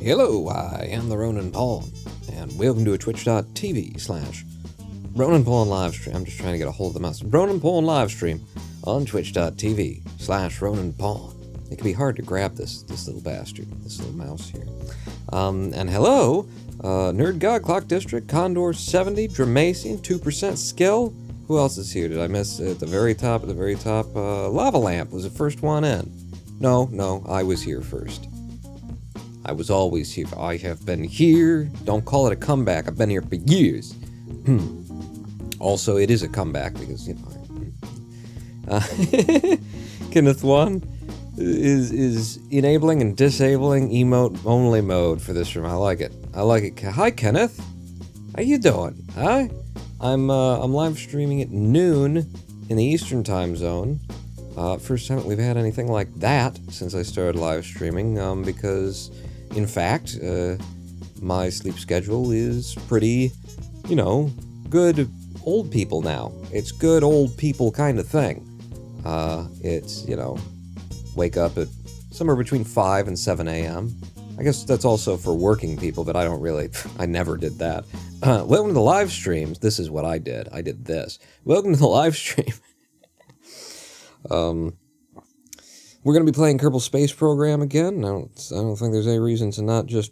Hello, I am the Ronan Pawn, and welcome to a twitch.tv/Ronan Pawn livestream. I'm just trying to get a hold of the mouse. Ronan Pawn livestream on twitch.tv/Ronan Pawn. It can be hard to grab this little bastard, this little mouse here. And hello, Nerd God, Clock District, Condor 70, Dramacian, 2% skill. Who else is here? Did I miss at the very top? Lava Lamp was the first one in. No, I was here first. I was always here. I have been here. Don't call it a comeback. I've been here for years. Also, it is a comeback because, you know, Kenneth 1 is enabling and disabling emote only mode for this room. I like it. Hi, Kenneth. How you doing? Hi. I'm live streaming at noon in the Eastern time zone. First time we've had anything like that since I started live streaming, because in fact, my sleep schedule is pretty, good old people now. It's good old people kind of thing. It's, wake up at somewhere between 5 and 7 a.m. I guess that's also for working people, but I never did that. Welcome to the live streams. This is what I did. I did this. Welcome to the live stream. We're going to be playing Kerbal Space Program again. I don't think there's any reason to not just,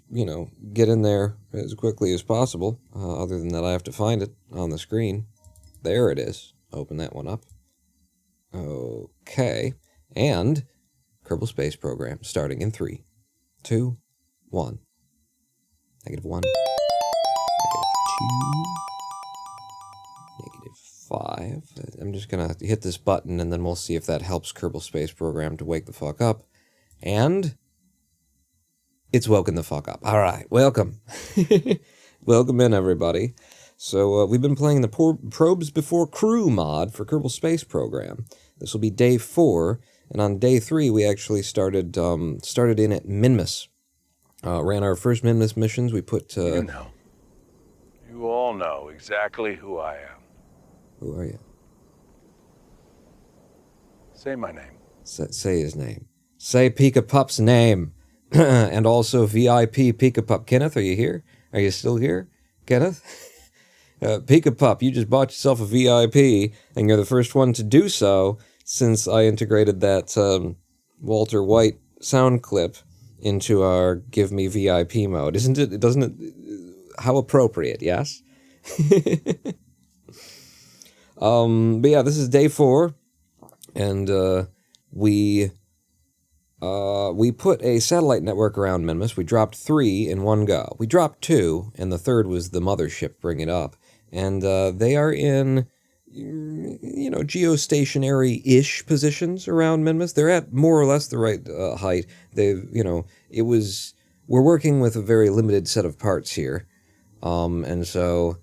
get in there as quickly as possible. Other than that, I have to find it on the screen. There it is. Open that one up. Okay. And Kerbal Space Program starting in 3, 2, 1. -1. -2. -5. I'm just gonna hit this button and then we'll see if that helps Kerbal Space Program to wake the fuck up. And it's woken the fuck up. Alright, welcome. Welcome in, everybody. So we've been playing the Probes Before Crew mod for Kerbal Space Program. This will be day 4, and on day 3 we actually started in at Minmus. Ran our first Minmus missions. We put You all know exactly who I am. Who are you? Say my name. Say his name. Say Pika Pup's name. And also VIP Pika Pup. Kenneth, are you here? Are you still here? Kenneth? Pika Pup, you just bought yourself a VIP, and you're the first one to do so since I integrated that Walter White sound clip into our Give Me VIP mode. Isn't it? Doesn't it? How appropriate, yes? But yeah, this is day 4, and we put a satellite network around Minmus. We dropped 3 in one go. We dropped 2, and the third was the mothership Bring It Up. And they are in, geostationary-ish positions around Minmus. They're at more or less the right height. We're working with a very limited set of parts here. And so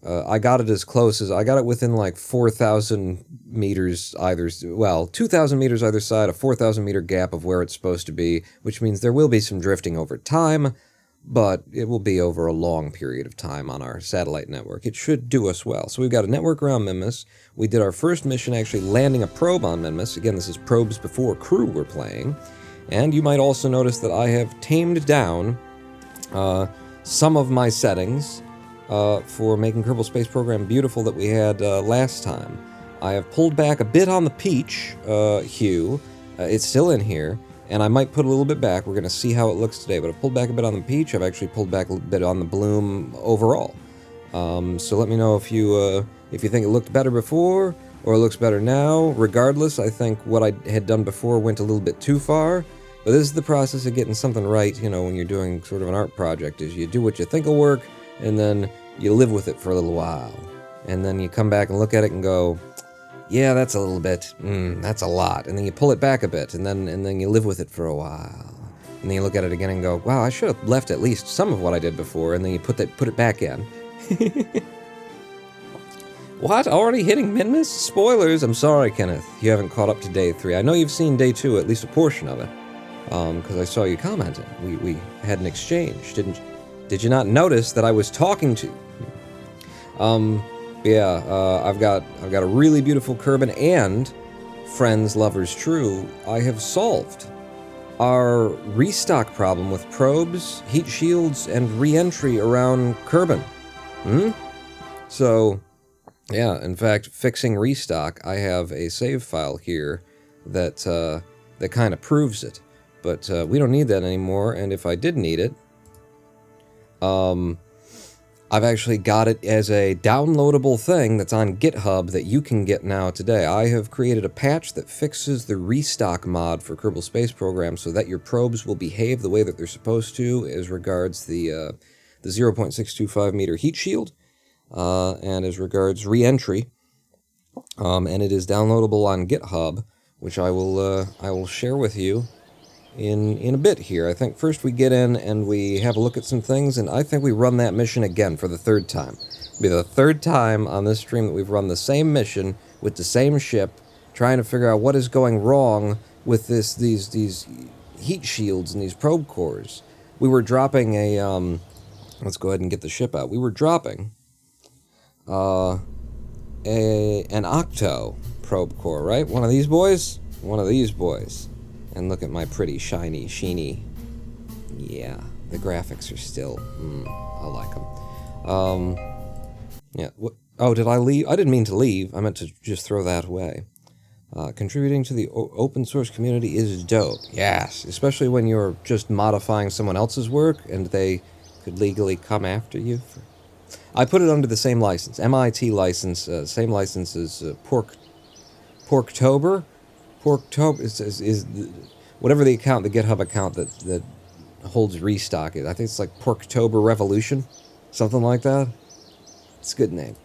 I got it as close as, I got it within like 4,000 meters 2,000 meters either side, a 4,000 meter gap of where it's supposed to be, which means there will be some drifting over time, but it will be over a long period of time on our satellite network. It should do us well. So we've got a network around Minmus. We did our first mission actually landing a probe on Minmus. Again, this is Probes Before Crew we're playing. And you might also notice that I have tamed down some of my settings for making Kerbal Space Program beautiful that we had last time. I have pulled back a bit on the peach hue. It's still in here, and I might put a little bit back. We're going to see how it looks today, but I've pulled back a bit on the peach. I've actually pulled back a little bit on the bloom overall. So let me know if you think it looked better before or it looks better now. Regardless, I think what I had done before went a little bit too far. But this is the process of getting something right, when you're doing sort of an art project, is you do what you think will work, and then you live with it for a little while. And then you come back and look at it and go, yeah, that's a little bit, that's a lot. And then you pull it back a bit, and then you live with it for a while. And then you look at it again and go, wow, I should have left at least some of what I did before, and then you put it back in. What? Already hitting Minmus? Spoilers! I'm sorry, Kenneth. You haven't caught up to day 3. I know you've seen day 2, at least a portion of it. Because I saw you commenting. We had an exchange, didn't you? Did you not notice that I was talking to you? I've got a really beautiful Kerbin, and friends, lovers, true, I have solved our restock problem with probes, heat shields, and re-entry around Kerbin. So, yeah, in fact, fixing restock, I have a save file here that that kind of proves it. But we don't need that anymore, and if I did need it, I've actually got it as a downloadable thing that's on GitHub that you can get now today. I have created a patch that fixes the restock mod for Kerbal Space Program so that your probes will behave the way that they're supposed to as regards the 0.625 meter heat shield and as regards re-entry. And it is downloadable on GitHub, which I will share with you in a bit here. I think first we get in and we have a look at some things, and I think we run that mission again for the third time. It'll be the third time on this stream that we've run the same mission with the same ship, trying to figure out what is going wrong with these heat shields and these probe cores. We were dropping a let's go ahead and get the ship out. We were dropping an OCTO probe core, right? One of these boys? One of these boys. And look at my pretty, shiny, sheeny. Yeah, the graphics are still... I like them. Yeah. Oh, did I leave? I didn't mean to leave. I meant to just throw that away. Contributing to the open source community is dope. Yes, especially when you're just modifying someone else's work and they could legally come after you. I put it under the same license, MIT license, same license as Porktober. Porktober is whatever the account, the GitHub account that holds restock. I think it's like Porktober Revolution, something like that. It's a good name.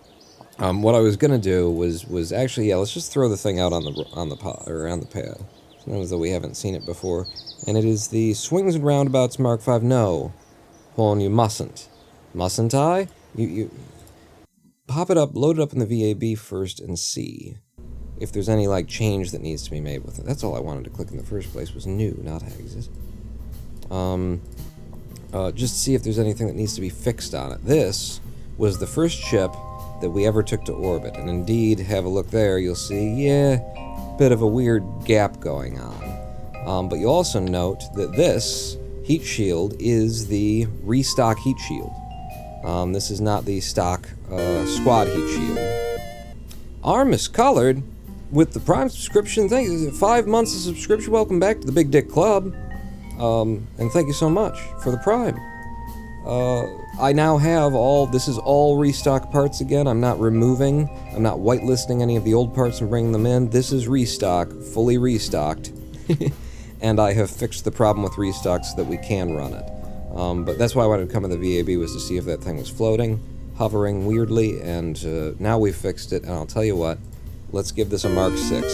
What I was gonna do was actually, yeah, let's just throw the thing out on the pod or on the pad, as though we haven't seen it before. And it is the Swings and Roundabouts Mark V. No, Horn, you mustn't I? You pop it up, load it up in the VAB first, and see if there's any, like, change that needs to be made with it. That's all I wanted to click in the first place, was new, not exit. Just to see if there's anything that needs to be fixed on it. This was the first ship that we ever took to orbit, and indeed, have a look there, you'll see, yeah, bit of a weird gap going on. But you'll also note that this heat shield is the restock heat shield. This is not the stock squad heat shield. Arm is colored with the Prime subscription. Thank you. 5 months of subscription. Welcome back to the Big Dick Club. And thank you so much for the Prime. I now have this is all restock parts again. I'm not whitelisting any of the old parts and bringing them in. This is restock, fully restocked. And I have fixed the problem with restock so that we can run it. But that's why I wanted to come in the VAB, was to see if that thing was floating, hovering weirdly, and now we've fixed it, and I'll tell you what, let's give this a Mark 6.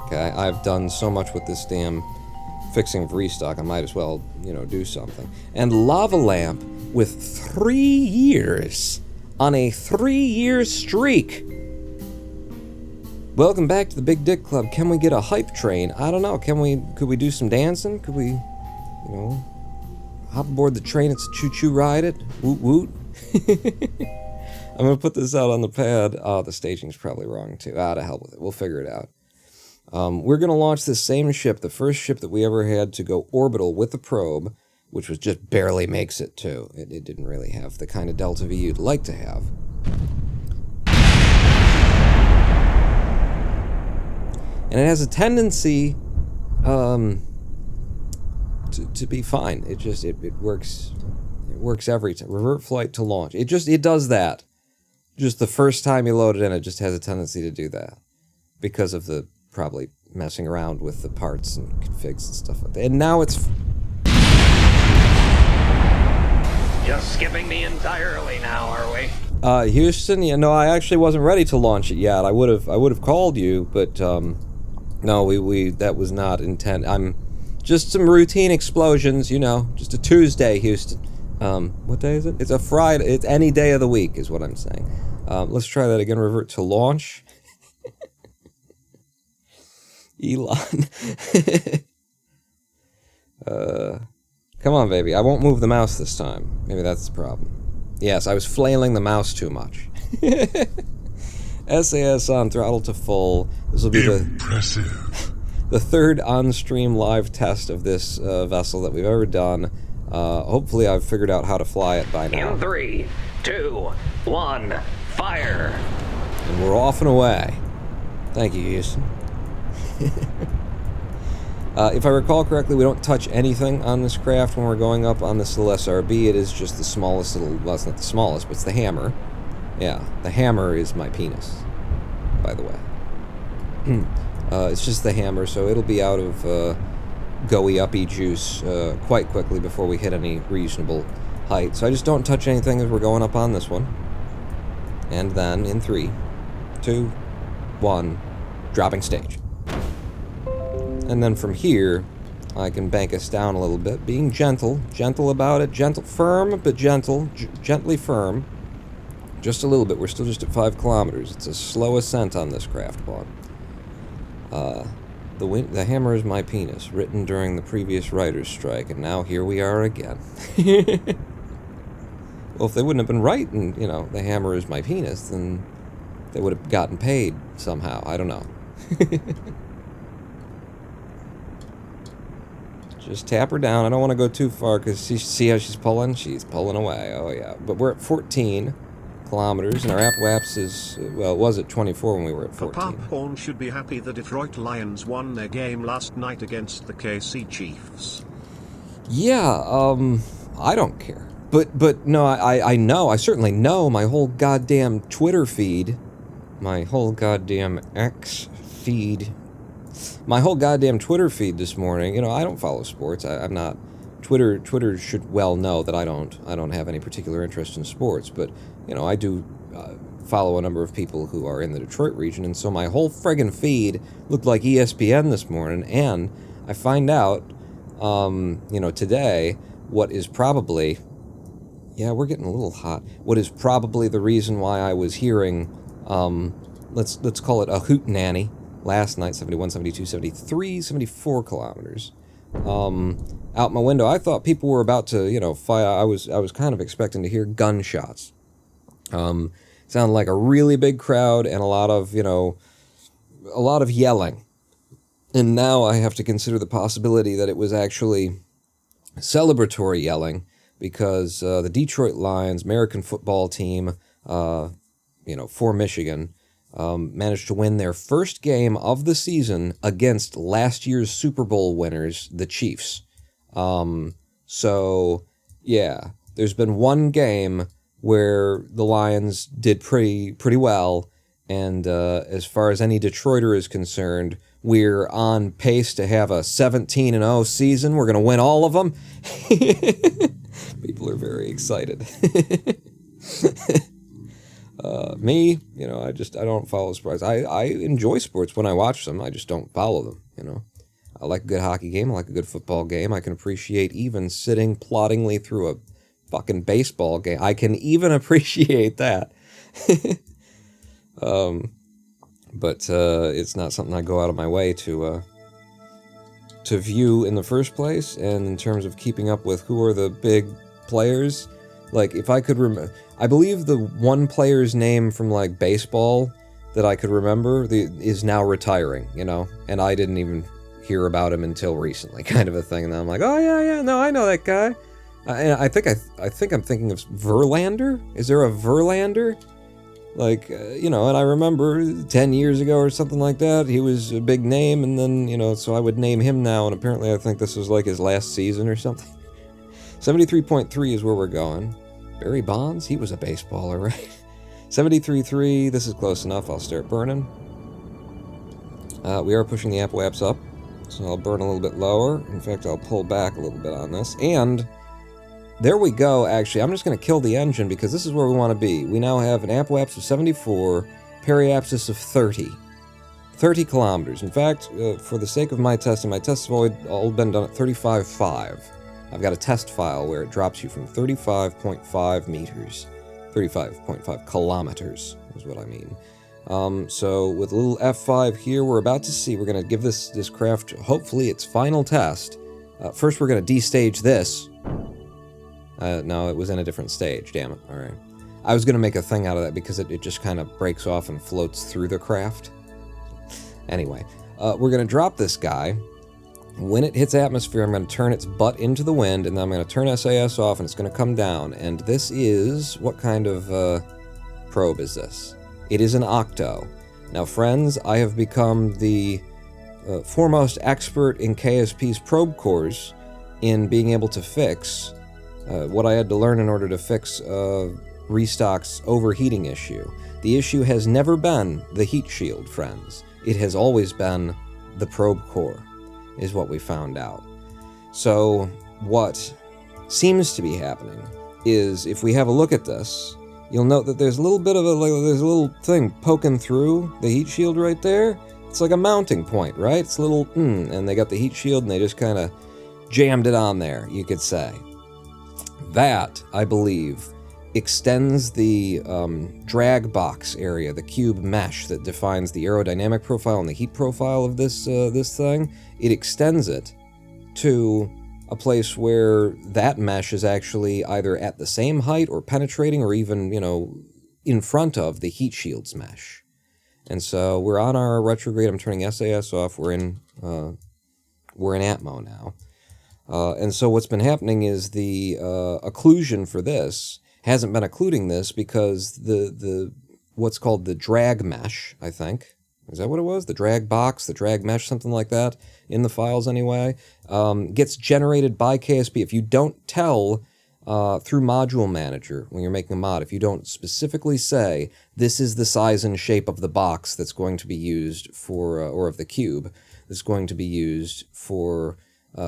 Okay, I've done so much with this damn fixing of restock, I might as well, do something. And Lava Lamp with 3 years on a 3-year streak. Welcome back to the Big Dick Club. Can we get a hype train? I don't know. Could we do some dancing? Could we, hop aboard the train? It's a choo-choo ride it. Woot woot. I'm gonna put this out on the pad. Oh, the staging's probably wrong too. To hell with it. We'll figure it out. We're gonna launch this same ship, the first ship that we ever had to go orbital with the probe, which was just barely makes it too. It didn't really have the kind of delta V you'd like to have. And it has a tendency to be fine. It works. It works every time. Revert flight to launch. It does that. Just the first time you load it in, it just has a tendency to do that. Because of the probably messing around with the parts and configs and stuff like that. And now it's... Just skipping me entirely now, are we? Houston, I actually wasn't ready to launch it yet. I would have called you, but no, we that was not intent. I'm just some routine explosions, just a Tuesday, Houston. What day is it? It's a Friday. It's any day of the week, is what I'm saying. Let's try that again. Revert to launch. Elon. Come on, baby. I won't move the mouse this time. Maybe that's the problem. Yes, I was flailing the mouse too much. SAS on throttle to full. This will be impressive. the third on-stream live test of this vessel that we've ever done. Hopefully I've figured out how to fly it by now. In 3, 2, 1, fire! And we're off and away. Thank you, Houston. If I recall correctly, we don't touch anything on this craft when we're going up on this little SRB. It is just the smallest little... Well, it's not the smallest, but it's the hammer. Yeah, the hammer is my penis, by the way. It's just the hammer, so it'll be out of go-y-uppy juice quite quickly before we hit any reasonable height. So I just don't touch anything as we're going up on this one. And then, in 3, 2, 1, dropping stage. And then from here, I can bank us down a little bit, being gentle about it, firm, but gentle, gently firm. Just a little bit, we're still just at 5 kilometers. It's a slow ascent on this craft pod. The hammer is my penis, written during the previous writer's strike, and now here we are again. Well, if they wouldn't have been writing, the hammer is my penis, then they would have gotten paid somehow. I don't know. Just tap her down. I don't want to go too far, because see how she's pulling? She's pulling away. Oh, yeah. But we're at 14 kilometers, and our apoapsis is, well, it was at 24 when we were at 14. Papa Horn should be happy the Detroit Lions won their game last night against the KC Chiefs. Yeah, I don't care. But no, I know, I certainly know my whole goddamn Twitter feed, my whole goddamn X feed, my whole goddamn Twitter feed this morning, I don't follow sports. I'm not... Twitter should well know that I don't have any particular interest in sports, but, I do follow a number of people who are in the Detroit region, and so my whole friggin' feed looked like ESPN this morning, and I find out, today, what is probably... Yeah, we're getting a little hot. What is probably the reason why I was hearing, let's call it a hootenanny, last night, 71, 72, 73, 74 kilometers. Out my window, I thought people were about to, fire. I was kind of expecting to hear gunshots. Sounded like a really big crowd and a lot of yelling. And now I have to consider the possibility that it was actually celebratory yelling, because the Detroit Lions, American football team, for Michigan, managed to win their first game of the season against last year's Super Bowl winners, the Chiefs. So, yeah, there's been one game where the Lions did pretty well, and as far as any Detroiter is concerned, we're on pace to have a 17-0 season. We're going to win all of them. People are very excited. Me, I don't follow sports. I enjoy sports when I watch them. I just don't follow them, I like a good hockey game. I like a good football game. I can appreciate even sitting ploddingly through a fucking baseball game. I can even appreciate that. But it's not something I go out of my way to view in the first place. And in terms of keeping up with who are the big players, like, if I could remember, I believe the one player's name from, like, baseball that I could remember is now retiring, and I didn't even hear about him until recently, kind of a thing. And then I'm like, oh, yeah, no, I know that guy. And I think I'm thinking of Verlander. Is there a Verlander? Like, and I remember 10 years ago or something like that, he was a big name, and then, so I would name him now, and apparently I think this was like his last season or something. 73.3 is where we're going. Barry Bonds? He was a baseballer, right? 73.3, this is close enough. I'll start burning. We are pushing the apoaps up, so I'll burn a little bit lower. In fact, I'll pull back a little bit on this. And there we go, actually. I'm just going to kill the engine because this is where we want to be. We now have an apoapsis of 74, periapsis of 30. 30 kilometers. In fact, for the sake of my testing, my tests have all been done at 35.5. I've got a test file where it drops you from 35.5 meters. 35.5 kilometers is what I mean. So with a little F5 here, we're about to see, we're going to give this craft, hopefully, its final test. First, we're going to destage this. No, it was in a different stage, damn it. All right. I was going to make a thing out of that because it just kind of breaks off and floats through the craft. Anyway, We're going to drop this guy. When it hits atmosphere, I'm going to turn its butt into the wind, and then I'm going to turn SAS off, and it's going to come down. And this is... what kind of probe is this? It is an OCTO. Now, friends, I have become the foremost expert in KSP's probe cores in being able to fix what I had to learn in order to fix ReStock's overheating issue. The issue has never been the heat shield, friends. It has always been the probe core, is what we found out. So what seems to be happening is, if we have a look at this, you'll note that there's a little bit of there's a little thing poking through the heat shield right there. It's like a mounting point, right? It's a little, and they got the heat shield and they just kind of jammed it on there, you could say. That, I believe, extends the drag box area, the cube mesh that defines the aerodynamic profile and the heat profile of this thing. It extends it to a place where that mesh is actually either at the same height or penetrating or even, in front of the heat shield's mesh. And so we're on our retrograde. I'm turning SAS off. We're in Atmo now. And so what's been happening is the occlusion for this hasn't been occluding this because the what's called the drag mesh, I think. Is that what it was? The drag box, the drag mesh, something like that, in the files anyway, gets generated by KSP. If you don't tell through Module Manager, when you're making a mod, if you don't specifically say, this is the size and shape of the box that's going to be used for, or of the cube, that's going to be used for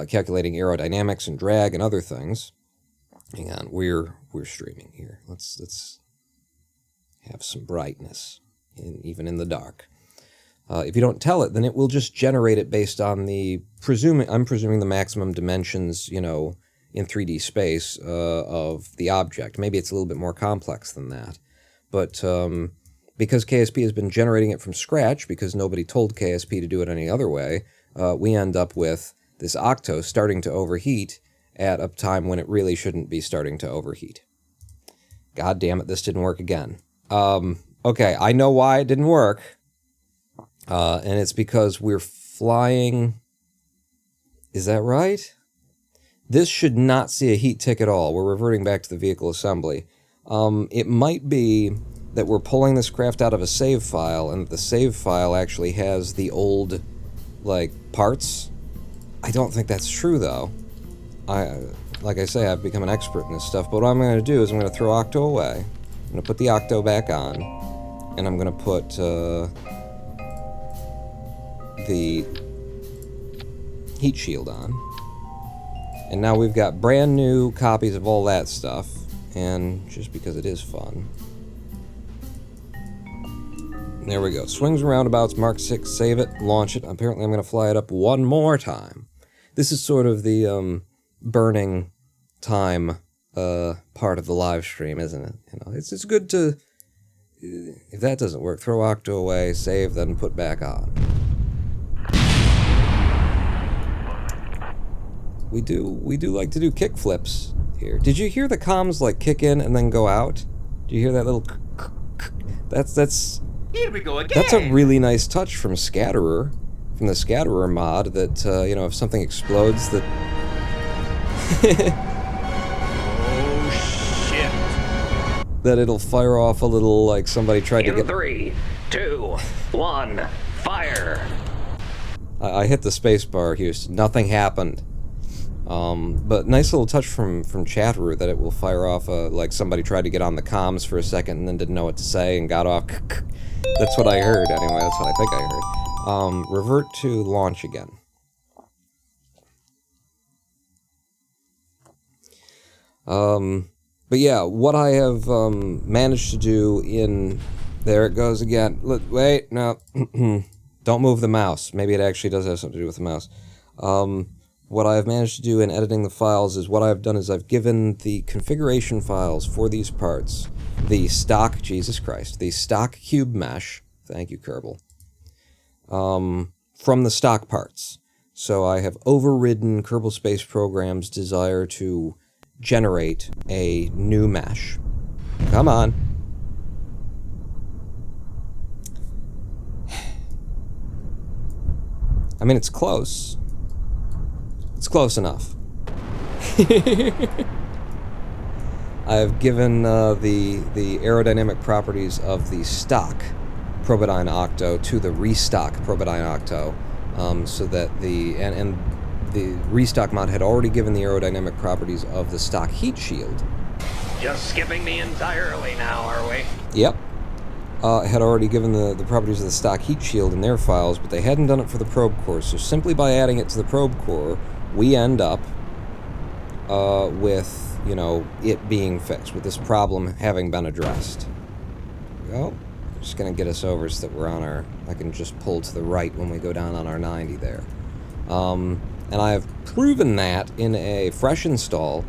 calculating aerodynamics and drag and other things. Hang on, we're streaming here. Let's have some brightness, even in the dark. If you don't tell it, then it will just generate it based on the I'm presuming the maximum dimensions, in 3D space of the object. Maybe it's a little bit more complex than that. But because KSP has been generating it from scratch, because nobody told KSP to do it any other way, we end up with this OCTO starting to overheat at a time when it really shouldn't be starting to overheat. God damn it, this didn't work again. Okay, I know why it didn't work. And it's because we're flying... Is that right? This should not see a heat tick at all. We're reverting back to the vehicle assembly. It might be that we're pulling this craft out of a save file, and the save file actually has the old, parts. I don't think that's true, though. Like I say, I've become an expert in this stuff, but what I'm going to do is I'm going to throw OCTO away. I'm going to put the OCTO back on, and I'm going to put the heat shield on. And now we've got brand new copies of all that stuff, and just because it is fun. There we go. Swings and roundabouts, Mark 6, save it, launch it. Apparently I'm going to fly it up one more time. This is sort of the burning time part of the live stream, isn't it? It's good to... If that doesn't work, throw OCTO away, save, then put back on. We do like to do kick flips here. Did you hear the comms kick in and then go out? Did you hear that little that's Here we go again. That's a really nice touch from Scatterer, from the Scatterer mod, that if something explodes that Oh shit. that it'll fire off a little somebody tried to In get 3, 2, 1, fire. I hit the space bar, Houston. Nothing happened. But nice little touch from Chatterer that it will fire off somebody tried to get on the comms for a second and then didn't know what to say and got off. That's what I heard anyway. That's what I think I heard. Revert to launch again. But yeah, what I have managed to do in... There it goes again. Look, wait, no. Don't move the mouse. Maybe it actually does have something to do with the mouse. What I've managed to do in editing the files is what I've done is I've given the configuration files for these parts, the stock, Jesus Christ, the stock cube mesh, thank you, Kerbal, from the stock parts. So I have overridden Kerbal Space Program's desire to generate a new mesh. Come on. mean, it's close. It's close enough. I've given the aerodynamic properties of the stock Probidyne Octo to the ReStock Probidyne Octo, so that the ReStock mod had already given the aerodynamic properties of the stock Heatshield. Just skipping me entirely now, are we? Yep. Had already given the properties of the stock Heatshield in their files, but they hadn't done it for the probe core. So simply by adding it to the probe core, we end up with, you know, it being fixed, with this problem having been addressed. Well, just going to get us over so that we're on our... I can just pull to the right when we go down on our 90 there. And I have proven that in a fresh install.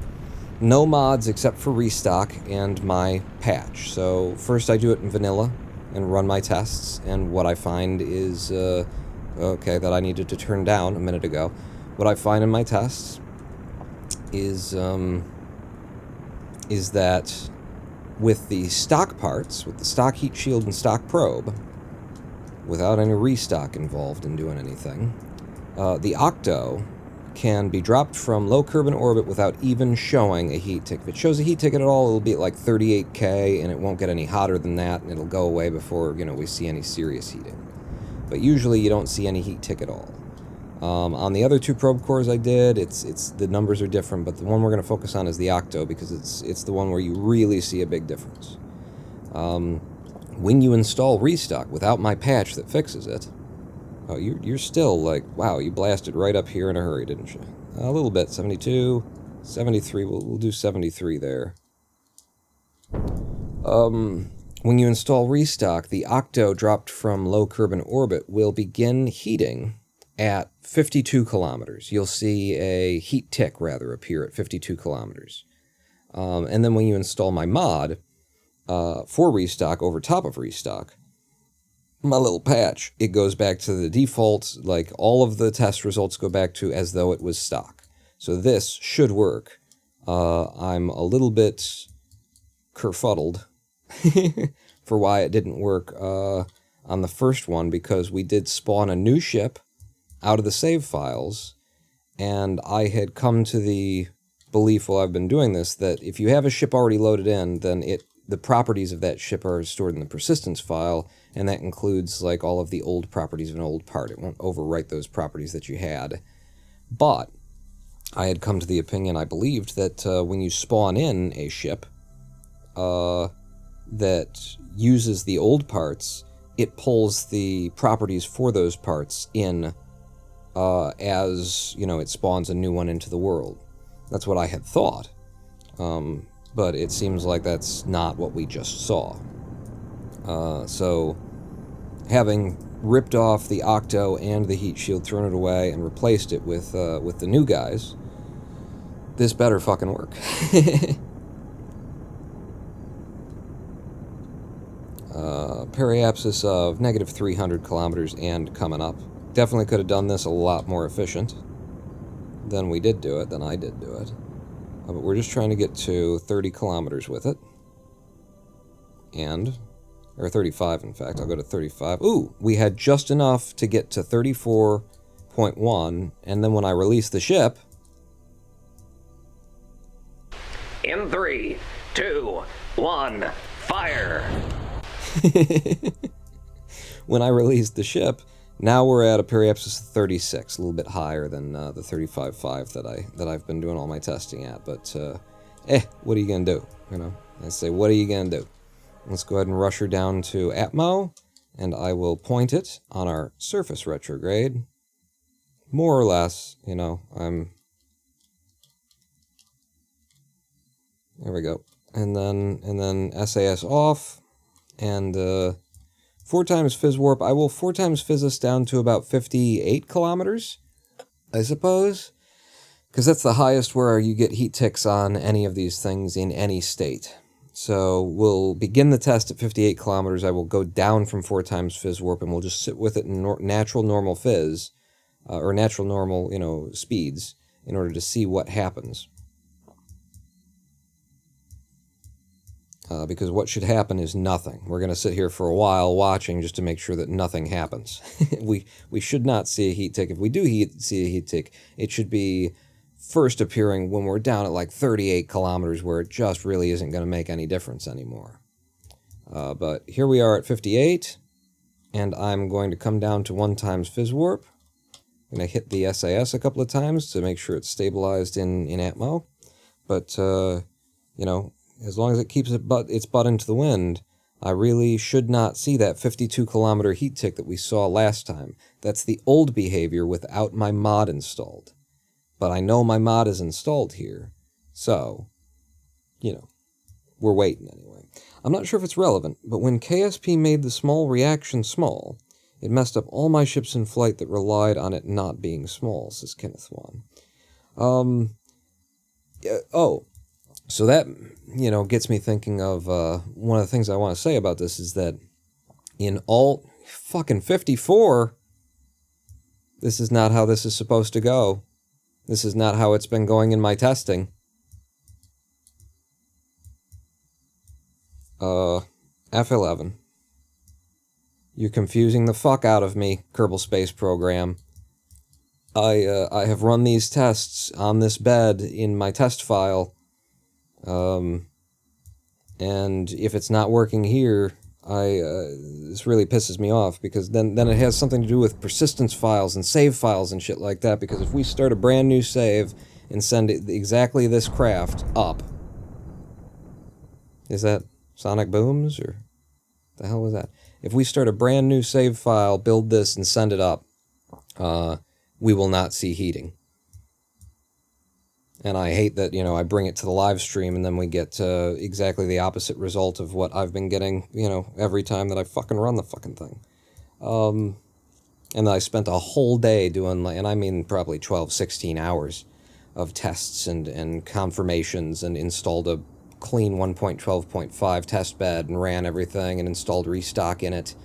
No mods except for ReStock and my patch. So first I do it in vanilla and run my tests, and what I find is, okay, that I needed to turn down a minute ago. What I find in my tests is that with the stock parts, with the stock Heatshield and stock probe, without any ReStock involved in doing anything, the Octo can be dropped from low curb in orbit without even showing a heat tick. If it shows a heat tick at all, it'll be at like 38K, and it won't get any hotter than that, and it'll go away before, you know, we see any serious heating. But usually you don't see any heat tick at all. On the other two probe cores I did, it's the numbers are different, but the one we're going to focus on is the Octo, because it's the one where you really see a big difference. When you install ReStock without my patch that fixes it, oh, you're still like, wow, you blasted right up here in a hurry, didn't you? A little bit, 72, 73, we'll do 73 there. When you install ReStock, the Octo dropped from low curb in orbit will begin heating at 52 kilometers. You'll see a heat tick, rather, appear at 52 kilometers. And then when you install my mod for ReStock over top of ReStock, my little patch, it goes back to the default, like all of the test results go back to as though it was stock. So this should work. I'm a little bit kerfuddled for why it didn't work on the first one, because we did spawn a new ship out of the save files, and I had come to the belief while I've been doing this that if you have a ship already loaded in, then the properties of that ship are stored in the persistence file, and that includes like all of the old properties of an old part. It won't overwrite those properties that you had. But I had come to the opinion, I believed, that when you spawn in a ship that uses the old parts, it pulls the properties for those parts in as, you know, it spawns a new one into the world. That's what I had thought. But it seems like that's not what we just saw. So, having ripped off the Octo and the Heatshield, thrown it away, and replaced it with the new guys, this better fucking work. Periapsis of negative 300 kilometers and coming up. Definitely could have done this a lot more efficient than we did do it, than I did do it. But we're just trying to get to 30 kilometers with it. Or 35, in fact. I'll go to 35. Ooh, we had just enough to get to 34.1, and then when I released the ship... In 3, 2, 1, fire! When I released the ship, now we're at a periapsis of 36, a little bit higher than the 35.5 that I've been doing all my testing at. But what are you gonna do? You know, I say, what are you gonna do? Let's go ahead and rush her down to Atmo, and I will point it on our surface retrograde. More or less, you know, there we go. And then SAS off, and 4 times Fizz Warp. I will 4 times Fizz us down to about 58 kilometers, I suppose. Because that's the highest where you get heat ticks on any of these things in any state. So we'll begin the test at 58 kilometers. I will go down from 4 times Fizz Warp, and we'll just sit with it in natural normal Fizz, or natural normal, you know, speeds, in order to see what happens. because what should happen is nothing. We're going to sit here for a while watching just to make sure that nothing happens. we should not see a heat tick. If we do see a heat tick, it should be first appearing when we're down at like 38 kilometers, where it just really isn't going to make any difference anymore. But here we are at 58, and I'm going to come down to 1 times Fizz Warp. I'm going to hit the SAS a couple of times to make sure it's stabilized in Atmo. But, you know, as long as it keeps its butt into the wind, I really should not see that 52-kilometer heat tick that we saw last time. That's the old behavior without my mod installed. But I know my mod is installed here, so, you know, we're waiting anyway. I'm not sure if it's relevant, but when KSP made the small reaction small, it messed up all my ships in flight that relied on it not being small, says Kenneth Wan. So that, you know, gets me thinking of one of the things I want to say about this is that in alt fucking 54, this is not how this is supposed to go. This is not how it's been going in my testing. F11. You're confusing the fuck out of me, Kerbal Space Program. I have run these tests on this bed in my test file. And if it's not working here, this really pisses me off, because then it has something to do with persistence files and save files and shit like that, because if we start a brand new save and send exactly this craft up... Is that Sonic Booms, or the hell was that? If we start a brand new save file, build this, and send it up, we will not see heating. And I hate that, you know, I bring it to the live stream and then we get exactly the opposite result of what I've been getting, you know, every time that I fucking run the fucking thing. And I spent a whole day doing, and I mean probably 12, 16 hours of tests and confirmations, and installed a clean 1.12.5 test bed and ran everything and installed ReStock in it.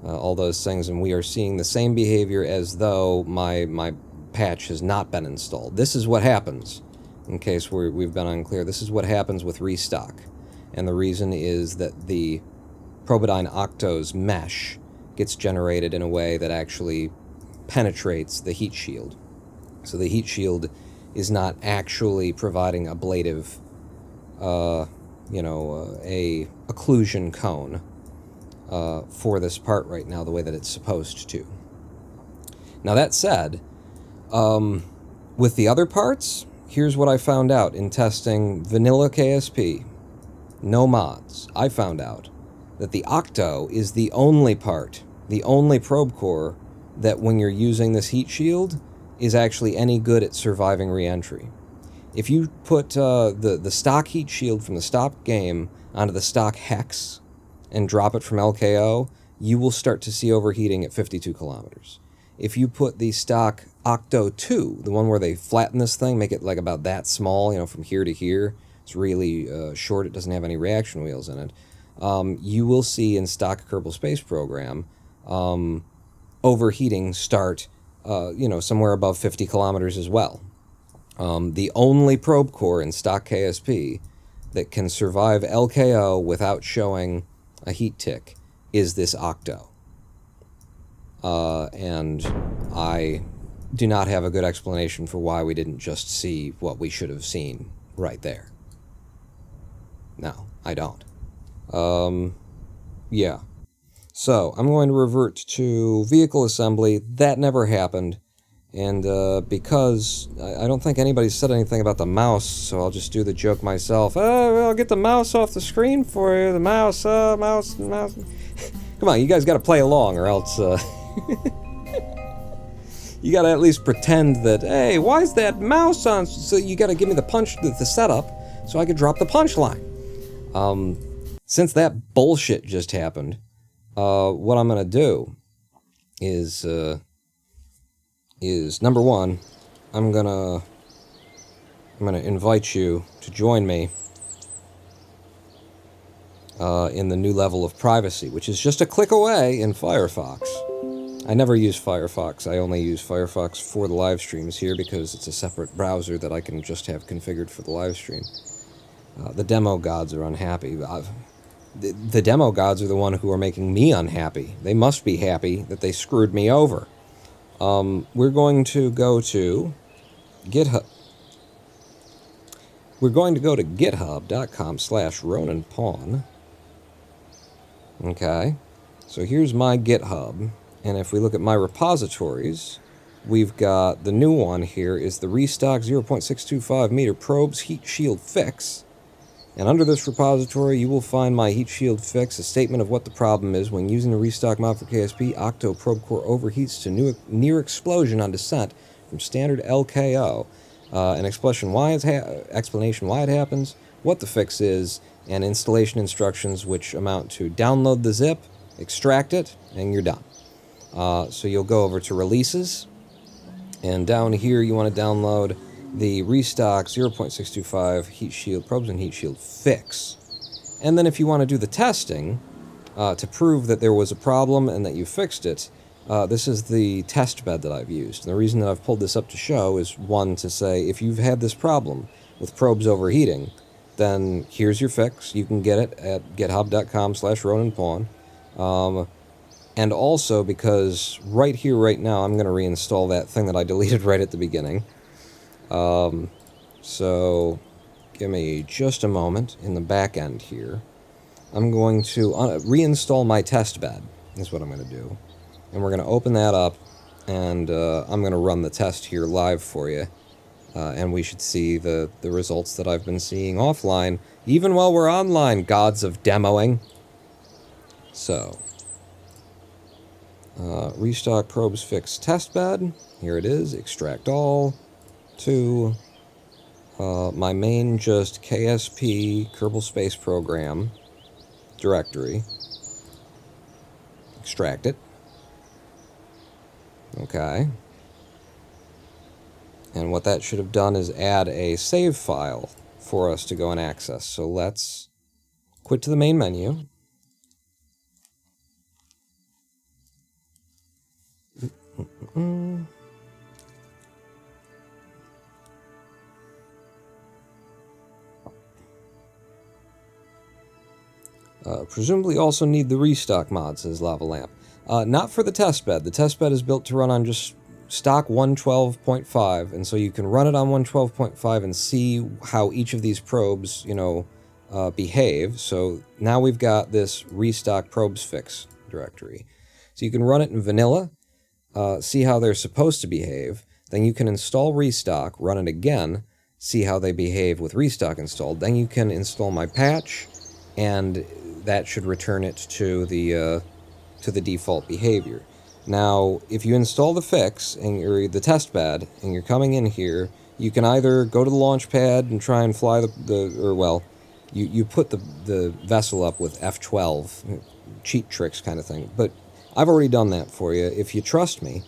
All those things, and we are seeing the same behavior as though my patch has not been installed. This is what happens, in case we've been unclear. This is what happens with ReStock, and the reason is that the Probidyne Octo's mesh gets generated in a way that actually penetrates the heat shield. So the heat shield is not actually providing ablative, a occlusion cone for this part right now, the way that it's supposed to. Now that said, with the other parts, here's what I found out in testing vanilla KSP, no mods. I found out that the OCTO is the only part, the only probe core, that when you're using this heat shield is actually any good at surviving re-entry. If you put the stock heat shield from the stock game onto the stock hex and drop it from LKO, you will start to see overheating at 52 kilometers. If you put the stock Octo 2, the one where they flatten this thing, make it like about that small, you know, from here to here, it's really short, it doesn't have any reaction wheels in it, you will see in stock Kerbal Space Program overheating start, somewhere above 50 kilometers as well. The only probe core in stock KSP that can survive LKO without showing a heat tick is this Octo. And I do not have a good explanation for why we didn't just see what we should have seen right there. No, I don't. Yeah. So, I'm going to revert to vehicle assembly. That never happened. And because I don't think anybody's said anything about the mouse, so I'll just do the joke myself. I'll get the mouse off the screen for you. The mouse. Come on, you guys got to play along, or else you got to at least pretend that, hey, why is that mouse on? So you got to give me the setup, so I could drop the punchline. Since that bullshit just happened, what I'm gonna do is number one, I'm gonna invite you to join me in the new level of privacy, which is just a click away in Firefox. I never use Firefox. I only use Firefox for the live streams here because it's a separate browser that I can just have configured for the live stream. The demo gods are unhappy. The demo gods are the one who are making me unhappy. They must be happy that they screwed me over. We're going to go to GitHub. We're going to go to github.com/RonanPawn. Okay, so here's my GitHub, and if we look at my repositories, we've got the new one here is the ReStock 0.625 meter probes heat shield fix. And under this repository, you will find my heat shield fix, a statement of what the problem is when using the ReStock mod for KSP. OCTO probe core overheats to near explosion on descent from standard LKO. An explanation why it happens, what the fix is, and installation instructions, which amount to download the zip, extract it, and you're done. So you'll go over to releases, and down here you want to download the ReStock 0.625 heat shield probes and heat shield fix. And then if you want to do the testing to prove that there was a problem and that you fixed it, this is the test bed that I've used. And the reason that I've pulled this up to show is, one, to say if you've had this problem with probes overheating, then here's your fix. You can get it at github.com/RonanPawn. And also because right here, right now, I'm going to reinstall that thing that I deleted right at the beginning. So give me just a moment in the back end here. I'm going to reinstall my test bed, is what I'm going to do. And we're going to open that up, and I'm going to run the test here live for you. And we should see the results that I've been seeing offline, even while we're online, gods of demoing. So, ReStock probes fix test bed. Here it is, extract all to my main just KSP Kerbal Space Program directory. Extract it. Okay. And what that should have done is add a save file for us to go and access. So let's quit to the main menu. Presumably also need the ReStock mod, says Lava Lamp. Not for the test bed. The test bed is built to run on just stock 112.5, and so you can run it on 112.5 and see how each of these probes, behave. So now we've got this ReStock probes fix directory. So you can run it in vanilla, see how they're supposed to behave. Then you can install ReStock, run it again, see how they behave with ReStock installed. Then you can install my patch, and that should return it to the default behavior. Now, if you install the fix and you're the test bed and you're coming in here, you can either go to the launch pad and try and fly you put the vessel up with F12, cheat tricks kind of thing. But I've already done that for you. If you trust me,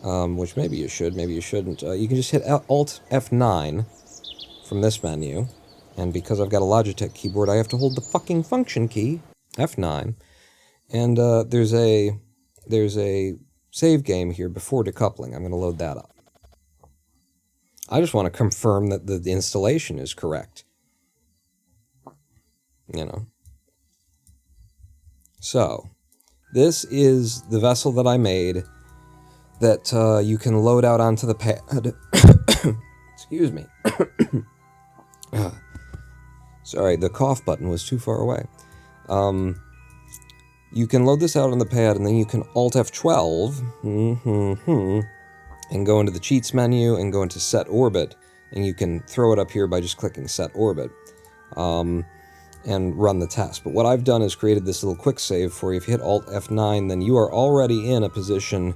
which maybe you should, maybe you shouldn't, you can just hit Alt F9 from this menu. And because I've got a Logitech keyboard, I have to hold the fucking function key, F9. And there's a save game here before decoupling. I'm going to load that up. I just want to confirm that the installation is correct. So, this is the vessel that I made that you can load out onto the pad. Excuse me. Sorry, the cough button was too far away. You can load this out on the pad, and then you can Alt F12 and go into the cheats menu and go into set orbit, and you can throw it up here by just clicking set orbit and run the test. But what I've done is created this little quick save for you. If you hit Alt F9, then you are already in a position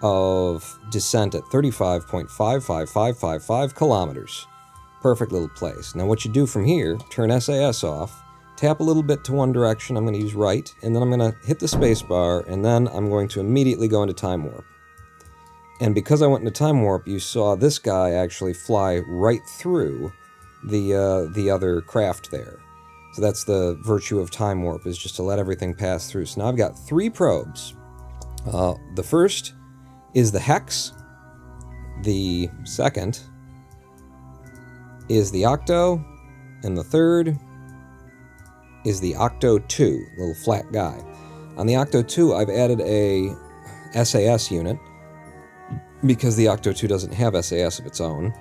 of descent at 35.55555 kilometers. Perfect little place. Now what you do from here, turn SAS off, tap a little bit to one direction, I'm going to use right, and then I'm going to hit the space bar, and then I'm going to immediately go into time warp. And because I went into time warp, you saw this guy actually fly right through the other craft there. So that's the virtue of time warp, is just to let everything pass through. So now I've got 3 probes. The first is the Hex. The second is the OCTO, And the third is the OCTO 2, little flat guy. On the OCTO 2, I've added a SAS unit because the OCTO 2 doesn't have SAS of its own.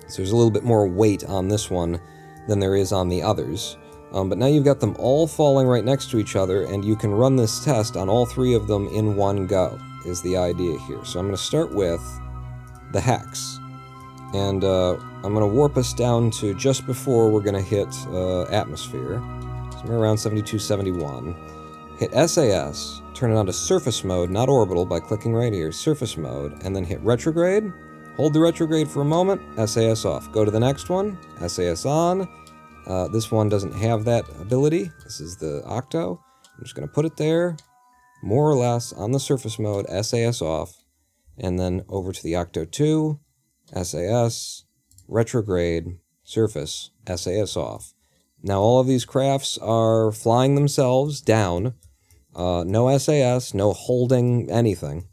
So there's a little bit more weight on this one than there is on the others. But now you've got them all falling right next to each other, and you can run this test on all three of them in one go, is the idea here. So I'm going to start with the hex. And I'm going to warp us down to just before we're going to hit atmosphere. Somewhere around 72, 71. Hit SAS, turn it on to surface mode, not orbital, by clicking right here, surface mode, and then hit retrograde. Hold the retrograde for a moment, SAS off. Go to the next one, SAS on. This one doesn't have that ability. This is the OCTO. I'm just going to put it there, more or less, on the surface mode, SAS off, and then over to the OCTO 2, SAS, retrograde, surface, SAS off. Now all of these crafts are flying themselves down. No SAS, no holding anything.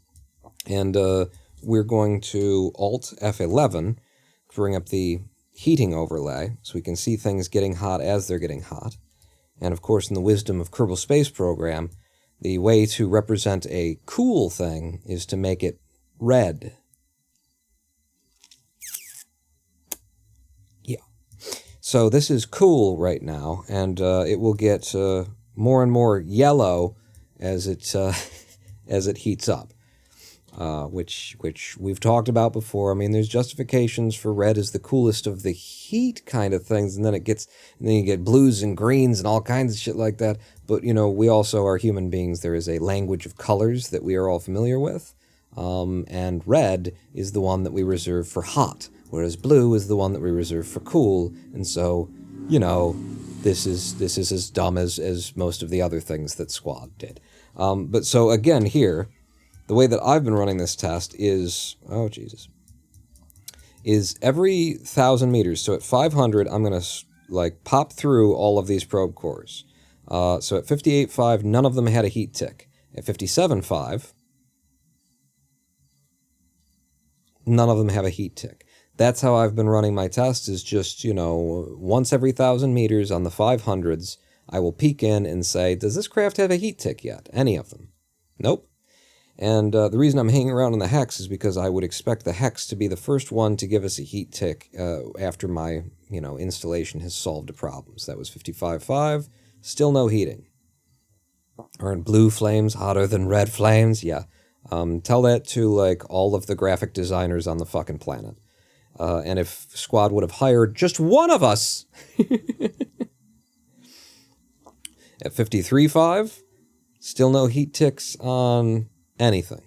And we're going to Alt F11 to bring up the heating overlay so we can see things getting hot as they're getting hot. And of course, in the wisdom of Kerbal Space Program, the way to represent a cool thing is to make it red. Yeah. So this is cool right now, and it will get more and more yellow as it heats up. Which we've talked about before. I mean, there's justifications for red as the coolest of the heat kind of things, and then you get blues and greens and all kinds of shit like that. But you know, we also are human beings. There is a language of colors that we are all familiar with, and red is the one that we reserve for hot, whereas blue is the one that we reserve for cool. And so, you know, this is as dumb as most of the other things that Squad did. But so again here. The way that I've been running this test is, oh Jesus, is every 1,000 meters. So at 500, I'm going to like pop through all of these probe cores. So at 58.5, none of them had a heat tick. At 57.5, none of them have a heat tick. That's how I've been running my test, is just, you know, once every 1,000 meters on the 500s, I will peek in and say, does this craft have a heat tick yet? Any of them? Nope. And the reason I'm hanging around on the hex is because I would expect the hex to be the first one to give us a heat tick after my, you know, installation has solved a problem. So that was 55.5, still no heating. Aren't blue flames hotter than red flames? Yeah. Tell that to, like, all of the graphic designers on the fucking planet. And if Squad would have hired just one of us at 53.5, still no heat ticks on anything.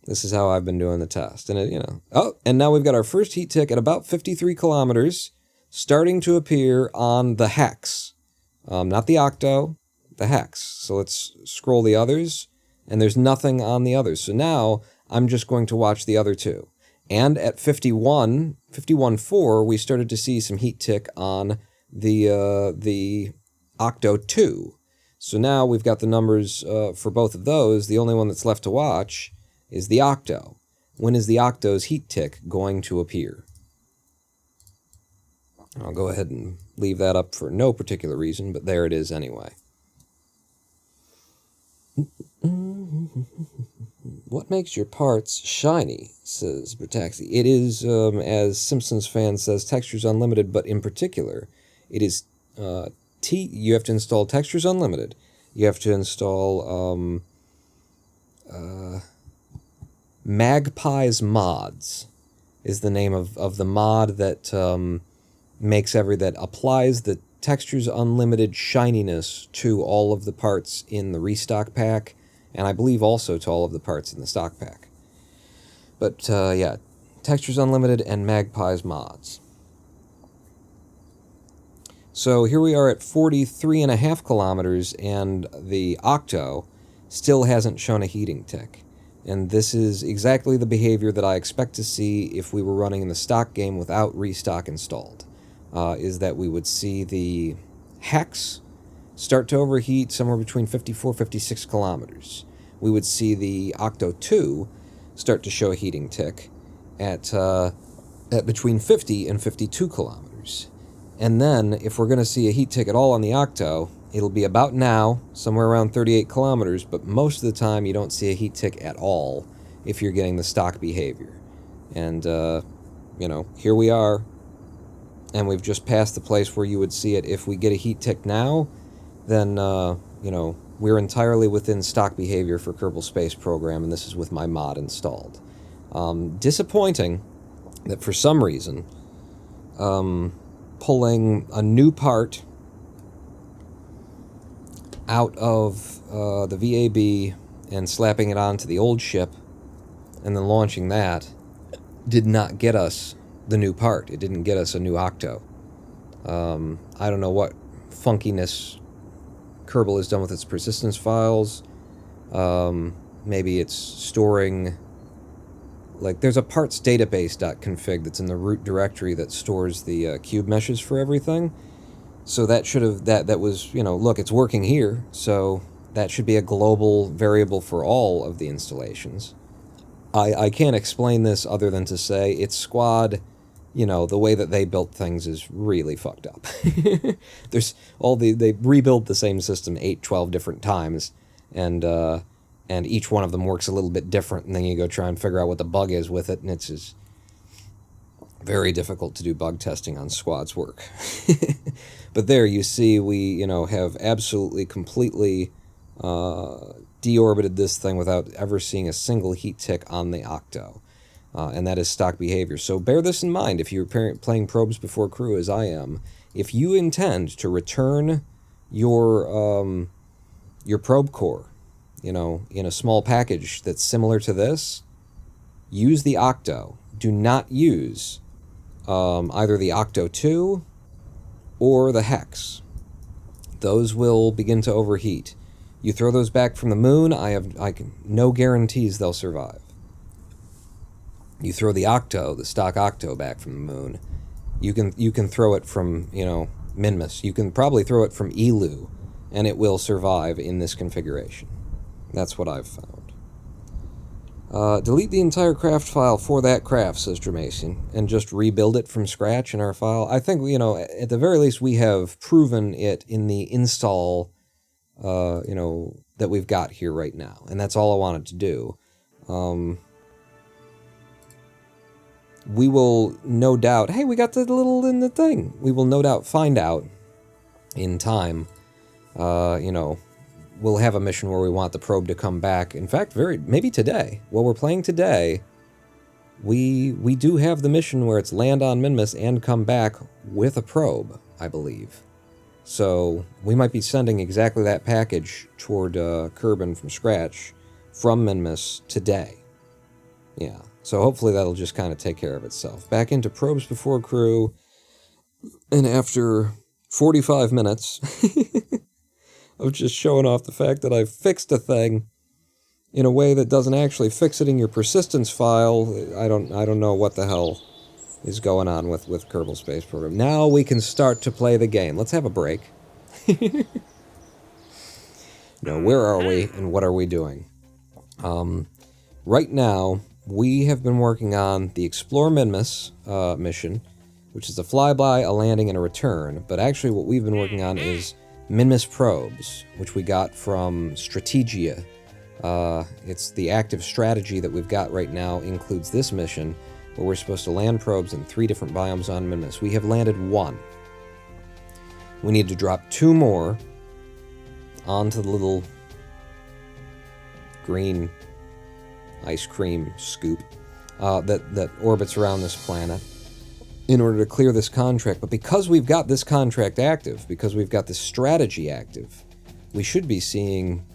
This is how I've been doing the test. And it, you know, oh, and now we've got our first heat tick at about 53 kilometers starting to appear on the hex. Not the OCTO, the hex. So let's scroll the others, and there's nothing on the others. So now I'm just going to watch the other two. And at 51.4, we started to see some heat tick on the OCTO 2. So now we've got the numbers for both of those. The only one that's left to watch is the OCTO. When is the OCTO's heat tick going to appear? I'll go ahead and leave that up for no particular reason, but there it is anyway. What makes your parts shiny, says Bertaxi. It is, as Simpsons fan says, Textures Unlimited, but in particular, it is... you have to install Textures Unlimited. You have to install Magpie's Mods is the name of the mod that that applies the Textures Unlimited shininess to all of the parts in the ReStock pack, and I believe also to all of the parts in the stock pack. But yeah, Textures Unlimited and Magpie's Mods. So here we are at 43.5 kilometers, and the OCTO still hasn't shown a heating tick. And this is exactly the behavior that I expect to see if we were running in the stock game without ReStock installed. Is that we would see the hex start to overheat somewhere between 54 56 kilometers. We would see the OCTO 2 start to show a heating tick at between 50 and 52 kilometers. And then, if we're going to see a heat tick at all on the Octo, it'll be about now, somewhere around 38 kilometers, but most of the time you don't see a heat tick at all if you're getting the stock behavior. And, you know, here we are, and we've just passed the place where you would see it. If we get a heat tick now, then, you know, we're entirely within stock behavior for Kerbal Space Program, and this is with my mod installed. Disappointing that for some reason, pulling a new part out of the VAB and slapping it onto the old ship and then launching that did not get us the new part. It didn't get us a new Octo. I don't know what funkiness Kerbal has done with its persistence files. Maybe it's storing... Like, there's a parts database.config that's in the root directory that stores the cube meshes for everything. So that should have... That was, you know, look, it's working here, so that should be a global variable for all of the installations. I can't explain this other than to say its squad, you know, the way that they built things is really fucked up. There's all they rebuild the same system 12 different times, and each one of them works a little bit different, and then you go try and figure out what the bug is with it, and it's just very difficult to do bug testing on squad's work. But there you see we, you know, have absolutely completely deorbited this thing without ever seeing a single heat tick on the Octo. And that is stock behavior. So bear this in mind if you're playing probes before crew, as I am. If you intend to return your probe core, you know, in a small package that's similar to this, use the Octo. Do not use either the Octo 2 or the Hex. Those will begin to overheat. You throw those back from the moon, I have no guarantees they'll survive. You throw the Octo, the stock Octo, back from the moon, you can throw it from, you know, Minmus. You can probably throw it from Elu, and it will survive in this configuration. That's what I've found. Delete the entire craft file for that craft, says Dramacian, and just rebuild it from scratch in our file. I think, you know, at the very least, we have proven it in the install, you know, that we've got here right now. And that's all I wanted to do. We will no doubt... Hey, we got the little in the thing. We will no doubt find out in time. You know, we'll have a mission where we want the probe to come back. In fact, maybe today. While we're playing today, we do have the mission where it's land on Minmus and come back with a probe, I believe. So we might be sending exactly that package toward Kerbin from scratch from Minmus today. Yeah, so hopefully that'll just kind of take care of itself. Back into probes before crew, and after 45 minutes of just showing off the fact that I've fixed a thing in a way that doesn't actually fix it in your persistence file, I don't know what the hell is going on with Kerbal Space Program. Now we can start to play the game. Let's have a break. No, where are we and what are we doing? Right now, we have been working on the Explore Minmus mission, which is a flyby, a landing, and a return. But actually what we've been working on is Minmus probes, which we got from Strategia. It's the active strategy that we've got right now includes this mission, where we're supposed to land probes in 3 different biomes on Minmus. We have landed 1. We need to drop 2 more onto the little green ice cream scoop that orbits around this planet in order to clear this contract. But because we've got this contract active, because we've got this strategy active, we should be seeing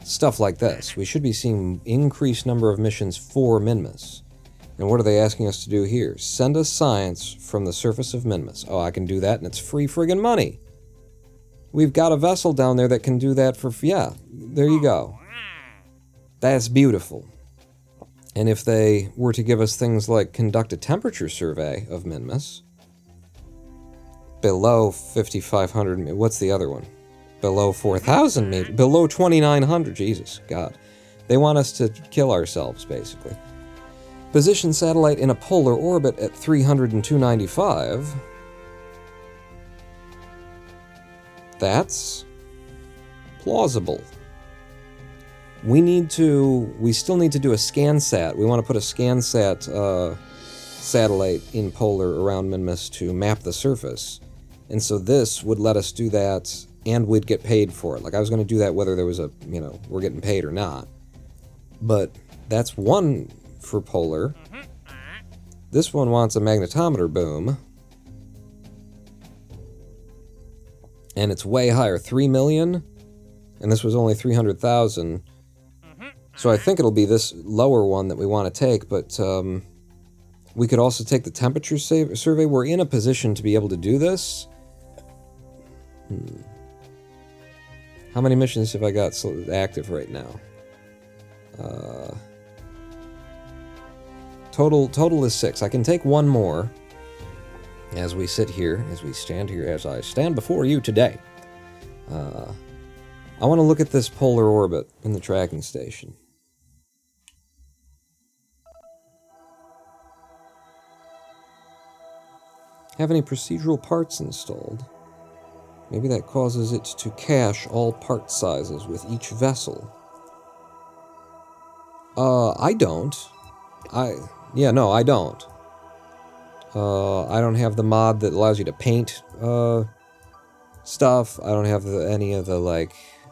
stuff like this. We should be seeing increased number of missions for Minmus. And what are they asking us to do here? Send us science from the surface of Minmus. Oh, I can do that, and it's free friggin' money. We've got a vessel down there that can do that for... Yeah, there you go. That's beautiful. And if they were to give us things like conduct a temperature survey of Minmus, below 5,500... What's the other one? Below 4,000, maybe. Below 2,900. Jesus, God. They want us to kill ourselves, basically. Position satellite in a polar orbit at 300 and 295. That's plausible. We still need to do a ScanSat. We want to put a ScanSat satellite in polar around Minmus to map the surface. And so this would let us do that, and we'd get paid for it. Like, I was going to do that whether there was a, we're getting paid or not. But that's one for polar. This one wants a magnetometer boom. And it's way higher, 3 million, and this was only 300,000. So I think it'll be this lower one that we want to take, but we could also take the temperature survey. We're in a position to be able to do this. How many missions have I got active right now? Total is 6. I can take one more as we sit here, as I stand before you today. I want to look at this polar orbit in the tracking station. Have any procedural parts installed? Maybe that causes it to cache all part sizes with each vessel. I don't. I don't. I don't have the mod that allows you to paint stuff. I don't have any of the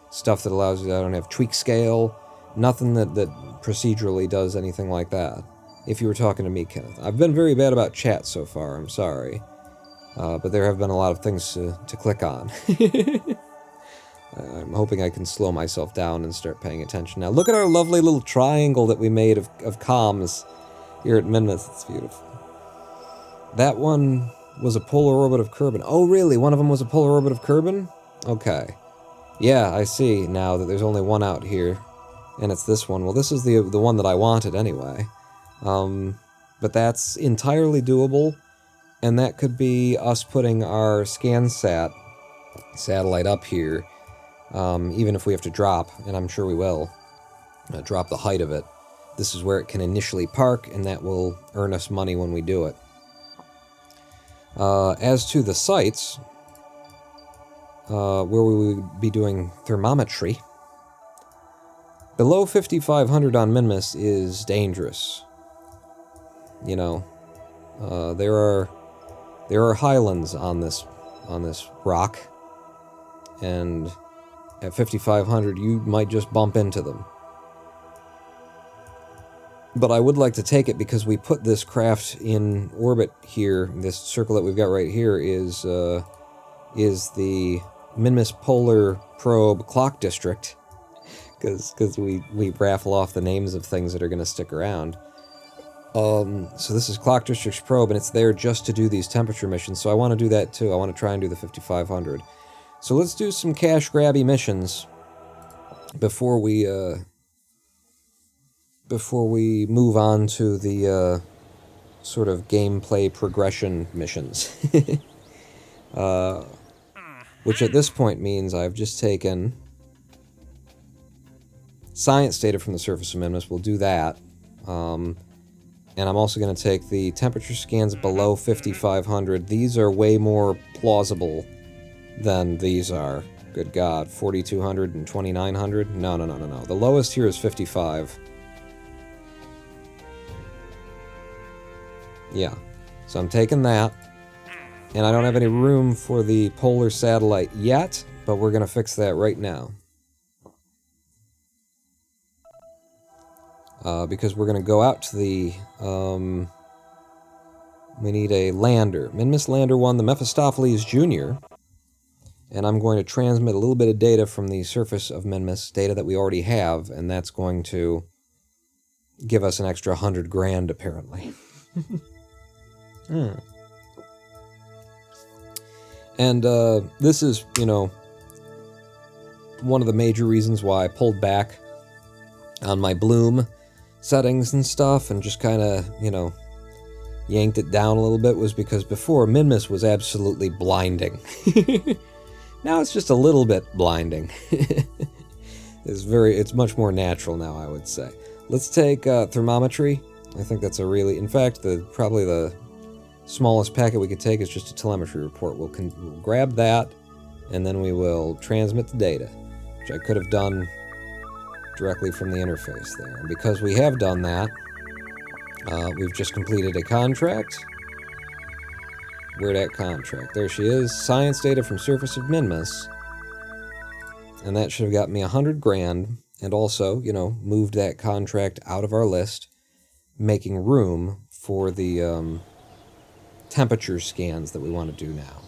stuff that allows you. I don't have tweak scale. Nothing that procedurally does anything like that. If you were talking to me, Kenneth, I've been very bad about chat so far. I'm sorry, but there have been a lot of things to click on. I'm hoping I can slow myself down and start paying attention now. Look at our lovely little triangle that we made of comms here at Minmus. It's beautiful. That one was a polar orbit of Kerbin. Oh, really? One of them was a polar orbit of Kerbin? Okay. Yeah, I see now that there's only one out here, and it's this one. Well, this is the one that I wanted anyway. But that's entirely doable, and that could be us putting our ScanSat satellite up here, even if we have to drop, and I'm sure we will, drop the height of it. This is where it can initially park, and that will earn us money when we do it. As to the sites, where we would be doing thermometry, below 5,500 on Minmus is dangerous. There are highlands on this rock, and at 5,500 you might just bump into them. But I would like to take it because we put this craft in orbit here. This circle that we've got right here is the Minmus Polar Probe Clock District, because we raffle off the names of things that are going to stick around. So this is Clock District's probe, and it's there just to do these temperature missions, so I want to do that too. I want to try and do the 5,500. So let's do some cash grabby missions before we move on to the sort of gameplay progression missions. Which at this point means I've just taken science data from the surface of Minmus. We'll do that. And I'm also going to take the temperature scans below 5,500. These are way more plausible than these are. Good God, 4,200 and 2,900? No. The lowest here is 55. Yeah, so I'm taking that. And I don't have any room for the polar satellite yet, but we're going to fix that right now. Because we're going to go out to the... we need a lander. Minmus Lander 1, the Mephistopheles Jr. And I'm going to transmit a little bit of data from the surface of Minmus, data that we already have, and that's going to give us an extra 100 grand, apparently. And this is, one of the major reasons why I pulled back on my bloom settings and stuff and just kind of, yanked it down a little bit, was because before Minmus was absolutely blinding. Now it's just a little bit blinding. It's much more natural now, I would say. Let's take thermometry. I think that's in fact, probably the smallest packet we could take is just a telemetry report. We'll grab that, and then we will transmit the data, which I could have done directly from the interface there. And because we have done that, we've just completed a contract. Where'd that contract? There she is. Science data from surface of Minmus. And that should have got me 100 grand, and also, you know, moved that contract out of our list, making room for the temperature scans that we want to do now.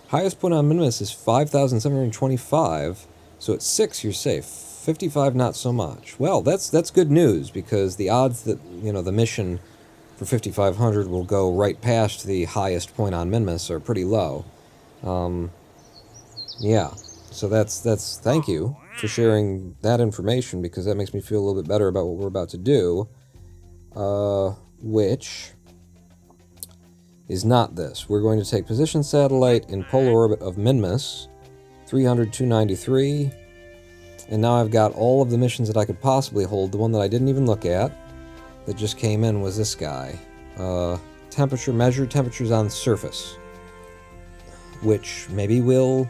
Highest point on Minmus is 5,725, so at 6 you're safe. 55 not so much. Well, that's good news, because the odds that, you know, the mission for 5,500 will go right past the highest point on Minmus are pretty low. Yeah, so that's thank you for sharing that information, because that makes me feel a little bit better about what we're about to do, which is not this. We're going to take position satellite in polar orbit of Minmus, 300-293, and now I've got all of the missions that I could possibly hold. The one that I didn't even look at that just came in was this guy. Temperature, measure temperatures on surface, which maybe we'll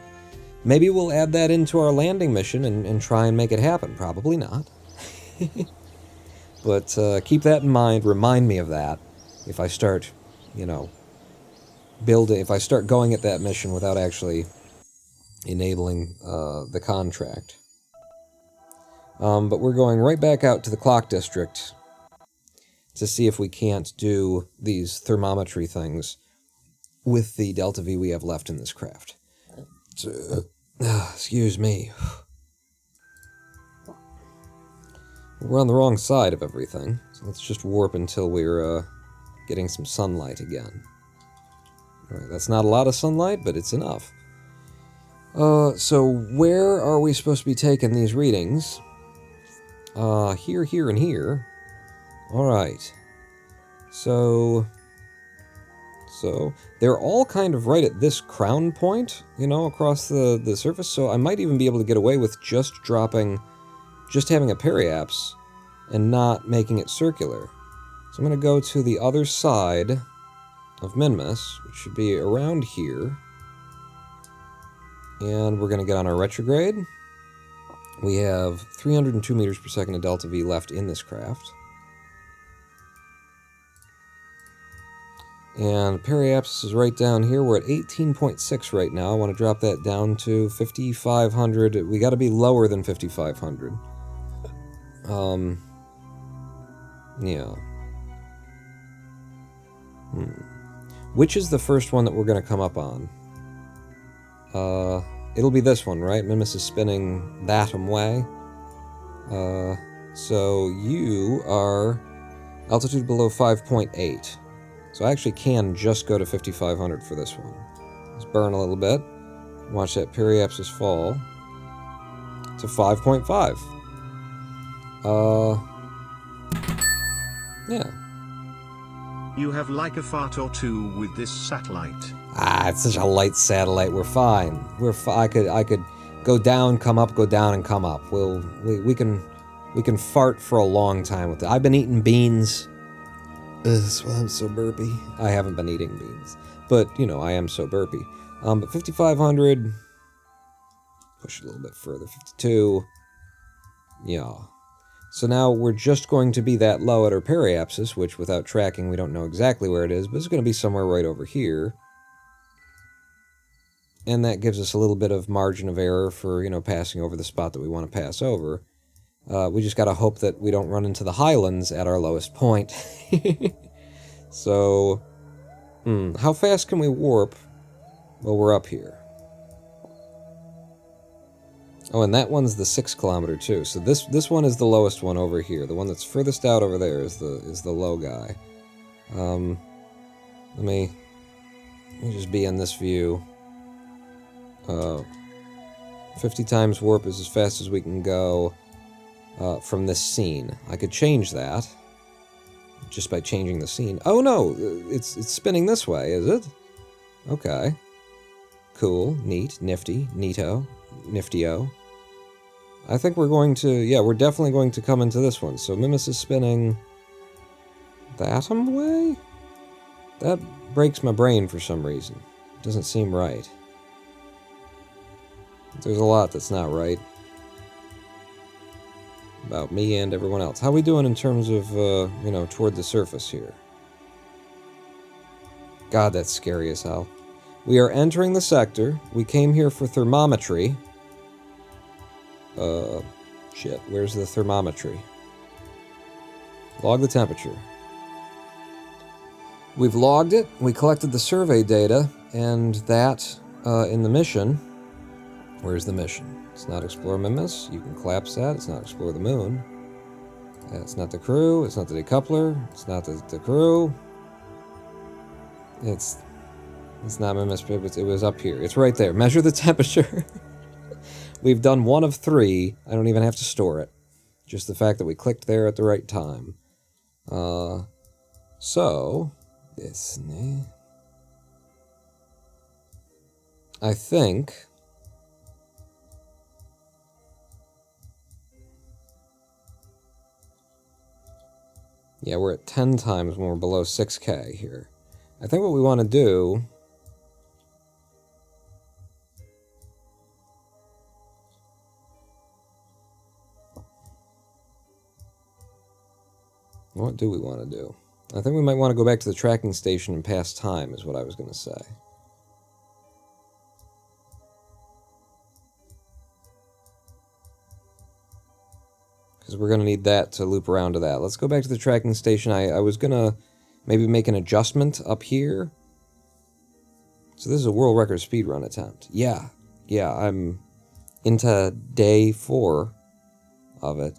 add that into our landing mission and try and make it happen. Probably not. But keep that in mind. Remind me of that if I start, you know, if I start going at that mission without actually enabling the contract. But we're going right back out to the clock district to see if we can't do these thermometry things with the Delta V we have left in this craft. Excuse me. We're on the wrong side of everything, so let's just warp until we're getting some sunlight again. Alright, that's not a lot of sunlight, but it's enough. So where are we supposed to be taking these readings? Here, here, and here. Alright. So they're all kind of right at this crown point, you know, across the surface, so I might even be able to get away with just having a periapse and not making it circular. So I'm going to go to the other side of Minmus, which should be around here, and we're going to get on our retrograde. We have 302 meters per second of Delta V left in this craft. And periapsis is right down here. We're at 18.6 right now. I want to drop that down to 5,500. We got to be lower than 5,500. Yeah. Which is the first one that we're going to come up on? It'll be this one, right? Minmus is spinning that way. So you are altitude below 5.8. So I actually can just go to 5,500 for this one. Let's burn a little bit. Watch that periapsis fall to 5.5. Yeah. You have like a fart or two with this satellite. It's such a light satellite. We're fine. I could go down, come up, go down, and come up. We can fart for a long time with it. I've been eating beans. That's why I'm so burpy. I haven't been eating beans, but you know I am so burpy. But 5,500. Push it a little bit further. 52. Yeah. So now we're just going to be that low at our periapsis, which without tracking we don't know exactly where it is, but it's going to be somewhere right over here. And that gives us a little bit of margin of error for, you know, passing over the spot that we want to pass over. We just got to hope that we don't run into the highlands at our lowest point. So, how fast can we warp while we're up here? Oh, and that one's the 6 kilometer too. So this one is the lowest one over here. The one that's furthest out over there is the low guy. Let me just be in this view. 50 times warp is as fast as we can go from this scene. I could change that just by changing the scene. Oh no, it's spinning this way, is it? Okay. Cool, neat, nifty, neato, niftio. I think we're going to, yeah, we're definitely going to come into this one. So Minmus is spinning that way? That breaks my brain for some reason. Doesn't seem right. There's a lot that's not right about me and everyone else. How we doing in terms of, you know, toward the surface here? God, that's scary as hell. We are entering the sector. We came here for thermometry. Shit, where's the thermometry? Log the temperature. We've logged it, we collected the survey data, and that, in the mission... Where's the mission? It's not explore Minmus. You can collapse that. It's not explore the moon. It's not the crew. It's not the decoupler. It's not the crew. It's not Minmus. It was up here. It's right there. Measure the temperature. We've done 1 of 3. I don't even have to store it. Just the fact that we clicked there at the right time. So... Disney... I think... Yeah, we're at 10 times when we're below 6K here. I think what we want to do... What do we want to do? I think we might want to go back to the tracking station and pass time, is what I was going to say. Because we're going to need that to loop around to that. Let's go back to the tracking station. I was going to maybe make an adjustment up here. So this is a world record speedrun attempt. Yeah, I'm into day 4 of it.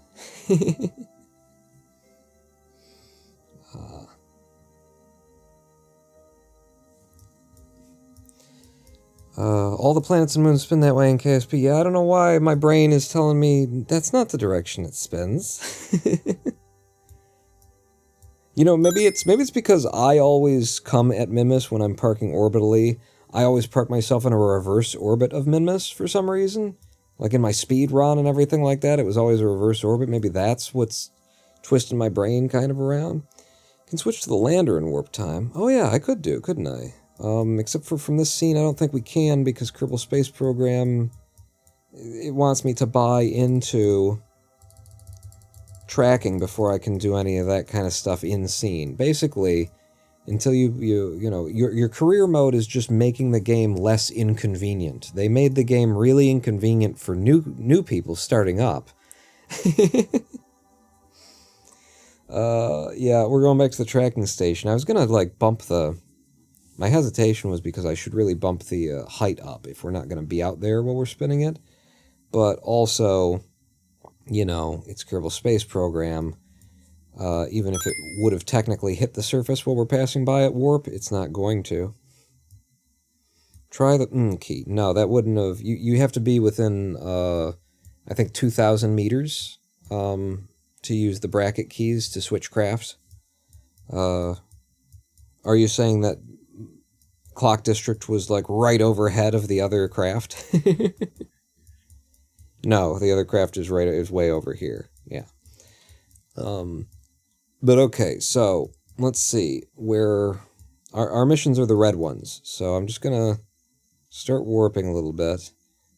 All the planets and moons spin that way in KSP. Yeah, I don't know why my brain is telling me that's not the direction it spins. You know, maybe it's because I always come at Minmus when I'm parking orbitally. I always park myself in a reverse orbit of Minmus for some reason. Like in my speed run and everything like that, it was always a reverse orbit. Maybe that's what's twisting my brain kind of around. Can switch to the lander in warp time. Oh yeah, I could do, couldn't I? Except for from this scene, I don't think we can because Kerbal Space Program, it wants me to buy into tracking before I can do any of that kind of stuff in scene. Basically, until you know, your career mode is just making the game less inconvenient. They made the game really inconvenient for new people starting up. Yeah, we're going back to the tracking station. I was gonna like bump the... My hesitation was because I should really bump the height up if we're not going to be out there while we're spinning it. But also, you know, it's Kerbal Space Program. Even if it would have technically hit the surface while we're passing by at warp, it's not going to. Try the key. No, that wouldn't have... You have to be within, I think, 2,000 meters to use the bracket keys to switch crafts. Are you saying that Clock District was like right overhead of the other craft? No, the other craft is way over here. Yeah. But okay, so let's see where our missions are the red ones. So I'm just gonna start warping a little bit,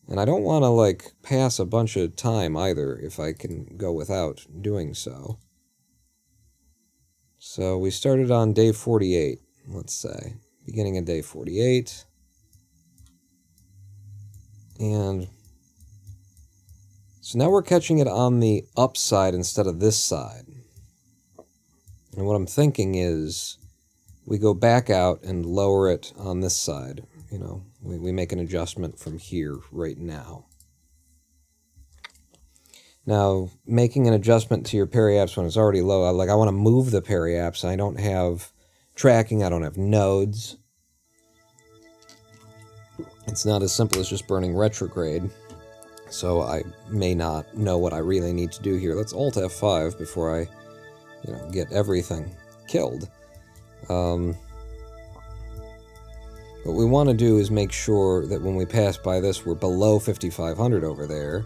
and I don't want to like pass a bunch of time either if I can go without doing so. So we started on day 48, let's say. Beginning of day 48. And so now we're catching it on the upside instead of this side. And what I'm thinking is we go back out and lower it on this side. You know, we make an adjustment from here right now. Now, making an adjustment to your periapse when it's already low, like I want to move the periapse. I don't have tracking, I don't have nodes. It's not as simple as just burning retrograde, so I may not know what I really need to do here. Let's Alt F5 before I, you know, get everything killed. What we want to do is make sure that when we pass by this, we're below 5,500 over there.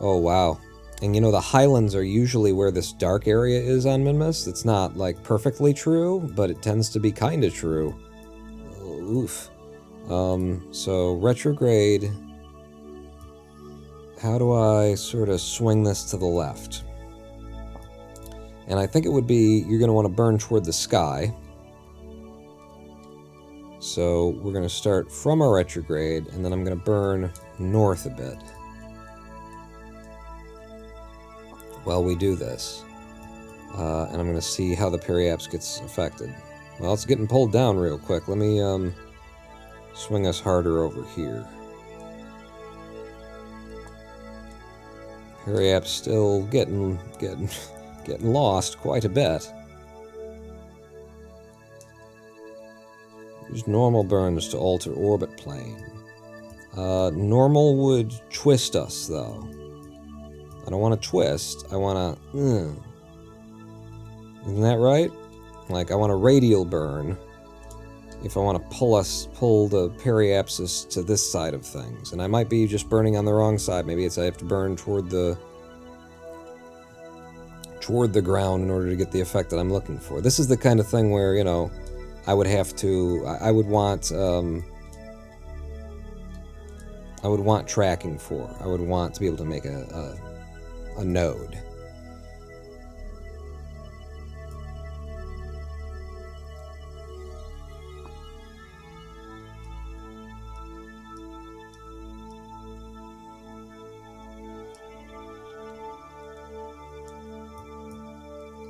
Oh, wow. And you know, the highlands are usually where this dark area is on Minmus. It's not, like, perfectly true, but it tends to be kind of true. Oof. So retrograde. How do I sort of swing this to the left? And I think it would be, you're going to want to burn toward the sky. So we're going to start from our retrograde, and then I'm going to burn north a bit while we do this. And I'm going to see how the periapse gets affected. Well, it's getting pulled down real quick. Let me swing us harder over here. Periapse still getting lost quite a bit. Use normal burns to alter orbit plane. Normal would twist us, though. I don't want to twist. I want to... Isn't that right? Like, I want a radial burn if I want to pull the periapsis to this side of things. And I might be just burning on the wrong side. Maybe it's I have to burn toward the ground in order to get the effect that I'm looking for. This is the kind of thing where, you know, I would have to... I would want tracking for. I would want to be able to make a node.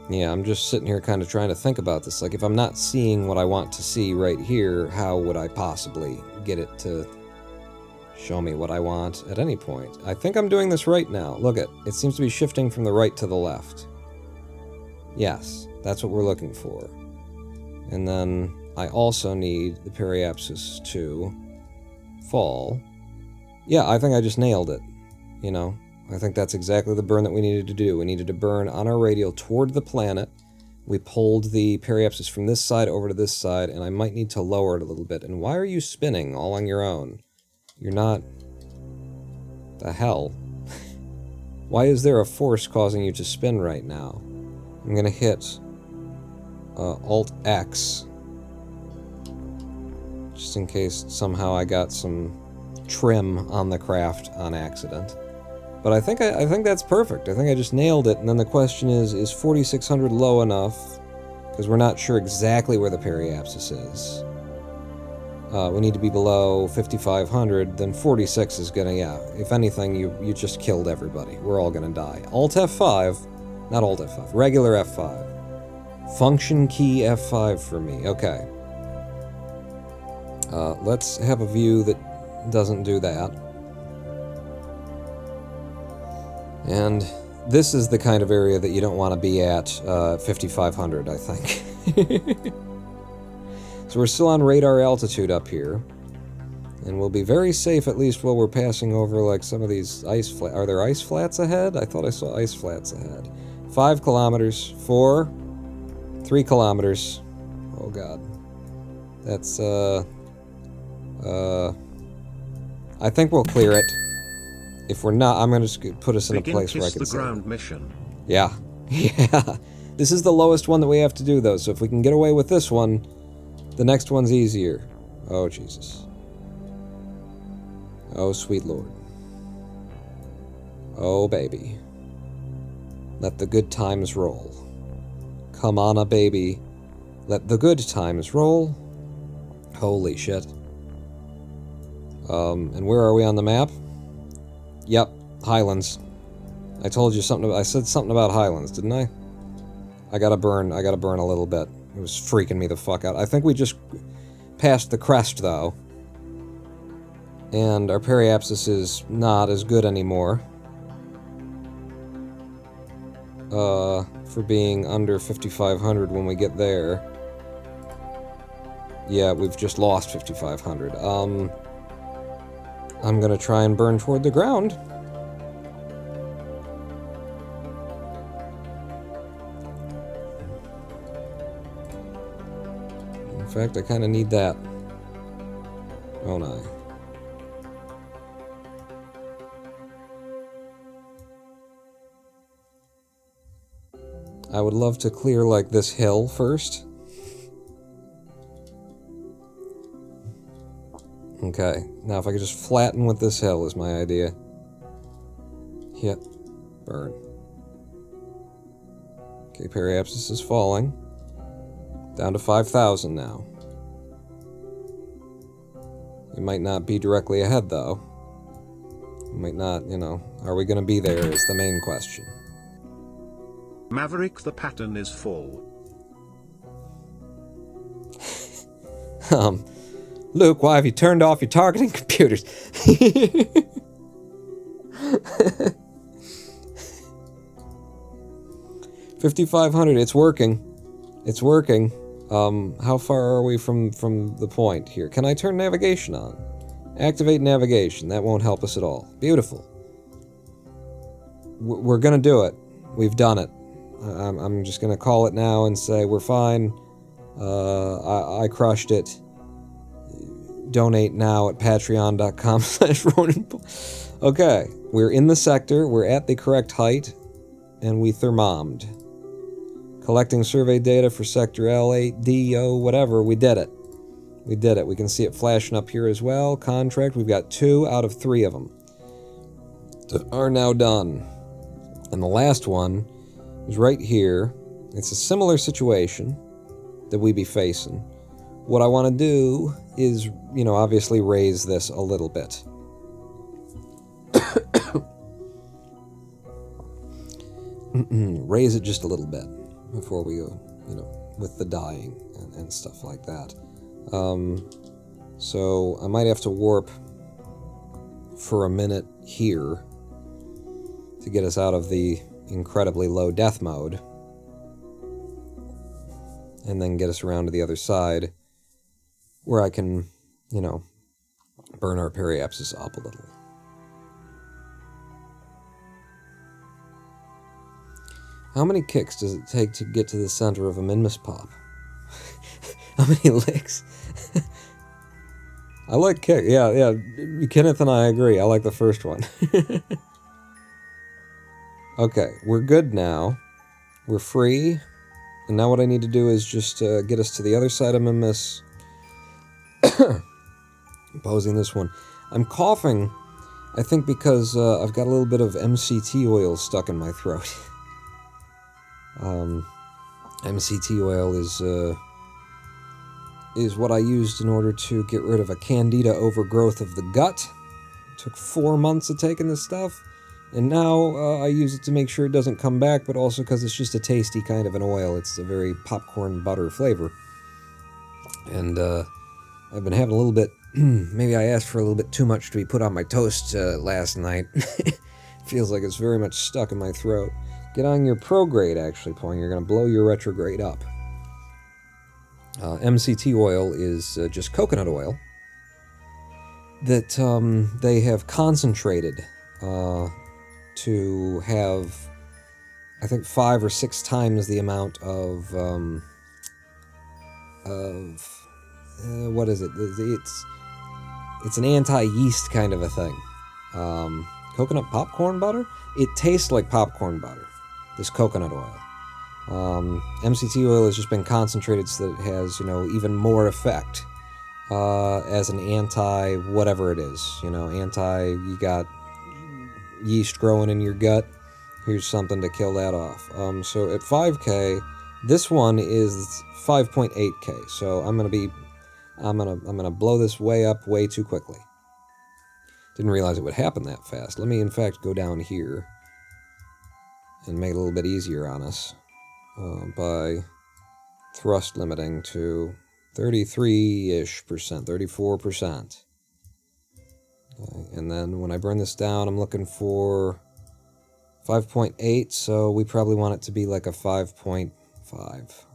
Yeah, I'm just sitting here kind of trying to think about this. Like, if I'm not seeing what I want to see right here, how would I possibly get it to show me what I want at any point? I think I'm doing this right now. Look it seems to be shifting from the right to the left. Yes, that's what we're looking for. And then I also need the periapsis to fall. Yeah, I think I just nailed it, you know? I think that's exactly the burn that we needed to do. We needed to burn on our radial toward the planet. We pulled the periapsis from this side over to this side, and I might need to lower it a little bit. And why are you spinning all on your own? You're not... The hell? Why is there a force causing you to spin right now? I'm gonna hit Alt-X, just in case somehow I got some trim on the craft on accident. But I think that's perfect. I think I just nailed it. And then the question is 4600 low enough? Because we're not sure exactly where the periapsis is. We need to be below 5500. Then 46 is gonna, yeah. If anything, you just killed everybody. We're all gonna die. Alt F5, not Alt F5. Regular F5. Function key F5 for me. Okay. Let's have a view that doesn't do that. And this is the kind of area that you don't want to be at 5,500, I think. So we're still on radar altitude up here. And we'll be very safe, at least while we're passing over, like, some of these ice flats. Are there ice flats ahead? I thought I saw ice flats ahead. 5 kilometers. 4. 3 kilometers. Oh, God. That's, I think we'll clear it. If we're not, I'm going to put us in a place where I can see. Ground mission. Yeah. Yeah. This is the lowest one that we have to do, though, so if we can get away with this one, the next one's easier. Oh, Jesus. Oh, sweet Lord. Oh, baby. Let the good times roll. Come on, a baby. Let the good times roll. Holy shit. And where are we on the map? Yep, Highlands. I told you something about, I said something about Highlands, didn't I? I gotta burn a little bit. It was freaking me the fuck out. I think we just passed the crest, though. And our periapsis is not as good anymore. For being under 5,500 when we get there. Yeah, we've just lost 5,500. I'm gonna try and burn toward the ground. In fact, I kind of need that. Oh no. I would love to clear, like, this hill first. Okay, now if I could just flatten with this hill is my idea. Yep. Burn. Okay, periapsis is falling. Down to 5,000 now. It might not be directly ahead, though. It might not, you know... Are we gonna be there is the main question. Maverick, the pattern is full. Luke, why have you turned off your targeting computers? 5,500, it's working. It's working. How far are we from the point here? Can I turn navigation on? Activate navigation. That won't help us at all. Beautiful. We're gonna do it. We've done it. I'm just gonna call it now and say we're fine. I crushed it. Donate now at patreon.com/Ronin. Okay, we're in the sector, we're at the correct height, and we thermomed. Collecting survey data for sector L, 8D, O, whatever, we did it. We did it. We can see it flashing up here as well. Contract, we've got 2 out of 3 of them that are now done. And the last one is right here. It's a similar situation that we be facing. What I want to do is, you know, obviously raise this a little bit. Raise it just a little bit before we go, you know, with the dyeing and stuff like that. So I might have to warp for a minute here to get us out of the incredibly low death mode, and then get us around to the other side where I can, you know, burn our periapsis up a little. How many kicks does it take to get to the center of a Minmus pop? How many licks? I like kick. Yeah. Kenneth and I agree. I like the first one. Okay, we're good now. We're free. And now what I need to do is just get us to the other side of Minmus. Posing this one. I'm coughing, I think because I've got a little bit of MCT oil stuck in my throat. MCT oil is what I used in order to get rid of a candida overgrowth of the gut. It took 4 months of taking this stuff, and now I use it to make sure it doesn't come back, but also because it's just a tasty kind of an oil. It's a very popcorn butter flavor. And I've been having a little bit, maybe I asked for a little bit too much to be put on my toast last night. Feels like it's very much stuck in my throat. Get on your prograde, actually, Pong. You're going to blow your retrograde up. MCT oil is just coconut oil that they have concentrated to have, I think, 5 or 6 times the amount of what is it? It's an anti-yeast kind of a thing. Coconut popcorn butter? It tastes like popcorn butter, this coconut oil. MCT oil has just been concentrated so that it has, you know, even more effect as an anti-whatever it is. You know, you got yeast growing in your gut. Here's something to kill that off. So at 5K, this one is 5.8K. So I'm gonna blow this way up way too quickly. Didn't realize it would happen that fast. Let me, in fact, go down here and make it a little bit easier on us by thrust limiting to 33-ish%, 34%. And then when I burn this down, I'm looking for 5.8, so we probably want it to be like a 5.5,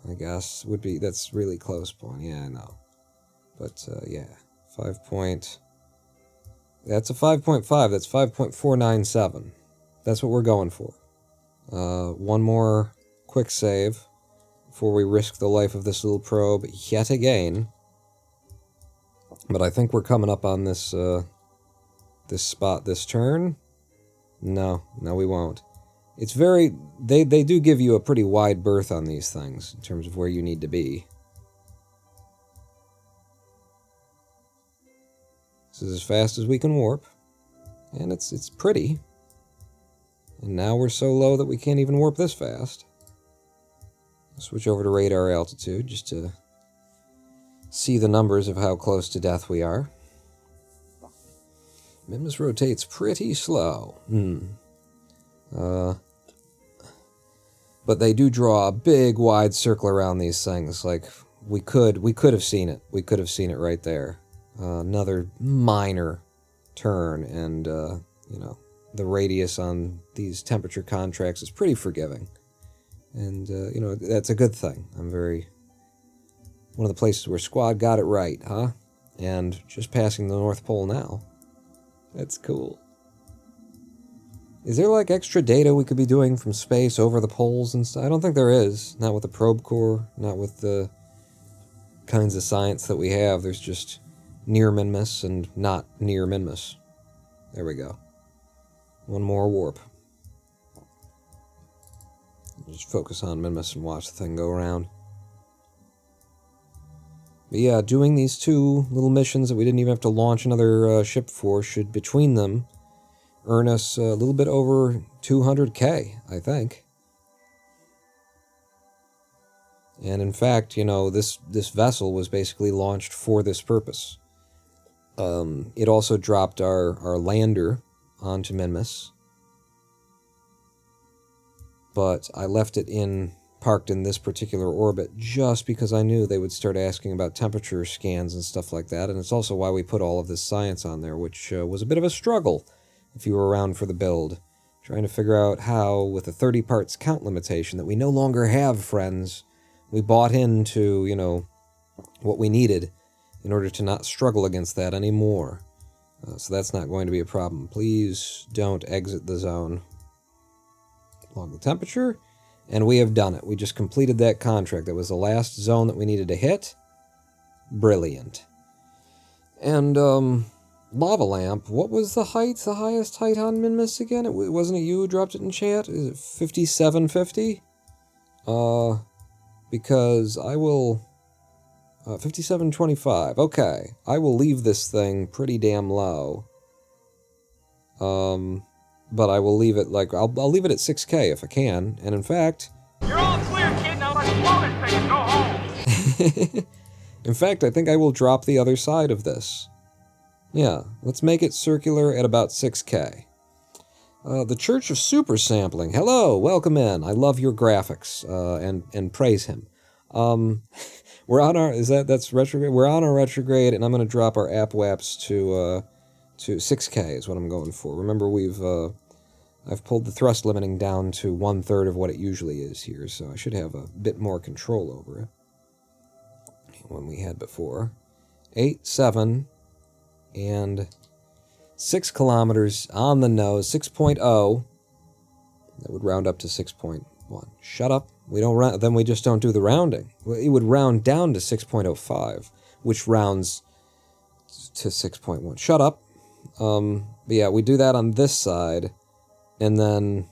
I guess. That's really close point. Yeah, I know. But, yeah, that's a 5.5. That's 5.497. That's what we're going for. One more quick save before we risk the life of this little probe yet again. But I think we're coming up on this this spot this turn. No, we won't. It's very... They do give you a pretty wide berth on these things in terms of where you need to be. This is as fast as we can warp. And it's pretty. And now we're so low that we can't even warp this fast. Switch over to radar altitude just to see the numbers of how close to death we are. Minmus rotates pretty slow. But they do draw a big wide circle around these things. Like we could have seen it. We could have seen it right there. Another minor turn, and you know, the radius on these temperature contracts is pretty forgiving. And you know, that's a good thing. One of the places where Squad got it right, huh? And just passing the North Pole now. That's cool. Is there like extra data we could be doing from space over the poles and stuff? I don't think there is. Not with the probe core, not with the kinds of science that we have. There's just near Minmus and not near Minmus. There we go. One more warp. Just focus on Minmus and watch the thing go around. But yeah, doing these two little missions that we didn't even have to launch another ship for should, between them, earn us a little bit over 200K, I think. And in fact, you know, this vessel was basically launched for this purpose. It also dropped our lander onto Minmus. But I left it parked in this particular orbit just because I knew they would start asking about temperature scans and stuff like that. And it's also why we put all of this science on there, which was a bit of a struggle if you were around for the build. Trying to figure out how, with a 30 parts count limitation that we no longer have, friends, we bought into, you know, what we needed in order to not struggle against that anymore. So that's not going to be a problem. Please don't exit the zone. Log the temperature, and we have done it. We just completed that contract. That was the last zone that we needed to hit. Brilliant. And, lava lamp, what was the height, the highest height on Minmus again? Wasn't it you who dropped it in chat? Is it 5750? Because I will... 5725, okay. I will leave this thing pretty damn low. But I will leave it, like, I'll leave it at 6K if I can, and in fact... You're all clear, kid, now let's blow this thing and go home! In fact, I think I will drop the other side of this. Yeah, let's make it circular at about 6K. The Church of Super Sampling. Hello, welcome in. I love your graphics, and praise him. We're on our, that's retrograde? We're on our retrograde, and I'm going to drop our app WAPs to 6K is what I'm going for. Remember, I've pulled the thrust limiting down to 1/3 of what it usually is here, so I should have a bit more control over it than we had before. 8, 7, and 6 kilometers on the nose, 6.0. That would round up to 6.1. Shut up. We don't round, then we just don't do the rounding. It would round down to 6.05, which rounds to 6.1. Shut up. But yeah, we do that on this side, and then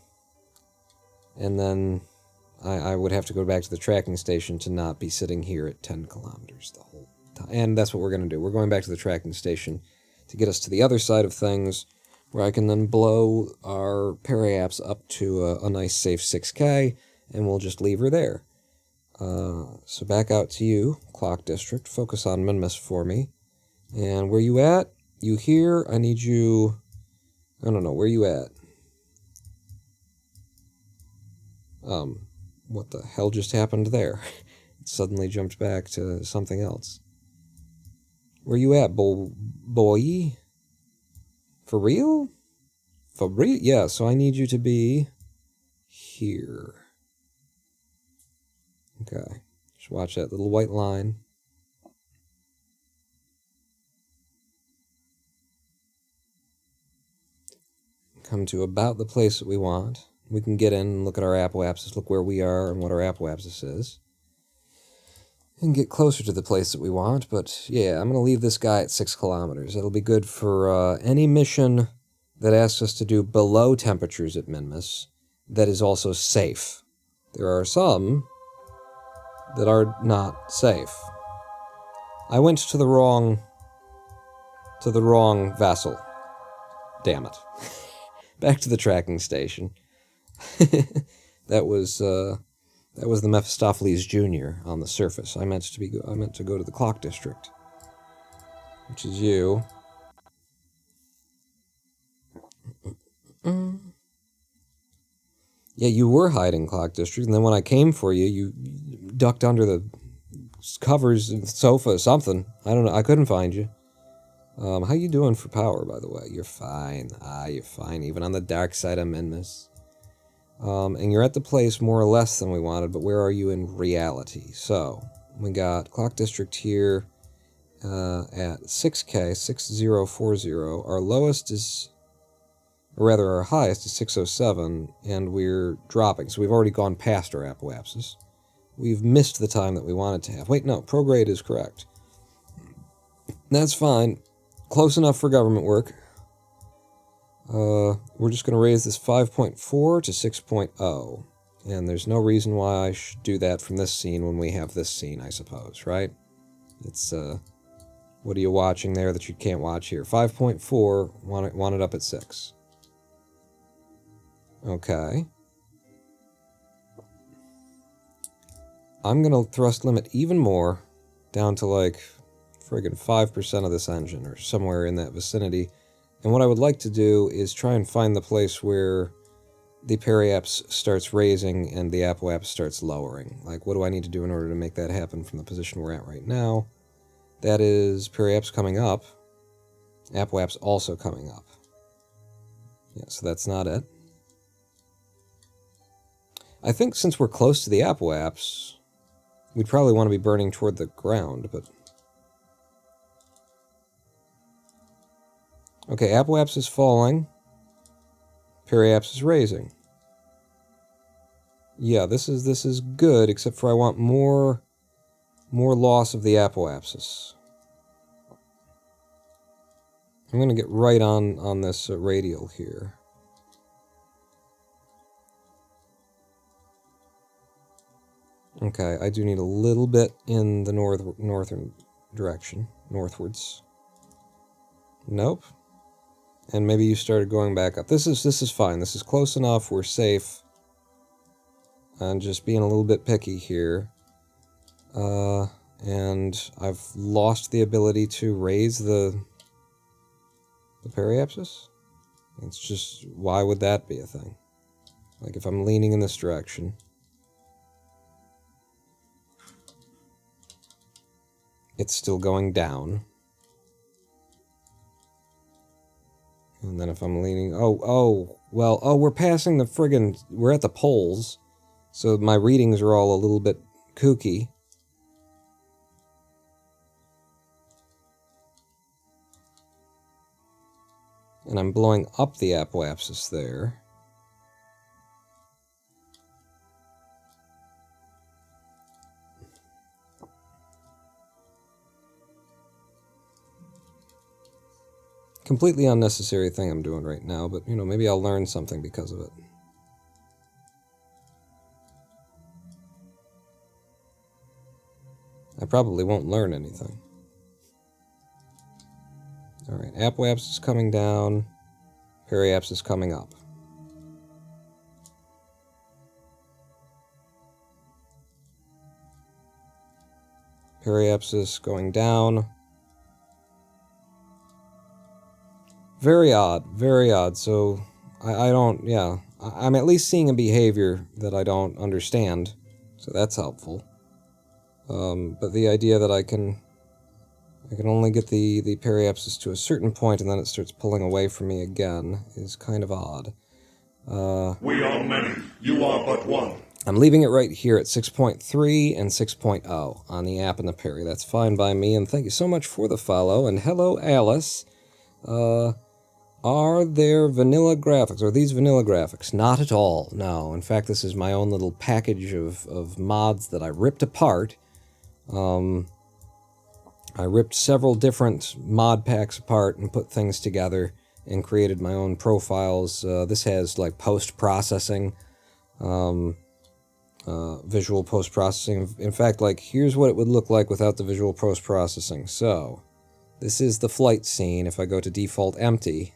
I would have to go back to the tracking station to not be sitting here at 10 kilometers the whole time. And that's what we're going to do. We're going back to the tracking station to get us to the other side of things, where I can then blow our periapps up to a nice safe 6K, and we'll just leave her there. So back out to you, Clock District. Focus on Minmus for me. And where you at? You here? I need you... I don't know, where you at? What the hell just happened there? It suddenly jumped back to something else. Where you at, boy? For real? For real? Yeah, so I need you to be here. Okay. Just watch that little white line. Come to about the place that we want. We can get in and look at our apoapsis, look where we are and what our apoapsis is. And get closer to the place that we want, but yeah, I'm going to leave this guy at 6 kilometers. That'll be good for any mission that asks us to do below temperatures at Minmus that is also safe. There are some that are not safe. I went to the wrong to the wrong vessel. Damn it. Back to the tracking station. That was the Mephistopheles Jr. on the surface. I meant to go to the clock district, which is you. Yeah, you were hiding clock district, and then when I came for you, you ducked under the covers of the sofa or something. I don't know. I couldn't find you. How you doing for power, by the way? You're fine. You're fine, even on the dark side of Minmus. And you're at the place more or less than we wanted, but where are you in reality? So, we got Clock District here at 6K, 6040. Our lowest is, or rather our highest is 607, and we're dropping. So we've already gone past our apoapsis. We've missed the time that we wanted to have. Wait, no, prograde is correct. That's fine. Close enough for government work. We're just going to raise this 5.4 to 6.0. And there's no reason why I should do that from this scene when we have this scene, I suppose, right? It's, what are you watching there that you can't watch here? 5.4, want it up at 6. Okay. I'm going to thrust limit even more, down to like friggin' 5% of this engine, or somewhere in that vicinity. And what I would like to do is try and find the place where the periaps starts raising and the apoaps starts lowering. Like, what do I need to do in order to make that happen from the position we're at right now? That is periaps coming up, apoaps also coming up. Yeah, so that's not it. I think since we're close to the apoaps, we'd probably want to be burning toward the ground, but... Okay, apoaps is falling. Periaps is raising. Yeah, this is good, except for I want more loss of the apoapsis. I'm going to get right on this radial here. Okay, I do need a little bit in the northern direction, northwards. Nope. And maybe you started going back up. This is fine. This is close enough. We're safe. I'm just being a little bit picky here. And I've lost the ability to raise the periapsis. It's just, why would that be a thing? Like, if I'm leaning in this direction. It's still going down. And then if I'm leaning... we're passing the friggin'... We're at the poles. So my readings are all a little bit kooky. And I'm blowing up the apoapsis there. Completely unnecessary thing I'm doing right now, but, you know, maybe I'll learn something because of it. I probably won't learn anything. Alright, apoapsis is coming down, periapsis is coming up. Periapsis going down. Very odd, very odd. So, I don't, yeah. I'm at least seeing a behavior that I don't understand, so that's helpful. But the idea that I can only get the periapsis to a certain point and then it starts pulling away from me again is kind of odd. We are many, you are but one. I'm leaving it right here at 6.3 and 6.0 on the app and the peri. That's fine by me, and thank you so much for the follow, and hello, Alice. Are there vanilla graphics? Are these vanilla graphics? Not at all, no. In fact, this is my own little package of mods that I ripped apart. I ripped several different mod packs apart and put things together and created my own profiles. This has, like, post-processing, visual post-processing. In fact, like, here's what it would look like without the visual post-processing. So, This is the flight scene. If I go to default empty,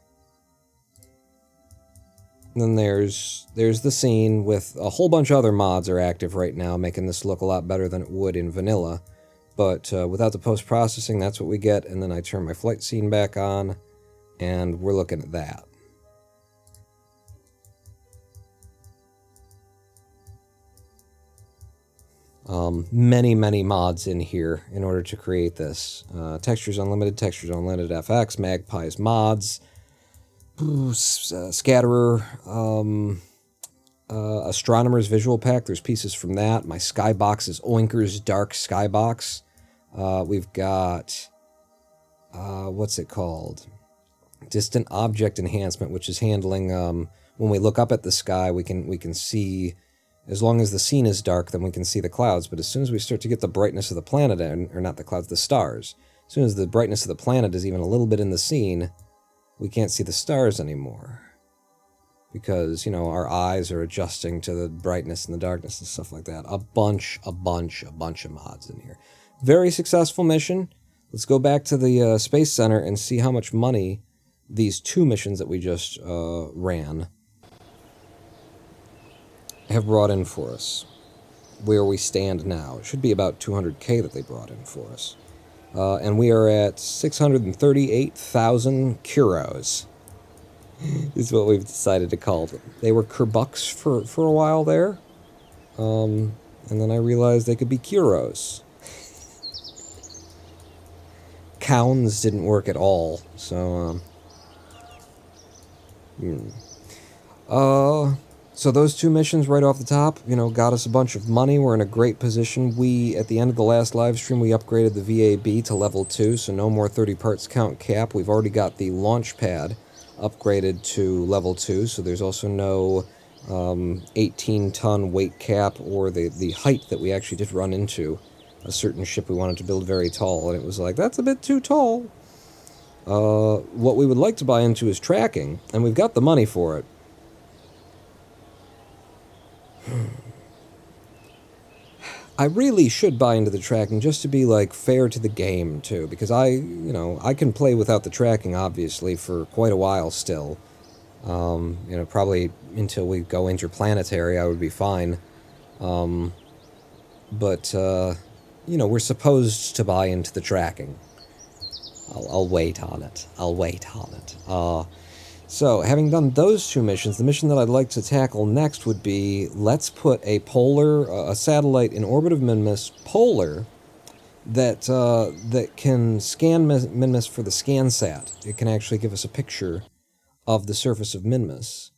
then there's the scene with a whole bunch of other mods are active right now, making this look a lot better than it would in vanilla. But without the post-processing, that's what we get, and then I turn my flight scene back on, and we're looking at that. Many, many mods in here in order to create this. Textures Unlimited, Textures Unlimited FX, Magpie's Mods, Scatterer, Astronomer's Visual Pack, there's pieces from that. My Skybox is Oinker's Dark Skybox. We've got, what's it called? Distant Object Enhancement, which is handling, when we look up at the sky, we can see, as long as the scene is dark, then we can see the clouds. But as soon as we start to get the brightness of the planet in, or not the clouds, the stars, as soon as the brightness of the planet is even a little bit in the scene, we can't see the stars anymore. Because, you know, our eyes are adjusting to the brightness and the darkness and stuff like that. A bunch of mods in here. Very successful mission. Let's go back to the Space Center and see how much money these 2 missions that we just ran have brought in for us. Where we stand now. It should be about 200k that they brought in for us. And we are at 638,000 Kuros. Is what we've decided to call them. They were Kerbucks for a while there. And then I realized they could be Kuros. Counts didn't work at all, so, so those 2 missions right off the top, you know, got us a bunch of money. We're in a great position. We, at the end of the last live stream, we upgraded the VAB to level 2, so no more 30 parts count cap. We've already got the launch pad upgraded to level 2, so there's also no 18-ton weight cap or the height that we actually did run into. A certain ship we wanted to build very tall, and it was like, that's a bit too tall. What we would like to buy into is tracking, and we've got the money for it. I really should buy into the tracking just to be, like, fair to the game, too, because I can play without the tracking, obviously, for quite a while still. You know, probably until we go interplanetary, I would be fine. But, you know, we're supposed to buy into the tracking. I'll wait on it. I'll wait on it. So, having done those 2 missions, the mission that I'd like to tackle next would be, let's put a satellite in orbit of Minmus, polar, that can scan Minmus for the ScanSat. It can actually give us a picture of the surface of Minmus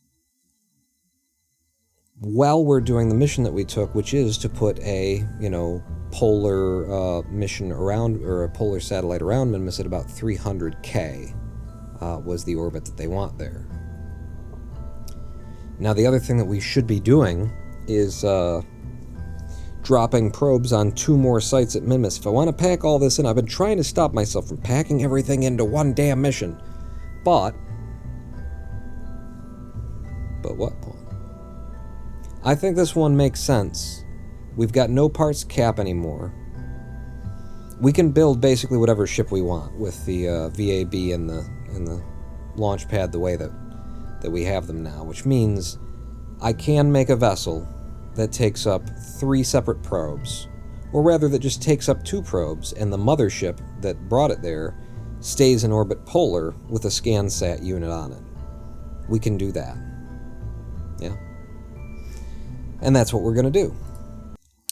while we're doing the mission that we took, which is to put a, you know, polar mission around, or a polar satellite around Minmus at about 300k. Was the orbit that they want there. Now, the other thing that we should be doing is dropping probes on 2 more sites at Minmus. If I want to pack all this in, I've been trying to stop myself from packing everything into one damn mission. But what? I think this one makes sense. We've got no parts cap anymore. We can build basically whatever ship we want with the VAB and the launch pad the way that we have them now, which means I can make a vessel that takes up 3 separate probes, or rather that just takes up 2 probes, and the mothership that brought it there stays in orbit polar with a ScanSat unit on it. We can do that. Yeah. And that's what we're going to do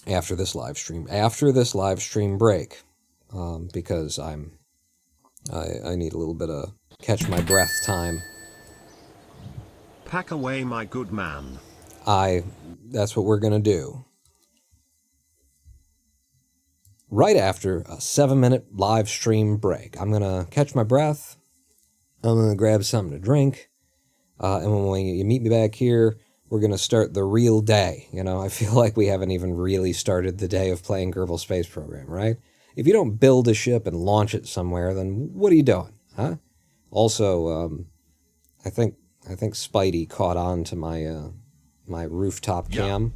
after this live stream. After this live stream break. Because I need a little bit of catch my breath time. Pack away, my good man. That's what we're gonna do. Right after a 7-minute live stream break. I'm gonna catch my breath. I'm gonna grab something to drink. And when you meet me back here, we're gonna start the real day. You know, I feel like we haven't even really started the day of playing Kerbal Space Program, right? If you don't build a ship and launch it somewhere, then what are you doing, huh? Also, I think Spidey caught on to my my rooftop cam. Yeah.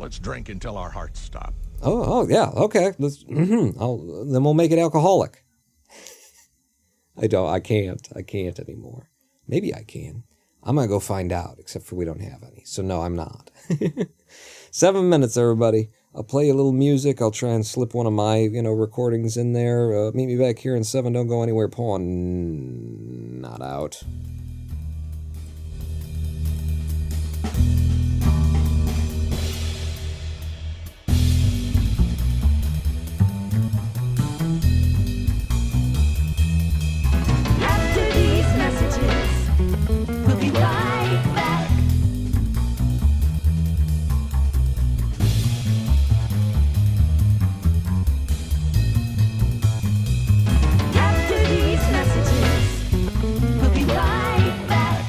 Let's drink until our hearts stop. Oh yeah, okay. Let's. Then we'll make it alcoholic. I can't anymore. Maybe I can. I'm gonna go find out, except for we don't have any. So no, I'm not. 7 minutes, everybody. I'll play a little music. I'll try and slip one of my, recordings in there. Meet me back here in 7. Don't go anywhere. Pawn not out. After these messages, we'll be right back. After these messages, we'll be right back.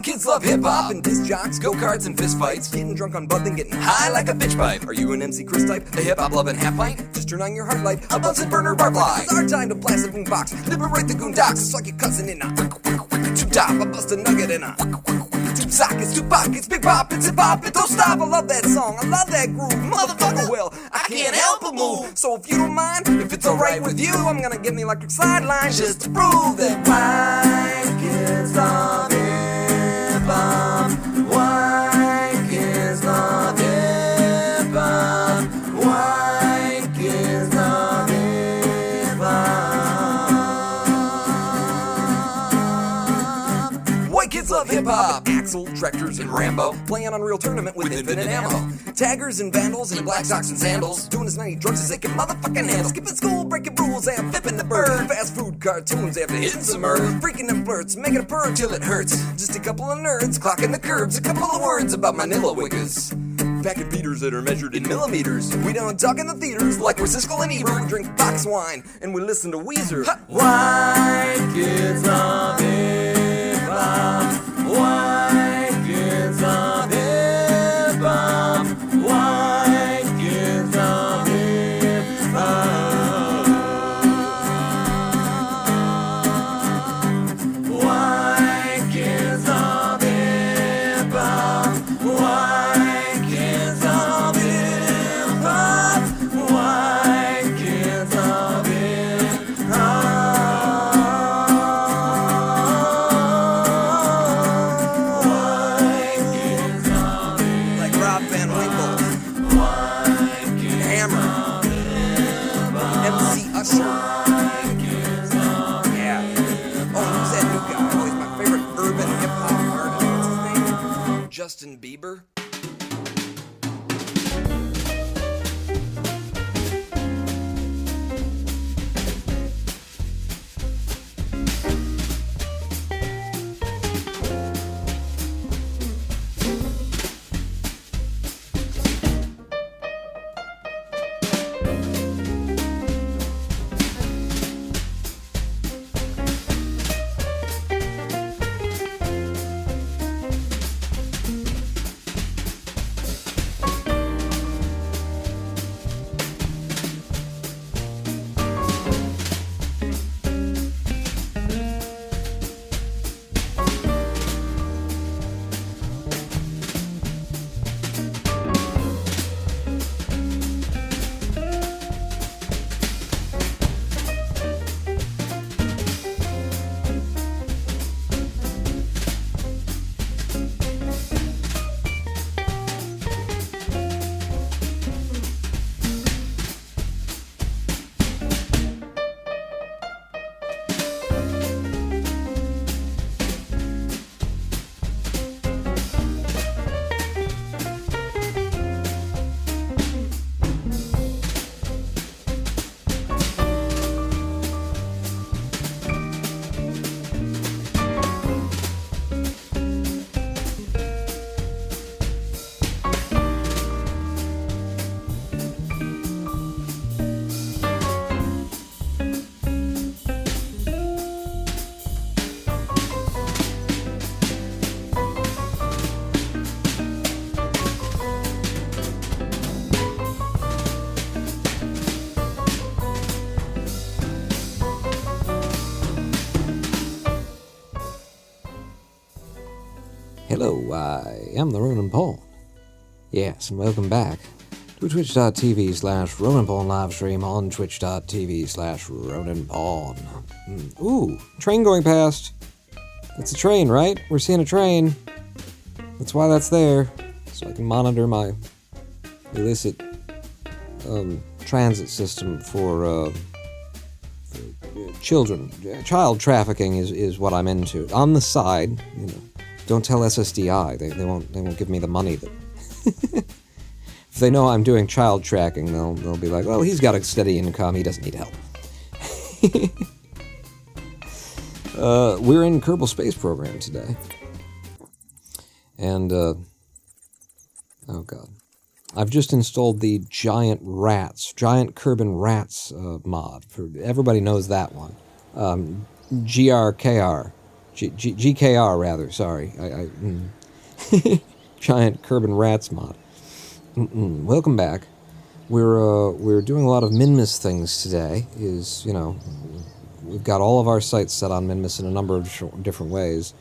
Kids love hip-hop and disc jocks, go-karts and fistfights, getting drunk on bud and getting high like a bitch pipe. Are you an MC Chris type, a hip-hop loving half-pint? Just turn on your heart light, a Bunsen burner bar fly. It's our time to blast the boombox, liberate the goondocks. It's like you're cussing in a tube top, I bust a nugget in a tube sockets, two pockets, big pop, it's hip-hop, it don't stop. I love that song, I love that groove, motherfucker, well, I can't help but move. So if you don't mind, if it's alright with you, I'm gonna get an electric sideline just to prove that white kids love hip-hop. White kids love hip-hop. White kids love hip-hop. White kids love hip-hop. Axle, tractors, and Rambo. Playing Unreal Tournament with infinite ammo. Taggers and vandals in black socks and sandals. Doing as many drugs as they can motherfucking handle. Skipping school, breaking rules, and flipping the bird. Fast food cartoons after hitting some murder. Freaking them flirts, making a purr till it hurts. Just a couple of nerds clocking the curves. A couple of words about Manila Wiggers. Packing beaters that are measured in millimeters. We don't talk in the theaters like we're Siskel and Ebert. We drink box wine and we listen to Weezer. White kids of hip-hop. White kids of hip-hop. White kids of hip-hop. White kids of hip-hop. White kids of hip-hop. White kids of hip-hop. White kids of hip-hop. Like Rob Van Winkle. White kids Hammer. MC Usher. Yeah. Oh, who's that new guy? Oh, he's my favorite urban hip-hop artist. What's his name? Justin Bieber. Hello, I am the Ronan Paul. Yes, and welcome back to twitch.tv/Ronan Paul live stream on twitch.tv/Ronan Paul. Ooh, train going past. It's a train, right? We're seeing a train. That's why that's there, so I can monitor my illicit transit system for children. Child trafficking is what I'm into. On the side, you know. Don't tell SSDI. They won't give me the money that. If they know I'm doing child tracking, they'll be like, well, he's got a steady income. He doesn't need help. We're in Kerbal Space Program today, and oh god, I've just installed the Giant Kerbin Rats mod. For everybody knows that one. GRKR. GKR rather, sorry. Giant Kerbin Rats mod. Welcome back. We're doing a lot of Minmus things today. We've got all of our sites set on Minmus in a number of different ways.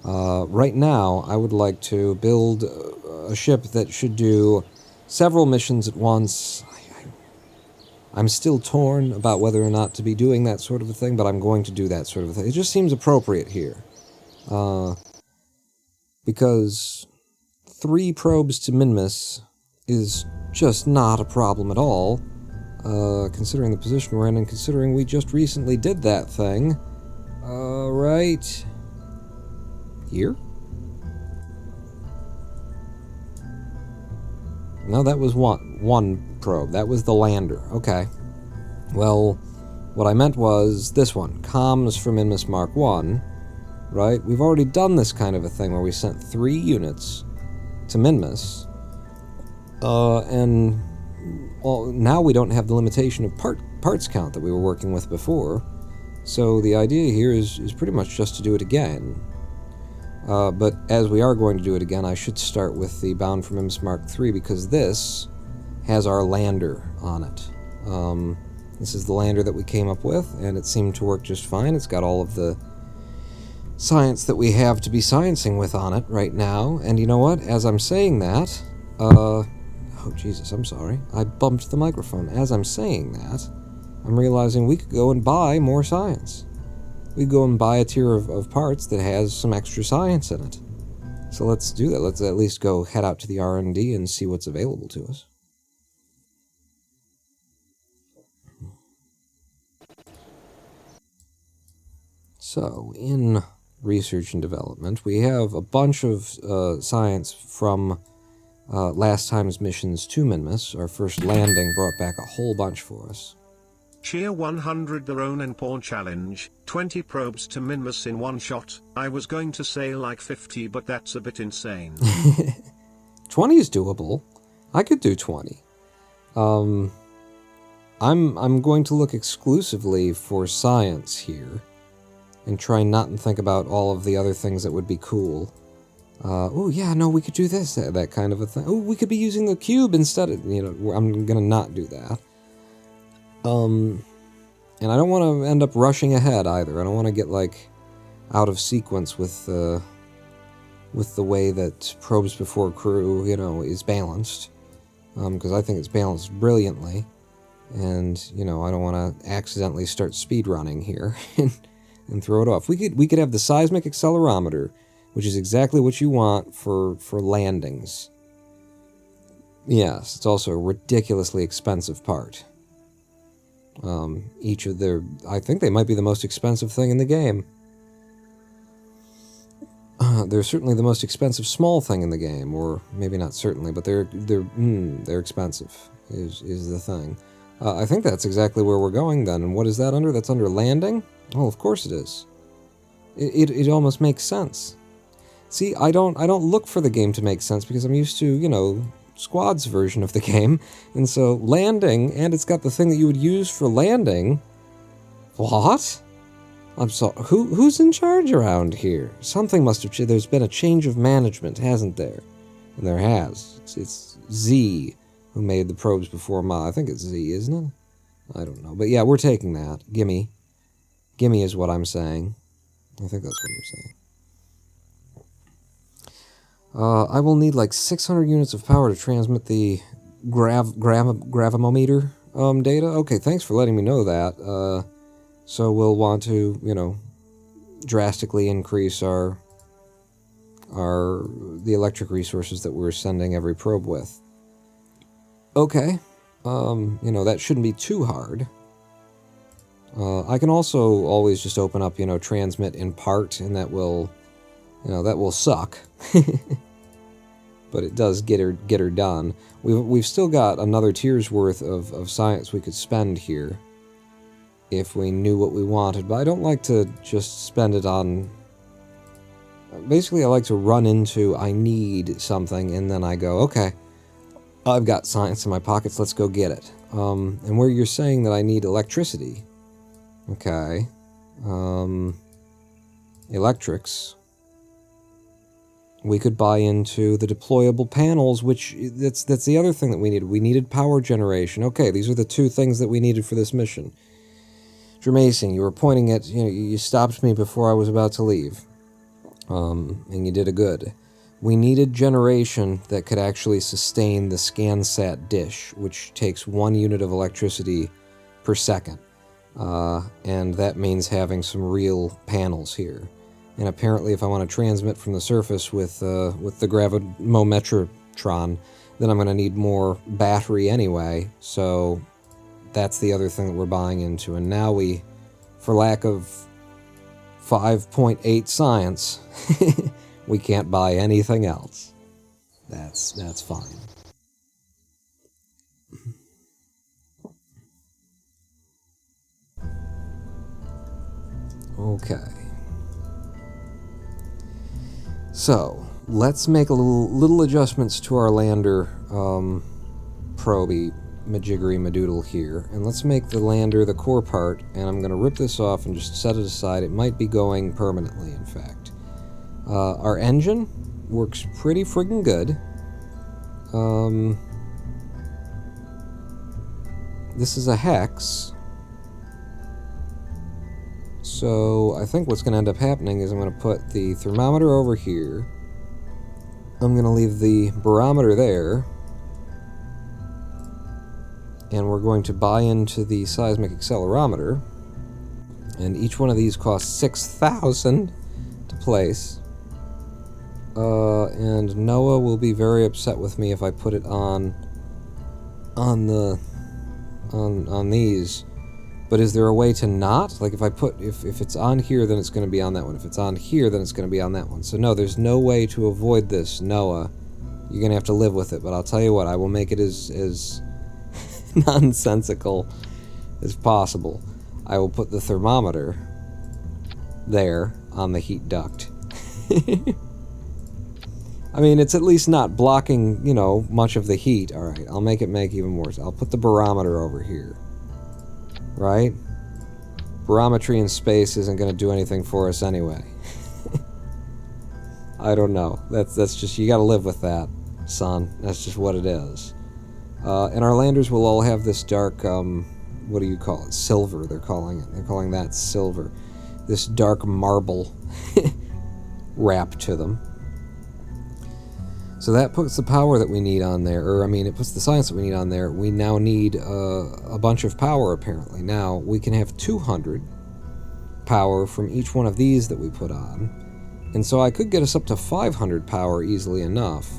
Right now, I would like to build a ship that should do several missions at once. I'm still torn about whether or not to be doing that sort of a thing, but I'm going to do that sort of a thing. It just seems appropriate here. Because 3 probes to Minmus is just not a problem at all, considering the position we're in, and considering we just recently did that thing. Right here? No, that was one probe. That was the lander. Okay. Well, what I meant was this one. Comms for Minmus Mark 1. Right? We've already done this kind of a thing where we sent 3 units to Minmus. And now we don't have the limitation of parts count that we were working with before. So the idea here is pretty much just to do it again. But as we are going to do it again, I should start with the Bound for Minmus Mark 3 because this has our lander on it. This is the lander that we came up with, and it seemed to work just fine. It's got all of the science that we have to be sciencing with on it right now. And you know what? As I'm saying that, oh Jesus, I'm sorry. I bumped the microphone. As I'm saying that, I'm realizing we could go and buy more science. We could go and buy a tier of parts that has some extra science in it. So let's do that. Let's at least go head out to the R&D and see what's available to us. So, in research and development, we have a bunch of science from last time's missions to Minmus. Our first landing brought back a whole bunch for us. Cheer 100 the Ronin Pawn Challenge, 20 probes to Minmus in one shot. I was going to say like 50, but that's a bit insane. 20 is doable. I could do 20. I'm going to look exclusively for science here, and try not and think about all of the other things that would be cool. Oh yeah, no, we could do this, that kind of a thing. Oh, we could be using the cube instead of, I'm gonna not do that. And I don't want to end up rushing ahead either. I don't want to get, like, out of sequence with the way that Probes Before Crew, is balanced. Because I think it's balanced brilliantly. And, I don't want to accidentally start speedrunning here and throw it off. We could have the seismic accelerometer, which is exactly what you want for landings. Yes, it's also a ridiculously expensive part. I think they might be the most expensive thing in the game. They're certainly the most expensive small thing in the game, or maybe not certainly, but they're expensive, is the thing. I think that's exactly where we're going then, and what is that under? That's under landing? Oh, of course it is. It almost makes sense. See, I don't look for the game to make sense because I'm used to, Squad's version of the game, and so landing, and it's got the thing that you would use for landing. What? I'm sorry, who's in charge around here? Something must have changed. There's been a change of management, hasn't there? And there has. It's Z who made the probes before Ma. I think it's Z, isn't it? I don't know, but yeah, we're taking that. Gimme. Gimme is what I'm saying. I think that's what I'm saying. I will need like 600 units of power to transmit the gravimeter data. Okay, thanks for letting me know that. So we'll want to, drastically increase the electric resources that we're sending every probe with. Okay, that shouldn't be too hard. I can also always just open up, transmit in part, and that will suck. But it does get her done. We've still got another tier's worth of science we could spend here if we knew what we wanted, but I don't like to just spend it on... Basically, I like to run into, I need something, and then I go, okay, I've got science in my pockets, let's go get it. And where you're saying that I need electricity, okay, electrics... We could buy into the deployable panels, which that's the other thing that we needed. We needed power generation. Okay, these are the two things that we needed for this mission. Jermason, you were pointing at, you stopped me before I was about to leave. And you did a good. We needed generation that could actually sustain the ScanSat dish, which takes 1 unit of electricity per second. And that means having some real panels here. And apparently if I want to transmit from the surface with the gravimetrotron, then I'm going to need more battery anyway, so that's the other thing that we're buying into. And now we, for lack of 5.8 science, we can't buy anything else. That's fine. Okay. So, let's make a little adjustments to our lander proby majiggery madoodle here. And let's make the lander the core part, and I'm going to rip this off and just set it aside. It might be going permanently, in fact. Our engine works pretty friggin' good. This is a hex. So I think what's going to end up happening is I'm going to put the thermometer over here. I'm going to leave the barometer there. And we're going to buy into the seismic accelerometer. And each one of these costs 6,000 to place. And Noah will be very upset with me if I put it on these. But is there a way to not? Like, if it's on here, then it's going to be on that one. If it's on here, then it's going to be on that one. So no, there's no way to avoid this, Noah. You're going to have to live with it. But I'll tell you what, I will make it as nonsensical as possible. I will put the thermometer there on the heat duct. I mean, it's at least not blocking, you know, much of the heat. Alright, I'll make it make even worse. I'll put the barometer over here. Right? Barometry in space isn't going to do anything for us anyway. I don't know. That's just, you got to live with that, son. That's just what it is. And our landers will all have this dark, what do you call it? Silver, they're calling it. They're calling that silver. This dark marble wrap to them. So that puts the power that we need on there, or I mean, it puts the science that we need on there. We now need a bunch of power, apparently. Now, we can have 200 power from each one of these that we put on. And so I could get us up to 500 power easily enough.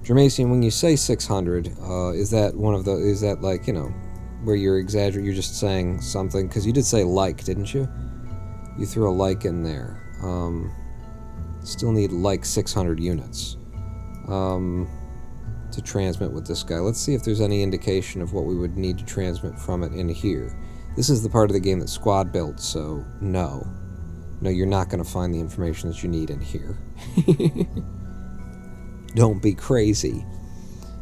Jermacian, when you say 600, is that like, you know, where you're exaggerating, you're just saying something? Because you did say like, didn't you? You threw a like in there. Still need like 600 units. To transmit with this guy. Let's see if there's any indication of what we would need to transmit from it in here. This is the part of the game that Squad built, so no. No, you're not going to find the information that you need in here. Don't be crazy.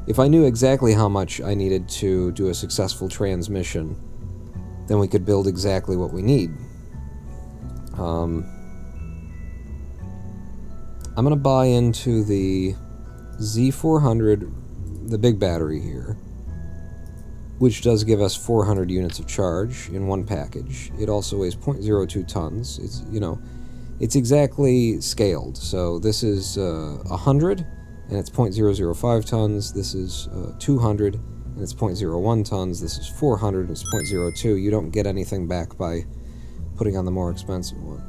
If I knew exactly how much I needed to do a successful transmission, then we could build exactly what we need. I'm going to buy into the Z400, the big battery here, which does give us 400 units of charge in one package. It also weighs 0.02 tons. It's, you know, it's exactly scaled. So this is 100, and it's 0.005 tons. This is 200, and it's 0.01 tons. This is 400, and it's 0.02. You don't get anything back by putting on the more expensive one.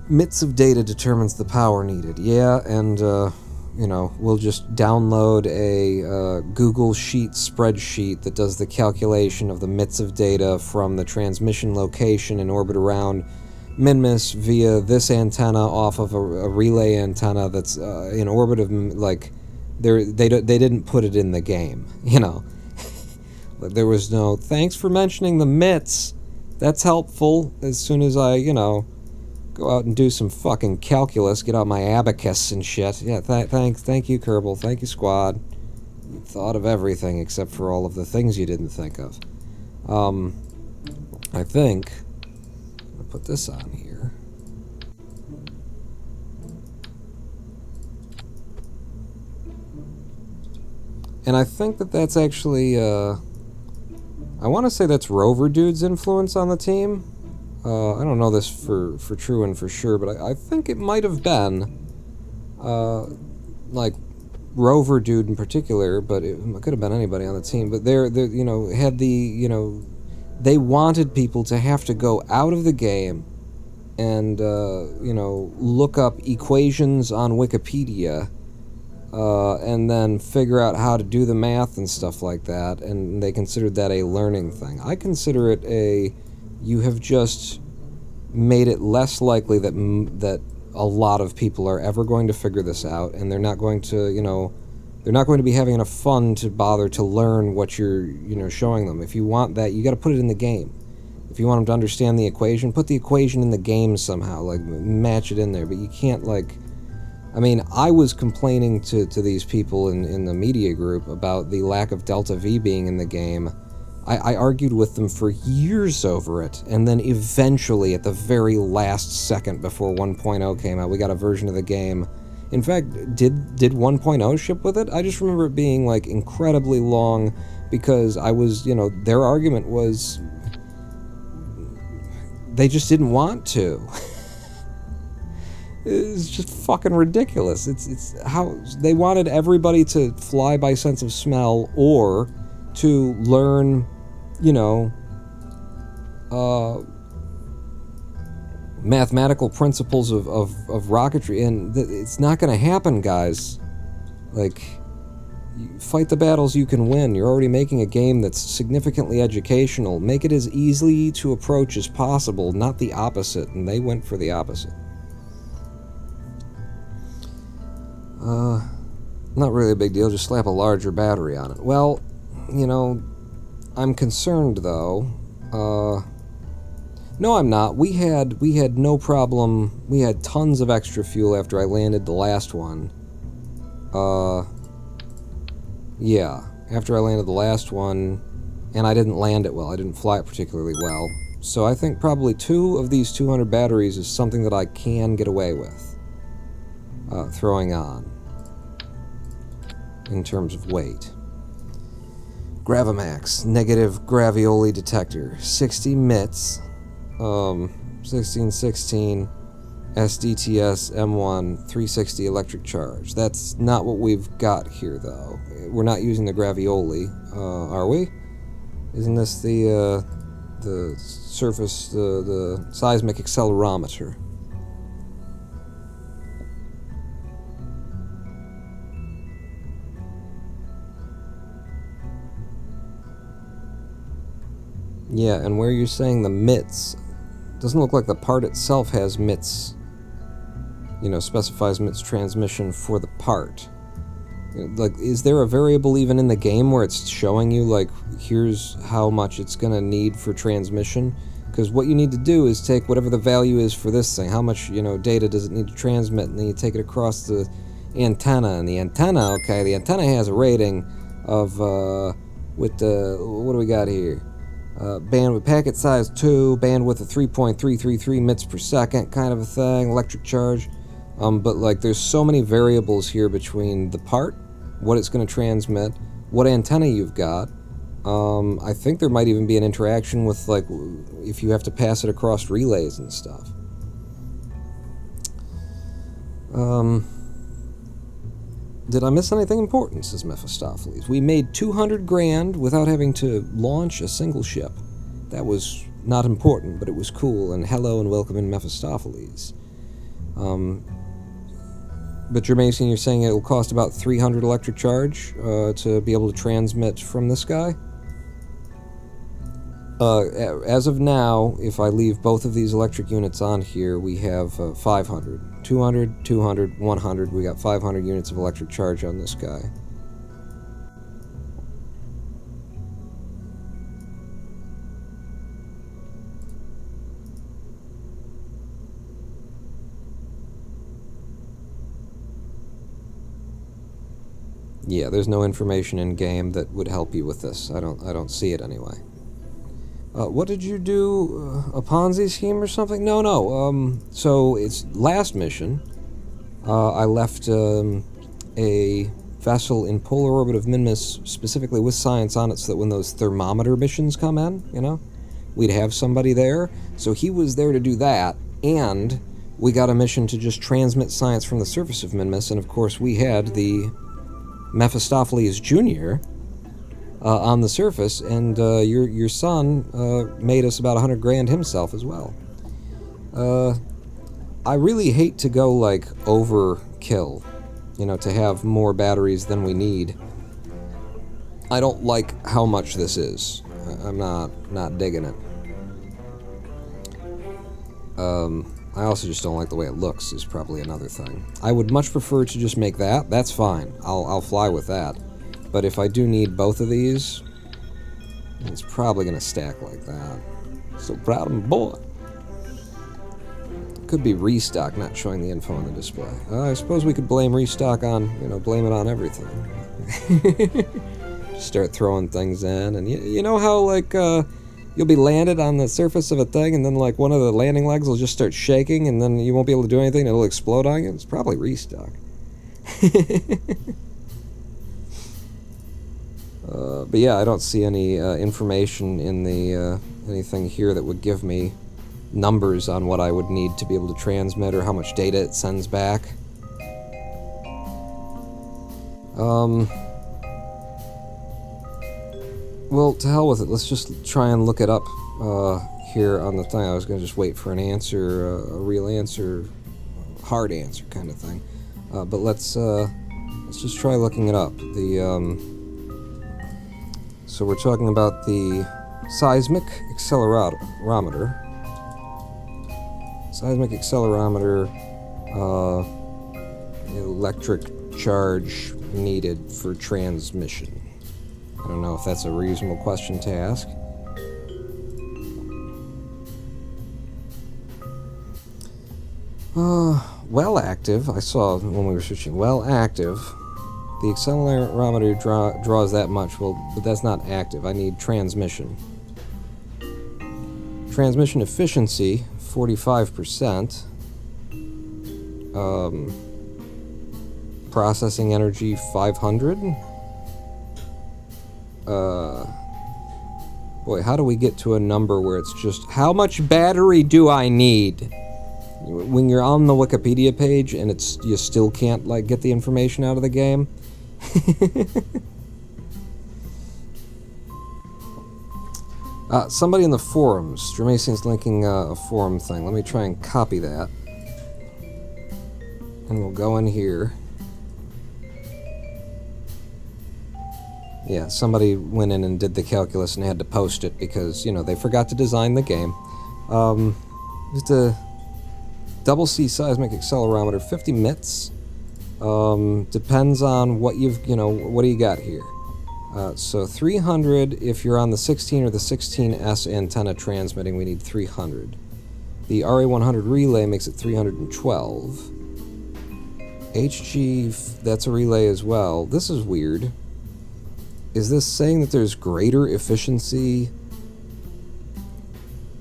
Mits of data determines the power needed. Yeah, and you know, we'll just download a Google Sheet spreadsheet that does the calculation of the mits of data from the transmission location in orbit around Minmus via this antenna off of a relay antenna that's in orbit of, like, they didn't put it in the game, you know. There was no, thanks for mentioning the mits, that's helpful, as soon as I, you know, go out and do some fucking calculus, get out my abacus and shit. Yeah, thank you, Kerbal. Thank you, Squad. You thought of everything except for all of the things you didn't think of. I think I'll put this on here. And I think that that's actually, I want to say that's Rover Dude's influence on the team. I don't know this for true and for sure, but I think it might have been, like, Rover Dude in particular, but it could have been anybody on the team. But they're you know, had the, you know, they wanted people to have to go out of the game and, you know, look up equations on Wikipedia, and then figure out how to do the math and stuff like that, and they considered that a learning thing. I consider it a, you have just made it less likely that a lot of people are ever going to figure this out, and they're not going to, you know, they're not going to be having enough fun to bother to learn what you're, you know, showing them. If you want that, you got to put it in the game. If you want them to understand the equation, put the equation in the game somehow, like match it in there. But you can't, like, I mean, I was complaining to these people in the media group about the lack of delta V being in the game. I argued with them for years over it, and then eventually, at the very last second before 1.0 came out, we got a version of the game. In fact, did 1.0 ship with it? I just remember it being, like, incredibly long, because I was, you know, their argument was they just didn't want to. It's just fucking ridiculous. It's how they wanted everybody to fly by sense of smell or to learn, you know, mathematical principles of rocketry, and it's not going to happen, guys. Like, you fight the battles you can win. You're already making a game that's significantly educational. Make it as easy to approach as possible, not the opposite, and they went for the opposite. Not really a big deal, just slap a larger battery on it. Well, you know, I'm concerned, though. No, I'm not. We had no problem. We had tons of extra fuel after I landed the last one. Yeah, after I landed the last one, and I didn't land it well. I didn't fly it particularly well. So I think probably 2 of these 200 batteries is something that I can get away with throwing on in terms of weight. Gravimax, negative gravioli detector, 60 MITs, 1616, SDTS M1, 360 electric charge. That's not what we've got here, though. We're not using the gravioli, are we? Isn't this the surface, the seismic accelerometer? Yeah, and where you're saying the MITs, doesn't look like the part itself has MITs, you know, specifies MITs transmission for the part. Like, is there a variable even in the game where it's showing you, like, here's how much it's going to need for transmission? Because what you need to do is take whatever the value is for this thing, how much, you know, data does it need to transmit, and then you take it across the antenna, and the antenna, okay, the antenna has a rating of, with the, what do we got here? Bandwidth, packet size 2, bandwidth of 3.333 MITs per second, kind of a thing, electric charge. But, like, there's so many variables here between the part, what it's going to transmit, what antenna you've got. I think there might even be an interaction with, like, if you have to pass it across relays and stuff. Did I miss anything important, says Mephistopheles. We made 200 grand without having to launch a single ship. That was not important, but it was cool, and hello and welcome in Mephistopheles. But Jermaine, you're saying it'll cost about 300 electric charge to be able to transmit from this guy? As of now, if I leave both of these electric units on here, we have 500. 200, 200, 100. We got 500 units of electric charge on this guy. Yeah, there's no information in game that would help you with this. I don't see it anyway. What did you do? A Ponzi scheme or something? No. So it's last mission. I left a vessel in polar orbit of Minmus, specifically with science on it, so that when those thermometer missions come in, you know, we'd have somebody there. So he was there to do that, and we got a mission to just transmit science from the surface of Minmus, and of course we had the Mephistopheles Jr. On the surface, and your son made us about 100 grand himself as well. I really hate to go, like, overkill, you know, to have more batteries than we need. I don't like how much this is. I'm not digging it. I also just don't like the way it looks, is probably another thing. I would much prefer to just make that. That's fine. I'll fly with that. But if I do need both of these, it's probably going to stack like that. So proud of my boy. Could be ReStock not showing the info on the display. I suppose we could blame ReStock on, blame it on everything. Start throwing things in, and you know how, like, you'll be landed on the surface of a thing, and then, like, one of the landing legs will just start shaking, and then you won't be able to do anything, and it'll explode on you? It's probably ReStock. But yeah, I don't see any information in the anything here that would give me numbers on what I would need to be able to transmit or how much data it sends back. Well, to hell with it. Let's just try and look it up here on the thing. I was going to just wait for an answer, a real answer, hard answer kind of thing. But let's just try looking it up. So we're talking about the seismic accelerometer. Seismic accelerometer, electric charge needed for transmission. I don't know if that's a reasonable question to ask. Well active, I saw when we were switching. Well active. The accelerometer draws that much, well, but that's not active. I need transmission. Transmission efficiency, 45%. Processing energy, 500. Boy, how do we get to a number where it's just, how much battery do I need? When you're on the Wikipedia page and you still can't, like, get the information out of the game. Somebody in the forums, Jermacian's linking a forum thing. Let me try and copy that. And we'll go in here. Yeah, somebody went in and did the calculus and had to post it because, they forgot to design the game. Just a double C seismic accelerometer, 50 MITs. Depends on what what do you got here? So 300, if you're on the 16 or the 16S antenna transmitting, we need 300. The RA100 relay makes it 312. HG, that's a relay as well. This is weird. Is this saying that there's greater efficiency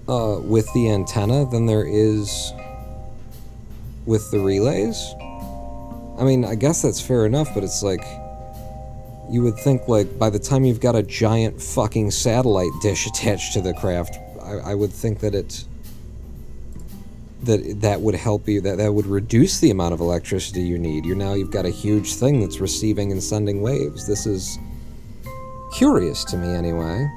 with the antenna than there is with the relays? I mean, I guess that's fair enough, but it's like, you would think, like, by the time you've got a giant fucking satellite dish attached to the craft, I would think that that would help you, that would reduce the amount of electricity you need. You've got a huge thing that's receiving and sending waves. This is curious to me, anyway.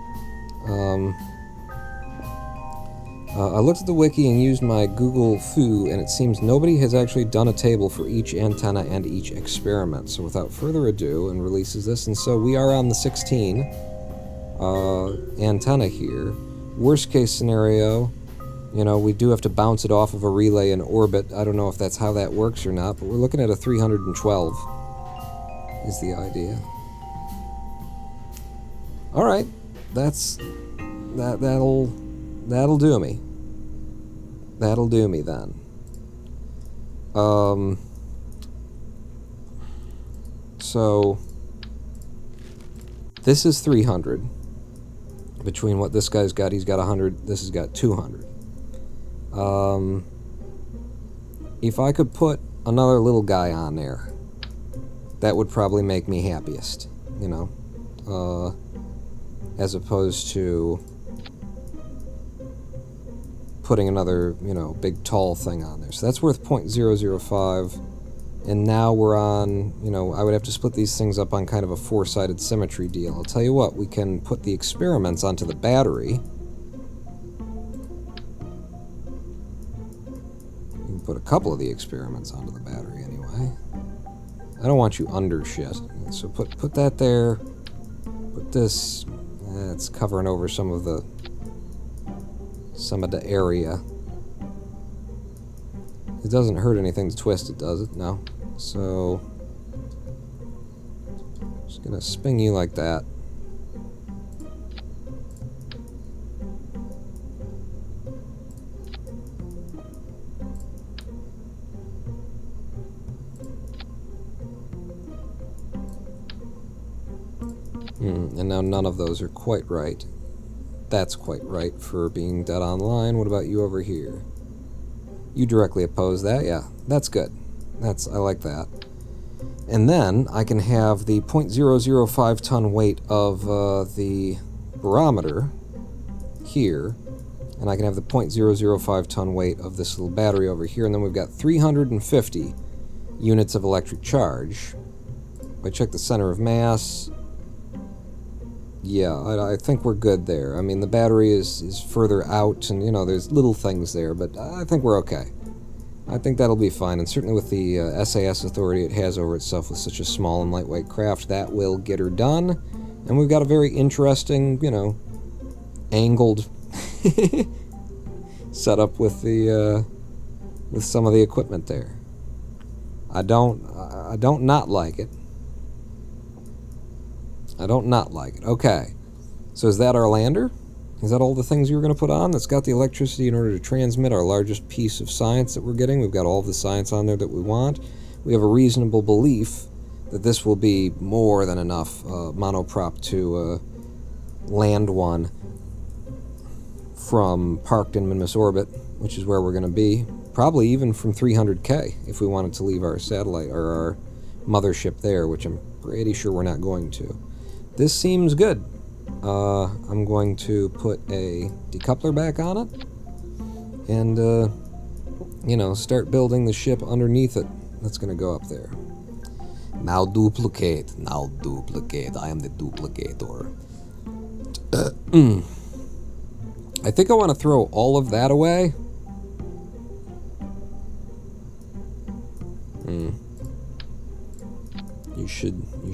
I looked at the wiki and used my Google Foo, and it seems nobody has actually done a table for each antenna and each experiment. So without further ado, and releases this, and so we are on the 16 antenna here. Worst case scenario, we do have to bounce it off of a relay in orbit. I don't know if that's how that works or not, but we're looking at a 312 is the idea. All right, that'll do me. That'll do me then. So this is 300. Between what this guy's got, he's got 100. This has got 200. If I could put another little guy on there, that would probably make me happiest. As opposed to putting another, big tall thing on there. So that's worth 0.005. And now we're on, I would have to split these things up on kind of a four-sided symmetry deal. I'll tell you what, we can put the experiments onto the battery. We can put a couple of the experiments onto the battery anyway. I don't want you under shit. So put that there. Put this. It's covering over some of the area. It doesn't hurt anything to twist it, does it? No. So just gonna spin you like that. And now none of those are quite right. That's quite right for being dead on line. What about you over here? You directly oppose that? Yeah, that's good. I like that. And then I can have the 0.005 ton weight of the barometer here, and I can have the 0.005 ton weight of this little battery over here, and then we've got 350 units of electric charge. If I check the center of mass, yeah, I think we're good there. I mean, the battery is further out, and, you know, there's little things there, but I think we're okay. I think that'll be fine, and certainly with the SAS authority it has over itself with such a small and lightweight craft, that will get her done. And we've got a very interesting, you know, angled setup with the with some of the equipment there. I don't not like it. I don't not like it. Okay, so is that our lander? Is that all the things you were going to put on? That's got the electricity in order to transmit our largest piece of science that we're getting. We've got all the science on there that we want. We have a reasonable belief that this will be more than enough monoprop to land one from parked in Minmus orbit, which is where we're going to be. Probably even from 300K if we wanted to leave our satellite or our mothership there, which I'm pretty sure we're not going to. This seems good. I'm going to put a decoupler back on it and, you know, start building the ship underneath it that's going to go up there. Now duplicate. I am the duplicator. I think I want to throw all of that away. You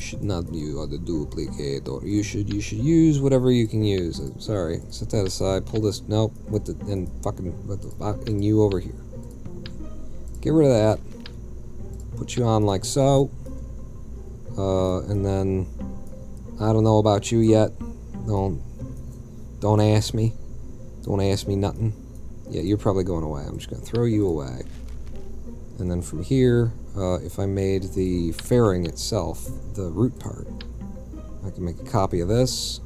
should not. You are the duplicator. You should use whatever you can use. Sorry, set that aside. Pull this. Nope. And you over here. Get rid of that. Put you on like so. And then I don't know about you yet. Don't ask me. Don't ask me nothing. Yeah, you're probably going away. I'm just gonna throw you away. And then from here, if I made the fairing itself, the root part, I can make a copy of this,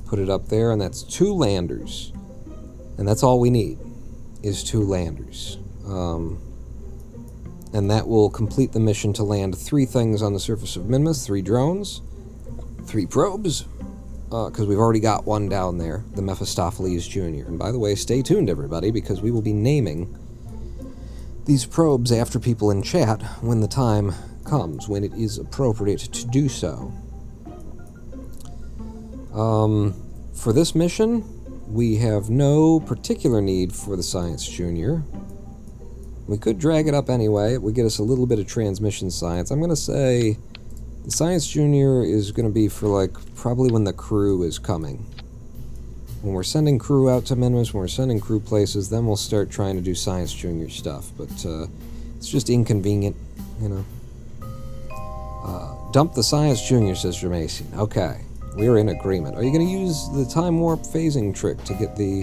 put it up there, and that's 2 landers. And that's all we need, is 2 landers. And that will complete the mission to land 3 things on the surface of Minmus, 3 drones, 3 probes, because we've already got one down there, the Mephistopheles Jr. And by the way, stay tuned, everybody, because we will be naming these probes after people in chat when the time comes, when it is appropriate to do so. For this mission, we have no particular need for the Science Junior. We could drag it up anyway. It would get us a little bit of transmission science. I'm going to say the Science Junior is going to be for, like, probably when the crew is coming. When we're sending crew out to Minmus, when we're sending crew places, then we'll start trying to do Science Junior stuff. But it's just inconvenient, you know. Dump the Science Junior, says Jermacian. Okay, we're in agreement. Are you going to use the time warp phasing trick to get the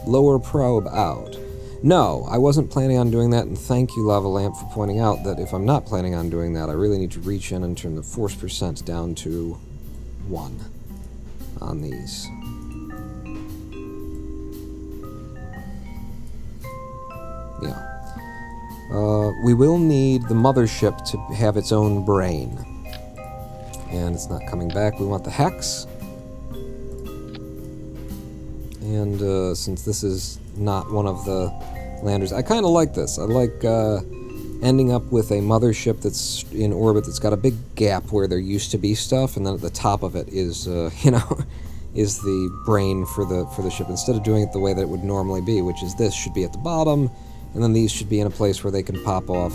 lower probe out? No, I wasn't planning on doing that, and thank you, Lava Lamp, for pointing out that if I'm not planning on doing that, I really need to reach in and turn the force percent down to 1 on these. Yeah. We will need the mothership to have its own brain. And it's not coming back. We want the hex. And since this is not one of the landers, I kind of like this. I like ending up with a mothership that's in orbit that's got a big gap where there used to be stuff, and then at the top of it is, you know, is the brain for the ship, instead of doing it the way that it would normally be, which is this should be at the bottom, and then these should be in a place where they can pop off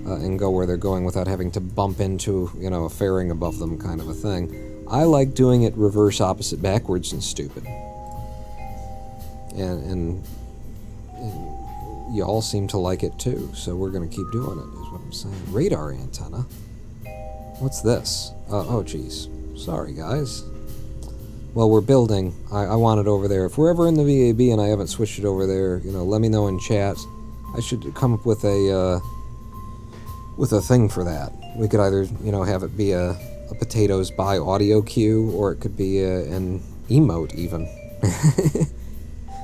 and go where they're going without having to bump into, you know, a fairing above them kind of a thing. I like doing it reverse, opposite, backwards, and stupid. And you all seem to like it too, so we're going to keep doing it, is what I'm saying. Radar antenna? What's this? Oh, geez. Sorry, guys. Well, we're building. I want it over there. If we're ever in the VAB and I haven't switched it over there, you know, let me know in chat. I should come up with a thing for that. We could either, you know, have it be a a potatoes by audio cue, or it could be an emote even.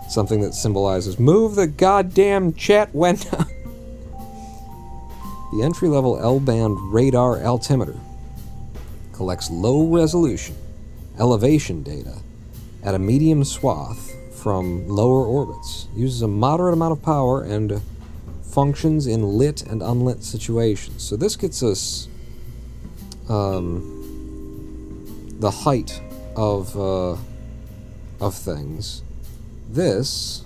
Something that symbolizes, move the goddamn chat window. The entry-level L-band radar altimeter collects low-resolution elevation data at a medium swath from lower orbits, uses a moderate amount of power, and functions in lit and unlit situations. So this gets us the height of things. This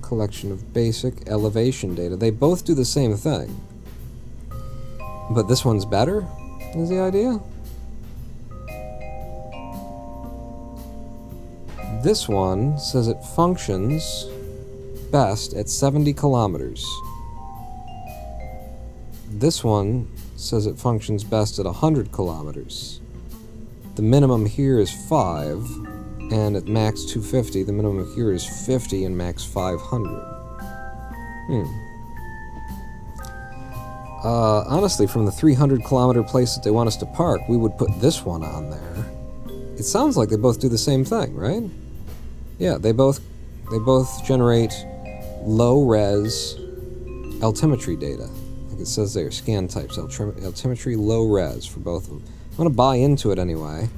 collection of basic elevation data. They both do the same thing, but this one's better, is the idea? This one says it functions best at 70 kilometers. This one says it functions best at 100 kilometers. The minimum here is 5, and at max 250, the minimum here is 50 and max 500. Honestly, from the 300 kilometer place that they want us to park, we would put this one on there. It sounds like they both do the same thing, right? Yeah, they both generate low-res altimetry data. Like it says there, scan types, altimetry low-res for both of them. I'm going to buy into it anyway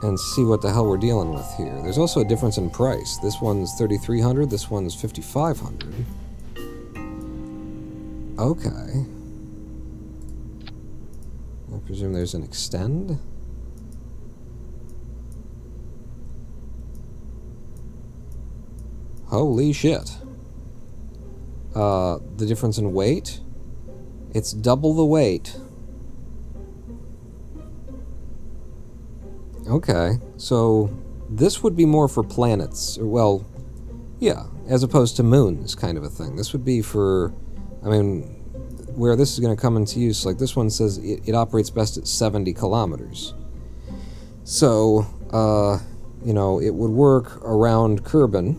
and see what the hell we're dealing with here. There's also a difference in price. This one's $3,300, this one's $5,500. Okay. I presume there's an extend? Holy shit. The difference in weight? It's double the weight. Okay, so this would be more for planets, or, well, yeah, as opposed to moons kind of a thing. This would be for, I mean, where this is going to come into use, like this one says it operates best at 70 kilometers. So, you know, it would work around Kerbin,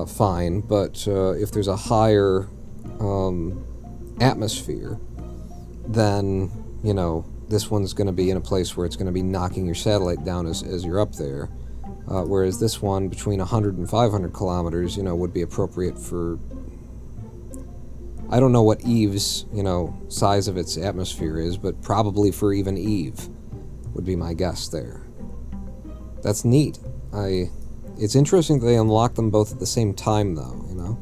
fine, but if there's a higher atmosphere, then, you know, this one's going to be in a place where it's going to be knocking your satellite down as you're up there, whereas this one between 100 and 500 kilometers, you know, would be appropriate for, I don't know what Eve's, you know, size of its atmosphere is, but probably for even Eve would be my guess there. That's neat. It's interesting that they unlock them both at the same time, though, you know?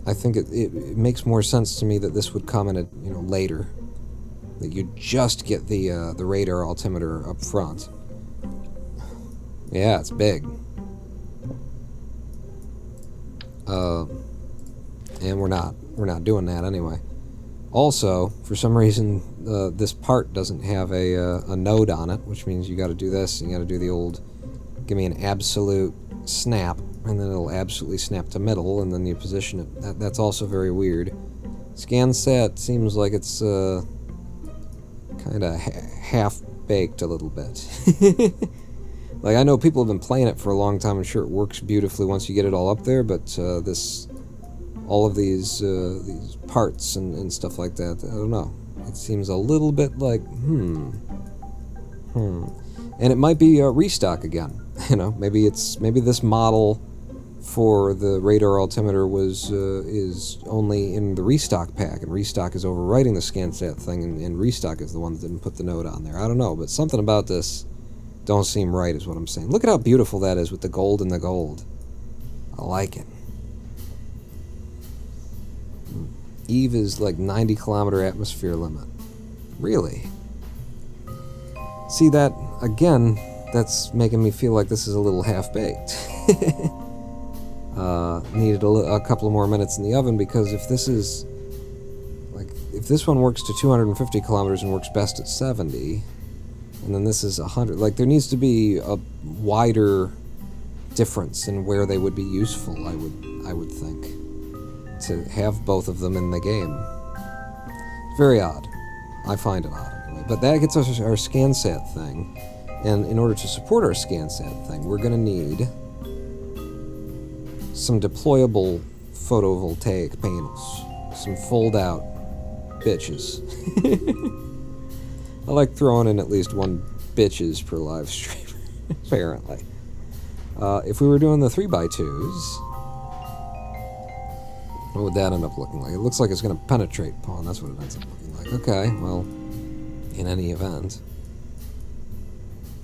I think it makes more sense to me that this would come in a, you know, later. That you just get the radar altimeter up front. Yeah, it's big. And we're not doing that anyway. Also, for some reason, this part doesn't have a node on it, which means you got to do this. You got to do the old, give me an absolute snap, and then it'll absolutely snap to middle, and then you position it. That's also very weird. Scan set seems like it's kind of half-baked a little bit. Like, I know people have been playing it for a long time. I'm sure it works beautifully once you get it all up there, but all of these parts and stuff like that, I don't know. It seems a little bit like, And it might be a restock again. You know, maybe this model for the radar altimeter is only in the restock pack, and restock is overwriting the ScanSat thing, and restock is the one that didn't put the node on there. I don't know, but something about this don't seem right is what I'm saying. Look at how beautiful that is with the gold and the gold. I like it. Eve is like 90 kilometer atmosphere limit. Really? See that, again, that's making me feel like this is a little half-baked. Needed a couple of more minutes in the oven, because if this is, like, if this one works to 250 kilometers and works best at 70, and then this is 100, like, there needs to be a wider difference in where they would be useful, I would think, to have both of them in the game. Very odd. I find it odd anyway. But that gets us our ScanSat thing. And in order to support our ScanSat thing, we're going to need some deployable photovoltaic panels. Some fold-out bitches. I like throwing in at least one bitches per live stream, apparently. If we were doing the 3x2s, what would that end up looking like? It looks like it's going to penetrate pawn. That's what it ends up looking like. Okay, well, in any event.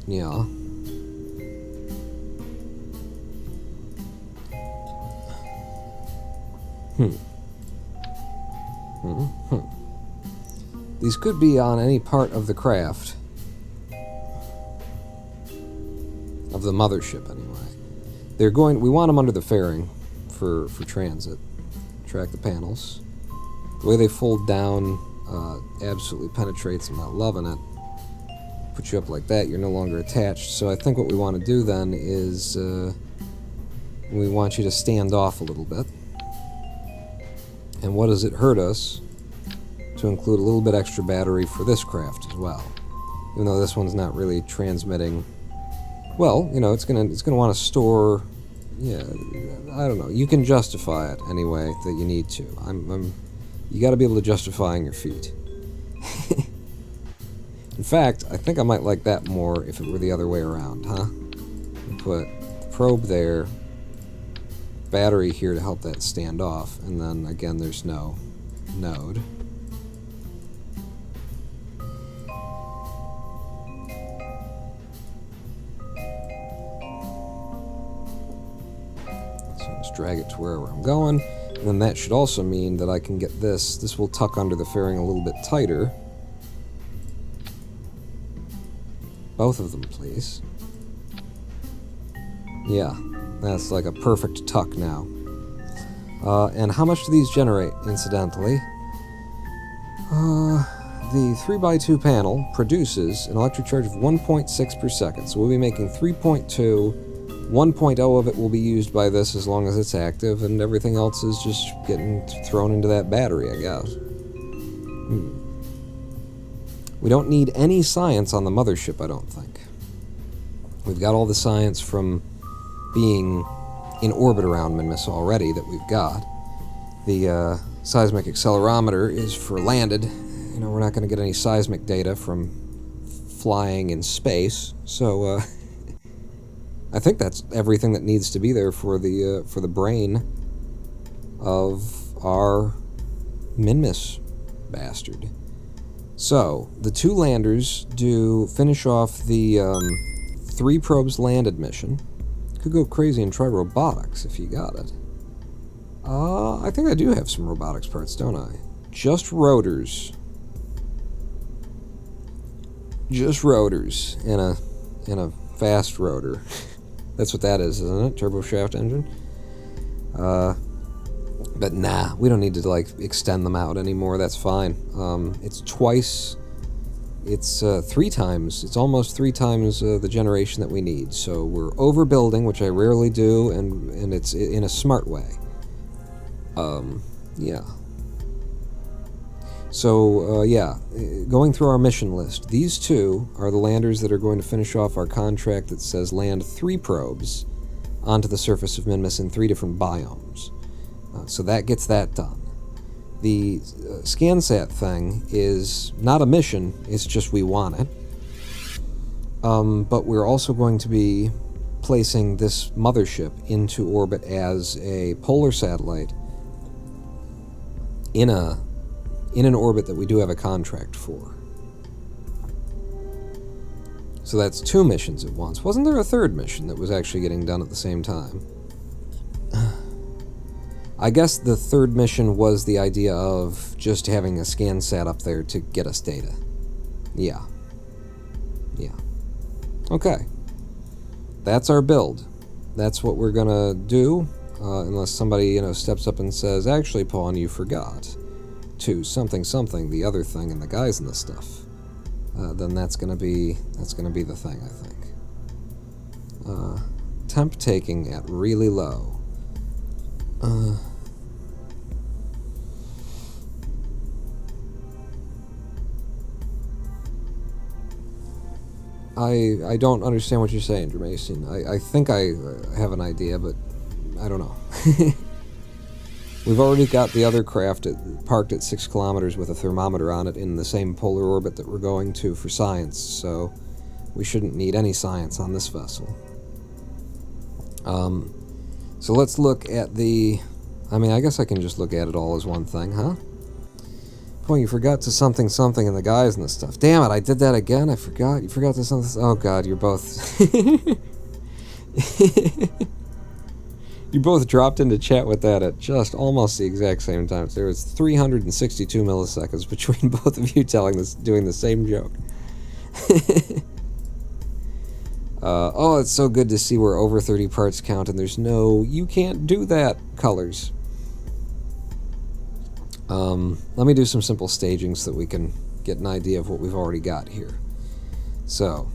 Yeah. These could be on any part of the craft. Of the mothership, anyway. We want them under the fairing for transit. Track the panels. The way they fold down absolutely penetrates. I'm not loving it. Put you up like that, you're no longer attached. So I think what we want to do then is we want you to stand off a little bit. And what does it hurt us to include a little bit extra battery for this craft as well? Even though this one's not really transmitting. Well, you know, it's gonna want to store. Yeah, I don't know. You can justify it anyway that you need to. You got to be able to justify on your feet. In fact, I think I might like that more if it were the other way around, huh? Put the probe there, battery here to help that stand off, and then again there's no node. So just drag it to wherever I'm going, and then that should also mean that I can get this. This will tuck under the fairing a little bit tighter. Both of them, please. Yeah, that's like a perfect tuck now. And how much do these generate, incidentally? The 3x2 panel produces an electric charge of 1.6 per second, so we'll be making 3.2. 1.0 of it will be used by this as long as it's active, and everything else is just getting thrown into that battery, I guess. We don't need any science on the mothership, I don't think. We've got all the science from being in orbit around Minmus already that we've got. The seismic accelerometer is for landed. You know, we're not going to get any seismic data from flying in space, so I think that's everything that needs to be there for the brain of our Minmus bastard. So, the 2 landers do finish off the 3 probes landed mission. Could go crazy and try robotics if you got it. I think I do have some robotics parts, don't I? Just rotors. Just rotors in a fast rotor. That's what that is, isn't it? Turboshaft engine. But nah, we don't need to like extend them out anymore. That's fine. It's twice. It's 3 times. It's almost 3 times the generation that we need. So we're overbuilding, which I rarely do, and it's in a smart way. Yeah. So yeah, going through our mission list, these 2 are the landers that are going to finish off our contract that says land 3 probes onto the surface of Minmus in 3 different biomes. So that gets that done. The ScanSat thing is not a mission, it's just we want it. But we're also going to be placing this mothership into orbit as a polar satellite in an orbit that we do have a contract for. So that's 2 missions at once. Wasn't there a 3rd mission that was actually getting done at the same time? I guess the 3rd mission was the idea of just having a ScanSat up there to get us data. Yeah. Yeah. Okay. That's our build. That's what we're gonna do, unless somebody, steps up and says, actually, Pawn, you forgot to something, the other thing, and the guys and the stuff. Then that's gonna be the thing, I think. Temp taking at really low. I don't understand what you're saying, Jermaine. I think I have an idea, but I don't know. We've already got the other craft parked at 6 kilometers with a thermometer on it in the same polar orbit that we're going to for science, so we shouldn't need any science on this vessel. So let's look at the... I mean, I guess I can just look at it all as one thing, huh? Oh, you forgot to something in the guys and the stuff. Damn it, I did that again? I forgot. You forgot to something... Oh, God, you're both... You both dropped into chat with that at just almost the exact same time. There was 362 milliseconds between both of you doing the same joke. Oh, it's so good to see we're over 30 parts count, and there's no, you can't do that, colors. Let me do some simple staging so that we can get an idea of what we've already got here. So,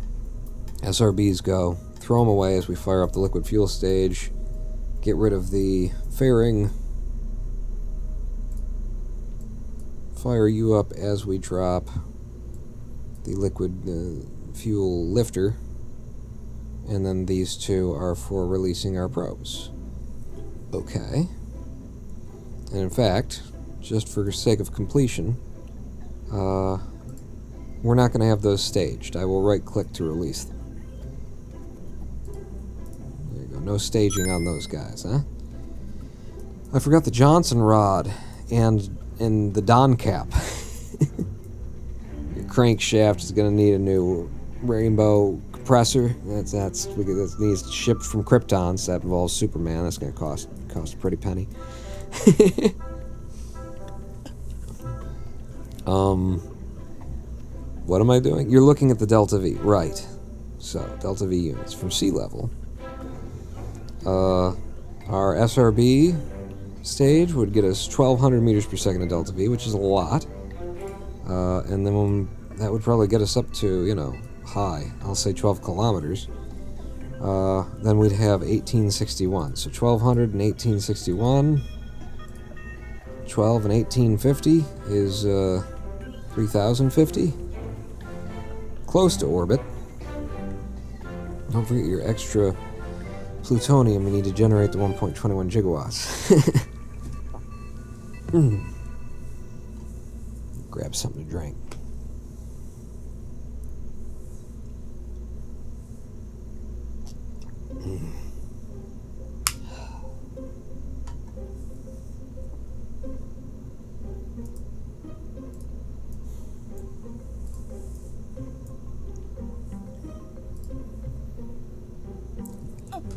SRBs go, throw them away as we fire up the liquid fuel stage, get rid of the fairing, fire you up as we drop the liquid fuel lifter, and then these two are for releasing our probes. Okay. And in fact, just for sake of completion, we're not going to have those staged. I will right-click to release them. There you go. No staging on those guys, huh? I forgot the Johnson rod and the Don cap. Your crankshaft is going to need a new rainbow compressor. That needs shipped from Krypton, so that involves Superman. That's going to cost a pretty penny. What am I doing? You're looking at the Delta V, right? So Delta V units from sea level. Our SRB stage would get us 1,200 meters per second of Delta V, which is a lot. And then that would probably get us up to, you know, high. I'll say 12 kilometers. Then we'd have 1861. So 1,200 and 1861. 12 and 1850 is 3,050. Close to orbit. Don't forget your extra plutonium you need to generate the 1.21 gigawatts. Grab something to drink.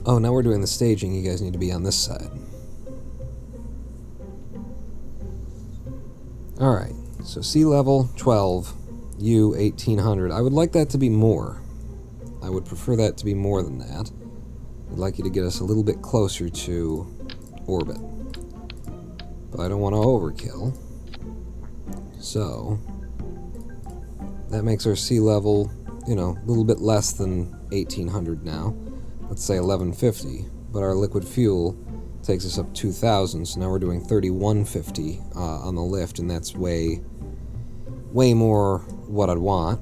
Oh, now we're doing the staging. You guys need to be on this side. Alright, so sea level 12, U 1800. I would like that to be more. I would prefer that to be more than that. I'd like you to get us a little bit closer to orbit. But I don't want to overkill. So, that makes our sea level, you know, a little bit less than 1800 now. Let's say 1150, but our liquid fuel takes us up 2,000, so now we're doing 3150 on the lift, and that's way more what I'd want.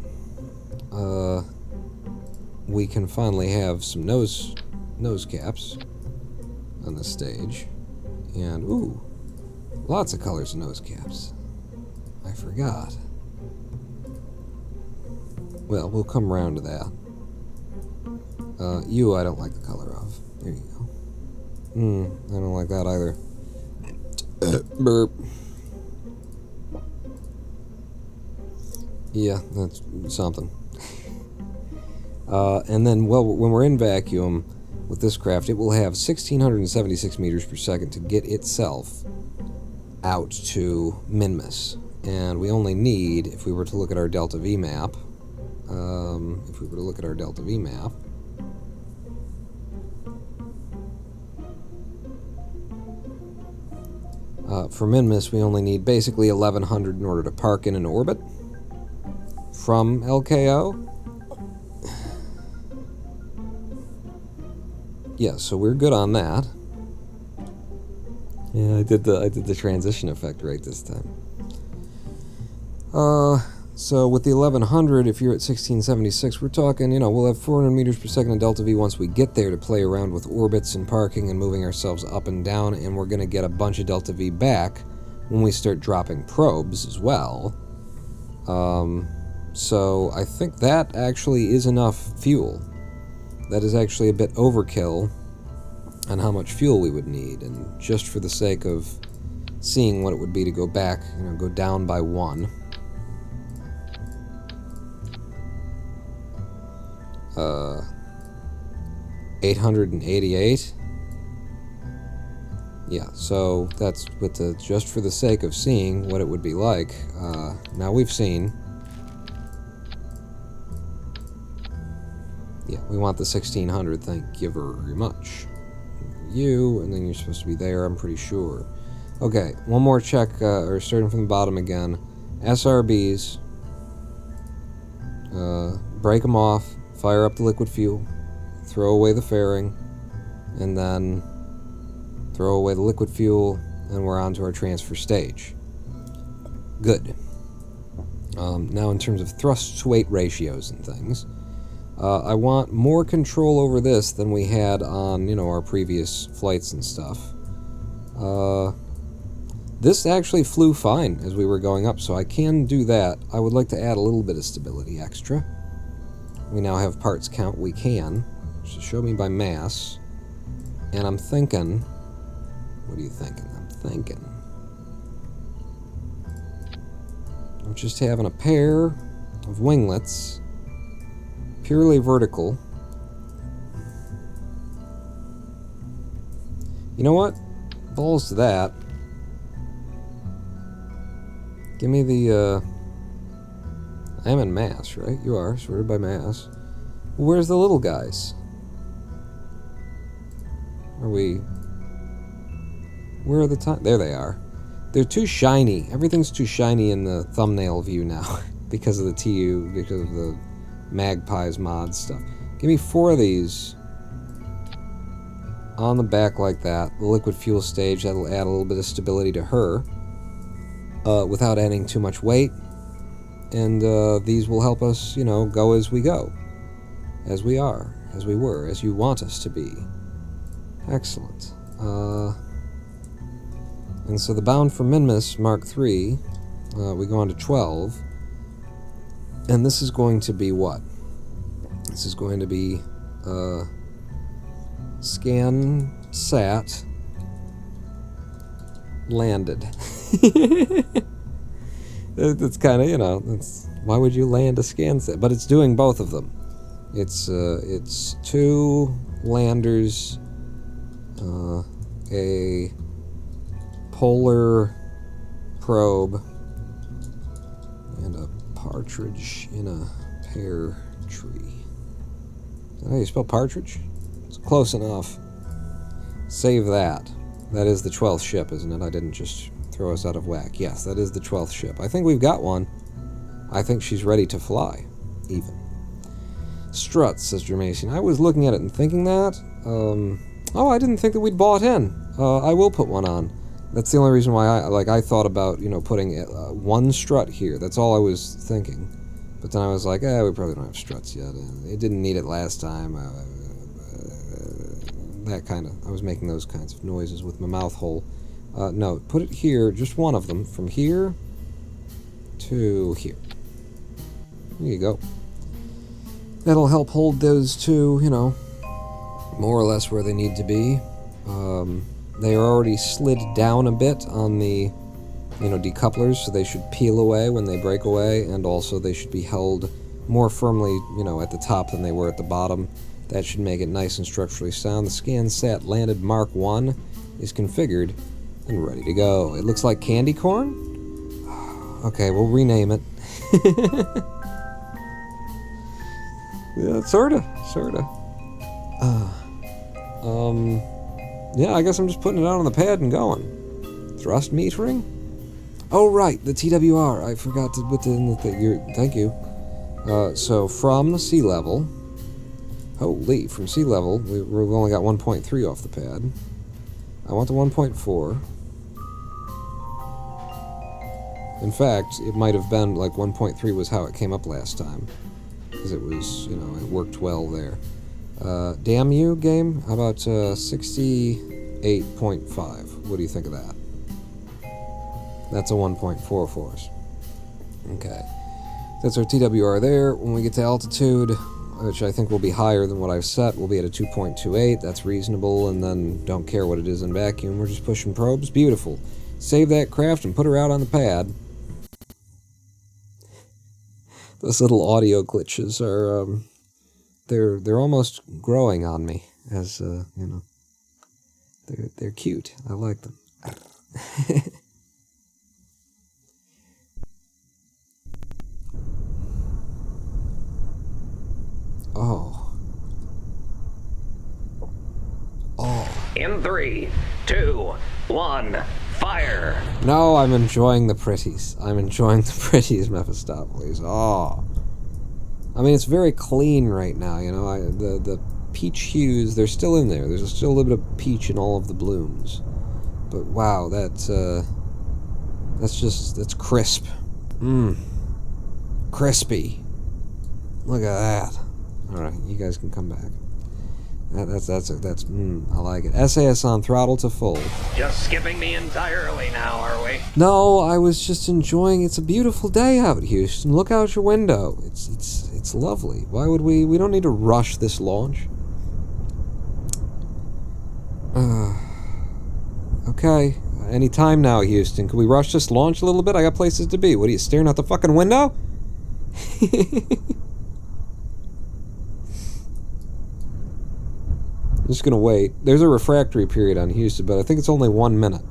We can finally have some nose caps on the stage, and ooh, lots of colors of nose caps. I forgot. Well, we'll come around to that. You, I don't like the color of. There you go. I don't like that either. Burp. Yeah, that's something. And then, well, when we're in vacuum with this craft, it will have 1,676 meters per second to get itself out to Minmus. And we only need, if we were to look at our Delta V map, for Minmus, we only need basically 1,100 in order to park in an orbit from LKO. Yeah, so we're good on that. Yeah, I did the transition effect right this time. So with the 1100, if you're at 1676, we're talking, you know, we'll have 400 meters per second of delta V once we get there to play around with orbits and parking and moving ourselves up and down, and we're going to get a bunch of delta V back when we start dropping probes as well. So I think that actually is enough fuel. That is actually a bit overkill on how much fuel we would need, and just for the sake of seeing what it would be to go back, you know, go down by 1. 888. Yeah, so that's with the just for the sake of seeing what it would be like. Now we've seen. Yeah, we want the 1600. Thank you very much. You, and then you're supposed to be there. I'm pretty sure. Okay, one more check. Or starting from the bottom again. SRBs. Break them off. Fire up the liquid fuel, throw away the fairing, and then throw away the liquid fuel, and we're on to our transfer stage. Good. Now in terms of thrust-to-weight ratios and things, I want more control over this than we had on, you know, our previous flights and stuff. This actually flew fine as we were going up, so I can do that. I would like to add a little bit of stability extra. We now have parts count, we can. So show me by mass. And I'm thinking... What are you thinking? I'm thinking... I'm just having a pair of winglets. Purely vertical. You know what? Balls to that. Give me the, I am in mass, right? You are, sorted by mass. Where's the little guys? Are we... Where are the time? There they are. They're too shiny. Everything's too shiny in the thumbnail view now. Because of the TU, because of the Magpies mod stuff. Give me 4 of these. On the back like that. The liquid fuel stage, that'll add a little bit of stability to her. Without adding too much weight. And these will help us, you know, go as we go. As we are. As we were. As you want us to be. Excellent. And so the bound for Minmus Mark III, we go on to 12. And this is going to be what? This is going to be scan sat landed. That's kind of, you know, that's, why would you land a scan set? But it's doing both of them. It's 2 landers, a polar probe, and a partridge in a pear tree. Is that how you spell partridge? It's close enough. Save that. That is the 12th ship, isn't it? I didn't just throw us out of whack. Yes, that is the 12th ship. I think we've got one. I think she's ready to fly, even. Struts, says Jermasian. I was looking at it and thinking that. Oh, I didn't think that we'd bought in. I will put one on. That's the only reason why I thought about, you know, putting one strut here. That's all I was thinking. But then I was like, we probably don't have struts yet. It didn't need it last time. That kind of, I was making those kinds of noises with my mouth hole. No, put it here, just one of them, from here to here. There you go. That'll help hold those two, you know, more or less where they need to be. They are already slid down a bit on the, you know, decouplers, so they should peel away when they break away, and also they should be held more firmly, you know, at the top than they were at the bottom. That should make it nice and structurally sound. The ScanSat landed Mark I is configured and ready to go. It looks like candy corn? Okay, we'll rename it. Yeah, sorta. Yeah, I guess I'm just putting it out on the pad and going. Thrust metering? Oh, right, the TWR. I forgot to put in the thing. Thank you. So, from sea level... Holy, from sea level, we've only got 1.3 off the pad. I want the 1.4. In fact, it might have been like 1.3 was how it came up last time. Because it was, you know, it worked well there. Damn you, game? How about 68.5? What do you think of that? That's a 1.4 for us. Okay. That's our TWR there. When we get to altitude, which I think will be higher than what I've set, we'll be at a 2.28. That's reasonable, and then don't care what it is in vacuum. We're just pushing probes. Beautiful. Save that craft and put her out on the pad. Those little audio glitches are, they're almost growing on me, as, you know, they're cute. I like them. Oh. Oh. In 3, 2, 1, fire! No, I'm enjoying the pretties. I'm enjoying the pretties, Mephistopheles. Oh. I mean, it's very clean right now, you know. The peach hues, they're still in there. There's still a little bit of peach in all of the blooms. But wow, that's crisp. Crispy. Look at that. Alright, you guys can come back. I like it. SAS on throttle to full. Just skipping me entirely now, are we? No, I was just enjoying. It's a beautiful day out, Houston. Look out your window. It's lovely. Why would we don't need to rush this launch. Okay. Any time now, Houston. Can we rush this launch a little bit? I got places to be. What are you, staring out the fucking window? I'm just gonna wait. There's a refractory period on Houston, but I think it's only 1 minute.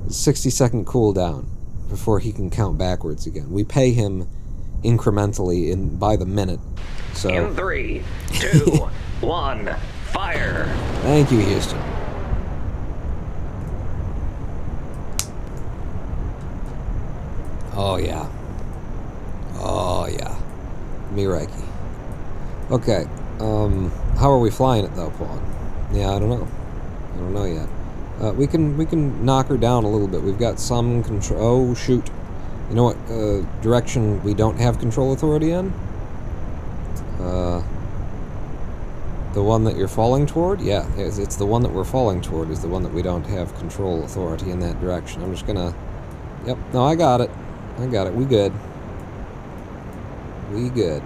60-second cooldown before he can count backwards again. We pay him incrementally by the minute. So in 3, 2, 1, fire! Thank you, Houston. Oh yeah. Oh yeah. Miraki. Okay. How are we flying it though, Paul? Yeah, I don't know. I don't know yet. We can knock her down a little bit. We've got some control. Oh shoot! You know what direction we don't have control authority in? The one that you're falling toward? Yeah, it's the one that we're falling toward is the one that we don't have control authority in that direction. I'm just gonna. Yep. No, I got it. I got it. We good. We good.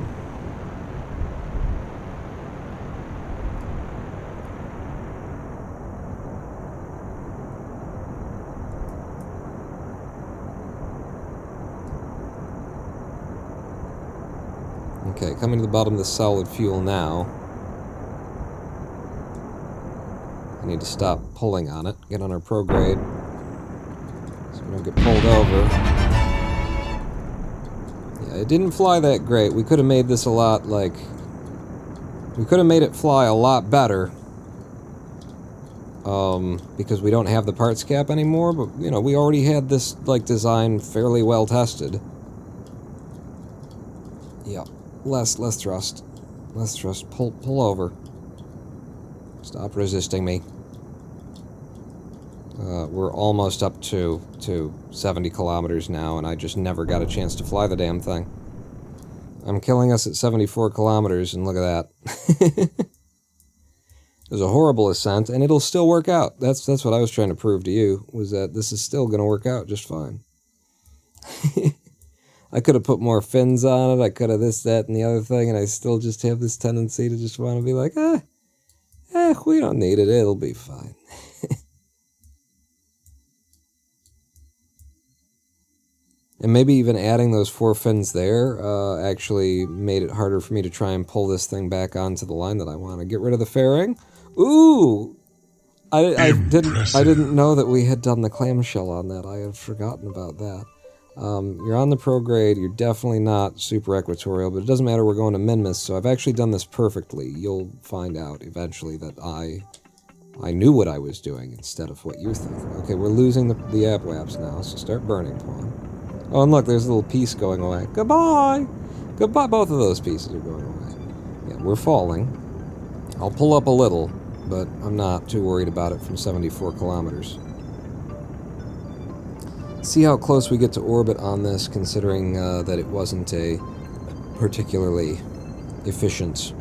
Okay, coming to the bottom of the solid fuel now. I need to stop pulling on it. Get on our prograde. So we don't get pulled over. Yeah, it didn't fly that great. We could have made this a lot, like... We could have made it fly a lot better. Because we don't have the parts cap anymore, but, you know, we already had this, like, design fairly well tested. Yep. Less thrust. Less thrust. Pull over. Stop resisting me. We're almost up to 70 kilometers now, and I just never got a chance to fly the damn thing. I'm killing us at 74 kilometers, and look at that. It was a horrible ascent, and it'll still work out. That's what I was trying to prove to you, was that this is still going to work out just fine. I could have put more fins on it, I could have this, that, and the other thing, and I still just have this tendency to just want to be like, we don't need it, it'll be fine. And maybe even adding those 4 fins there actually made it harder for me to try and pull this thing back onto the line that I want to. Get rid of the fairing. Ooh! I didn't know that we had done the clamshell on that. I had forgotten about that. You're on the prograde, you're definitely not super equatorial, but it doesn't matter, we're going to Minmus, so I've actually done this perfectly. You'll find out eventually that I knew what I was doing instead of what you're thinking. Okay, we're losing the APWAPs now, so start burning, Pawn. Oh, and look, there's a little piece going away. Goodbye! Goodbye, both of those pieces are going away. Yeah, we're falling. I'll pull up a little, but I'm not too worried about it from 74 kilometers. See how close we get to orbit on this, considering that it wasn't a particularly efficient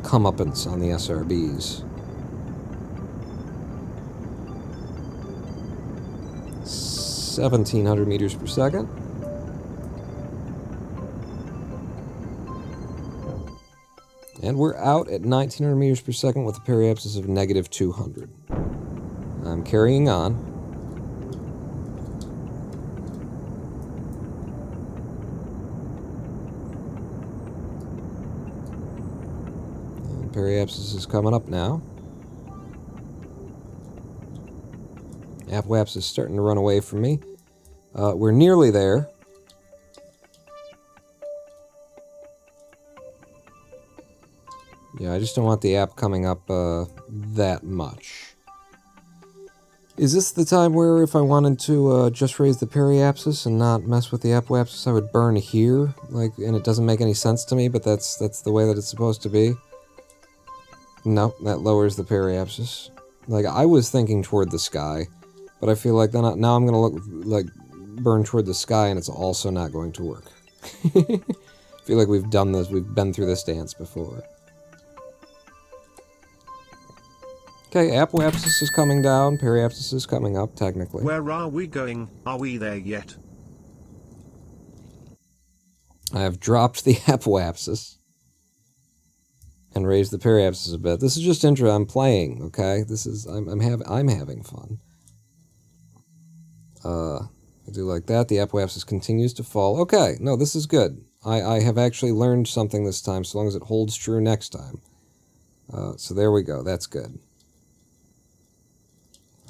comeuppance on the SRBs. 1,700 meters per second. And we're out at 1,900 meters per second with a periapsis of negative 200. I'm carrying on. And periapsis is coming up now. Apoapsis is starting to run away from me. We're nearly there. Yeah, I just don't want the app coming up that much. Is this the time where if I wanted to just raise the periapsis and not mess with the apoapsis, I would burn here? Like, and it doesn't make any sense to me, but that's the way that it's supposed to be. No, that lowers the periapsis. Like, I was thinking toward the sky, but I feel like then now I'm gonna look like burn toward the sky, and it's also not going to work. I feel like we've done this. We've been through this dance before. Okay, apoapsis is coming down, periapsis is coming up, technically. Where are we going? Are we there yet? I have dropped the apoapsis and raised the periapsis a bit. This is just intro. I'm playing, okay? This is I'm having fun. I do like that. The apoapsis continues to fall. Okay, no, this is good. I have actually learned something this time, so long as it holds true next time. So there we go. That's good.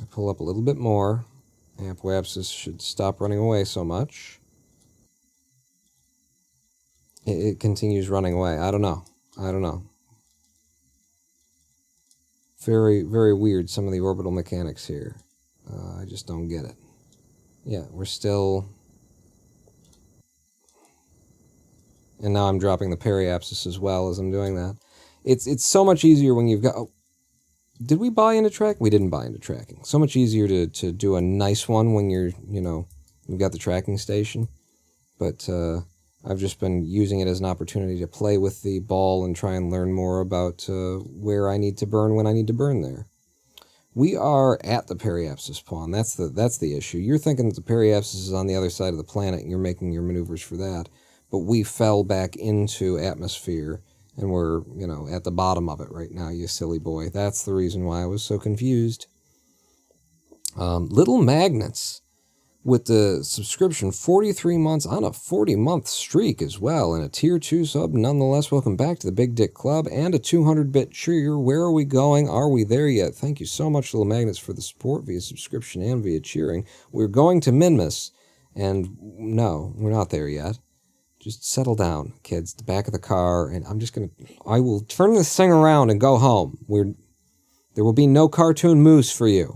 I pull up a little bit more. Apoapsis should stop running away so much. It continues running away. I don't know. Very, very weird, some of the orbital mechanics here. I just don't get it. Yeah, we're still... And now I'm dropping the periapsis as well as I'm doing that. It's so much easier when you've got... Oh, did we buy into tracking? We didn't buy into tracking. So much easier to do a nice one when you're, you've got the tracking station. But I've just been using it as an opportunity to play with the ball and try and learn more about where I need to burn when I need to burn there. We are at the periapsis pawn. That's the issue. You're thinking that the periapsis is on the other side of the planet and you're making your maneuvers for that. But we fell back into atmosphere and we're, at the bottom of it right now, you silly boy. That's the reason why I was so confused. Little Magnets with the subscription, 43 months on a 40-month streak as well, and a Tier 2 sub nonetheless. Welcome back to the Big Dick Club, and a 200-bit cheer. Where are we going? Are we there yet? Thank you so much, Little Magnets, for the support via subscription and via cheering. We're going to Minmus, and no, we're not there yet. Just settle down, kids, the back of the car, and I will turn this thing around and go home. There will be no cartoon moose for you.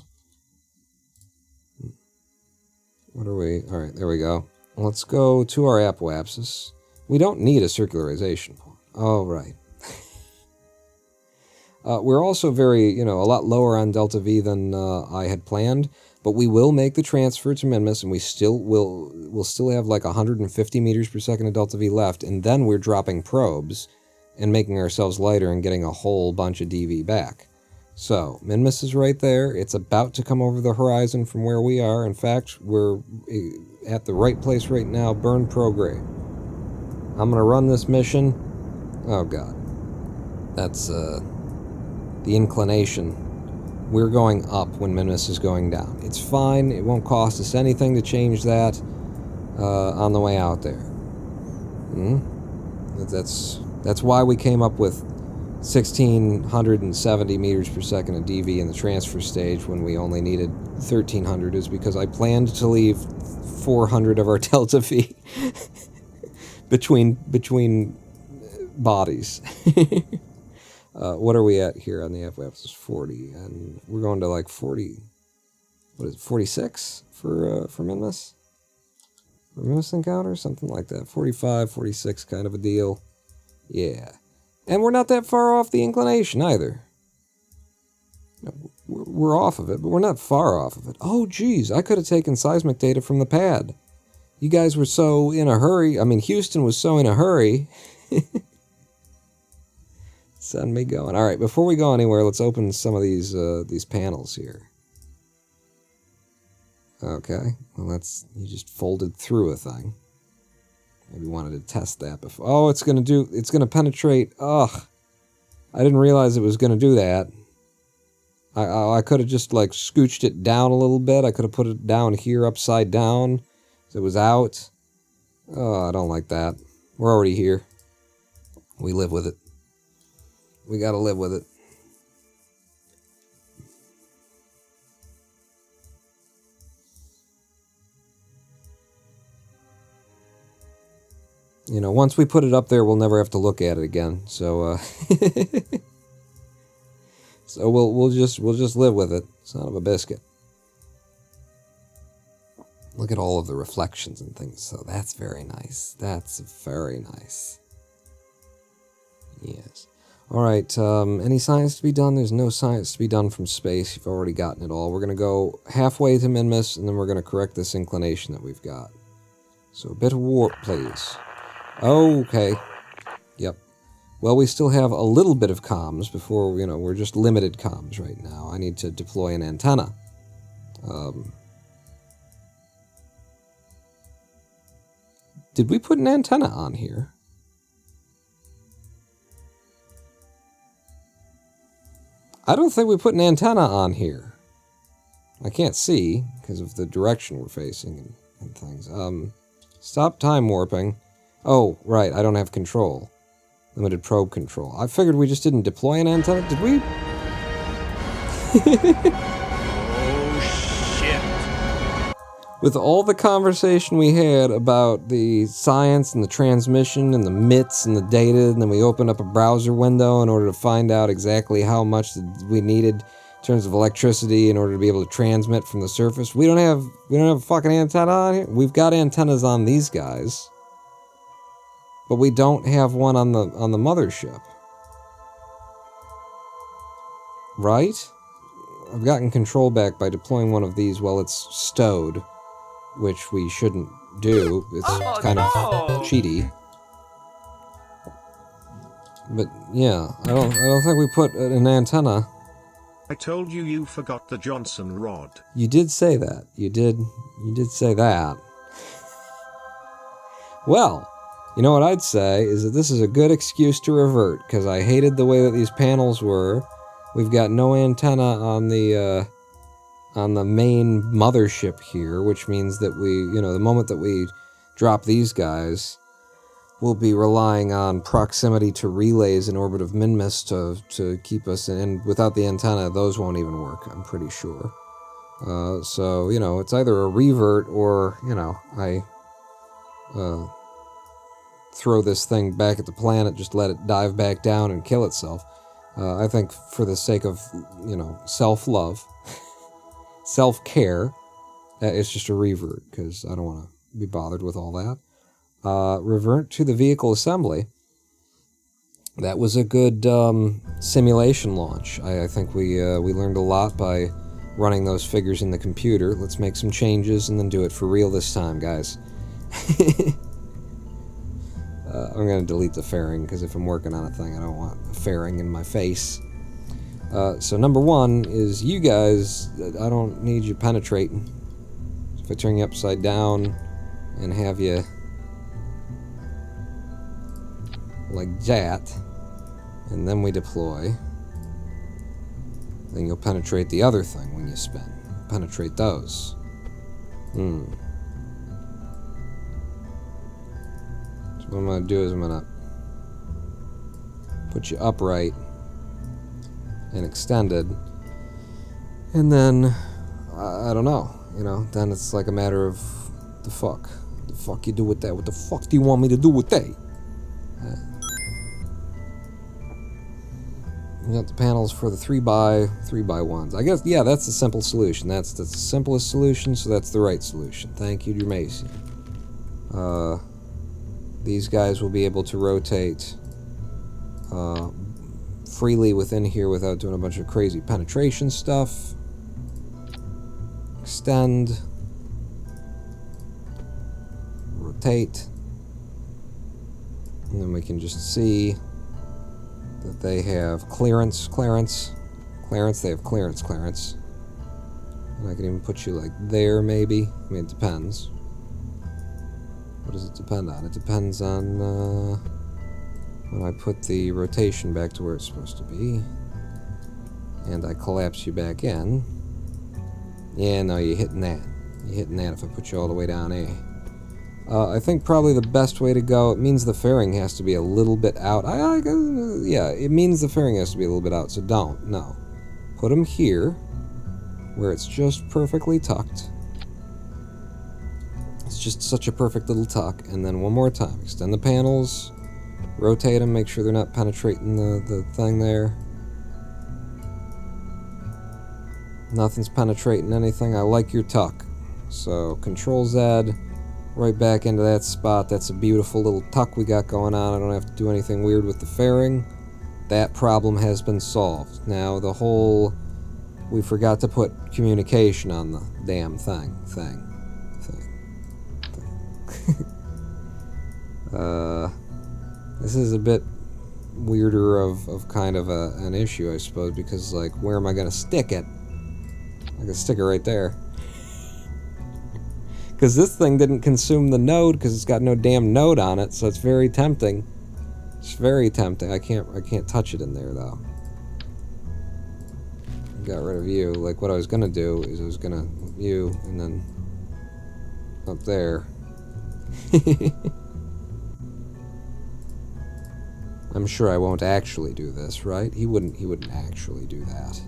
What are we? All right, there we go. Let's go to our apoapsis. We don't need a circularization point. Oh, right. We're also very, a lot lower on delta V than I had planned, but we will make the transfer to Minmus, and we'll still have like 150 meters per second of delta V left, and then we're dropping probes and making ourselves lighter and getting a whole bunch of DV back. So, Minmus is right there. It's about to come over the horizon from where we are. In fact, we're at the right place right now. Burn prograde. I'm going to run this mission. Oh, God. That's the inclination. We're going up when Minmus is going down. It's fine. It won't cost us anything to change that on the way out there. That's why we came up with 1,670 meters per second of DV in the transfer stage when we only needed 1,300, is because I planned to leave 400 of our delta V between bodies. What are we at here on the apoapsis? 40, and we're going to like 40. What is it? 46 for Minmus? For Minmus encounter, something like that. 45, 46, kind of a deal. Yeah. And we're not that far off the inclination, either. we're off of it, but we're not far off of it. Oh, geez, I could have taken seismic data from the pad. You guys were so in a hurry. I mean, Houston was so in a hurry. Send me going. All right, before we go anywhere, let's open some of these panels here. Okay, well, you just folded through a thing. Maybe wanted to test that before. Oh, it's gonna penetrate. Ugh, I didn't realize it was gonna do that. I could have just like scooched it down a little bit. I could have put it down here upside down so it was out. Oh, I don't like that. We're already here. We live with it. We gotta live with it. You know, once we put it up there, we'll never have to look at it again. So, so we'll just live with it. Son of a biscuit. Look at all of the reflections and things. So that's very nice. That's very nice. Yes. All right. Any science to be done? There's no science to be done from space. You've already gotten it all. We're gonna go halfway to Minmus, and then we're gonna correct this inclination that we've got. So a bit of warp, please. Okay. Yep. Well, we still have a little bit of comms before, you know, we're just limited comms right now. I need to deploy an antenna. Did we put an antenna on here? I don't think we put an antenna on here. I can't see because of the direction we're facing and things. Stop time warping. Oh, right, I don't have control. Limited probe control. I figured we just didn't deploy an antenna. Did we? Oh, shit. With all the conversation we had about the science and the transmission and the MITs and the data, and then we opened up a browser window in order to find out exactly how much we needed in terms of electricity in order to be able to transmit from the surface. We don't have a fucking antenna on here. We've got antennas on these guys. But we don't have one on the mothership. Right? I've gotten control back by deploying one of these while it's stowed, which we shouldn't do. It's kind of cheaty. But yeah, I don't think we put an antenna. I told you you forgot the Johnson rod. You did say that. You did say that. Well, you know what I'd say is that this is a good excuse to revert, because I hated the way that these panels were. We've got no antenna on the main mothership here, which means that we, you know, the moment that we drop these guys, we'll be relying on proximity to relays in orbit of Minmus to keep us in. And without the antenna, those won't even work, I'm pretty sure. So, you know, it's either a revert or, you know, I throw this thing back at the planet, just let it dive back down and kill itself. I think for the sake of, you know, self-love, self-care, it's just a revert, because I don't want to be bothered with all that. Revert to the vehicle assembly. That was a good simulation launch. I think we learned a lot by running those figures in the computer. Let's make some changes and then do it for real this time, guys. I'm going to delete the fairing, because if I'm working on a thing, I don't want a fairing in my face. So number one is you guys, I don't need you penetrating. So if I turn you upside down and have you like that, and then we deploy, then you'll penetrate the other thing when you spin. Penetrate those. What I'm going to do is I'm going to put you upright and extended, and then, I don't know, you know, then it's like a matter of the fuck you do with that? What the fuck do you want me to do with that? You got the panels for the 3x1s. I guess, yeah, that's the simple solution. That's the simplest solution, so that's the right solution. Thank you, Dear Macy. These guys will be able to rotate freely within here without doing a bunch of crazy penetration stuff. extend, rotate, and then we can just see that they have clearance, they have clearance. And I can even put you like there, maybe. I mean, it depends. What does it depend on? It depends on when I put the rotation back to where it's supposed to be. And I collapse you back in. Yeah, no, you're hitting that. You're hitting that if I put you all the way down A. I think probably the best way to go, it means the fairing has to be a little bit out. Yeah, it means the fairing has to be a little bit out, so don't. No. Put them here, where it's just perfectly tucked. It's just such a perfect little tuck. And then one more time, extend the panels, rotate them, make sure they're not penetrating the thing there. Nothing's penetrating anything. I like your tuck. So Control Z, right back into that spot. That's a beautiful little tuck we got going on. I don't have to do anything weird with the fairing. That problem has been solved. Now the whole, we forgot to put communication on the damn thing. This is a bit weirder of kind of an issue, I suppose, because like, where am I gonna stick it? I can stick it right there. Because this thing didn't consume the node because it's got no damn node on it, so it's very tempting. It's very tempting. I can't touch it in there though. Got rid of you. Like what I was gonna do is I was gonna you and then up there. I'm sure I won't actually do this, right? He wouldn't actually do that.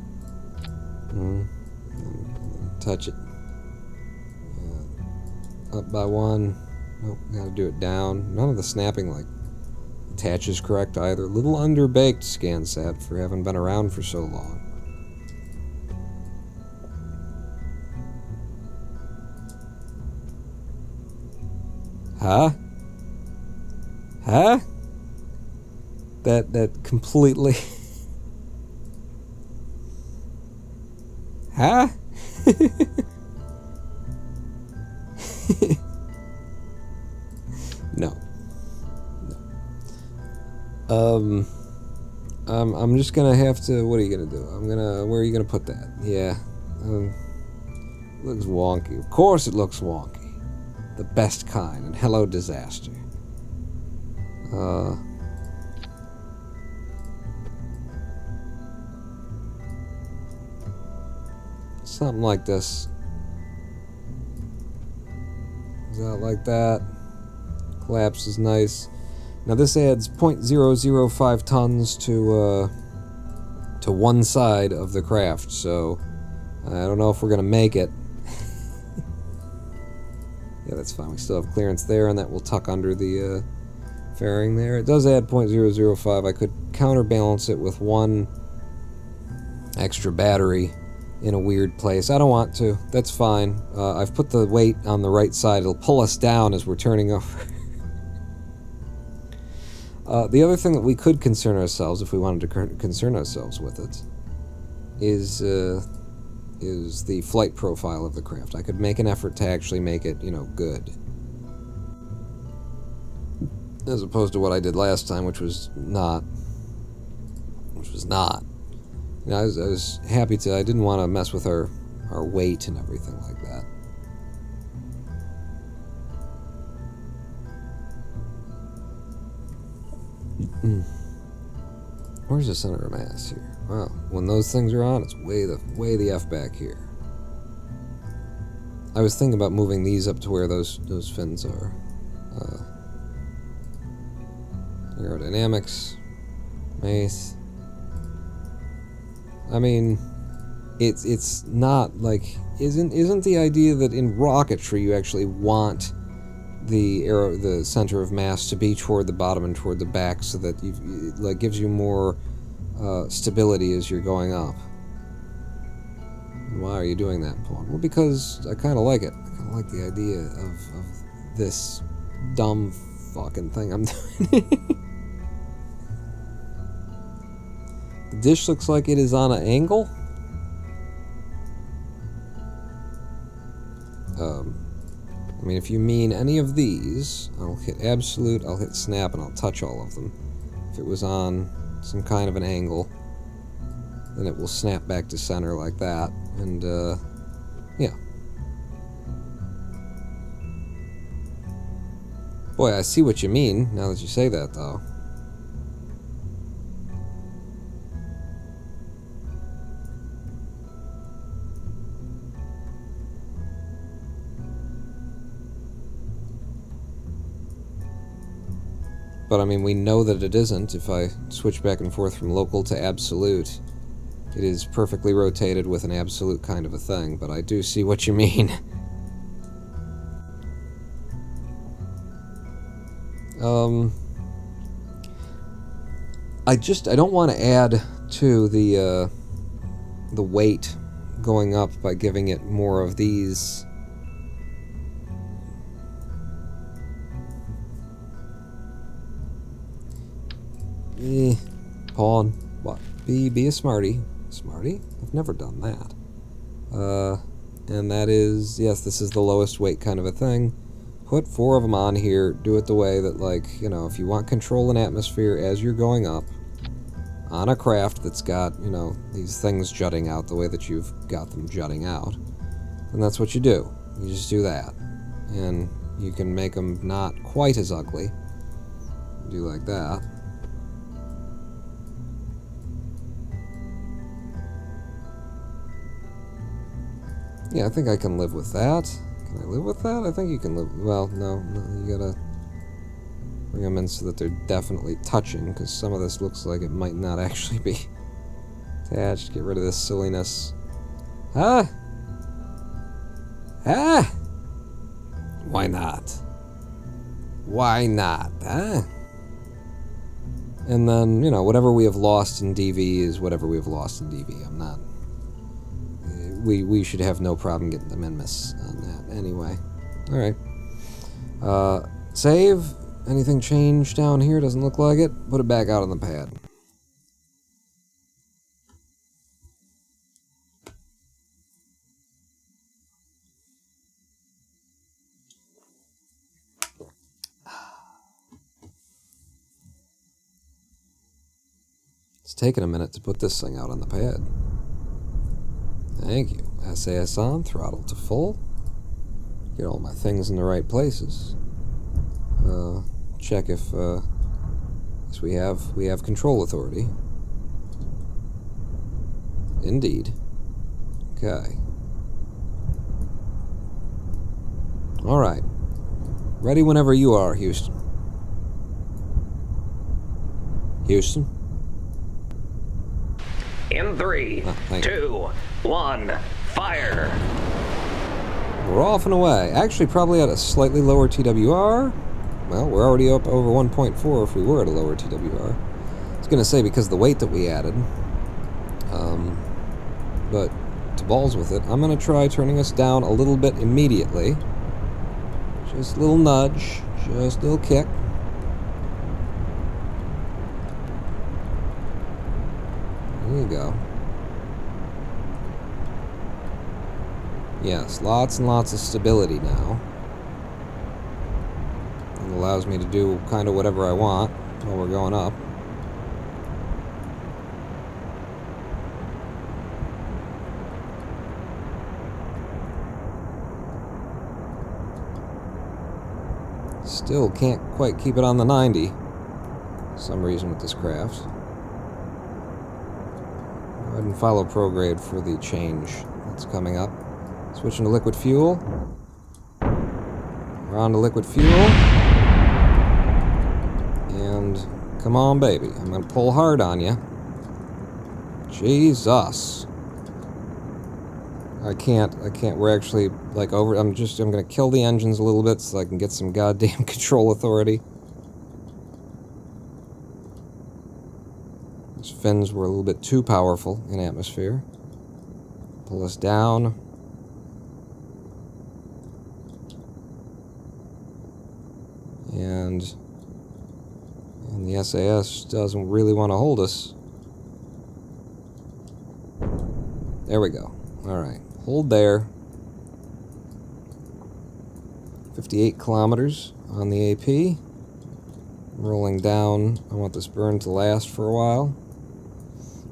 Touch it. Up by one. Nope, gotta do it down. None of the snapping like attaches correct either. Little underbaked, ScanSat, for having been around for so long. Huh? Huh? That completely... Huh? No. I'm just gonna have to, what are you gonna do? Where are you gonna put that? Yeah. Looks wonky. Of course it looks wonky. The best kind, and hello disaster. Something like this. Is that like that? Collapse is nice. Now this adds 0.005 tons to one side of the craft, so I don't know if we're gonna make it. Yeah, that's fine. We still have clearance there, and that will tuck under the fairing there. It does add 0.005. I could counterbalance it with one extra battery in a weird place. I don't want to. That's fine. I've put the weight on the right side. It'll pull us down as we're turning over. The other thing that we could concern ourselves, if we wanted to concern ourselves with it, is the flight profile of the craft. I could make an effort to actually make it, you know, good. As opposed to what I did last time, which was not. You know, I was happy to, I didn't want to mess with our weight and everything like that. Where's the center of mass here? Wow, when those things are on, it's way the F back here. I was thinking about moving these up to where those fins are. Aerodynamics, mace. I mean, it's not like, isn't the idea that in rocketry you actually want the center of mass to be toward the bottom and toward the back, so that it like gives you more stability as you're going up? Why are you doing that, Paul? Well, because I kind of like it. I kind of like the idea of this dumb fucking thing I'm doing. The dish looks like it is on an angle. I mean, if you mean any of these, I'll hit absolute, I'll hit snap, and I'll touch all of them. If it was on some kind of an angle, then it will snap back to center like that, and, yeah. Boy, I see what you mean, now that you say that, though. But I mean, we know that it isn't. If I switch back and forth from local to absolute, it is perfectly rotated with an absolute kind of a thing, but I do see what you mean. I don't want to add to the weight going up by giving it more of these. Pawn. What? Be a smarty. Smarty? I've never done that. And that is, yes, this is the lowest weight kind of a thing. Put 4 of them on here. Do it the way that, like, you know, if you want control and atmosphere as you're going up on a craft that's got, you know, these things jutting out the way that you've got them jutting out, then that's what you do. You just do that. And you can make them not quite as ugly. Do like that. Yeah, I think I can live with that. Can I live with that? I think you can live... Well, no, you gotta bring them in so that they're definitely touching, because some of this looks like it might not actually be attached. Get rid of this silliness. Ah! Ah! Why not? Why not, huh? And then, you know, whatever we have lost in DV is whatever we have lost in DV. I'm not... We should have no problem getting the Minmus on that anyway. Alright. Save. Anything changed down here? Doesn't look like it. Put it back out on the pad. It's taking a minute to put this thing out on the pad. Thank you. SAS on, throttle to full. Get all my things in the right places. Check if yes, we have control authority. Indeed. Okay. All right. Ready whenever you are, Houston. Houston. In 3, 2, 1, fire! We're off and away. Actually, probably at a slightly lower TWR. Well, we're already up over 1.4 if we were at a lower TWR. I was going to say because of the weight that we added. But to balls with it, I'm going to try turning us down a little bit immediately. Just a little nudge. Just a little kick. There you go. Yes, lots and lots of stability now. It allows me to do kind of whatever I want while we're going up. Still can't quite keep it on the 90 for some reason with this craft. Go ahead and follow prograde for the change that's coming up. Switching to liquid fuel. We're on to liquid fuel. And come on, baby. I'm gonna pull hard on you. Jesus. I can't. We're actually, like, over. I'm gonna kill the engines a little bit so I can get some goddamn control authority. These fins were a little bit too powerful in atmosphere. Pull us down. And the SAS doesn't really want to hold us. There we go. Alright. Hold there. 58 kilometers on the AP. Rolling down. I want this burn to last for a while.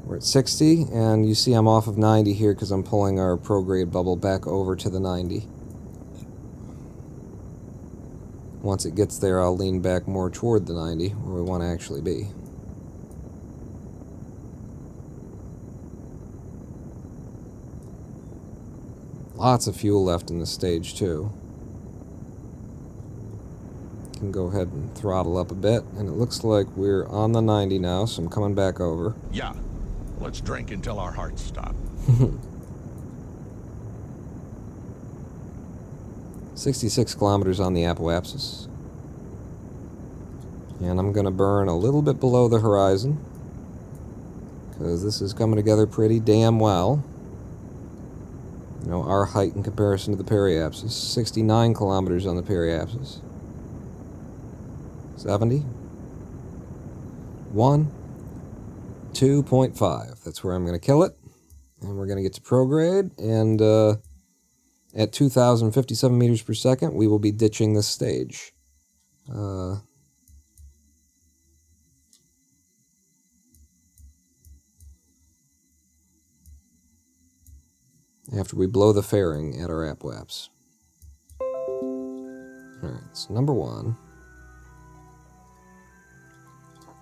We're at 60, and you see I'm off of 90 here because I'm pulling our prograde bubble back over to the 90. Once it gets there, I'll lean back more toward the 90, where we want to actually be. Lots of fuel left in this stage, too. Can go ahead and throttle up a bit, and it looks like we're on the 90 now, so I'm coming back over. Yeah. Let's drink until our hearts stop. 66 kilometers on the apoapsis. And I'm going to burn a little bit below the horizon, because this is coming together pretty damn well. You know, our height in comparison to the periapsis. 69 kilometers on the periapsis. 70. 1. 2.5. That's where I'm going to kill it. And we're going to get to prograde. And at 2,057 meters per second, we will be ditching this stage. After we blow the fairing at our apoaps. Alright, so number 1.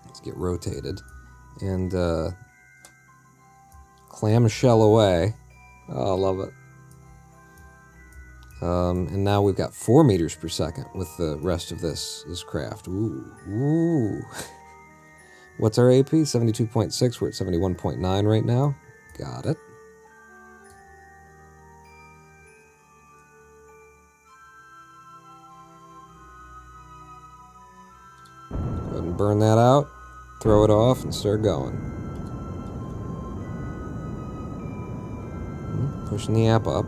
Let's get rotated. And clamshell away. Oh, I love it. And now we've got 4 meters per second with the rest of this craft. Ooh, ooh. What's our AP? 72.6. We're at 71.9 right now. Got it. Go ahead and burn that out. Throw it off and start going. Pushing the app up.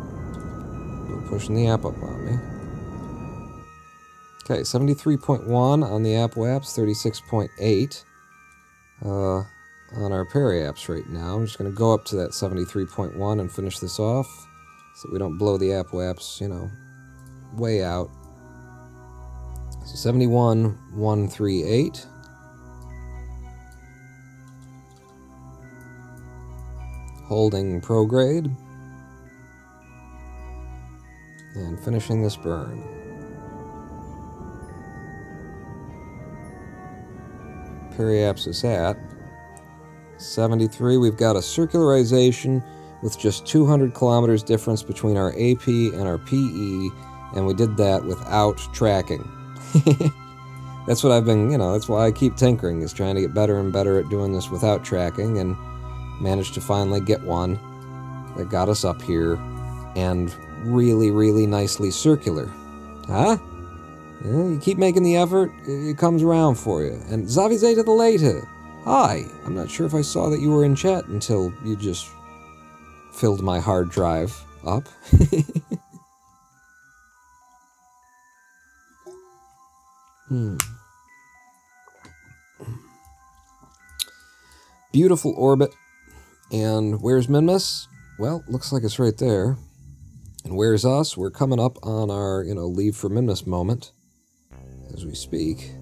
Pushing the app up on me. Okay, 73.1 on the apoaps, 36.8 on our periaps right now. I'm just going to go up to that 73.1 and finish this off so that we don't blow the apoaps, you know, way out. So 71.138. Holding prograde. And finishing this burn. Periapsis at 73. We've got a circularization with just 200 kilometers difference between our AP and our PE, and we did that without tracking. That's what I've been, you know, that's why I keep tinkering, is trying to get better and better at doing this without tracking, and managed to finally get one that got us up here and really, really nicely circular. Huh? Yeah, you keep making the effort, it comes around for you. And Zavize to the later. Hi, I'm not sure if I saw that you were in chat until you just filled my hard drive up. Beautiful orbit. And where's Minmus? Well, looks like it's right there. And where's us? We're coming up on our, you know, leave for Minmus moment as we speak.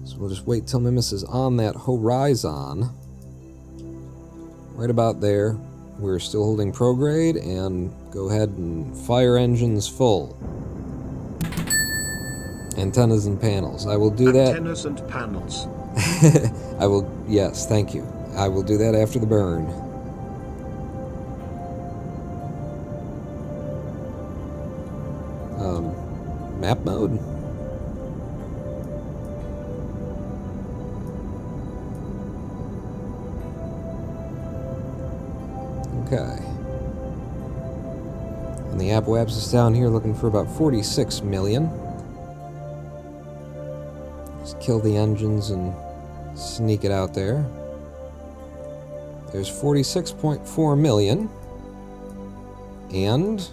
So we'll just wait till Minmus is on that horizon. Right about there. We're still holding prograde, and go ahead and fire engines full. Antennas and panels. I will do that. Antennas and panels. I will, yes, thank you. I will do that after the burn. Map mode. Okay. And the apoapsis down here looking for about 46 million. Just kill the engines and sneak it out there. There's 46.4 million. And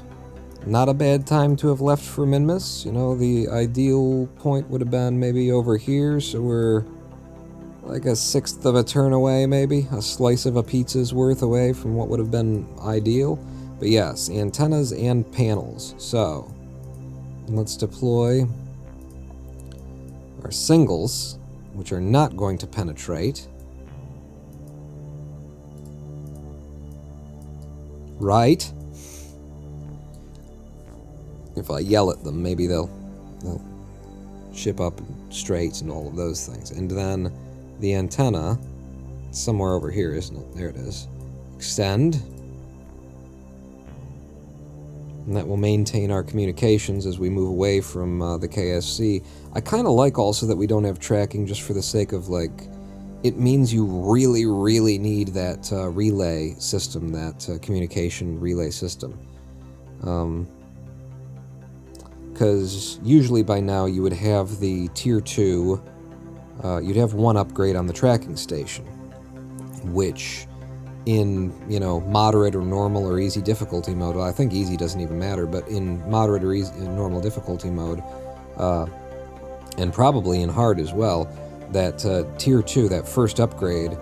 not a bad time to have left for Minmus. You know, the ideal point would have been maybe over here, so we're like a sixth of a turn away, maybe. A slice of a pizza's worth away from what would have been ideal. But yes, antennas and panels. So, let's deploy our singles, which are not going to penetrate. Right? If I yell at them, maybe they'll ship up straight and all of those things. And then the antenna, somewhere over here, isn't it? There it is. Extend. And that will maintain our communications as we move away from the KSC. I kind of like also that we don't have tracking just for the sake of, like, it means you really, really need that relay system, that communication relay system. Because usually by now you would have the Tier 2, you'd have one upgrade on the tracking station, which in, you know, moderate or normal or easy difficulty mode, well, I think easy doesn't even matter, but in moderate or easy, in normal difficulty mode, and probably in hard as well, that Tier 2, that first upgrade,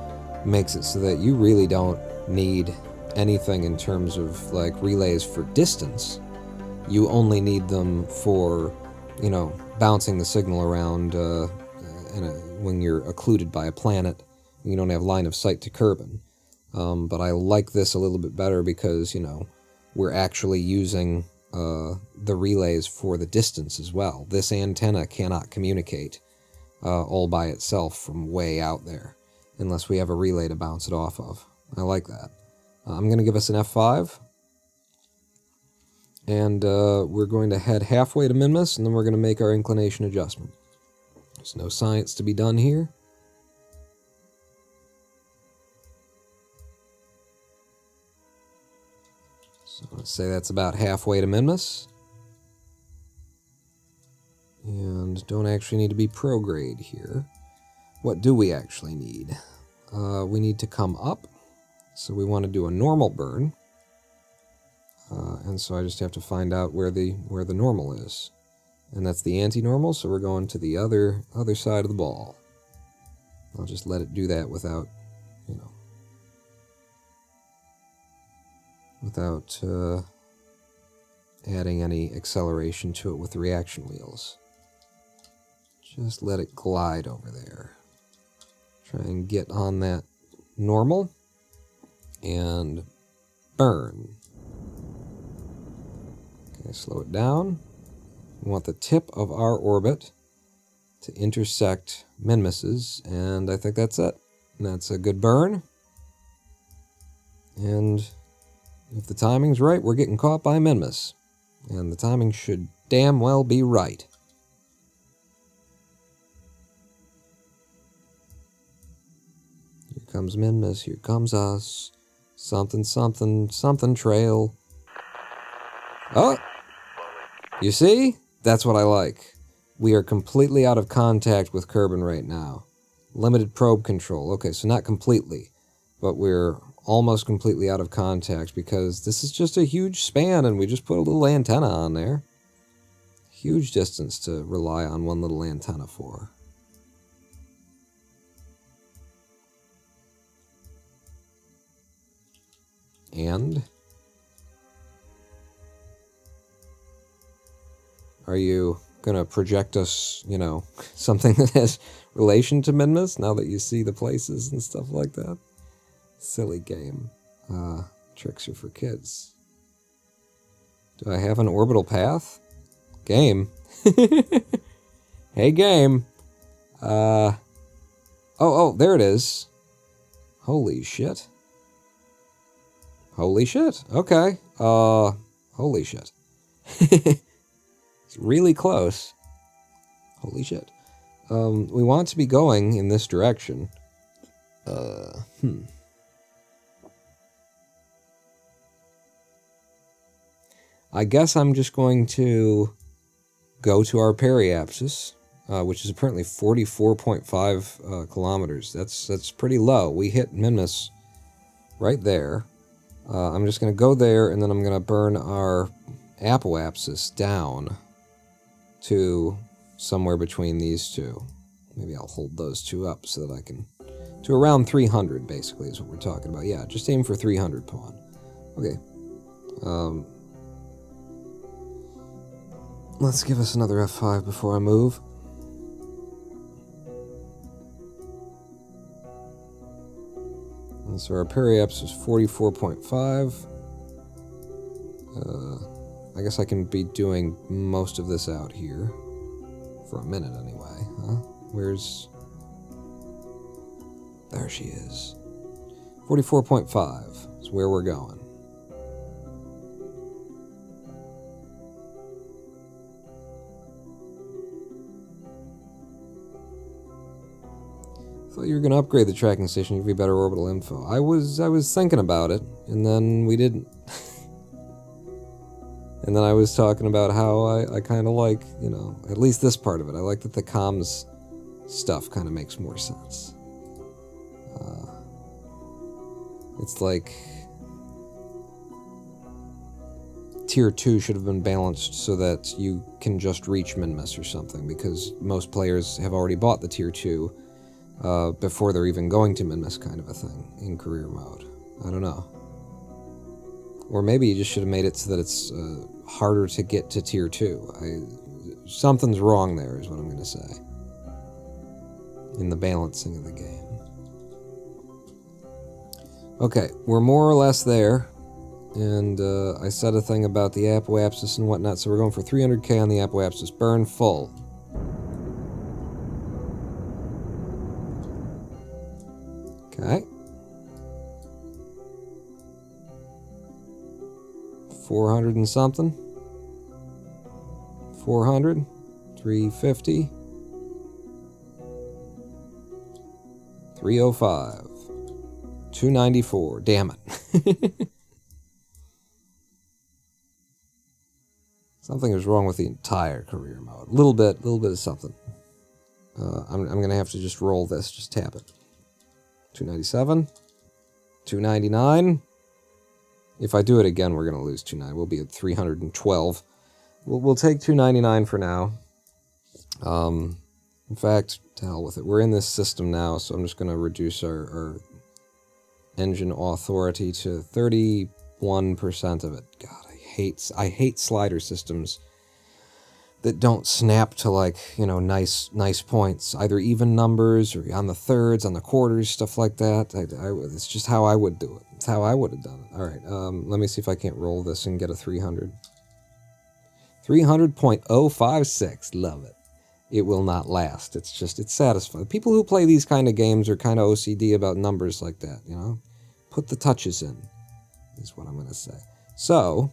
makes it so that you really don't need anything in terms of, like, relays for distance. You only need them for, you know, bouncing the signal around when you're occluded by a planet. You don't have line of sight to Kerbin. But I like this a little bit better because, you know, we're actually using the relays for the distance as well. This antenna cannot communicate all by itself from way out there unless we have a relay to bounce it off of. I like that. I'm going to give us an F5. And we're going to head halfway to Minmus, and then we're going to make our inclination adjustment. There's no science to be done here. So let's say that's about halfway to Minmus. And don't actually need to be prograde here. What do we actually need? We need to come up. So we want to do a normal burn. And so I just have to find out where the normal is. And that's the anti-normal, so we're going to the other side of the ball. I'll just let it do that without, you know, without adding any acceleration to it with the reaction wheels. Just let it glide over there. Try and get on that normal and burn. Okay, slow it down. We want the tip of our orbit to intersect Minmus's, and I think that's it. And that's a good burn. And if the timing's right, we're getting caught by Minmus. And the timing should damn well be right. Here comes Minmus, here comes us. Something, something, something trail. Oh! You see? That's what I like. We are completely out of contact with Kerbin right now. Limited probe control. Okay, so not completely, but we're almost completely out of contact because this is just a huge span and we just put a little antenna on there. Huge distance to rely on one little antenna for. And are you gonna project us, you know, something that has relation to Minmus now that you see the places and stuff like that? Silly game. Tricks are for kids. Do I have an orbital path? Game. Hey, game. Oh, there it is. Holy shit. Holy shit. Okay. Holy shit. It's really close. Holy shit. We want to be going in this direction. I guess I'm just going to go to our periapsis, which is apparently 44.5 kilometers. That's pretty low. We hit Minmus right there. I'm just going to go there, and then I'm going to burn our apoapsis down to somewhere between these two. Maybe I'll hold those two up so that I can... to around 300, basically, is what we're talking about. Yeah, just aim for 300 pawn. Okay. let's give us another F5 before I move. And so our periapse is 44.5. I guess I can be doing most of this out here. For a minute, anyway. Huh? Where's... There she is. 44.5 is where we're going. Thought you were going to upgrade the tracking station, give you better orbital info. I was thinking about it, and then we didn't. And then I was talking about how I kind of like, you know, at least this part of it. I like that the comms stuff kind of makes more sense. It's like Tier 2 should have been balanced so that you can just reach Minmus or something, because most players have already bought the Tier 2 before they're even going to Minmus, kind of a thing in career mode. I don't know. Or maybe you just should have made it so that it's harder to get to Tier 2. Something's wrong there is what I'm going to say. In the balancing of the game. Okay, we're more or less there. And I said a thing about the apoapsis and whatnot, so we're going for 300k on the apoapsis. Burn full. Okay. 400 and something. 400. 350. 305. 294. Damn it. Something is wrong with the entire career mode. A little bit of something. I'm going to have to just roll this. Just tap it. 297. 299. If I do it again, we're going to lose 290. We'll be at 312. We'll take 299 for now. In fact, to hell with it. We're in this system now, so I'm just going to reduce our engine authority to 31% of it. God, I hate slider systems that don't snap to, like, you know, nice points, either even numbers or on the thirds, on the quarters, stuff like that. It's just how I would do it. It's how I would have done it. All right, let me see if I can't roll this and get a 300. 300.056. Love it. It will not last. It's satisfying. People who play these kind of games are kind of OCD about numbers like that, you know? Put the touches in, is what I'm going to say. So,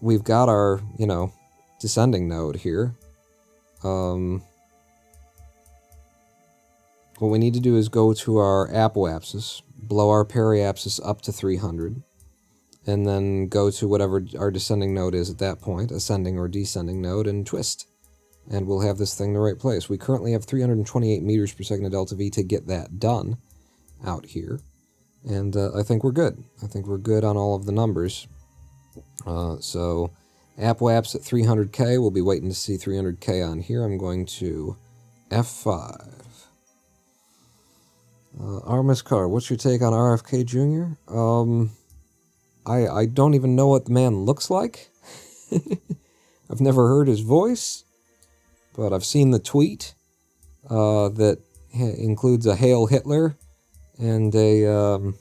we've got our, you know, descending node here. What we need to do is go to our apoapsis, blow our periapsis up to 300, and then go to whatever our descending node is at that point, ascending or descending node, and twist. And we'll have this thing in the right place. We currently have 328 meters per second of delta V to get that done out here. And I think we're good. I think we're good on all of the numbers. So, apoaps at 300k. We'll be waiting to see 300k on here. I'm going to F5. Armis Carr, what's your take on RFK Jr.? I don't even know what the man looks like. I've never heard his voice, but I've seen the tweet that includes a Hail Hitler and a,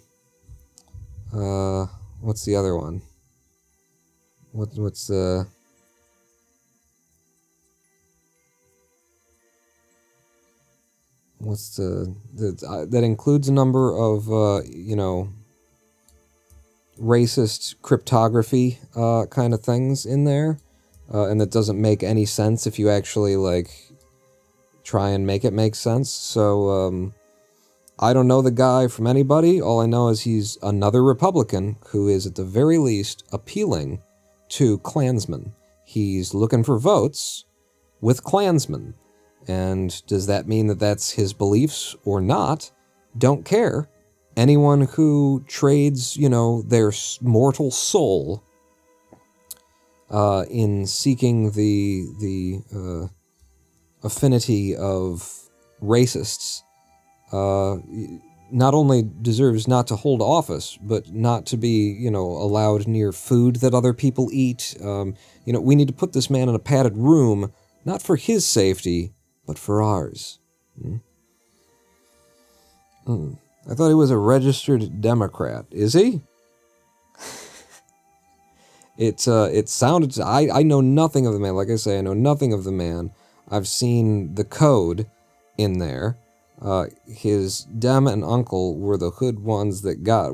what's the other one? What's the... What's that includes a number of, you know, racist cryptography kind of things in there, and that doesn't make any sense if you actually, like, try and make it make sense. So, I don't know the guy from anybody. All I know is he's another Republican who is, at the very least, appealing to Klansmen. He's looking for votes with Klansmen. And does that mean that that's his beliefs or not? Don't care. Anyone who trades, you know, their mortal soul in seeking the affinity of racists not only deserves not to hold office, but not to be, allowed near food that other people eat. We need to put this man in a padded room, not for his safety, but for ours. I thought he was a registered Democrat. Is he? It sounded... I know nothing of the man. Like I say, I know nothing of the man. I've seen the code in there. His Dem and uncle were the good ones that got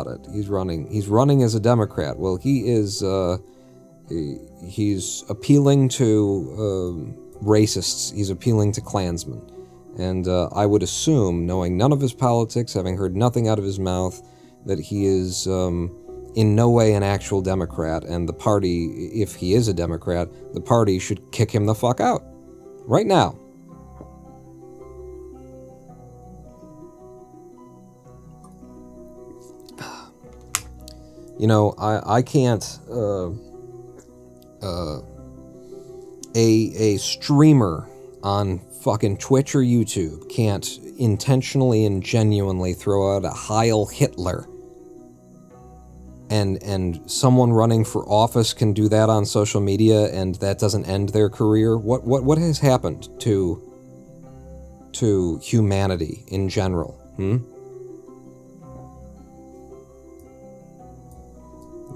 it. He's running as a Democrat. Well, he is... he's appealing to racists. He's appealing to Klansmen. And I would assume, knowing none of his politics, having heard nothing out of his mouth, that he is in no way an actual Democrat, and the party, if he is a Democrat, the party should kick him the fuck out. Right now. I can't... a streamer on fucking Twitch or YouTube can't intentionally and genuinely throw out a Heil Hitler, and someone running for office can do that on social media, and that doesn't end their career. What has happened to humanity in general?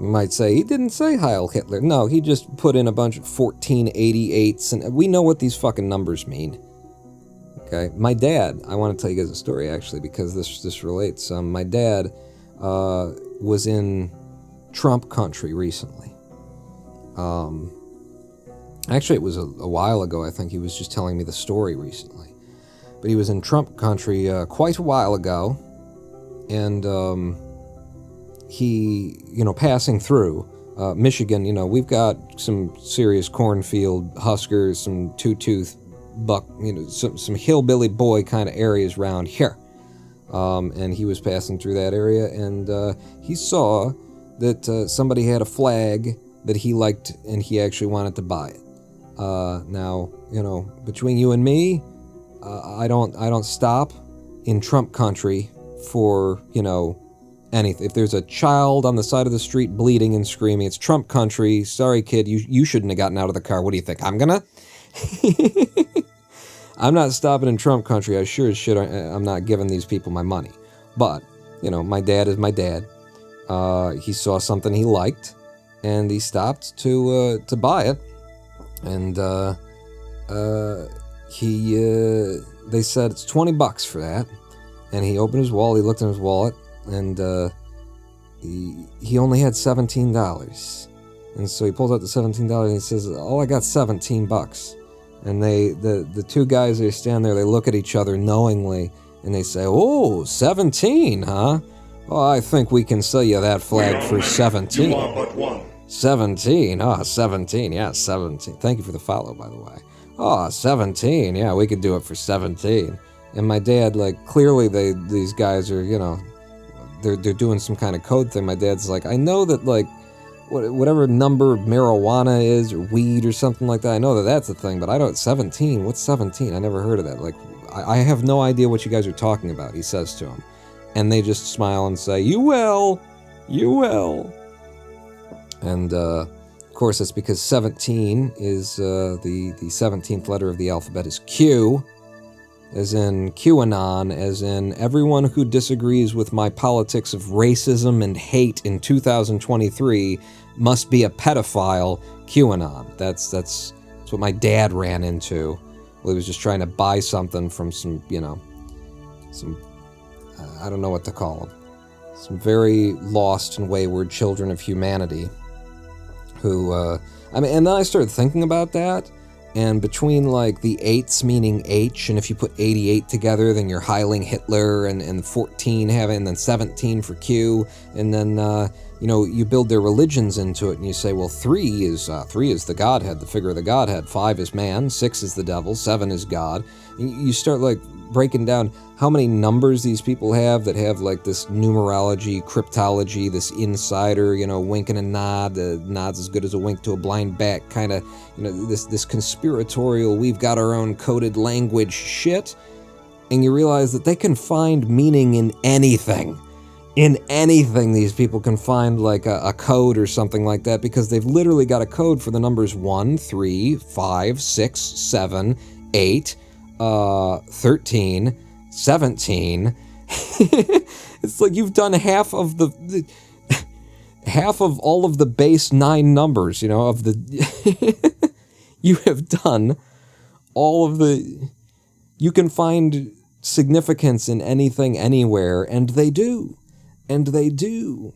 You might say, he didn't say Heil Hitler. No, he just put in a bunch of 1488s, and we know what these fucking numbers mean. Okay? My dad, I want to tell you guys a story, actually, because this relates. My dad was in Trump country recently. Actually, it was a while ago. I think he was just telling me the story recently. But he was in Trump country quite a while ago, and... he, passing through Michigan, we've got some serious cornfield huskers, some two-tooth buck, some hillbilly boy kind of areas around here. And he was passing through that area, and he saw that somebody had a flag that he liked, and he actually wanted to buy it. Now, between you and me, I don't stop in Trump country for, anything. If there's a child on the side of the street bleeding and screaming, it's Trump country. Sorry, kid, you shouldn't have gotten out of the car. What do you think? I'm gonna? I'm not stopping in Trump country. I sure as shit I'm not giving these people my money. But, my dad is my dad. He saw something he liked, and he stopped to buy it. And they said it's $20 for that. And he opened his wallet. He looked in his wallet. And he only had $17, and so he pulls out the $17 and he says, "Oh, I got $17." And the two guys that stand there, they look at each other knowingly, and they say, "Oh, 17, huh? Oh, I think we can sell you that flag for 17. You are but one. 17, 17, yeah, 17. Thank you for the follow, by the way. Oh, 17, yeah, we could do it for 17. And my dad, clearly these guys are, they're doing some kind of code thing. My dad's like, I know that, whatever number marijuana is, or weed, or something like that, I know that that's a thing, but I don't... 17? What's 17? I never heard of that. I have no idea what you guys are talking about, he says to him. And they just smile and say, you will. And, of course, that's because 17 is, the 17th letter of the alphabet is Q, as in QAnon, as in everyone who disagrees with my politics of racism and hate in 2023 must be a pedophile. QAnon. That's what my dad ran into. Well, he was just trying to buy something from some I don't know what to call them. Some very lost and wayward children of humanity who, and then I started thinking about that. And between, the 8s meaning H, and if you put 88 together, then you're Heiling Hitler, and 14 and then 17 for Q, and then, you build their religions into it, and you say, well, 3 is the Godhead, the figure of the Godhead, 5 is man, 6 is the devil, 7 is God, and you start, breaking down how many numbers these people have that have, this numerology, cryptology, this insider, winking a nod, nod's as good as a wink to a blind bat, kind of, this conspiratorial, we've got our own coded language shit. and you realize that they can find meaning in anything. In anything, these people can find like a code or something like that, because they've literally got a code for the numbers 1, 3, 5, 6, 7, 8, 13, 17. It's like you've done half of half of all of the base 9 numbers, you know, of the... You have done all of the... You can find significance in anything, anywhere, and they do. And they do.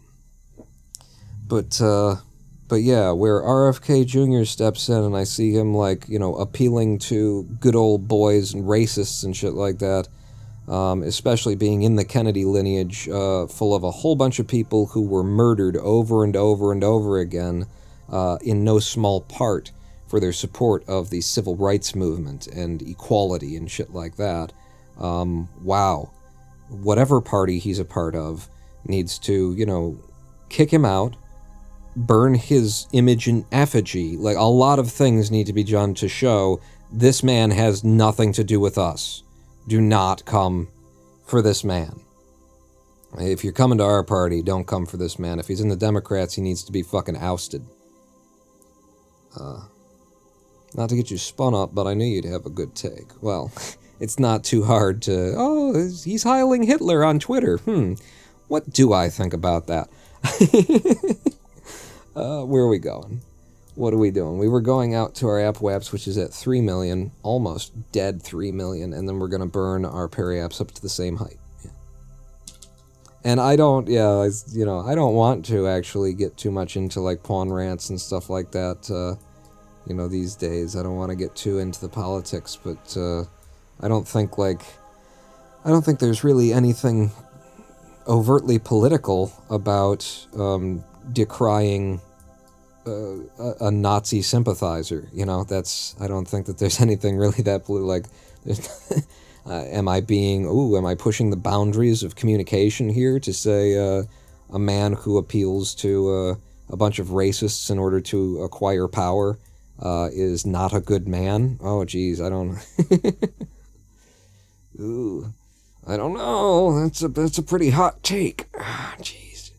But yeah, where RFK Jr. steps in and I see him, like, you know, appealing to good old boys and racists and shit like that, especially being in the Kennedy lineage, full of a whole bunch of people who were murdered over and over and over again, in no small part for their support of the civil rights movement and equality and shit like that. Wow. Whatever party he's a part of needs to, you know, kick him out, burn his image in effigy. Like, a lot of things need to be done to show this man has nothing to do with us. Do not come for this man. If you're coming to our party, don't come for this man. If he's in the Democrats, he needs to be fucking ousted. Not to get you spun up, but I knew you'd have a good take. Well, it's not too hard to... Oh, he's hiling Hitler on Twitter. What do I think about that? Where are we going? What are we doing? We were going out to our app WAPs, which is at 3 million, almost dead 3 million, and then we're going to burn our peri-apps up to the same height. Yeah. And I don't, you know, I don't want to actually get too much into, like, pawn rants and stuff like that, you know, these days. I don't want to get too into the politics, but I don't think there's really anything overtly political about decrying a Nazi sympathizer. You know, I don't think that there's anything really that like, am I pushing the boundaries of communication here to say a man who appeals to a bunch of racists in order to acquire power is not a good man? Oh, geez, I don't... Ooh, I don't know. That's a pretty hot take. Jeez.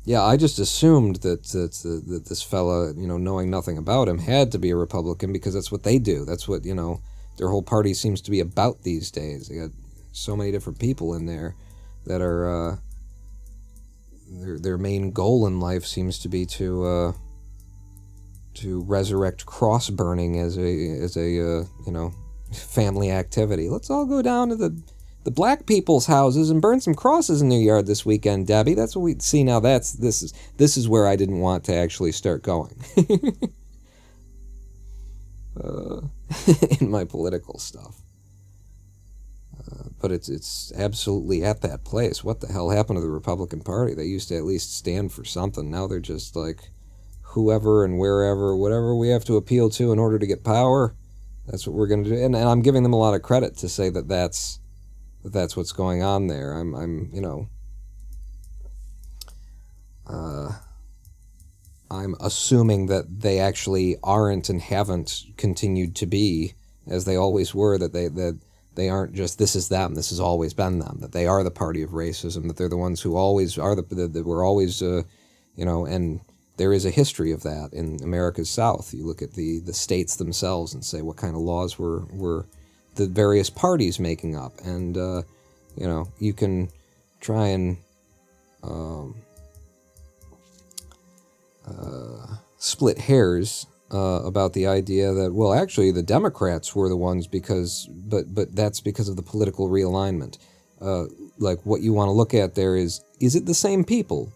Yeah, I just assumed that this fella, you know, knowing nothing about him, had to be a Republican because that's what they do. That's what, you know, their whole party seems to be about these days. They got so many different people in there that are their main goal in life seems to be to resurrect cross burning as a you know, family activity. Let's all go down to the black people's houses and burn some crosses in their yard this weekend, Debbie. That's what we see now. This is where I didn't want to actually start going. In my political stuff. But it's absolutely at that place. What the hell happened to the Republican Party? They used to at least stand for something. Now they're just like whoever and wherever, whatever we have to appeal to in order to get power, that's what we're going to do. And I'm giving them a lot of credit to say that that's what's going on there. I'm you know, I'm assuming that they actually aren't and haven't continued to be as they always were, that they aren't just this is them, this has always been them, that they are the party of racism, that they're the ones who always are that we're always you know, and there is a history of that in America's South. You look at the states themselves and say what kind of laws were the various parties making up, and you know, you can try and split hairs about the idea that, well, actually the Democrats were the ones but that's because of the political realignment. Like, what you want to look at there is it the same people?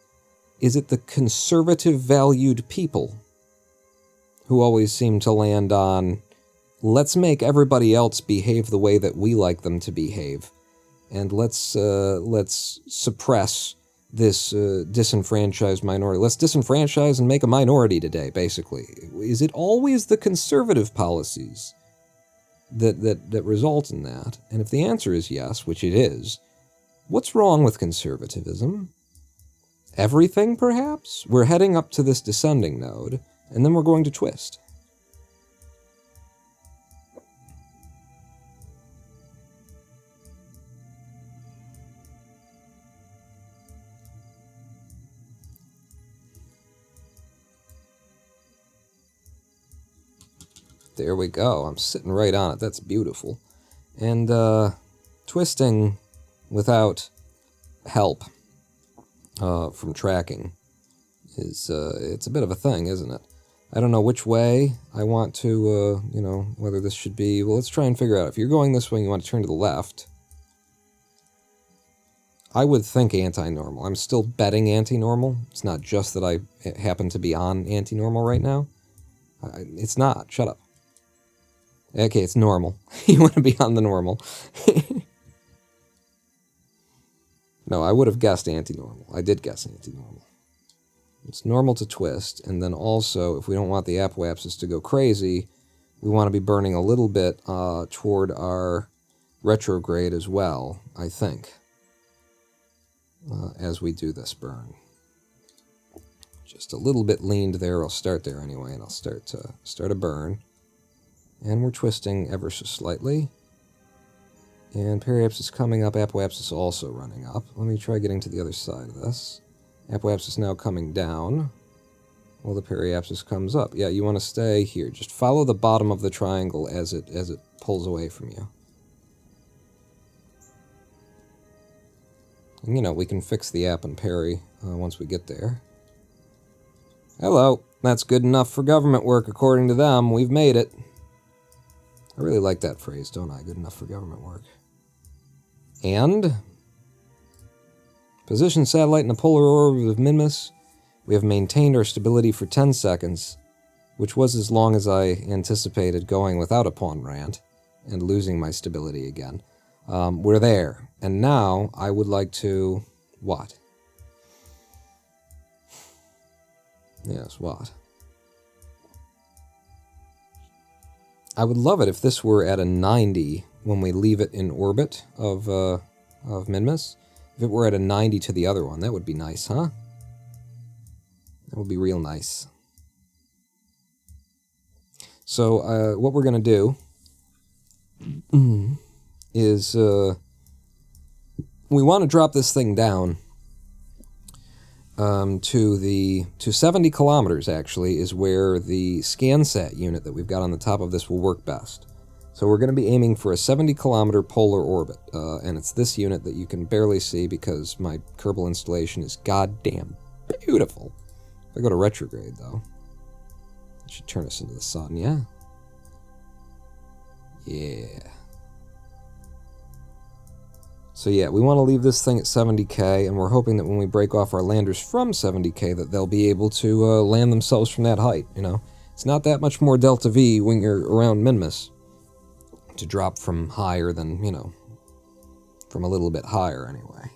Is it the conservative valued people who always seem to land on, let's make everybody else behave the way that we like them to behave, and let's suppress this disenfranchised minority. Let's disenfranchise and make a minority today, basically. Is it always the conservative policies that result in that? And if the answer is yes, which it is, what's wrong with conservatism? Everything, perhaps? We're heading up to this descending node, and then we're going to twist. There we go. I'm sitting right on it. That's beautiful. And twisting without help from tracking is it's a bit of a thing, isn't it? I don't know which way I want to, you know, whether this should be... Well, let's try and figure out. If you're going this way and you want to turn to the left, I would think anti-normal. I'm still betting anti-normal. It's not just that I happen to be on anti-normal right now. It's not. Shut up. Okay, it's normal. You want to be on the normal. No, I would have guessed anti-normal. I did guess anti-normal. It's normal to twist, and then also, if we don't want the apoapsis to go crazy, we want to be burning a little bit toward our retrograde as well, I think, as we do this burn. Just a little bit leaned there. I'll start there anyway, and I'll start a burn. And we're twisting ever so slightly. And periapsis coming up, apoapsis also running up. Let me try getting to the other side of this. Apoapsis now coming down, while the periapsis comes up. Yeah, you want to stay here. Just follow the bottom of the triangle as it pulls away from you. And, you know, we can fix the ap and peri once we get there. Hello. That's good enough for government work, according to them. We've made it. I really like that phrase, don't I? Good enough for government work. And... position satellite in the polar orbit of Minmus. We have maintained our stability for 10 seconds, which was as long as I anticipated going without a pawn rant and losing my stability again. We're there. And now I would like to... what? Yes, what? I would love it if this were at a 90 when we leave it in orbit of Minmus. If it were at a 90 to the other one, that would be nice, huh? That would be real nice. So, what we're going to do is we want to drop this thing down to 70 kilometers, actually, is where the ScanSat unit that we've got on the top of this will work best. So we're going to be aiming for a 70-kilometer polar orbit, and it's this unit that you can barely see because my Kerbal installation is goddamn beautiful. If I go to retrograde, though, it should turn us into the sun, yeah? Yeah. So yeah, we want to leave this thing at 70K, and we're hoping that when we break off our landers from 70K that they'll be able to land themselves from that height, you know? It's not that much more delta V when you're around Minmus to drop from higher than, you know, from a little bit higher anyway.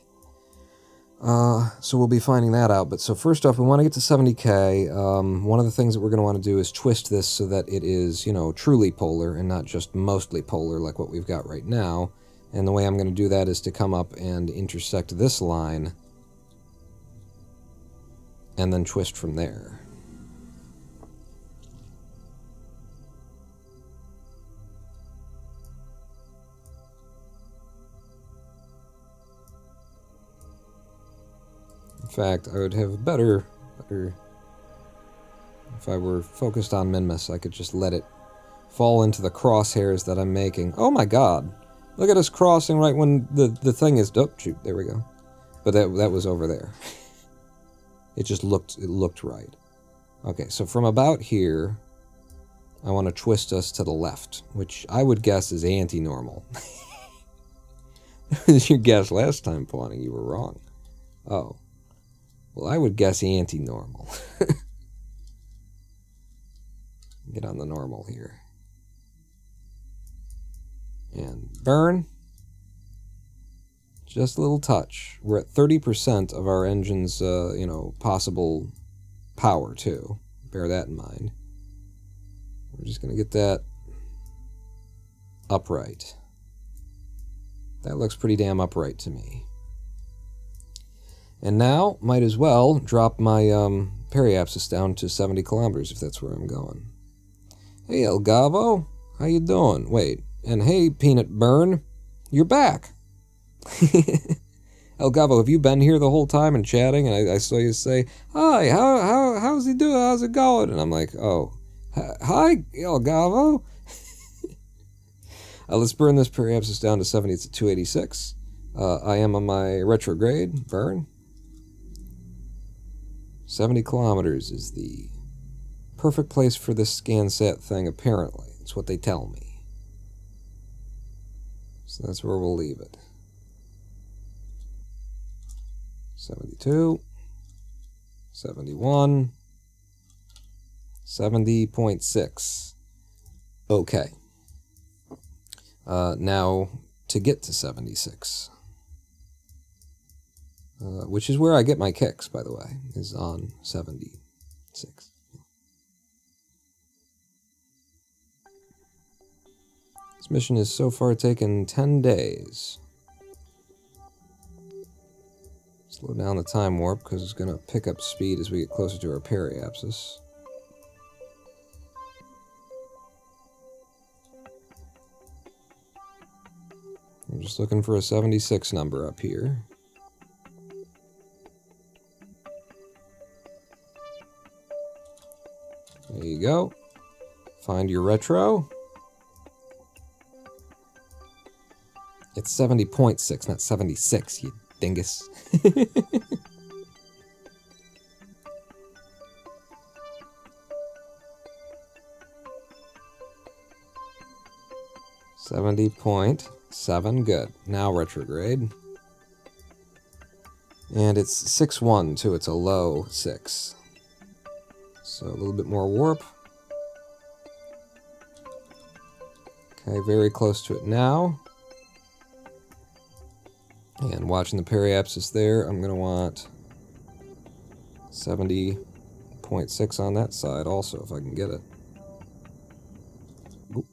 So we'll be finding that out. But so first off, we want to get to 70K. One of the things that we're going to want to do is twist this so that it is, you know, truly polar and not just mostly polar like what we've got right now. And the way I'm going to do that is to come up and intersect this line and then twist from there. In fact, I would have better if I were focused on Minmus, I could just let it fall into the crosshairs that I'm making. Oh my god! Look at us crossing right when the thing is... Oh, shoot, there we go. But that was over there. It looked right. Okay, so from about here, I want to twist us to the left, which I would guess is anti-normal. That was your guess last time, Pawnee. You were wrong. Oh. Well, I would guess anti-normal. Get on the normal here. And burn. Just a little touch. We're at 30% of our engine's, you know, possible power, too. Bear that in mind. We're just going to get that upright. That looks pretty damn upright to me. And now, might as well drop my periapsis down to 70 kilometers if that's where I'm going. Hey, El Gavo, how you doing? Wait, and hey, Peanut Burn, you're back. El Gavo, have you been here the whole time and chatting? And I saw you say, hi, how's he doing? How's it going? And I'm like, oh, Hi, El Gavo. Let's burn this periapsis down to 70. It's at 286. I am on my retrograde burn. 70 kilometers is the perfect place for this ScanSat thing, apparently. It's what they tell me. So that's where we'll leave it. 72. 71. 70.6. Okay. Now, to get to 76. Which is where I get my kicks, by the way, is on 76. This mission has so far taken 10 days. Slow down the time warp because it's going to pick up speed as we get closer to our periapsis. I'm just looking for a 76 number up here. There you go. Find your retro. It's 70.6, not 76, you dingus. .7, good. Now retrograde. And it's 6.1 too, it's a low 6. So a little bit more warp. Okay, very close to it now. And watching the periapsis there, I'm going to want 70.6 on that side also, if I can get it. Oop.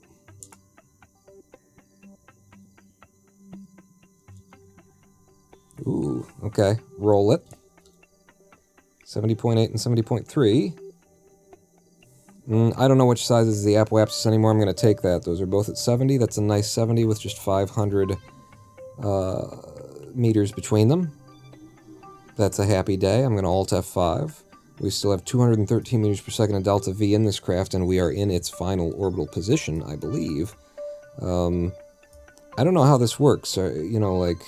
Ooh, okay. Roll it. 70.8 and 70.3. I don't know which size is the apoapsis anymore. I'm going to take that. Those are both at 70. That's a nice 70 with just 500 meters between them. That's a happy day. I'm going to Alt F5. We still have 213 meters per second of delta V in this craft, and we are in its final orbital position, I believe. I don't know how this works. You know, like,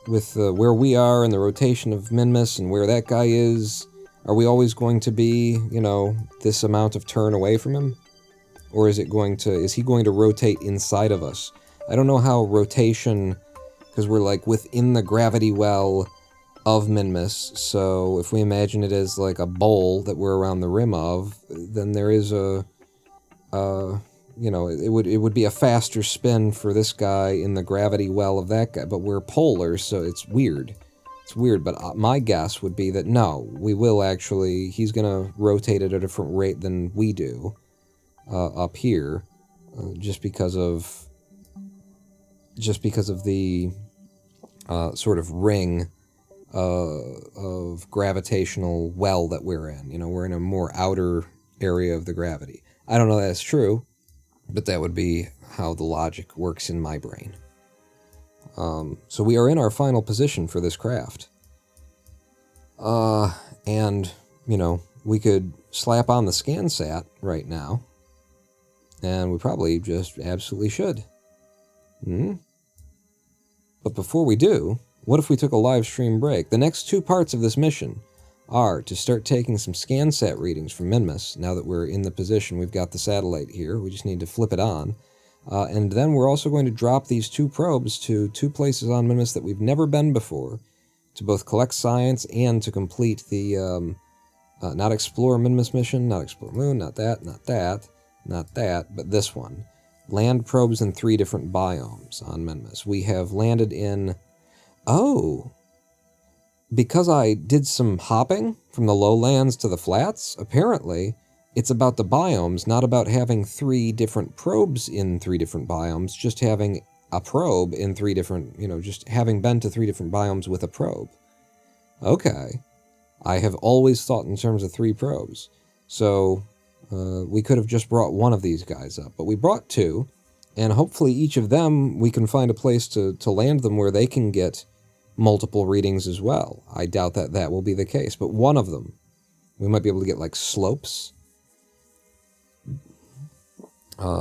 with where we are and the rotation of Minmus and where that guy is, are we always going to be, you know, this amount of turn away from him? Or is he going to rotate inside of us? I don't know how rotation, because we're like within the gravity well of Minmus, so if we imagine it as like a bowl that we're around the rim of, then there is a, you know, it would be a faster spin for this guy in the gravity well of that guy, but we're polar, so it's weird. It's weird, but my guess would be that no, we will actually, he's going to rotate at a different rate than we do up here, just because of the sort of ring of gravitational well that we're in. You know, we're in a more outer area of the gravity. I don't know that that's true, but that would be how the logic works in my brain. So we are in our final position for this craft. And, you know, we could slap on the ScanSat right now, and we probably just absolutely should. But before we do, what if we took a live stream break? The next two parts of this mission are to start taking some ScanSat readings from Minmus. Now that we're in the position, we've got the satellite here. We just need to flip it on. And then we're also going to drop these two probes to two places on Minmus that we've never been before, to both collect science and to complete the not explore Minmus mission, not explore moon, not that, but this one. Land probes in 3 different biomes on Minmus. We have landed in... Oh! Because I did some hopping from the lowlands to the flats, apparently it's about the biomes, not about having 3 different probes in 3 different biomes, just having a probe in 3 different, you know, just having been to 3 different biomes with a probe. Okay. I have always thought in terms of 3 probes. So, we could have just brought one of these guys up, but we brought 2, and hopefully each of them, we can find a place to land them where they can get multiple readings as well. I doubt that that will be the case, but one of them, we might be able to get like slopes.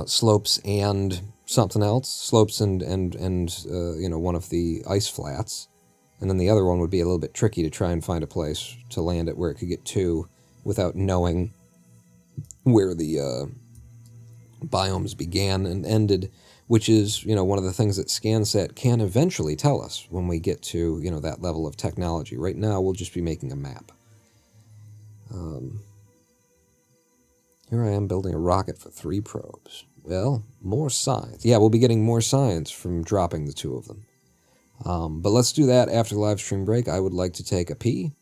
slopes and something else. Slopes and one of the ice flats. And then the other one would be a little bit tricky to try and find a place to land it where it could get to without knowing where the biomes began and ended, which is, one of the things that ScanSat can eventually tell us when we get to, that level of technology. Right now, we'll just be making a map. Here I am building a rocket for 3 probes. Well, more science. Yeah, we'll be getting more science from dropping the 2 of them. But let's do that after the live stream break. I would like to take a pee.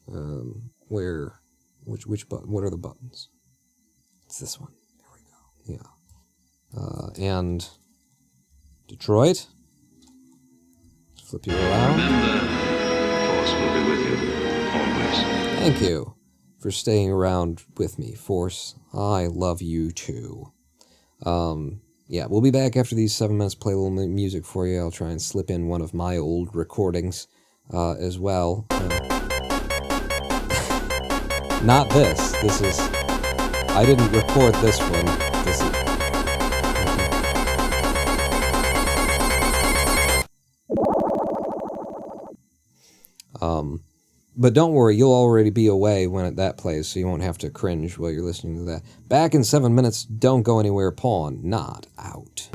Which button? What are the buttons? It's this one. There we go. Yeah. And Detroit. Flip you around. Remember, Force will be with you, always. Thank you for staying around with me, Force. I love you too. Yeah, we'll be back after these 7 minutes, play a little music for you. I'll try and slip in one of my old recordings as well. Not this. This is... I didn't record this one. This is... But don't worry, you'll already be away when that plays, so you won't have to cringe while you're listening to that. Back in 7 minutes, don't go anywhere, pawn. Not out.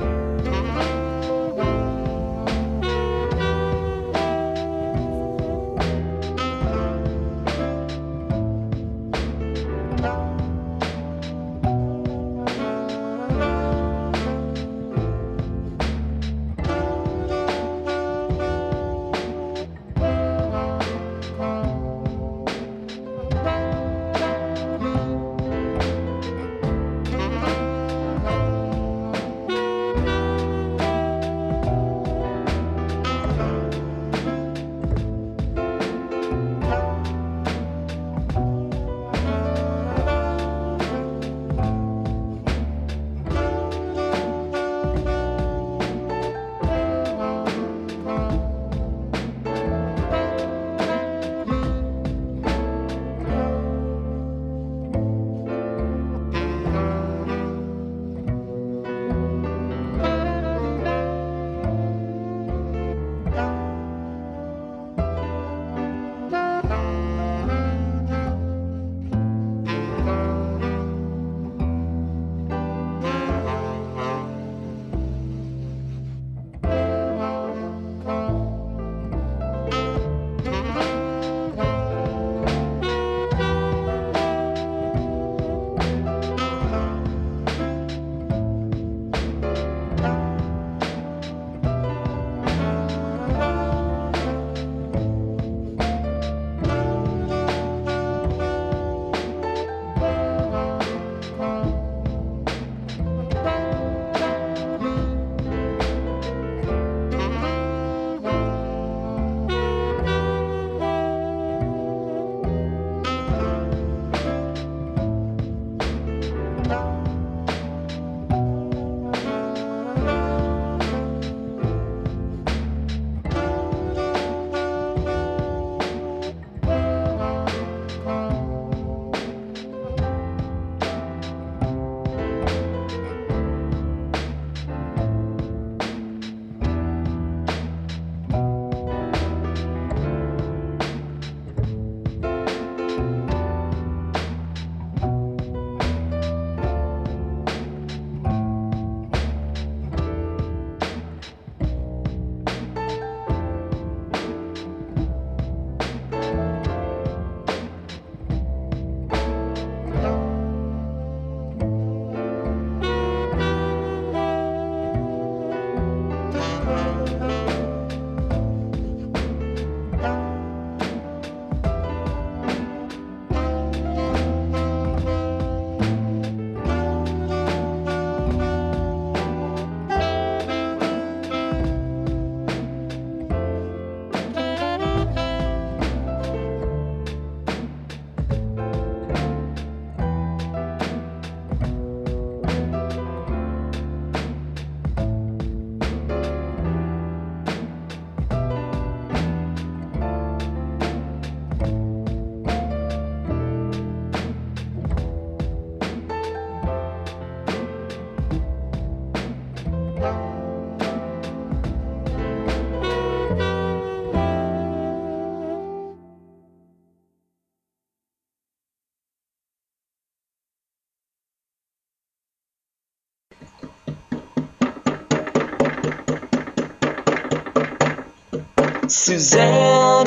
Suzanne,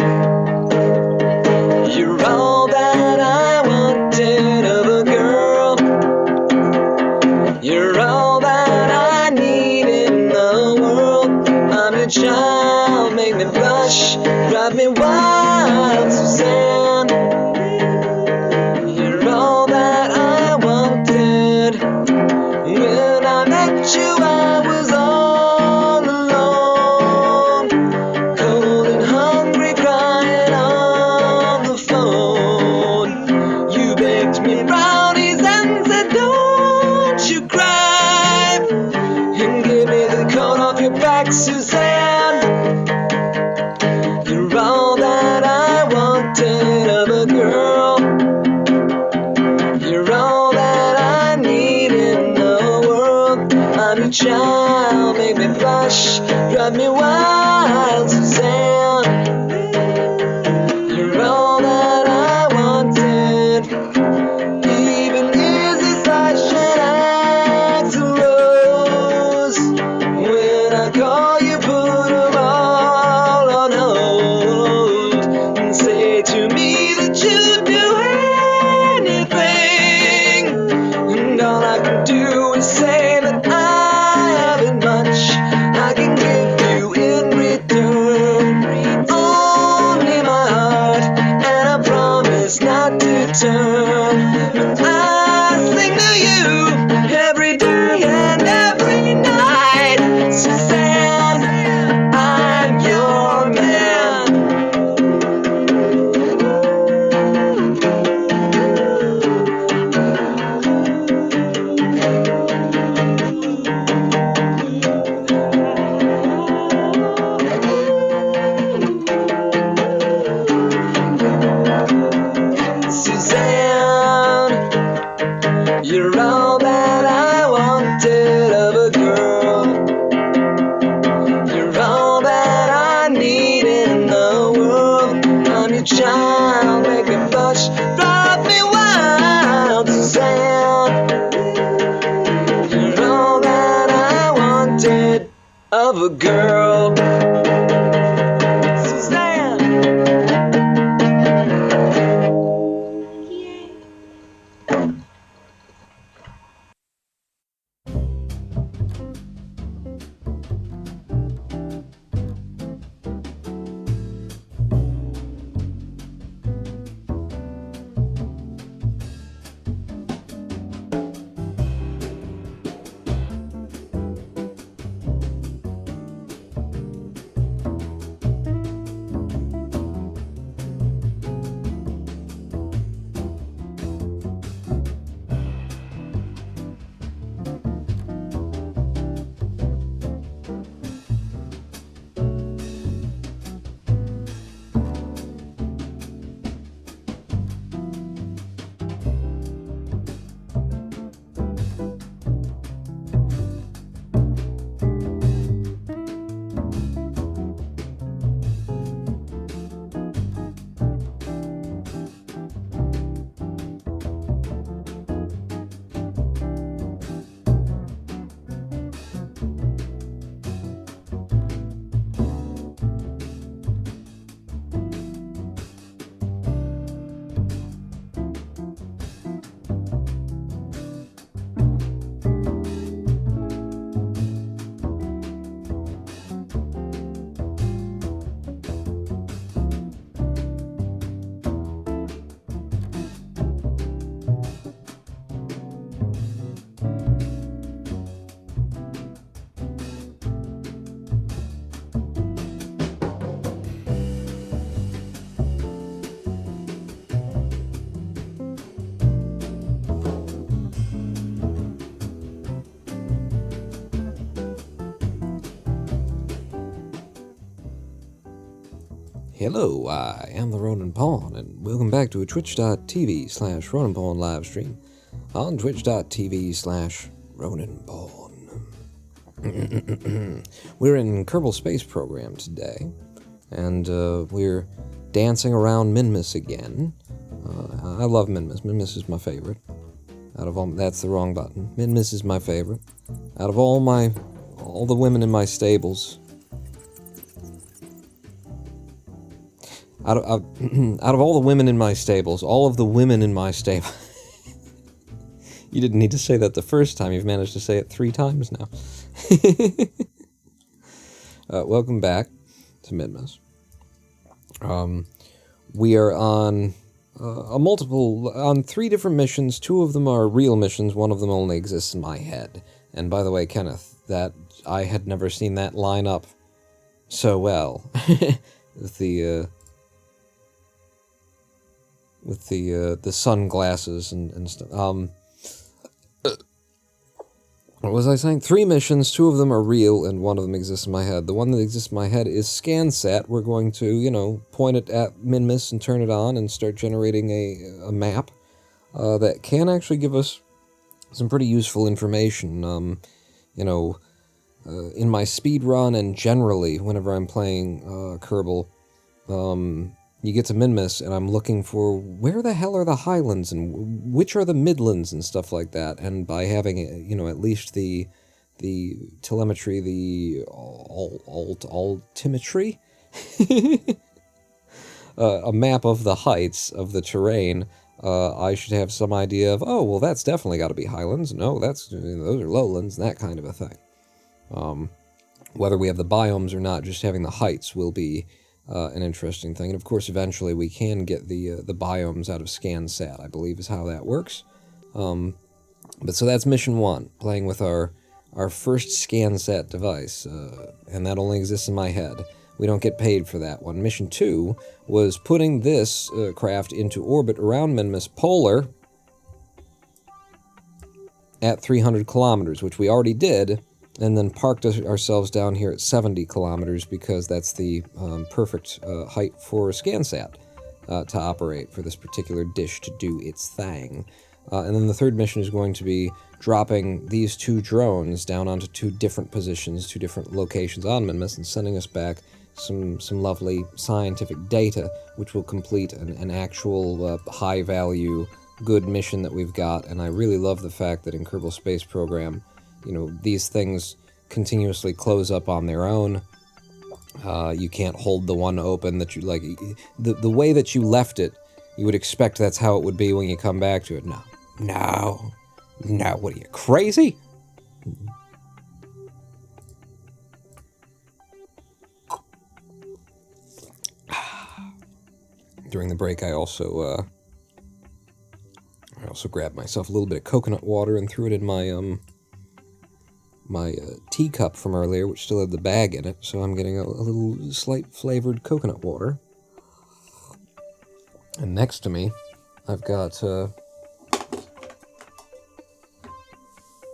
you're all that I wanted of a girl. You're all that I need in the world. I'm your child, make me blush, drive me wild, Suzanne. You're all that I wanted. When I met you, I was all alone, cold and hungry, crying on the phone. You baked me brownies and said, don't you cry, and gave me the coat off your back, Suzanne. You're all that I wanted of a girl. You're all that I need in the world. I'm your child, make me blush, drive me wild, Suzanne. You're all that I wanted. Even Izzy Slash and Axl Rose. When I call you, put them all on hold and say to me that you'd do anything. And all I can do is say that I haven't much I can give you in return. Only my heart, and I promise not to turn. But I sing to you every day and every night, Suzanne, I'm your man. Suzanne, you're all that I wanted of a girl. You're all that I need in the world. I'm your child, make me blush, drive me wild, Suzanne. You're all that I wanted of a girl. Suzanne. Hello, I am the Ronin Pawn, and welcome back to a twitch.tv/Ronin Pawn live stream on twitch.tv/Ronin Pawn. We're in Kerbal Space Program today, and we're dancing around Minmus again. I love Minmus. Minmus is my favorite. Out of all, that's the wrong button. Minmus is my favorite. Out of all the women in my stables, Out of all the women in my stables, all of the women in my stable... You didn't need to say that the first time. You've managed to say it 3 times now. Welcome back to Minmus. We are on on 3 different missions. 2 of them are real missions. 1 of them only exists in my head. And by the way, Kenneth, that I had never seen that line up so well with the sunglasses and stuff. What was I saying? 3 missions, 2 of them are real, and 1 of them exists in my head. The one that exists in my head is ScanSat. We're going to, you know, point it at Minmus and turn it on and start generating a map that can actually give us some pretty useful information. You know, in my speed run and generally whenever I'm playing Kerbal, you get to Minmus, and I'm looking for where the hell are the Highlands and which are the Midlands and stuff like that. And by having, you know, at least the telemetry, the altimetry, a map of the heights of the terrain, I should have some idea of, oh, well, that's definitely got to be Highlands. No, those are lowlands, that kind of a thing. Whether we have the biomes or not, just having the heights will be an interesting thing. And of course, eventually we can get the biomes out of ScanSat, I believe is how that works. But so that's mission 1, playing with our first ScanSat device, and that only exists in my head. We don't get paid for that one. Mission 2 was putting this craft into orbit around Minmus Polar at 300 kilometers, which we already did, and then parked ourselves down here at 70 kilometers because that's the perfect height for ScanSat to operate for this particular dish to do its thing. And then the 3rd mission is going to be dropping these 2 drones down onto 2 different positions, 2 different locations on Minmus, and sending us back some lovely scientific data, which will complete an actual high-value, good mission that we've got. And I really love the fact that in Kerbal Space Program, you know, these things continuously close up on their own. You can't hold the one open that you, like, the way that you left it, you would expect that's how it would be when you come back to it. No, what are you, crazy? During the break, I also grabbed myself a little bit of coconut water and threw it in my my teacup from earlier, which still had the bag in it, so I'm getting a little slight flavored coconut water. And next to me, I've got a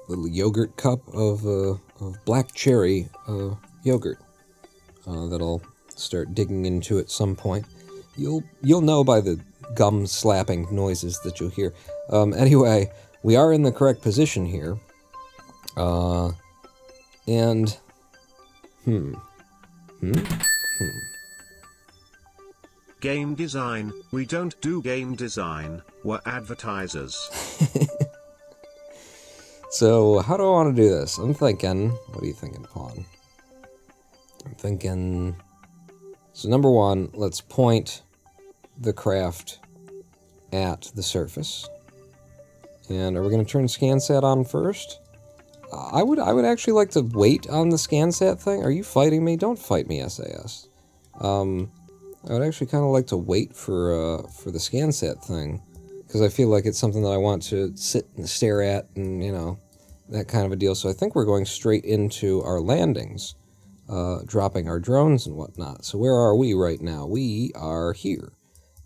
little yogurt cup of black cherry yogurt that I'll start digging into at some point. You'll know by the gum slapping noises that you'll hear. Anyway, we are in the correct position here. Game design. We don't do game design. We're advertisers. So, how do I want to do this? I'm thinking... What are you thinking, Pawn? I'm thinking... So, number 1, let's point the craft at the surface. And are we going to turn ScanSat on first? I would actually like to wait on the ScanSat thing. Are you fighting me? Don't fight me, SAS. I would actually kind of like to wait for the ScanSat thing, because I feel like it's something that I want to sit and stare at, and, you know, that kind of a deal. So I think we're going straight into our landings, dropping our drones and whatnot. So where are we right now? We are here.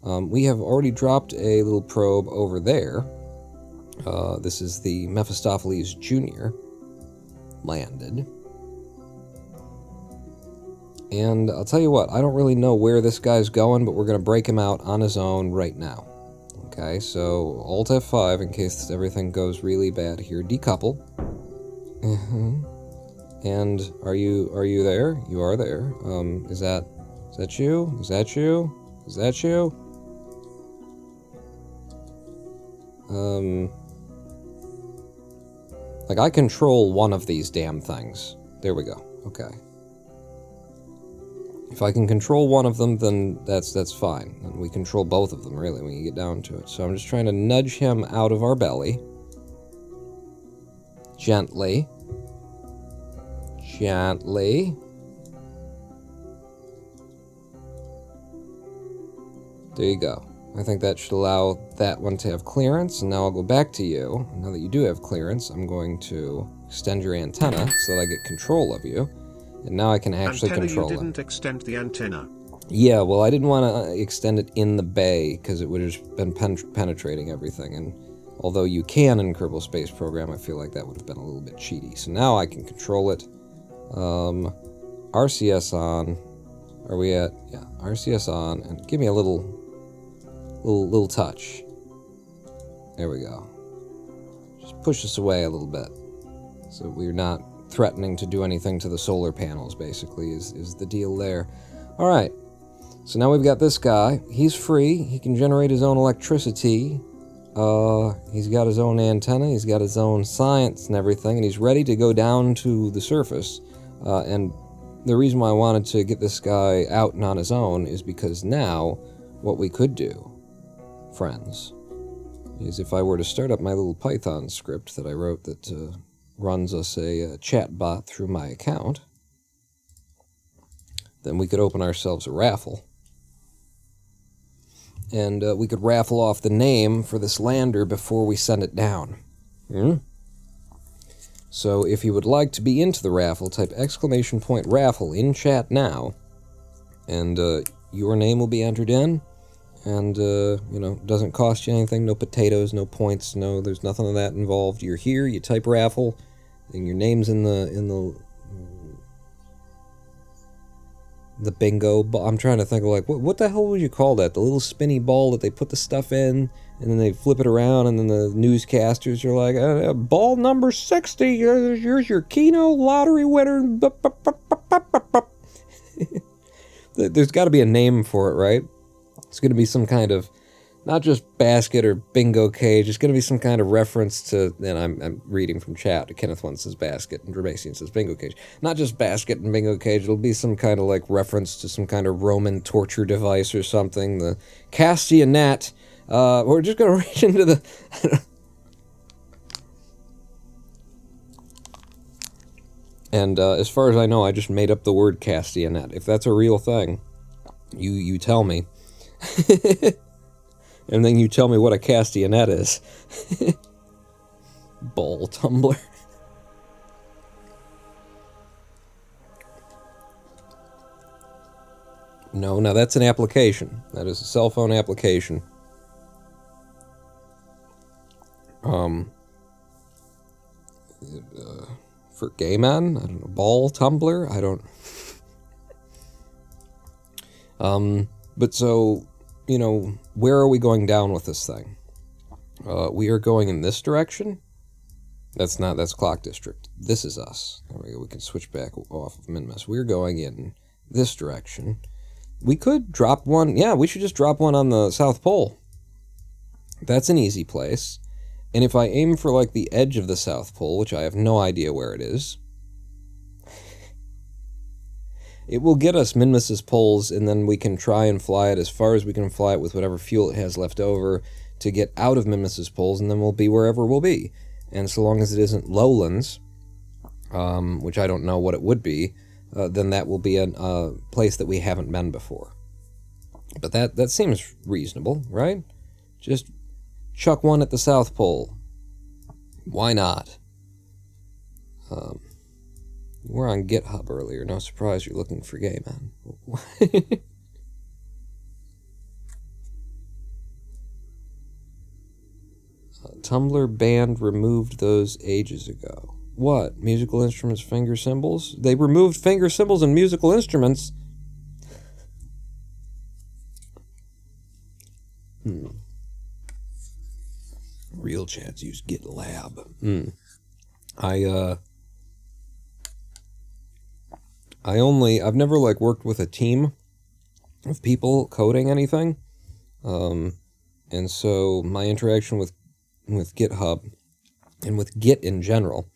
We have already dropped a little probe over there. This is the Mephistopheles Jr. landed. And I'll tell you what, I don't really know where this guy's going, but we're going to break him out on his own right now. Okay, so Alt F5 in case everything goes really bad here. Decouple. And are you there? You are there. Is that you? Is that you? Is that you? Like, I control one of these damn things. There we go. Okay. If I can control one of them, then that's fine. And we control both of them, really, when you get down to it. So I'm just trying to nudge him out of our belly. Gently. Gently. There you go. I think that should allow that one to have clearance, and now I'll go back to you. Now that you do have clearance, I'm going to extend your antenna so that I get control of you. And now I can actually control you him. didn't extend the antenna. Yeah, well, I didn't want to extend it in the bay, because it would have just been penetrating everything, and although you can in Kerbal Space Program, I feel like that would have been a little bit cheaty. So now I can control it. RCS on. Are we at? Yeah, RCS on, and give me a little touch. There we go. Just push us away a little bit, so we're not threatening to do anything to the solar panels, basically, is the deal there. Alright, so now we've got this guy. He's free, he can generate his own electricity, he's got his own antenna, he's got his own science and everything, and he's ready to go down to the surface. And the reason why I wanted to get this guy out and on his own is because now, what we could do, friends, is if I were to start up my little Python script that I wrote that runs us a chat bot through my account, then we could open ourselves a raffle. And we could raffle off the name for this lander before we send it down. So if you would like to be into the raffle, type !raffle in chat now, and your name will be entered in. And, you know, doesn't cost you anything, no potatoes, no points, no, there's nothing of that involved. You're here, you type raffle, and your name's in the bingo ball. I'm trying to think of, like, what the hell would you call that? The little spinny ball that they put the stuff in, and then they flip it around, and then the newscasters are like, ball number 60, here's your Keno lottery winner. There's got to be a name for it, right? It's going to be some kind of, not just basket or bingo cage, it's going to be some kind of reference to, and I'm reading from chat, Kenneth one says basket, and Dramasian says bingo cage. Not just basket and bingo cage, it'll be some kind of, like, reference to some kind of Roman torture device or something, the castanet. We're just going to reach into the... And as far as I know, I just made up the word castanet. If that's a real thing, you tell me. And then you tell me what a castanet is. Ball tumbler. No, now that's an application. That is a cell phone application. For gay men? I don't know. Ball tumbler? I don't... But so, you know, where are we going down with this thing? We are going in this direction. That's Clock District. This is us. There we go. We can switch back off of Minmus. We're going in this direction. We could drop one. Yeah, we should just drop one on the South Pole. That's an easy place. And if I aim for, like, the edge of the South Pole, which I have no idea where it is, it will get us Minmus's poles, and then we can try and fly it as far as we can fly it with whatever fuel it has left over to get out of Minmus's poles, and then we'll be wherever we'll be. And so long as it isn't lowlands, which I don't know what it would be, then that will be a place that we haven't been before. But that seems reasonable, right? Just chuck one at the South Pole. Why not? You were on GitHub earlier. No surprise you're looking for gay men. Tumblr band removed those ages ago. What? Musical instruments, finger symbols? They removed finger symbols and musical instruments? Real chats use GitLab. I've never, like, worked with a team of people coding anything. And so my interaction with GitHub and with Git in general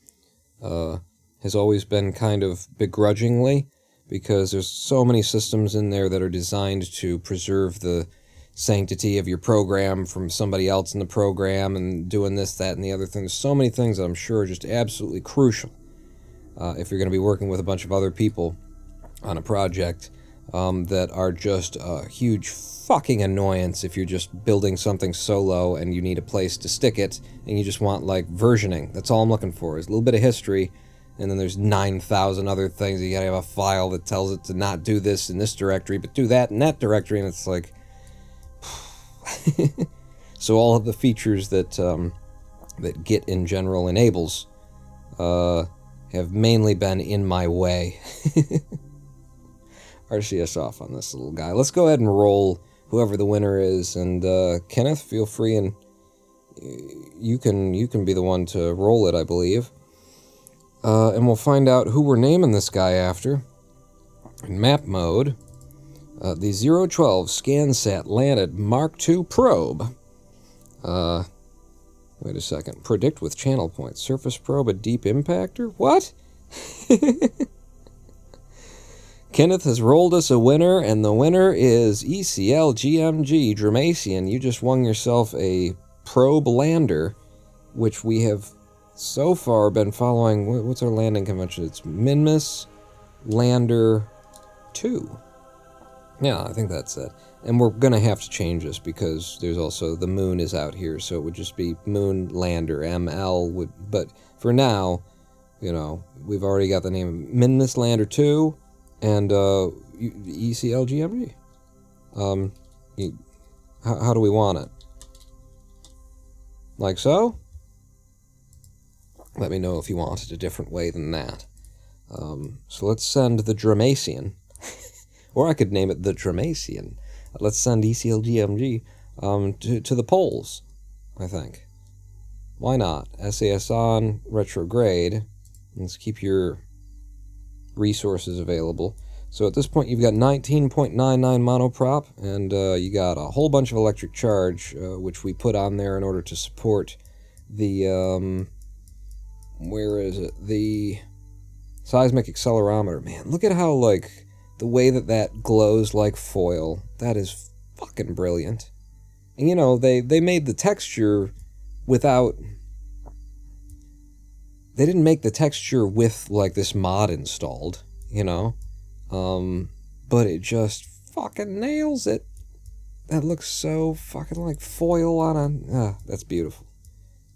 has always been kind of begrudgingly, because there's so many systems in there that are designed to preserve the sanctity of your program from somebody else in the program and doing this, that, and the other thing. There's so many things that I'm sure are just absolutely crucial if you're going to be working with a bunch of other people on a project that are just a huge fucking annoyance if you're just building something solo and you need a place to stick it and you just want, like, versioning. That's all I'm looking for, is a little bit of history, and then there's 9,000 other things. You gotta have a file that tells it to not do this in this directory, but do that in that directory, and it's like... So all of the features that that Git in general enables have mainly been in my way. RCS off on this little guy. Let's go ahead and roll whoever the winner is, and Kenneth, feel free, and you can be the one to roll it, I believe. And we'll find out who we're naming this guy after. In map mode, the 012 ScanSat landed Mark II probe. Wait a second. Predict with channel points. Surface probe, a deep impactor? What? Kenneth has rolled us a winner, and the winner is ECLGMG Dramasian. You just won yourself a probe lander, which we have so far been following. What's our landing convention? It's Minmus Lander 2. Yeah, I think that's it. And we're going to have to change this because there's also the moon is out here, so it would just be Moon Lander, ML. But for now, you know, we've already got the name Minmus Lander 2 and ECLGMG. How do we want it? Like so? Let me know if you want it a different way than that. So let's send the Dramasian. Or I could name it the Dramasian. Let's send ECLGMG to the polls, I think. Why not? SAS on, retrograde. Let's keep your resources available. So at this point you've got 19.99 monoprop, and you got a whole bunch of electric charge, which we put on there in order to support the, where is it? The seismic accelerometer. Man, look at how, like, the way that that glows like foil. That is fucking brilliant. And, you know, they made the texture without... They didn't make the texture with, like, this mod installed, you know? But it just fucking nails it. That looks so fucking like foil on a... that's beautiful.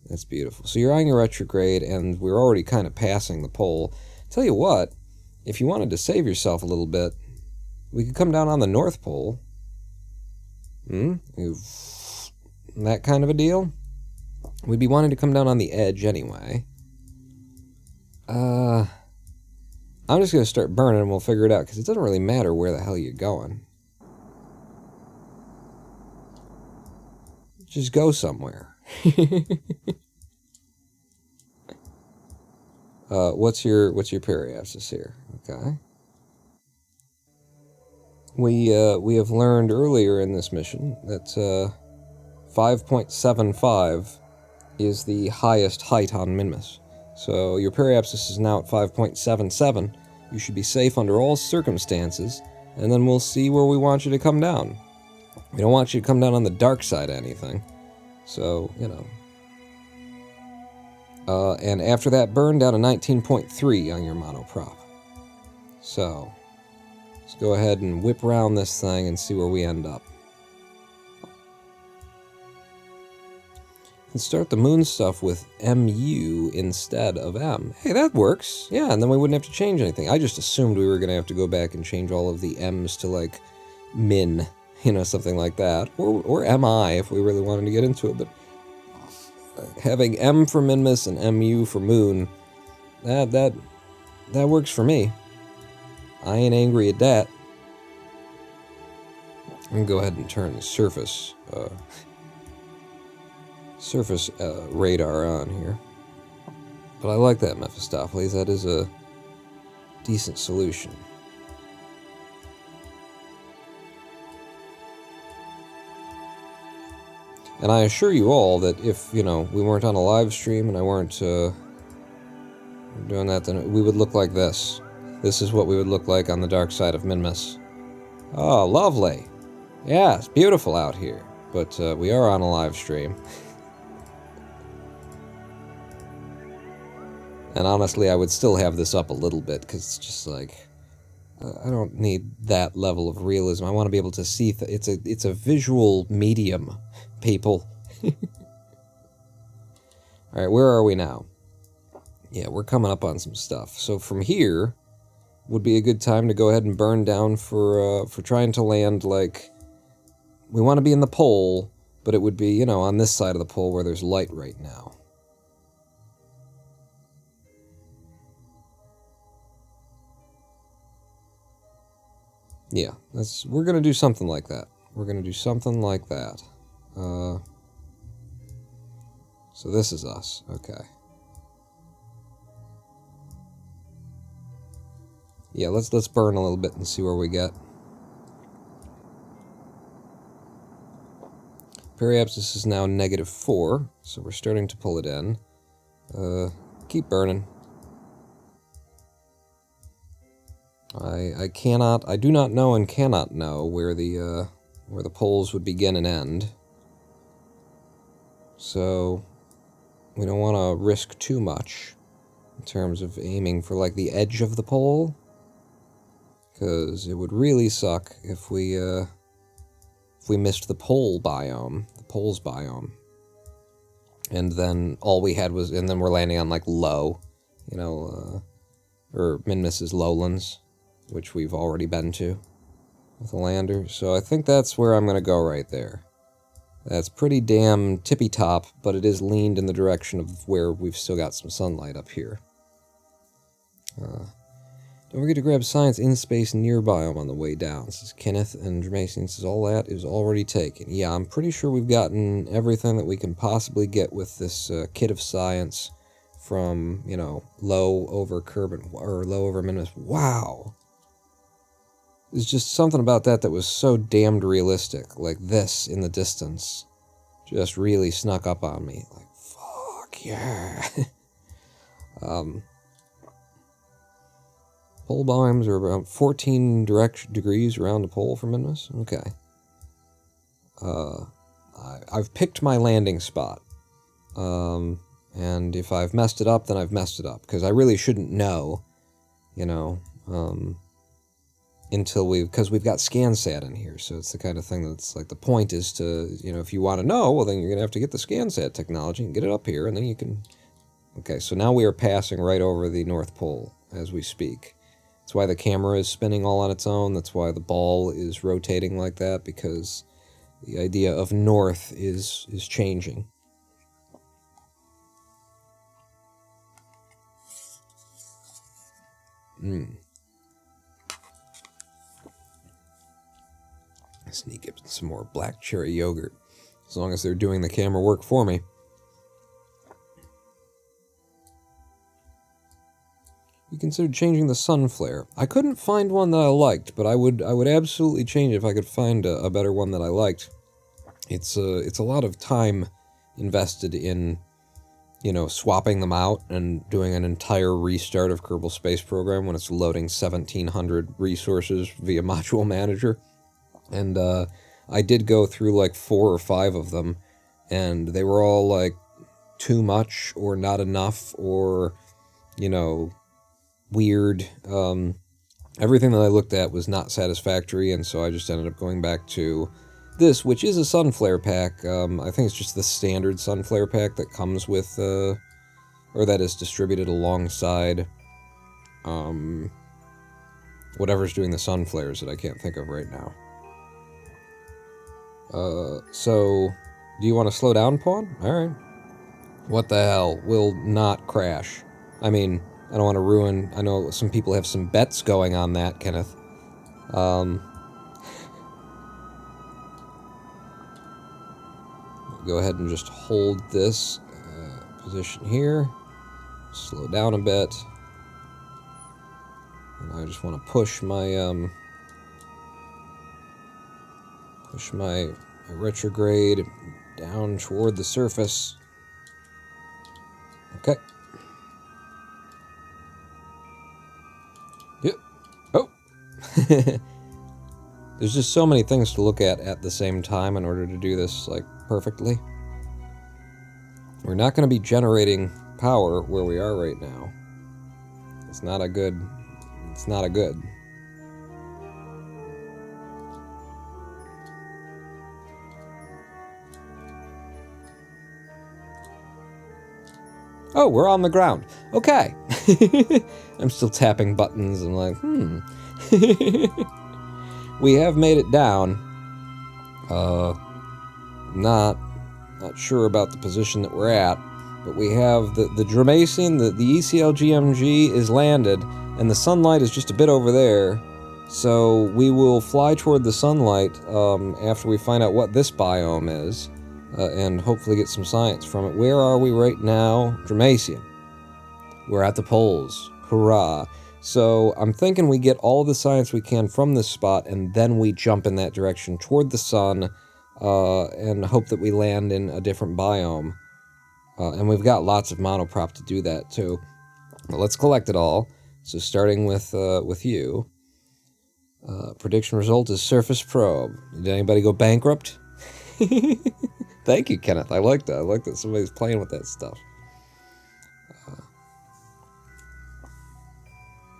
That's beautiful. So you're on your retrograde, and we're already kind of passing the pole. Tell you what, if you wanted to save yourself a little bit, we could come down on the North Pole. That kind of a deal? We'd be wanting to come down on the edge anyway. I'm just going to start burning and we'll figure it out, because it doesn't really matter where the hell you're going. Just go somewhere. What's your periapsis here? Okay. We have learned earlier in this mission that 5.75 is the highest height on Minmus. So your periapsis is now at 5.77. You should be safe under all circumstances, and then we'll see where we want you to come down. We don't want you to come down on the dark side of anything. So, you know. And after that burn, down to 19.3 on your monoprop. So, let's go ahead and whip around this thing and see where we end up. And start the moon stuff with MU instead of M. Hey, that works. Yeah, and then we wouldn't have to change anything. I just assumed we were going to have to go back and change all of the M's to, like, Min, you know, something like that. Or MI if we really wanted to get into it, but having M for Minmus and MU for Moon, that works for me. I ain't angry at that. I'm going to go ahead and turn the surface radar on here. But I like that, Mephistopheles. That is a decent solution. And I assure you all that if, you know, we weren't on a live stream and I weren't doing that, then we would look like this. This is what we would look like on the dark side of Minmus. Oh, lovely. Yeah, it's beautiful out here. But we are on a live stream. And honestly, I would still have this up a little bit, because it's just like... I don't need that level of realism. I want to be able to see... it's a visual medium, people. Alright, where are we now? Yeah, we're coming up on some stuff. So from here would be a good time to go ahead and burn down for trying to land, like... We want to be in the pole, but it would be, you know, on this side of the pole where there's light right now. Yeah, we're gonna do something like that. We're gonna do something like that. So this is us, okay. Yeah, let's burn a little bit and see where we get. Periapsis is now -4, so we're starting to pull it in. Keep burning. I do not know and cannot know where the poles would begin and end. So, we don't want to risk too much in terms of aiming for, like, the edge of the pole. Because it would really suck if we missed the pole biome, the poles biome. And then all we had was, and then we're landing on, like, low, you know, or Minmus's lowlands, which we've already been to with a lander. So I think that's where I'm going to go right there. That's pretty damn tippy-top, but it is leaned in the direction of where we've still got some sunlight up here. Don't forget to grab science in space near biome on the way down, says Kenneth, and Jermaine says all that is already taken. Yeah, I'm pretty sure we've gotten everything that we can possibly get with this kit of science from, you know, low over Kerbin, or low over Minmus. Wow! There's just something about that was so damned realistic, like this in the distance. Just really snuck up on me. Like, fuck yeah! Pole biomes are about 14 degrees around the pole for Minmus? Okay. I've picked my landing spot. And if I've messed it up, then I've messed it up. Because I really shouldn't know, you know, because we've got ScanSat in here, so it's the kind of thing that's, like, the point is to, you know, if you want to know, well, then you're going to have to get the ScanSat technology and get it up here, and then you can... Okay, so now we are passing right over the North Pole as we speak. That's why the camera is spinning all on its own, that's why the ball is rotating like that, because the idea of north is changing. Sneak up some more black cherry yogurt, as long as they're doing the camera work for me. You considered changing the sun flare. I couldn't find one that I liked, but I would absolutely change it if I could find a better one that I liked. It's a lot of time invested in, you know, swapping them out and doing an entire restart of Kerbal Space Program when it's loading 1,700 resources via Module Manager. And I did go through like 4 or 5 of them, and they were all like too much or not enough or, you know, weird. Everything that I looked at was not satisfactory, and so I just ended up going back to this, which is a Sunflare pack. I think it's just the standard Sunflare pack that comes with, or that is distributed alongside, whatever's doing the Sunflares that I can't think of right now. So, do you want to slow down, Pawn? Alright. What the hell? Will not crash. I mean, I don't want to ruin... I know some people have some bets going on that, Kenneth. Go ahead and just hold this position here. Slow down a bit. And I just want to push my... push my retrograde down toward the surface. Okay. Yep. There's just so many things to look at the same time in order to do this, like, perfectly. We're not going to be generating power where we are right now. It's not a good... It's not a good. Oh, we're on the ground. Okay. I'm still tapping buttons and like, We have made it down. Not sure about the position that we're at, but we have the Dramasian, the ECL GMG is landed, and the sunlight is just a bit over there. So we will fly toward the sunlight after we find out what this biome is, and hopefully get some science from it. Where are we right now? Dramasian. We're at the poles. Hurrah. So I'm thinking we get all the science we can from this spot, and then we jump in that direction toward the sun, and hope that we land in a different biome. And we've got lots of monoprop to do that, too. But let's collect it all. So starting with you. Prediction result is surface probe. Did anybody go bankrupt? Thank you, Kenneth. I like that. I like that somebody's playing with that stuff.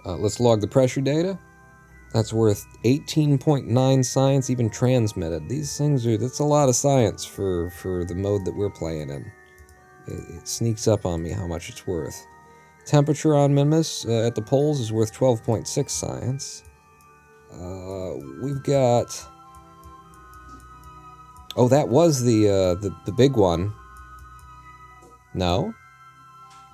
Let's log the pressure data. That's worth 18.9 science, even transmitted. These things are... That's a lot of science for the mode that we're playing in. It sneaks up on me how much it's worth. Temperature on Minmus at the poles is worth 12.6 science. We've got... Oh, that was the big one. No?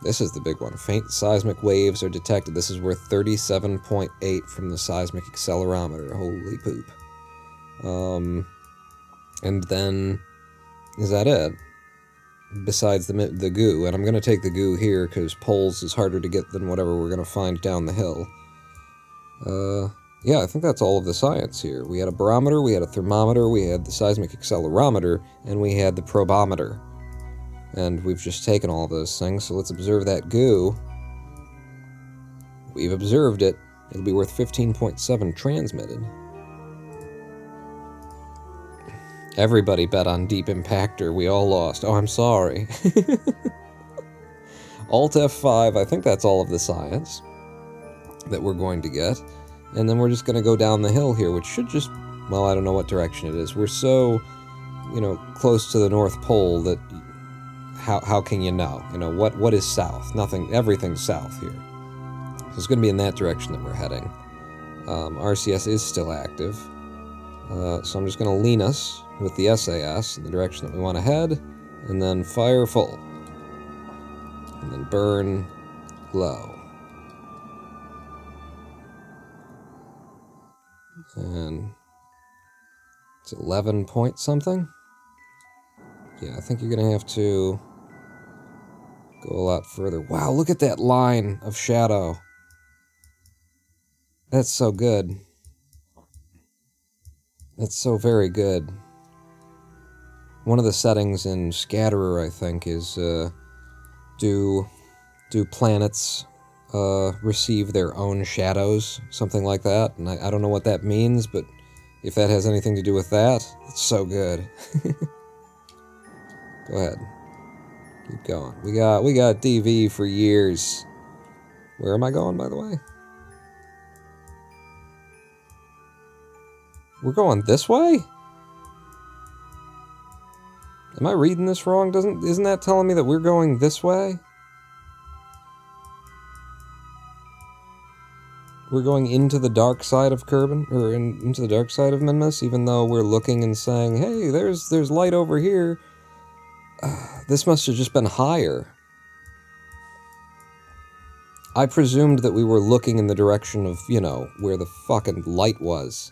This is the big one. Faint seismic waves are detected. This is worth 37.8 from the seismic accelerometer. Holy poop. And then... Is that it? Besides the goo. And I'm going to take the goo here, because poles is harder to get than whatever we're going to find down the hill. Yeah, I think that's all of the science here. We had a barometer, we had a thermometer, we had the seismic accelerometer, and we had the probometer. And we've just taken all of those things, so let's observe that goo. We've observed it. It'll be worth 15.7 transmitted. Everybody bet on Deep Impactor. We all lost. Oh, I'm sorry. Alt F5, I think that's all of the science that we're going to get. And then we're just going to go down the hill here, which should just... Well, I don't know what direction it is. We're so, close to the North Pole that... How can you know? What is south? Nothing. Everything's south here. So it's going to be in that direction that we're heading. RCS is still active. So I'm just going to lean us with the SAS in the direction that we want to head, and then fire full. And then burn low. And it's 11 point something. Yeah, I think you're going to have to go a lot further. Wow, look at that line of shadow. That's so good. That's so very good. One of the settings in Scatterer, I think, is do planets receive their own shadows, something like that. And I don't know what that means, but if that has anything to do with that, it's so good. Go ahead. Keep going. We got DV for years. Where am I going, by the way? We're going this way? Am I reading this wrong? Isn't that telling me that we're going this way? We're going into the dark side of Kerbin, or into the dark side of Minmus, even though we're looking and saying, hey, there's light over here. This must have just been higher. I presumed that we were looking in the direction of, where the fucking light was.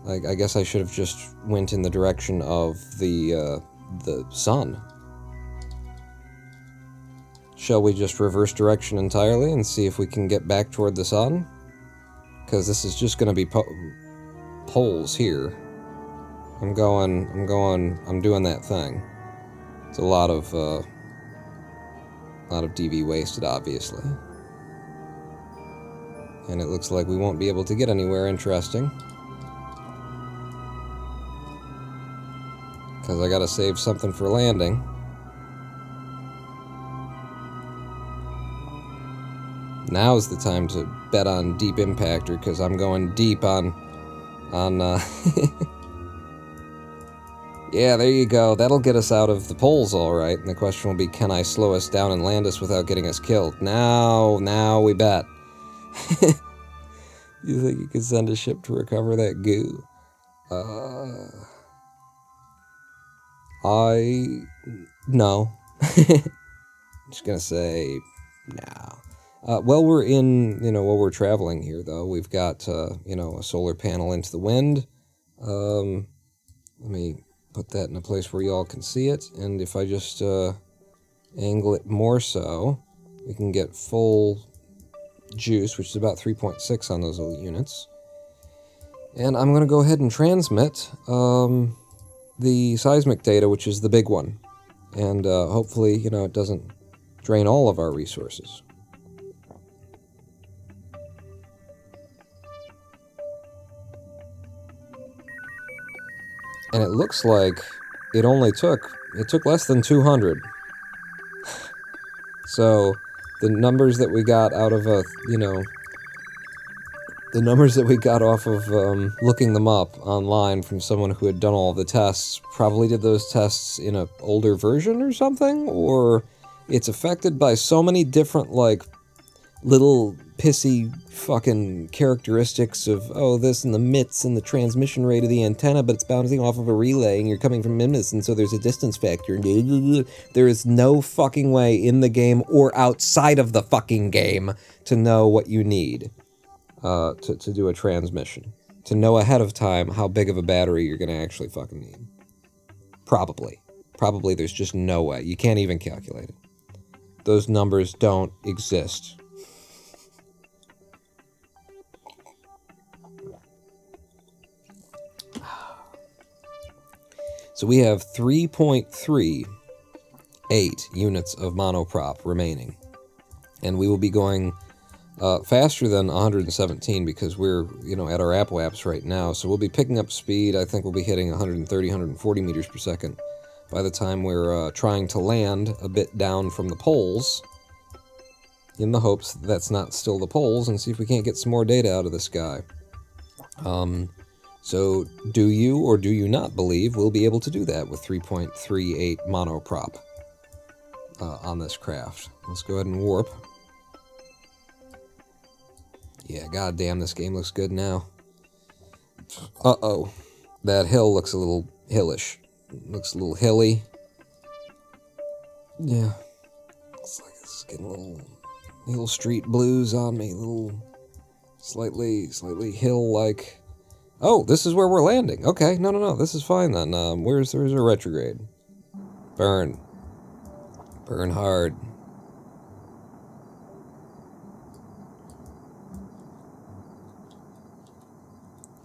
I guess I should have just went in the direction of the sun. Shall we just reverse direction entirely and see if we can get back toward the sun? Because this is just going to be poles here. I'm doing that thing. It's a lot of DV wasted, obviously. And it looks like we won't be able to get anywhere interesting. Because I gotta save something for landing. Now's the time to bet on Deep Impactor, because I'm going deep on yeah, there you go. That'll get us out of the poles, alright. And the question will be, can I slow us down and land us without getting us killed? Now we bet. You think you could send a ship to recover that goo? No. Just gonna say, no. While we're traveling here, though, we've got, a solar panel into the wind. Let me put that in a place where y'all can see it, and if I just, angle it more so, we can get full juice, which is about 3.6 on those little units. And I'm gonna go ahead and transmit, the seismic data, which is the big one. And, hopefully, it doesn't drain all of our resources. And it looks like it took less than 200. So, the numbers that we got out of the numbers that we got off of looking them up online from someone who had done all the tests probably did those tests in an older version or something, or it's affected by so many different, little pissy fucking characteristics of, this and the MITs and the transmission rate of the antenna, but it's bouncing off of a relay and you're coming from Minmus, and so there's a distance factor. There is no fucking way in the game or outside of the fucking game to know what you need to do a transmission. To know ahead of time how big of a battery you're gonna actually fucking need. Probably. Probably there's just no way. You can't even calculate it. Those numbers don't exist. So we have 3.38 units of monoprop remaining. And we will be going faster than 117 because we're, at our apoaps right now. So we'll be picking up speed. I think we'll be hitting 130, 140 meters per second by the time we're trying to land a bit down from the poles, in the hopes that that's not still the poles, and see if we can't get some more data out of this guy. So, do you or do you not believe we'll be able to do that with 3.38 monoprop on this craft? Let's go ahead and warp. Yeah, goddamn, this game looks good now. Uh-oh. That hill looks a little hillish. Looks a little hilly. Yeah. Looks like it's getting a little street blues on me. Little slightly hill-like. Oh, this is where we're landing. Okay, no, this is fine then. Where's our retrograde? Burn. Burn hard.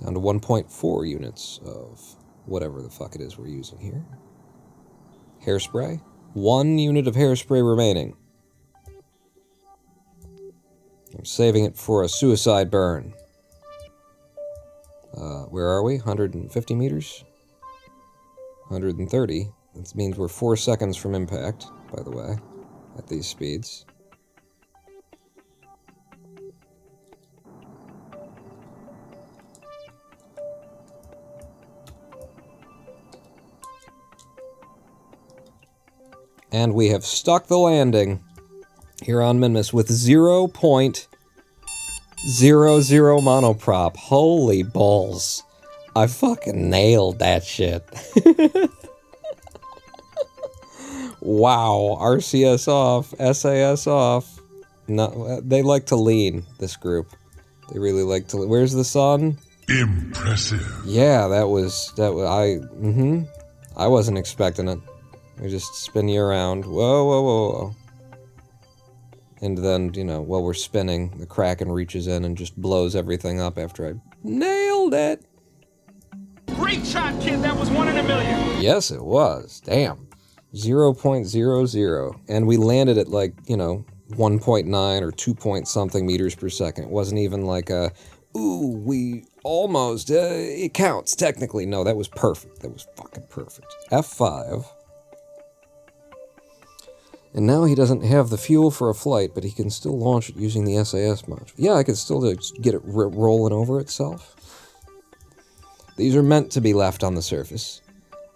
Down to 1.4 units of whatever the fuck it is we're using here. Hairspray. 1 unit of hairspray remaining. I'm saving it for a suicide burn. Where are we? 150 meters? 130. That means we're 4 seconds from impact, by the way, at these speeds. And we have stuck the landing here on Minmus with 0.00 monoprop. Holy balls. I fucking nailed that shit. Wow. RCS off. SAS off. No, they like to lean, this group. They really like to lean. Where's the sun? Impressive. Yeah, I wasn't expecting it. We just spin you around. Whoa. And then, while we're spinning, the Kraken reaches in and just blows everything up after I nailed it. Great shot, kid. That was 1 in a million. Yes, it was. Damn. 0.00. And we landed at 1.9 or 2 point something meters per second. It wasn't even like a, ooh, we almost, it counts technically. No, that was perfect. That was fucking perfect. F5. And now he doesn't have the fuel for a flight, but he can still launch it using the SAS module. Yeah, I could still just get it rolling over itself. These are meant to be left on the surface.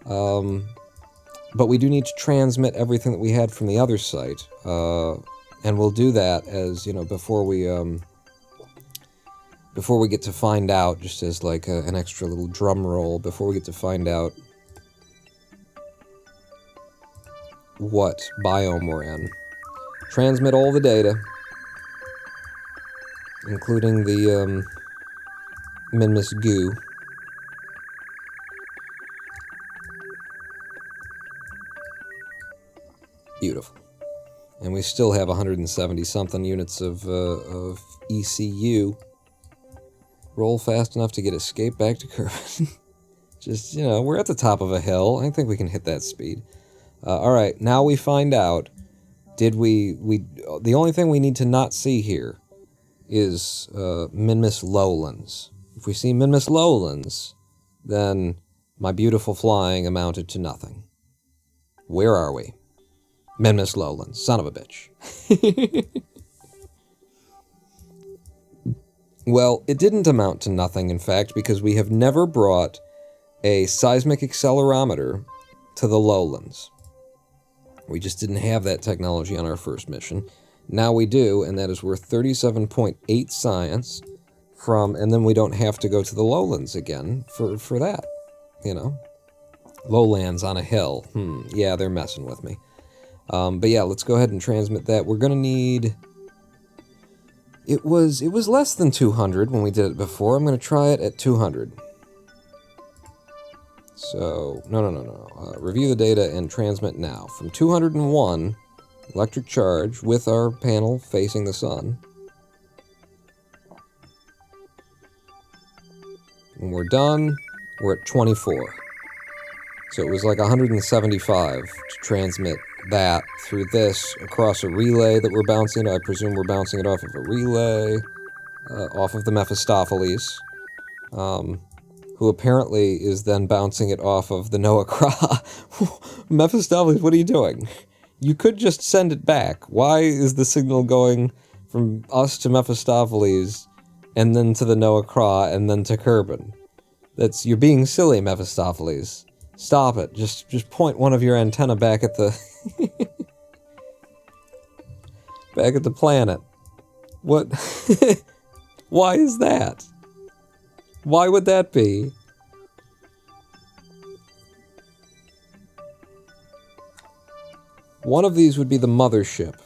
But we do need to transmit everything that we had from the other site. And we'll do that as, you know, before we get to find out, just as like an extra little drum roll, before we get to find out what biome we're in. Transmit all the data, including the Minmus goo. Beautiful. And we still have 170-something units of ECU. Roll fast enough to get escape back to Kerbin. Just, you know, we're at the top of a hill. I think we can hit that speed. Alright, now we find out, did we... The only thing we need to not see here is Minmus lowlands. If we see Minmus lowlands, then my beautiful flying amounted to nothing. Where are we? Minmus lowlands, son of a bitch. Well, it didn't amount to nothing, in fact, because we have never brought a seismic accelerometer to the lowlands. We just didn't have that technology on our first mission. Now we do, and that is worth 37.8 science from, and then we don't have to go to the lowlands again for that, you know. Lowlands on a hill. Yeah, they're messing with me. But yeah, let's go ahead and transmit that. We're gonna need... It was less than 200 when we did it before. I'm gonna try it at 200. So, no. Review the data and transmit now. From 201, electric charge with our panel facing the sun. When we're done, we're at 24. So it was like 175 to transmit that through this across a relay that we're bouncing. I presume we're bouncing it off of a relay, off of the Mephistopheles, who apparently is then bouncing it off of the Noah Craw. Mephistopheles, what are you doing? You could just send it back. Why is the signal going from us to Mephistopheles, and then to the Noah Craw, and then to Kerbin? You're being silly, Mephistopheles. Stop it. Just point one of your antenna back at the... back at the planet. What? Why is that? Why would that be? One of these would be the mothership.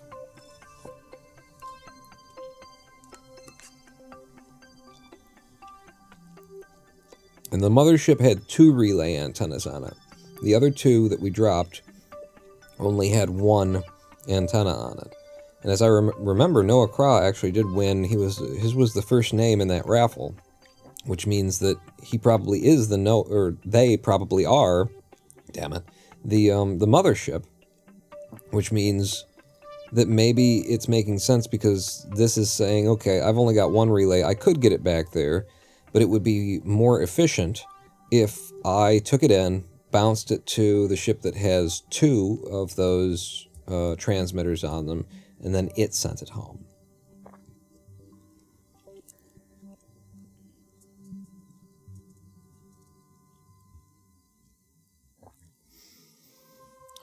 And the mothership had 2 relay antennas on it. The other 2 that we dropped only had 1 antenna on it. And as I remember, Noah Craw actually did win. His was the first name in that raffle, which means that he probably is they probably are, damn it, the mothership, which means that maybe it's making sense because this is saying, okay, I've only got 1 relay, I could get it back there, but it would be more efficient if I took it in, bounced it to the ship that has 2 of those transmitters on them, and then it sent it home.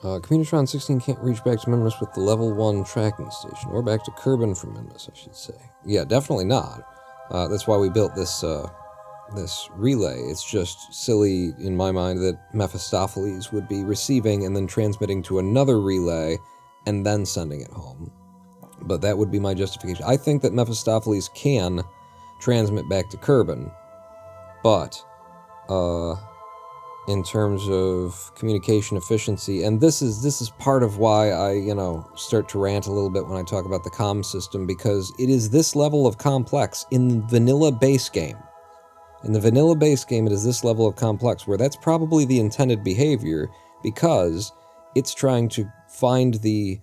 Communitron 16 can't reach back to Minmus with the level 1 tracking station, or back to Kerbin from Minmus, I should say. Yeah, definitely not. That's why we built this relay. It's just silly in my mind that Mephistopheles would be receiving and then transmitting to another relay and then sending it home. But that would be my justification. I think that Mephistopheles can transmit back to Kerbin, but in terms of communication efficiency, and this is part of why I, start to rant a little bit when I talk about the comm system, because it is this level of complex in vanilla base game. In the vanilla base game, it is this level of complex, where that's probably the intended behavior, because it's trying to find the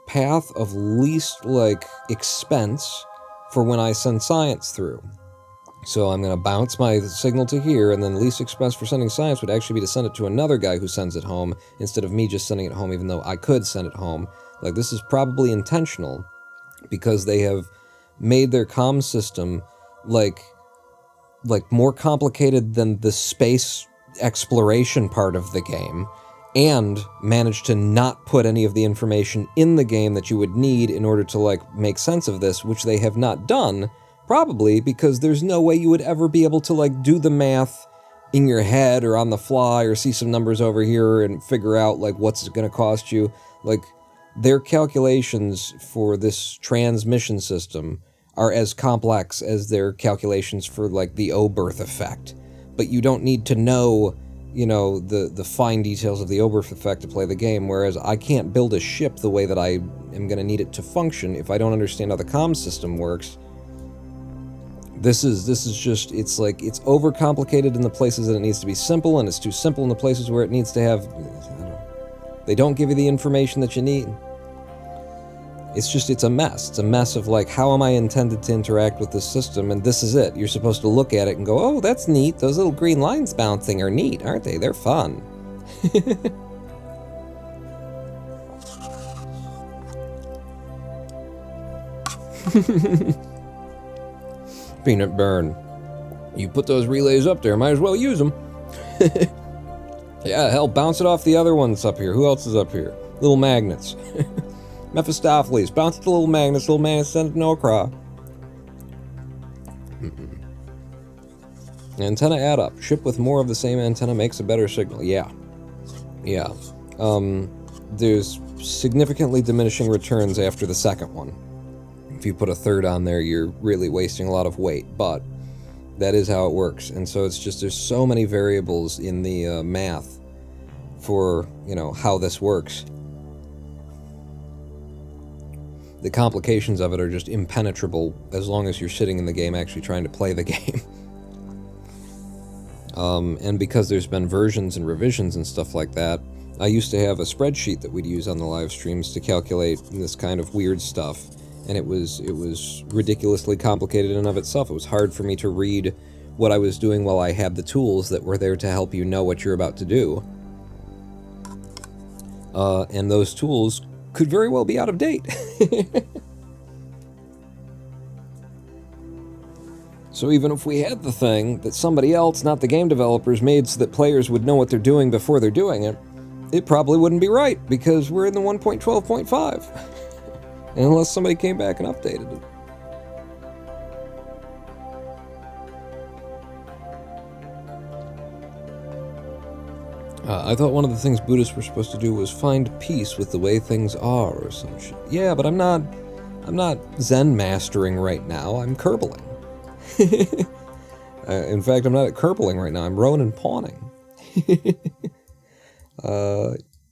path of least, like, expense for when I send science through. So I'm going to bounce my signal to here, and then least expense for sending science would actually be to send it to another guy who sends it home, instead of me just sending it home, even though I could send it home. Like, this is probably intentional, because they have made their comm system, like more complicated than the space exploration part of the game, and managed to not put any of the information in the game that you would need in order to, like, make sense of this, which they have not done. Probably because there's no way you would ever be able to, like, do the math in your head or on the fly or see some numbers over here and figure out, like, what's it going to cost you. Like, their calculations for this transmission system are as complex as their calculations for, like, the Oberth effect. But you don't need to know, you know, the fine details of the Oberth effect to play the game, whereas I can't build a ship the way that I am going to need it to function if I don't understand how the comm system works. This is just, it's like, it's overcomplicated in the places that it needs to be simple, and it's too simple in the places where it needs to have, they don't give you the information that you need. It's just, it's a mess. It's a mess of, like, how am I intended to interact with this system, and this is it. You're supposed to look at it and go, oh, that's neat. Those little green lines bouncing are neat, aren't they? They're fun. Peanut burn. You put those relays up there, might as well use them. Yeah, hell, bounce it off the other ones up here. Who else is up here? Little magnets. Mephistopheles, bounce the little magnets, send it to Nokra. Antenna add up. Ship with more of the same antenna makes a better signal. Yeah. Yeah. There's significantly diminishing returns after the second one. If you put a third on there, you're really wasting a lot of weight, but that is how it works. And so it's just, there's so many variables in the math for, you know, how this works. The complications of it are just impenetrable as long as you're sitting in the game actually trying to play the game. And because there's been versions and revisions and stuff like that, I used to have a spreadsheet that we'd use on the live streams to calculate this kind of weird stuff. And it was ridiculously complicated in and of itself. It was hard for me to read what I was doing while I had the tools that were there to help you know what you're about to do. And those tools could very well be out of date. So even if we had the thing that somebody else, not the game developers, made so that players would know what they're doing before they're doing it, it probably wouldn't be right, because we're in the 1.12.5. Unless somebody came back and updated it. I thought one of the things Buddhists were supposed to do was find peace with the way things are, or some shit. Yeah, but I'm not Zen mastering right now. I'm Kerbling. In fact, I'm not at Kerbling right now. I'm Ronin pawning.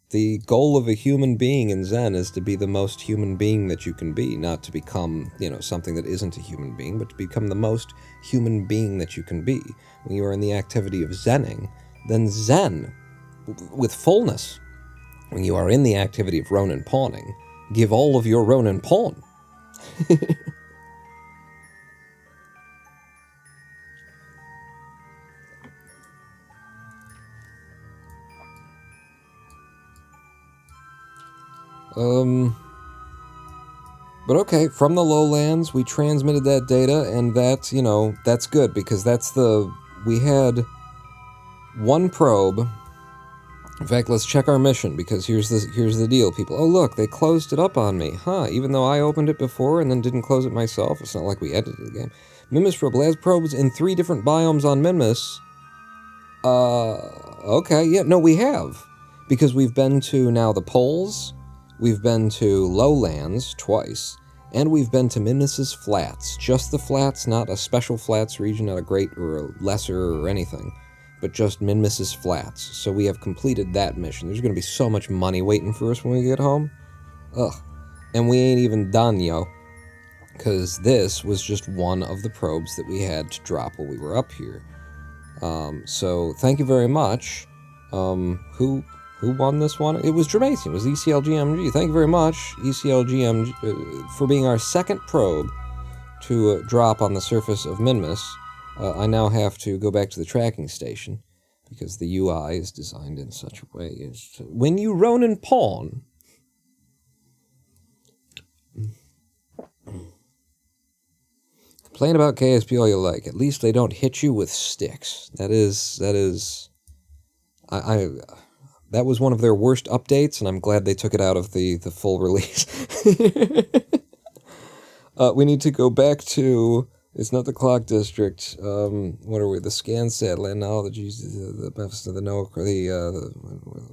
The goal of a human being in Zen is to be the most human being that you can be, not to become, you know, something that isn't a human being, but to become the most human being that you can be. When you are in the activity of Zenning, then Zen with fullness. When you are in the activity of Ronin pawning, give all of your Ronin pawn. But okay, from the lowlands, we transmitted that data, and that's, you know, that's good, because we had one probe. In fact, let's check our mission, because here's the deal, people. Oh, look, they closed it up on me. Huh, even though I opened it before and then didn't close it myself. It's not like we edited the game. Minmus probe has probes in 3 different biomes on Minmus. Okay, yeah, no, we have. Because we've been to now the poles, we've been to lowlands twice, and we've been to Minmus's flats. Just the flats, not a special flats region, not a great or a lesser or anything, but just Minmus's flats. So we have completed that mission. There's going to be so much money waiting for us when we get home. Ugh. And we ain't even done, yo. Because this was just one of the probes that we had to drop while we were up here. So thank you very much. Who Who won this one? It was Dramatian. It was ECLGMG. Thank you very much, ECLGMG, for being our second probe to drop on the surface of Minmus. I now have to go back to the tracking station, because the UI is designed in such a way as to, when you Ronin pawn... Complain about KSP all you like. At least they don't hit you with sticks. That is... That was one of their worst updates, and I'm glad they took it out of the full release. We need to go back to... It's not the Clock District. What are we? The Scansat land now.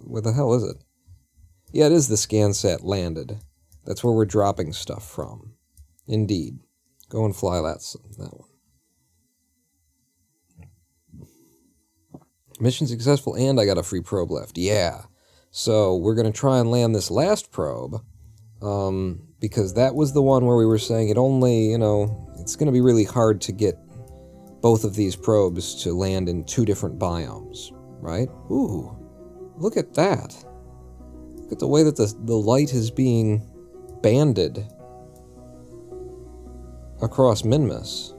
Where the hell is it? Yeah, it is the Scansat landed. That's where we're dropping stuff from. Indeed. Go and fly that one. Mission successful, and I got a free probe left. Yeah. So we're going to try and land this last probe. Because that was the one where we were saying it only, it's going to be really hard to get both of these probes to land in 2 different biomes, right? Ooh, look at that. Look at the way that the light is being banded across Minmus.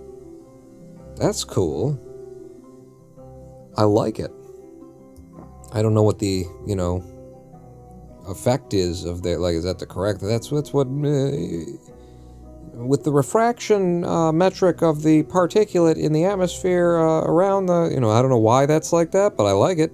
That's cool. I like it. I don't know what the, effect is of the, is that the correct, that's what, with the refraction metric of the particulate in the atmosphere around the, I don't know why that's like that, but I like it.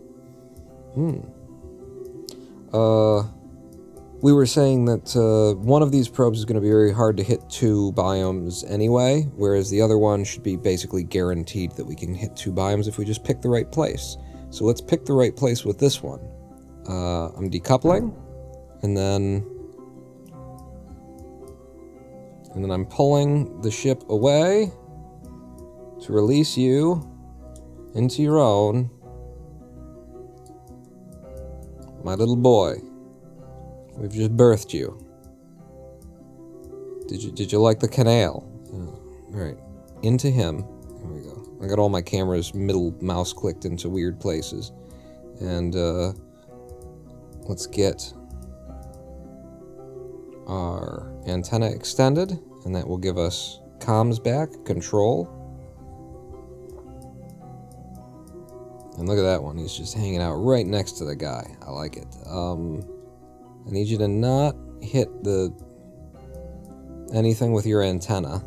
We were saying that one of these probes is going to be very hard to hit 2 biomes anyway, whereas the other one should be basically guaranteed that we can hit 2 biomes if we just pick the right place. So let's pick the right place with this one. I'm decoupling, and then I'm pulling the ship away to release you into your own, my little boy. We've just birthed you. Did you like the canal? Alright. Into him. There we go. I got all my cameras middle mouse clicked into weird places. And let's get our antenna extended, and that will give us comms back, control. And look at that one. He's just hanging out right next to the guy. I like it. I need you to not hit anything with your antenna.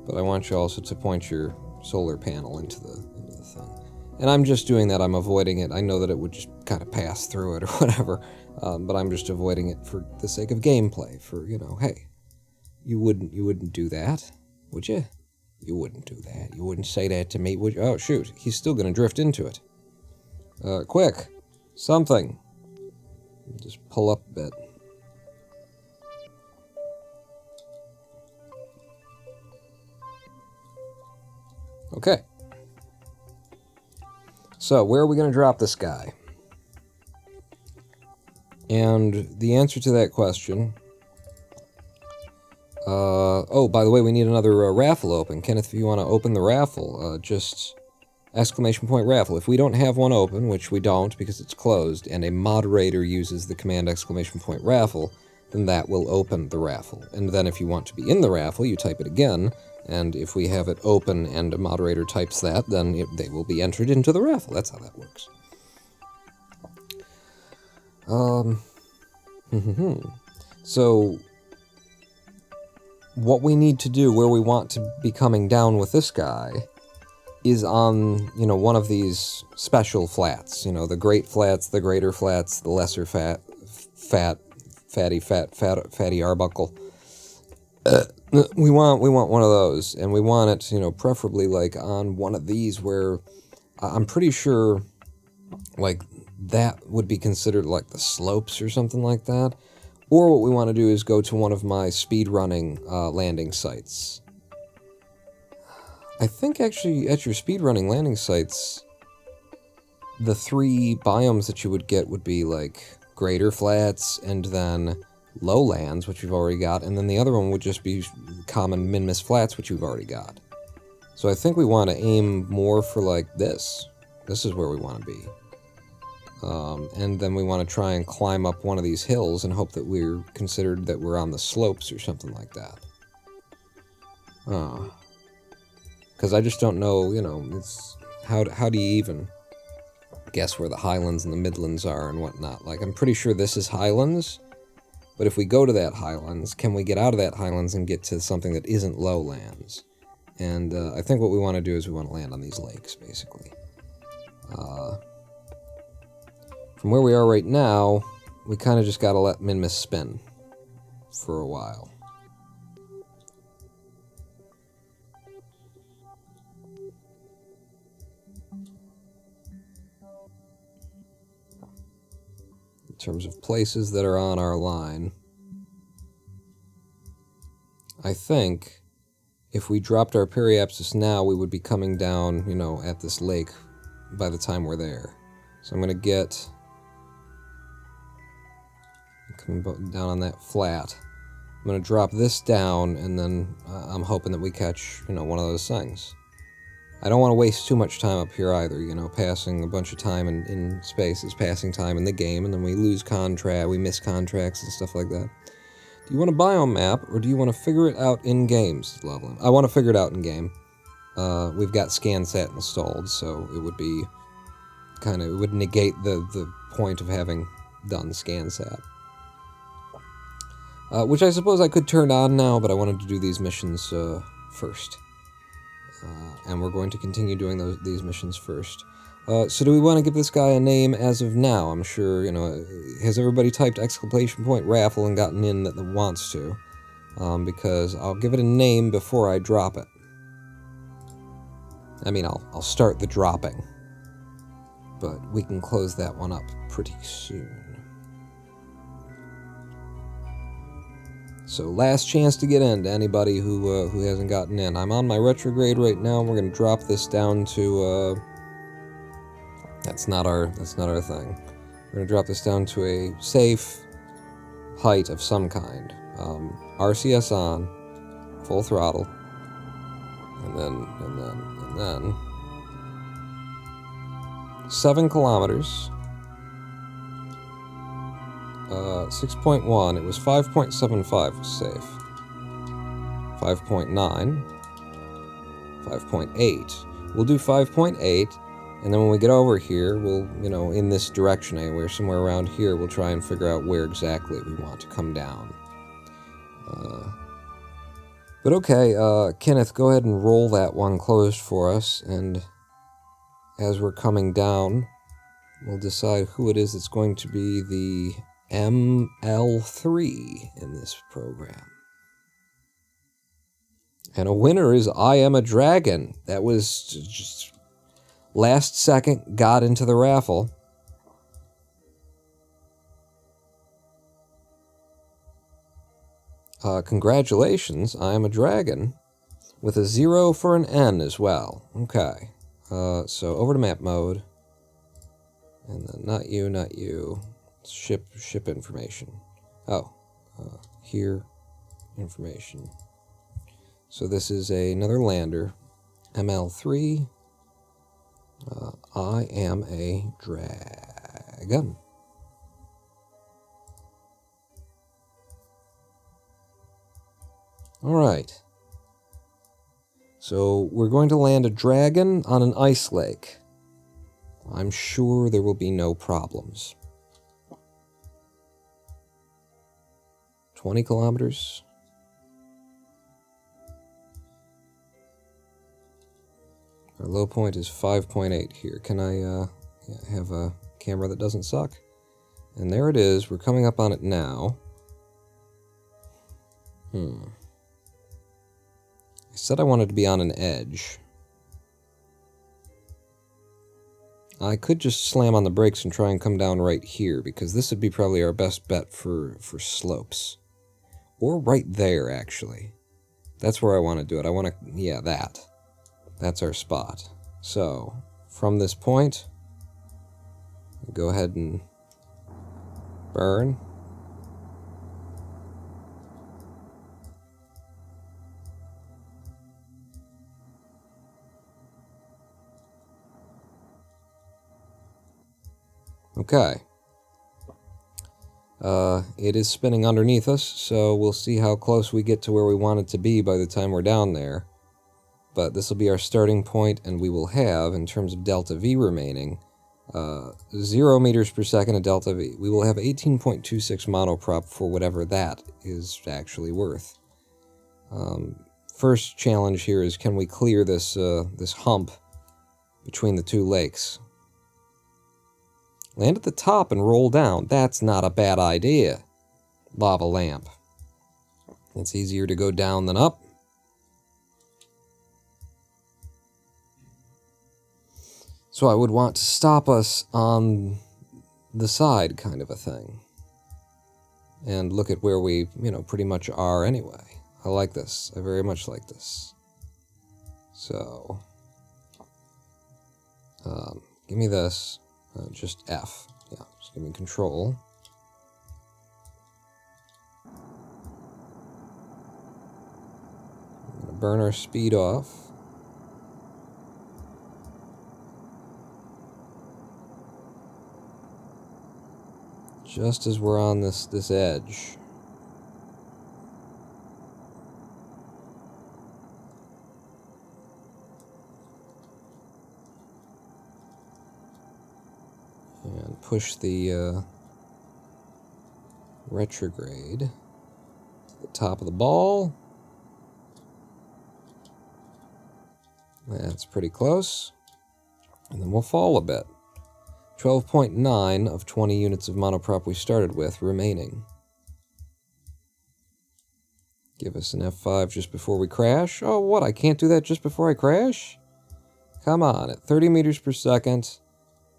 But I want you also to point your solar panel into the thing. And I'm just doing that. I'm avoiding it. I know that it would just kind of pass through it or whatever. But I'm just avoiding it for the sake of gameplay. For, hey, you wouldn't do that, would you? You wouldn't do that. You wouldn't say that to me, would you? Oh, shoot. He's still going to drift into it. Quick. Something. Just pull up a bit. Okay. So, where are we going to drop this guy? And the answer to that question... oh, by the way, we need another raffle open. Kenneth, if you want to open the raffle, just... exclamation point raffle. If we don't have one open, which we don't because it's closed, and a moderator uses the command exclamation point raffle, then that will open the raffle. And then if you want to be in the raffle, you type it again, and if we have it open and a moderator types that, then they will be entered into the raffle. That's how that works. So, what we need to do, where we want to be coming down with this guy, is on, one of these special flats. The great flats, the greater flats, the lesser fatty Arbuckle. We want one of those, and we want it, preferably on one of these where I'm pretty sure that would be considered the slopes or something like that. Or what we want to do is go to one of my speedrunning landing sites. I think actually at your speedrunning landing sites, the 3 biomes that you would get would be greater flats and then lowlands, which we've already got, and then the other one would just be common Minmus flats, which we've already got. So I think we want to aim more for like this. This is where we want to be. And then we want to try and climb up one of these hills and hope that we're considered that we're on the slopes or something like that. Because I just don't know, you know, it's how do you even guess where the highlands and the midlands are and whatnot? Like, I'm pretty sure this is highlands, but if we go to that highlands, can we get out of that highlands and get to something that isn't lowlands? And I think what we want to do is we want to land on these lakes, basically. From where we are right now, we kind of just got to let Minmus spin for a while. In terms of places that are on our line, I think if we dropped our periapsis now, we would be coming down, you know, at this lake by the time we're there. So I'm going to get... coming down on that flat. I'm going to drop this down, and then I'm hoping that we catch, you know, one of those things. I don't want to waste too much time up here either, you know, passing a bunch of time in space is passing time in the game, and then we lose we miss contracts and stuff like that. Do you want a biome map, or do you want to figure it out in-game? I want to figure it out in-game. We've got ScanSat installed, so it would be kind of, it would negate the point of having done ScanSat. Which I suppose I could turn on now, but I wanted to do these missions first. And we're going to continue doing these missions first. So do we want to give this guy a name as of now? I'm sure, you know, has everybody typed !raffle and gotten in that wants to? Because I'll give it a name before I drop it. I mean, I'll start the dropping. But we can close that one up pretty soon. So last chance to get in to anybody who hasn't gotten in. I'm on my retrograde right now, and we're going to drop this down to... That's not our thing. We're going to drop this down to a safe height of some kind. RCS on, full throttle, and then 7 kilometers. 6.1, it was 5.75 was safe. 5.9, 5.8. We'll do 5.8, and then when we get over here, we'll, you know, in this direction anywhere, somewhere around here, we'll try and figure out where exactly we want to come down. But okay, Kenneth, go ahead and roll that one closed for us, and as we're coming down, we'll decide who it is that's going to be the ML3 in this program. And a winner is I Am a Dragon. That was just last second, got into the raffle. Congratulations, I Am a Dragon. With a 0 for an N as well. Okay. So over to map mode. And then not you. Ship information. Oh, here, information. So this is another lander, ML3. I am a dragon. All right. So we're going to land a dragon on an ice lake. I'm sure there will be no problems. 20 kilometers. Our low point is 5.8 here. Can I have a camera that doesn't suck? And there it is. We're coming up on it now. I said I wanted to be on an edge. I could just slam on the brakes and try and come down right here, because this would be probably our best bet for slopes. Or right there, actually. That's where I want to do it. I want to... yeah, that. That's our spot. So, from this point, go ahead and burn. Okay. It is spinning underneath us, so we'll see how close we get to where we want it to be by the time we're down there. But this will be our starting point, and we will have, in terms of delta V remaining, 0 meters per second of delta V. We will have 18.26 monoprop for whatever that is actually worth. First challenge here is, can we clear this this hump between the two lakes? Land at the top and roll down. That's not a bad idea. Lava lamp. It's easier to go down than up. So I would want to stop us on the side, kind of a thing. And look at where we, pretty much are anyway. I like this. I very much like this. So, give me this. Just F. Yeah, just give me control. I'm gonna burn our speed off. Just as we're on this edge. And push the retrograde to the top of the ball. That's pretty close. And then we'll fall a bit. 12.9 of 20 units of monoprop we started with remaining. Give us an F5 just before we crash. Oh, what? I can't do that just before I crash? Come on, at 30 meters per second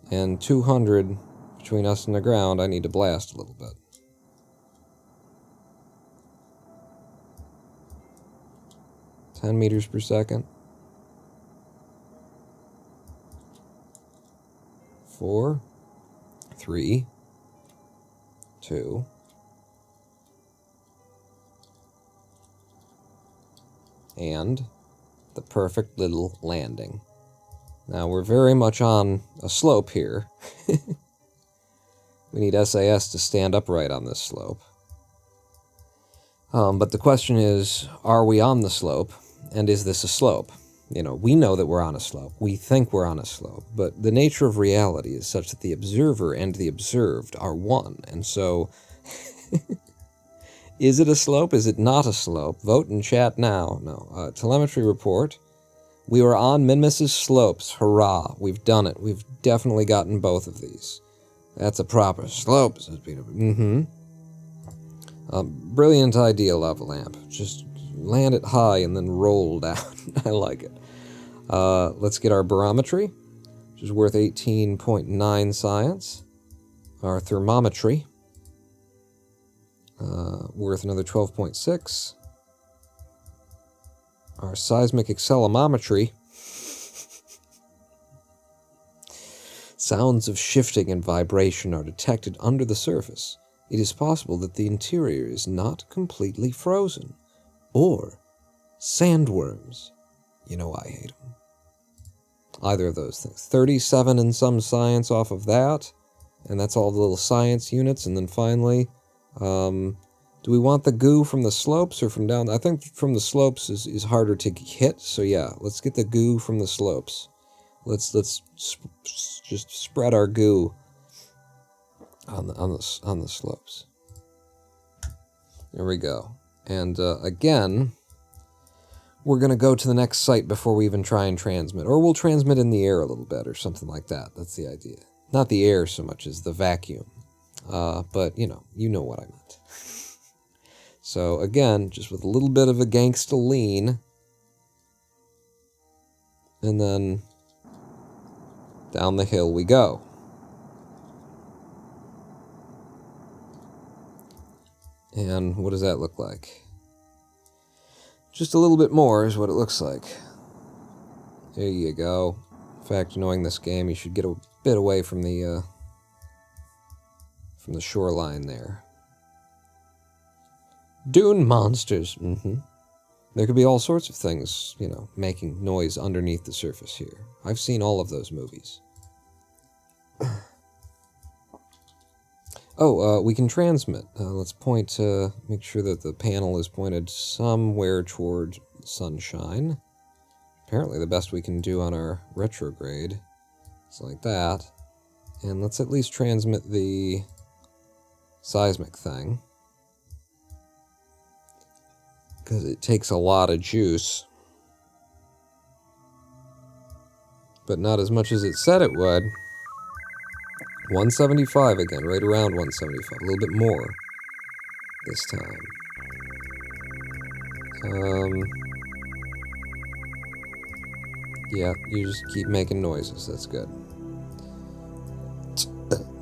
and 200 between us and the ground, I need to blast a little bit. $10 meters per second. 4, 3, 2, and the perfect little landing. Now we're very much on a slope here. We need SAS to stand upright on this slope. But the question is, are we on the slope, and is this a slope? We know that we're on a slope. We think we're on a slope. But the nature of reality is such that the observer and the observed are one. And so, is it a slope? Is it not a slope? Vote in chat now. No. Telemetry report. We are on Minmus's slopes. Hurrah. We've done it. We've definitely gotten both of these. That's a proper slope, says Peter. Brilliant idea, Lava Lamp. Just land it high and then roll down. I like it. Let's get our barometry, which is worth 18.9 science. Our thermometry, worth another 12.6. Our seismic accelerometry. Sounds of shifting and vibration are detected under the surface. It is possible that the interior is not completely frozen. Or sandworms. I hate them. Either of those things. 37 in some science off of that. And that's all the little science units. And then finally, do we want the goo from the slopes or from down? I think from the slopes is harder to hit. So yeah, let's get the goo from the slopes. Let's just spread our goo on the slopes. There we go. And again, we're going to go to the next site before we even try and transmit. Or we'll transmit in the air a little bit or something like that. That's the idea. Not the air so much as the vacuum. But, you know what I meant. So, again, just with a little bit of a gangsta lean. And then down the hill we go. And what does that look like? Just a little bit more is what it looks like. There you go. In fact, knowing this game, you should get a bit away from the shoreline there. Dune monsters. There could be all sorts of things, making noise underneath the surface here. I've seen all of those movies. Oh, we can transmit. Let's point, make sure that the panel is pointed somewhere toward sunshine. Apparently the best we can do on our retrograde is like that. And let's at least transmit the seismic thing, because it takes a lot of juice. But not as much as it said it would. 175 again, right around 175, a little bit more this time. Yeah, you just keep making noises, that's good.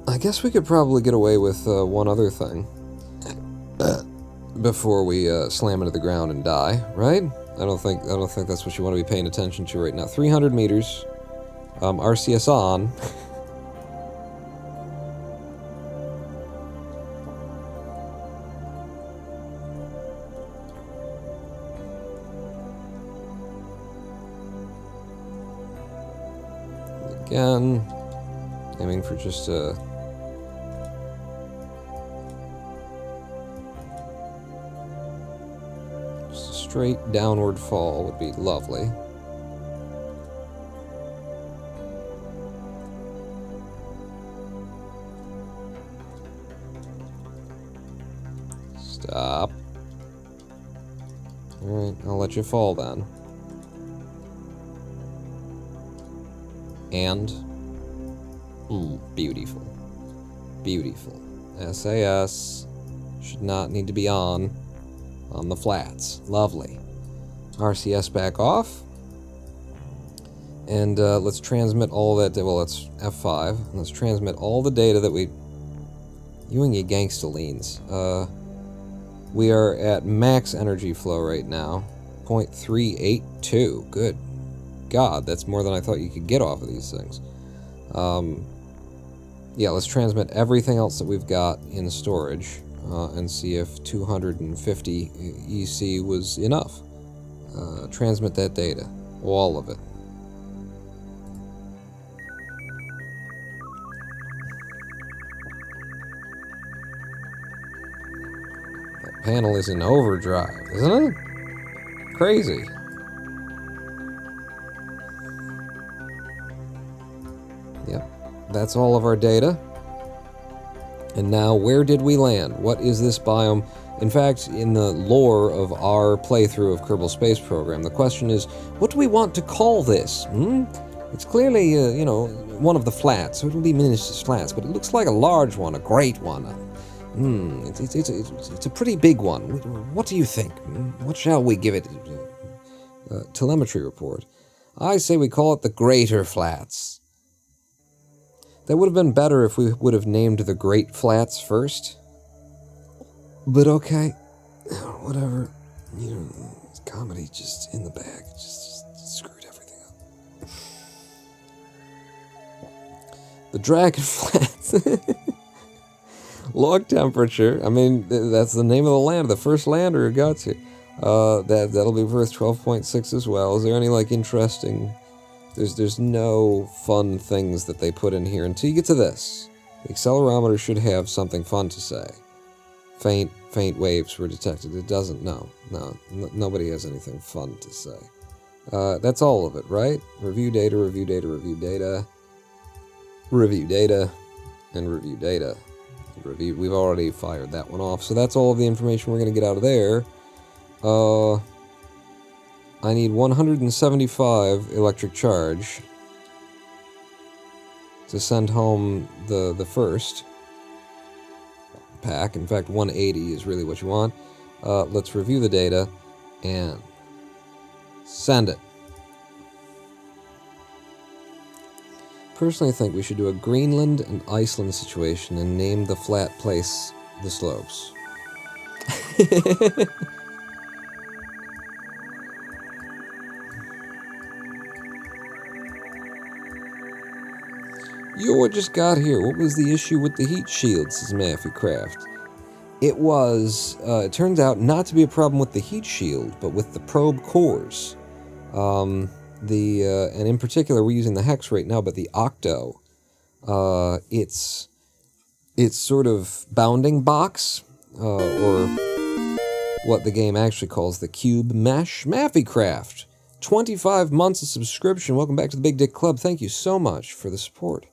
I guess we could probably get away with one other thing before we slam into the ground and die, right? I don't think that's what you want to be paying attention to right now. 300 meters, RCS on. Again, aiming for just a straight downward fall would be lovely. Stop. Alright, I'll let you fall then. And beautiful. Beautiful. SAS should not need to be on the flats. Lovely. RCS back off. And let's transmit all that. Well, let's F5. Let's transmit all the data that we. You and your gangstalines. We are at max energy flow right now. 0.382. Good God, that's more than I thought you could get off of these things. Yeah, let's transmit everything else that we've got in storage and see if 250 EC was enough. Transmit that data. All of it. That panel is in overdrive, isn't it? Crazy. Yep, that's all of our data. And now, where did we land? What is this biome? In fact, in the lore of our playthrough of Kerbal Space Program, the question is, what do we want to call this? It's clearly, you know, one of the flats, so it'll be Minmus' flats, but it looks like a large one, a great one. It's a pretty big one. What do you think? What shall we give it? Telemetry report. I say we call it the Greater Flats. That would have been better if we would have named the Great Flats first. But okay, whatever. You know, comedy just in the bag. Just screwed everything up. The Dragon Flats. Log temperature. I mean, that's the name of the land. The first lander who got here. That'll be worth 12.6 as well. Is there any like interesting? There's no fun things that they put in here until you get to this. The accelerometer should have something fun to say. Faint waves were detected. It doesn't. No, nobody has anything fun to say. That's all of it, right? Review data, review data, review data, review data, and review data. Review. We've already fired that one off, so that's all of the information we're going to get out of there. I need 175 electric charge to send home the first pack. In fact, 180 is really what you want. Let's review the data and send it. Personally, I think we should do a Greenland and Iceland situation and name the flat place the slopes. You just got here. What was the issue with the heat shield, says Maffy Craft? It was, it turns out not to be a problem with the heat shield, but with the probe cores. And in particular, we're using the Hex right now, but the OCTO, it's its sort of bounding box, or what the game actually calls the Cube Mesh Maffycraft. 25 months of subscription. Welcome back to the Big Dick Club. Thank you so much for the support.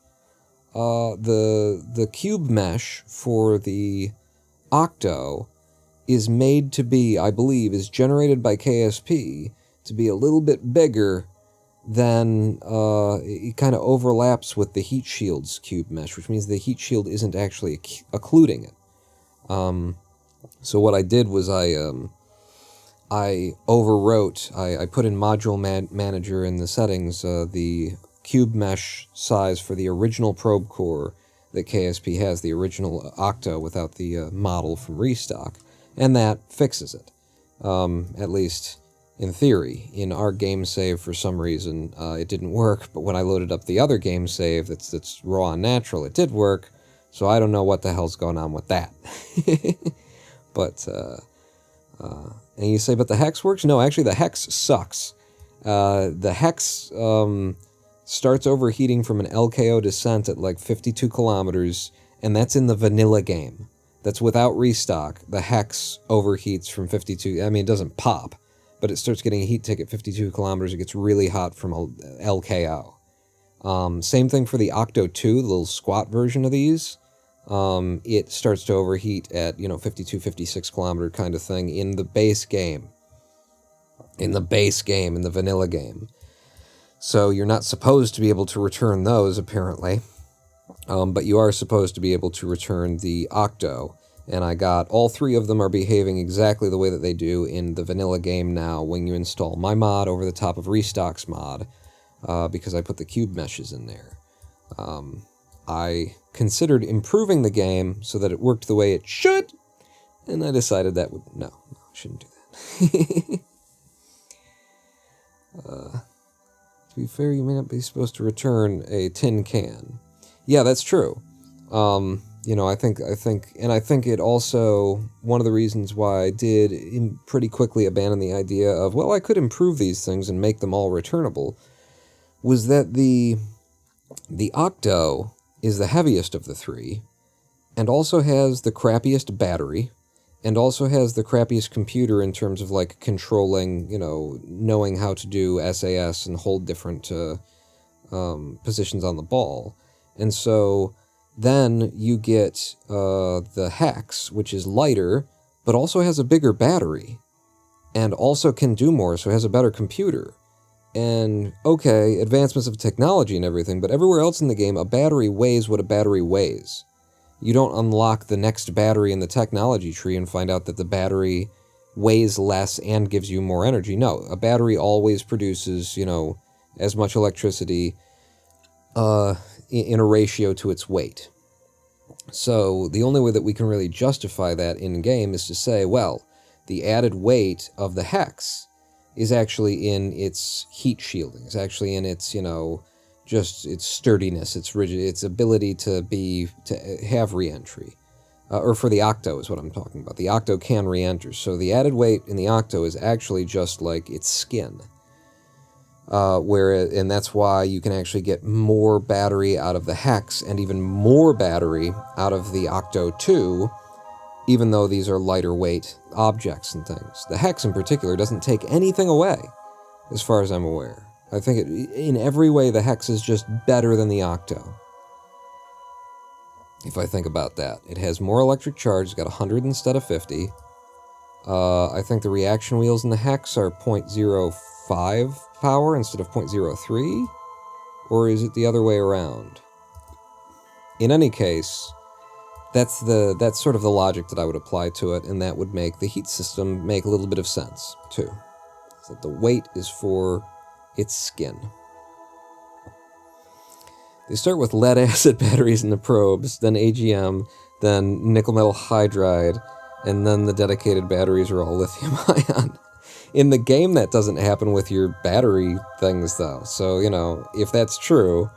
The Cube Mesh for the OCTO is made to be, I believe, is generated by KSP to be a little bit bigger than, it kind of overlaps with the Heatshield's Cube Mesh, which means the Heatshield isn't actually occluding it. So what I did was I overwrote, I put in Module Manager in the settings, the Cube Mesh size for the original probe core that KSP has, the original OCTO without the model from ReStock, and that fixes it, at least in theory. In our game save, for some reason, it didn't work, but when I loaded up the other game save that's raw and natural, it did work, so I don't know what the hell's going on with that. But, and you say, but the hex works? No, actually the hex sucks. The hex starts overheating from an LKO descent at like 52 kilometers, and that's in the vanilla game. That's without ReStock. The hex overheats from 52, I mean, it doesn't pop, but it starts getting a heat tick at 52 kilometers. It gets really hot from a LKO. Same thing for the OCTO 2, the little squat version of these. It starts to overheat at, 52, 56 kilometer kind of thing in the base game. In the vanilla game. So you're not supposed to be able to return those, apparently. But you are supposed to be able to return the OCTO. And I got all three of them are behaving exactly the way that they do in the vanilla game now when you install my mod over the top of ReStock's mod, because I put the cube meshes in there. I considered improving the game so that it worked the way it should, and I decided that no, I shouldn't do that. To be fair, you may not be supposed to return a tin can. Yeah, that's true. I think it also, one of the reasons why I did pretty quickly abandon the idea of, well, I could improve these things and make them all returnable, was that the OCTO is the heaviest of the three, and also has the crappiest battery, and also has the crappiest computer in terms of, like, controlling, knowing how to do SAS and hold different positions on the ball. And so then you get the Hex, which is lighter, but also has a bigger battery, and also can do more, so it has a better computer. And, okay, advancements of technology and everything, but everywhere else in the game, a battery weighs what a battery weighs. You don't unlock the next battery in the technology tree and find out that the battery weighs less and gives you more energy. No, a battery always produces, as much electricity in a ratio to its weight. So the only way that we can really justify that in-game is to say, well, the added weight of the Hex is actually in its heat shielding. It's actually in its, just its sturdiness, its rigid, its ability to have re-entry. Or for the OCTO is what I'm talking about. The OCTO can re-enter. So the added weight in the OCTO is actually just like its skin. And that's why you can actually get more battery out of the Hex and even more battery out of the OCTO 2, even though these are lighter weight objects and things. The Hex in particular doesn't take anything away, as far as I'm aware. I think in every way the Hex is just better than the OCTO. If I think about that. It has more electric charge, it's got 100 instead of 50. I think the reaction wheels in the Hex are 0.05 power instead of 0.03? Or is it the other way around? In any case, that's sort of the logic that I would apply to it, and that would make the heat system make a little bit of sense, too. So that the weight is for its skin. They start with lead-acid batteries in the probes, then AGM, then nickel-metal hydride, and then the dedicated batteries are all lithium-ion. In the game, that doesn't happen with your battery things, though. So, if that's true,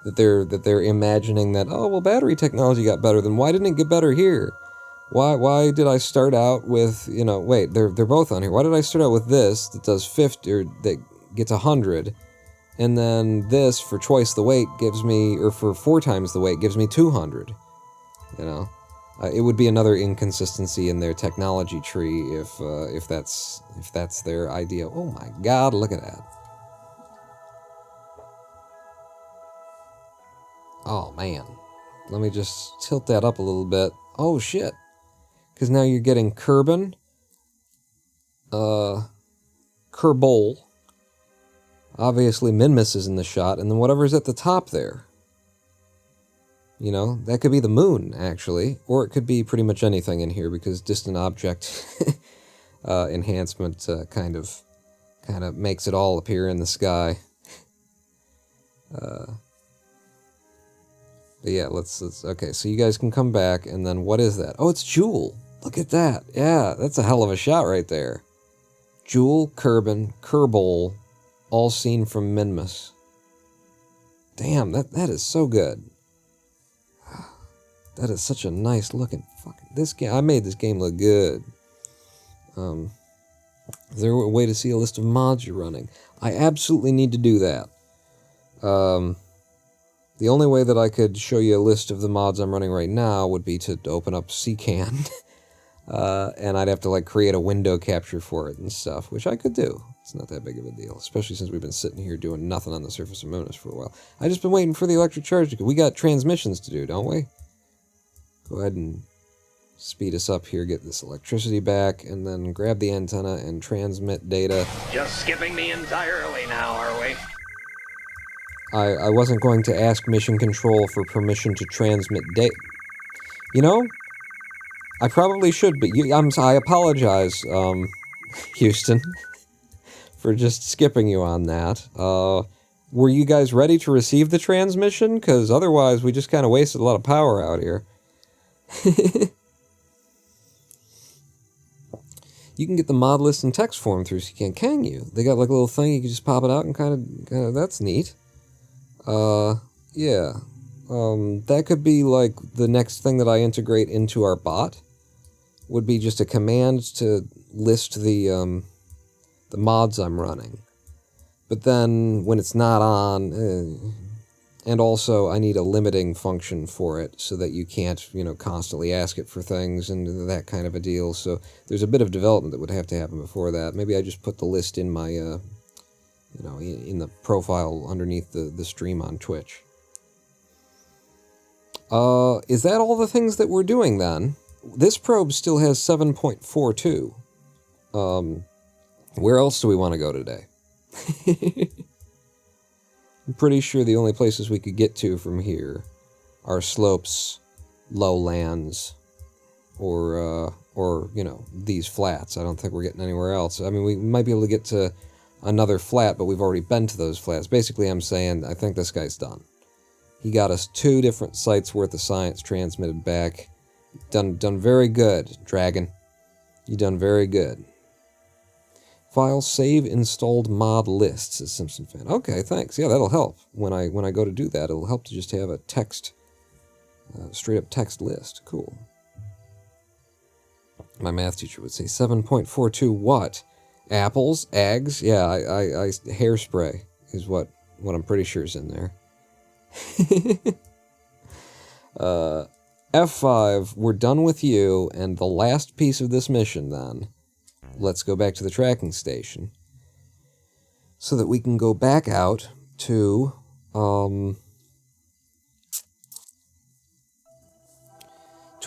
that they're imagining that, oh, well, battery technology got better, then why didn't it get better here? Why did I start out with, wait, they're both on here. Why did I start out with this that does 50, or that gets 100, and then this for twice the weight gives me, or for 4 times the weight gives me 200? you know. It would be another inconsistency in their technology tree if that's their idea. Oh my God! Look at that. Oh man, let me just tilt that up a little bit. Oh shit! Because now you're getting Kerbin, Kerbol. Obviously, Minmus is in the shot, and then whatever's at the top there. You know, that could be the moon, actually. Or it could be pretty much anything in here, because distant object enhancement kind of makes it all appear in the sky. But yeah, let's... Okay, so you guys can come back, and then what is that? Oh, it's Jewel! Look at that! Yeah, that's a hell of a shot right there. Jewel, Kerbin, Kerbol, all seen from Minmus. Damn, that is so good. That is such a nice looking fucking... This game... I made this game look good. Is there a way to see a list of mods you're running? I absolutely need to do that. The only way that I could show you a list of the mods I'm running right now would be to open up CCAN. And I'd have to, like, create a window capture for it and stuff, which I could do. It's not that big of a deal, especially since we've been sitting here doing nothing on the surface of Minmus for a while. I just been waiting for the electric charge to go. We got transmissions to do, don't we? Go ahead and speed us up here, get this electricity back, and then grab the antenna and transmit data. Just skipping me entirely now, are we? I wasn't going to ask Mission Control for permission to transmit data. You know, I probably should, but I apologize, Houston, for just skipping you on that. Were you guys ready to receive the transmission? Because otherwise we just kind of wasted a lot of power out here. You can get the mod list in text form through CCAN, can you? They got like a little thing, you can just pop it out and kind of that's neat. Yeah. That could be like the next thing that I integrate into our bot. Would be just a command to list the mods I'm running. But then when it's not on, and also I need a limiting function for it so that you can't, you know, constantly ask it for things and that kind of a deal. So there's a bit of development that would have to happen before that. Maybe I just put the list in my, you know, in the profile underneath the stream on Twitch. Is that all the things that we're doing then? This probe still has 7.42. Where else do we want to go today? I'm pretty sure the only places we could get to from here are slopes, lowlands, or you know, these flats. I don't think we're getting anywhere else. I mean, we might be able to get to another flat, but we've already been to those flats. Basically, I'm saying I think this guy's done. He got us 2 different sites worth of science transmitted back. Done very good, Dragon. You done very good. File save installed mod lists, says Simpson fan. Okay, thanks. Yeah, that'll help. When I go to do that, it'll help to just have a text, straight up text list. Cool. My math teacher would say 7.42 what? Apples? Eggs? Yeah, I hairspray is what I'm pretty sure is in there. F5, we're done with you, and the last piece of this mission then. Let's go back to the tracking station so that we can go back out to our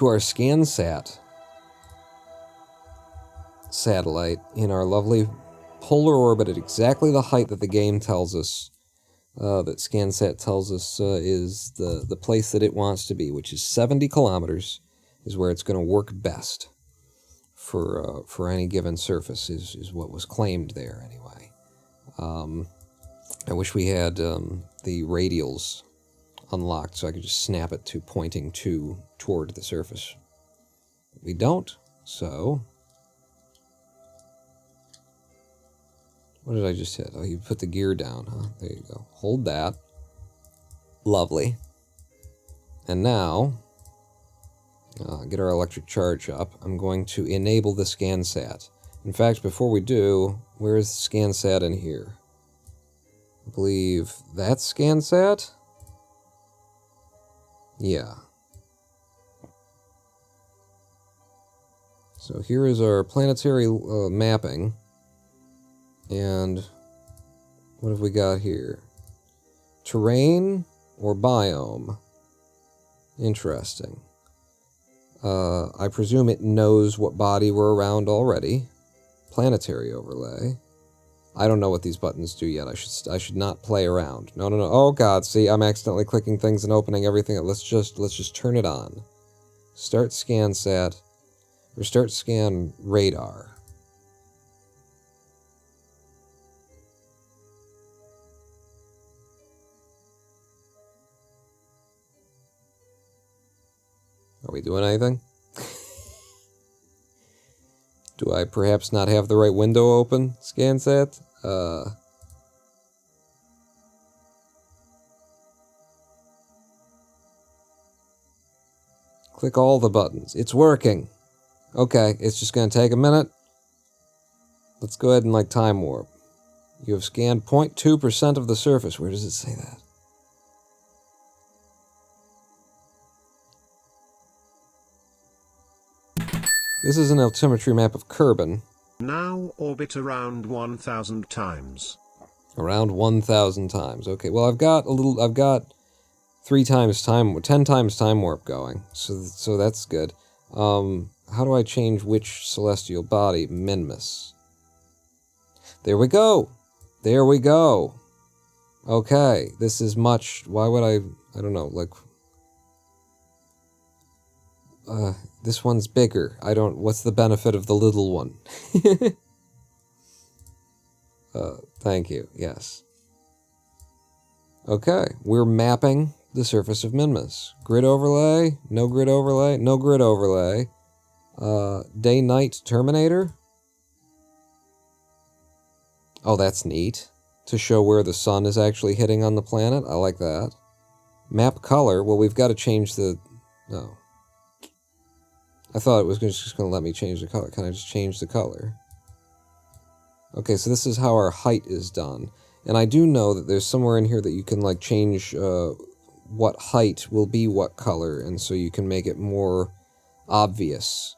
ScanSat satellite in our lovely polar orbit at exactly the height that the game tells us, that ScanSat tells us is the place that it wants to be, which is 70 kilometers is where it's going to work best. For any given surface is what was claimed there anyway. I wish we had the radials unlocked so I could just snap it to pointing toward the surface. We don't, so what did I just hit? Oh, you put the gear down, huh? There you go. Hold that. Lovely. And now get our electric charge up. I'm going to enable the ScanSat. In fact, before we do, where is the ScanSat in here? I believe that's ScanSat? Yeah. So here is our planetary mapping. And what have we got here? Terrain or biome? Interesting. I presume it knows what body we're around already. Planetary overlay. I don't know what these buttons do yet. I should not play around. No. Oh god, see, I'm accidentally clicking things and opening everything. Let's just turn it on. Start scan sat, or start scan radar. Are we doing anything? Do I perhaps not have the right window open, ScanSat? Click all the buttons. It's working. Okay, it's just going to take a minute. Let's go ahead and, like, time warp. You have scanned 0.2% of the surface. Where does it say that? This is an altimetry map of Kerbin. Now orbit around 1,000 times. Around 1,000 times. Okay, well I've got 10 times time warp going, so that's good. How do I change which celestial body? Minmus. There we go! There we go! Okay, this is much... Why would I don't know, like... this one's bigger. What's the benefit of the little one? Thank you, yes. Okay, we're mapping the surface of Minmus. Grid overlay, no grid overlay, no grid overlay. Day-night terminator. Oh, that's neat. To show where the sun is actually hitting on the planet. I like that. Map color. Well, we've got to change the... No. I thought it was just going to let me change the color. Can I just change the color? Okay, so this is how our height is done. And I do know that there's somewhere in here that you can, like, change what height will be what color, and so you can make it more obvious.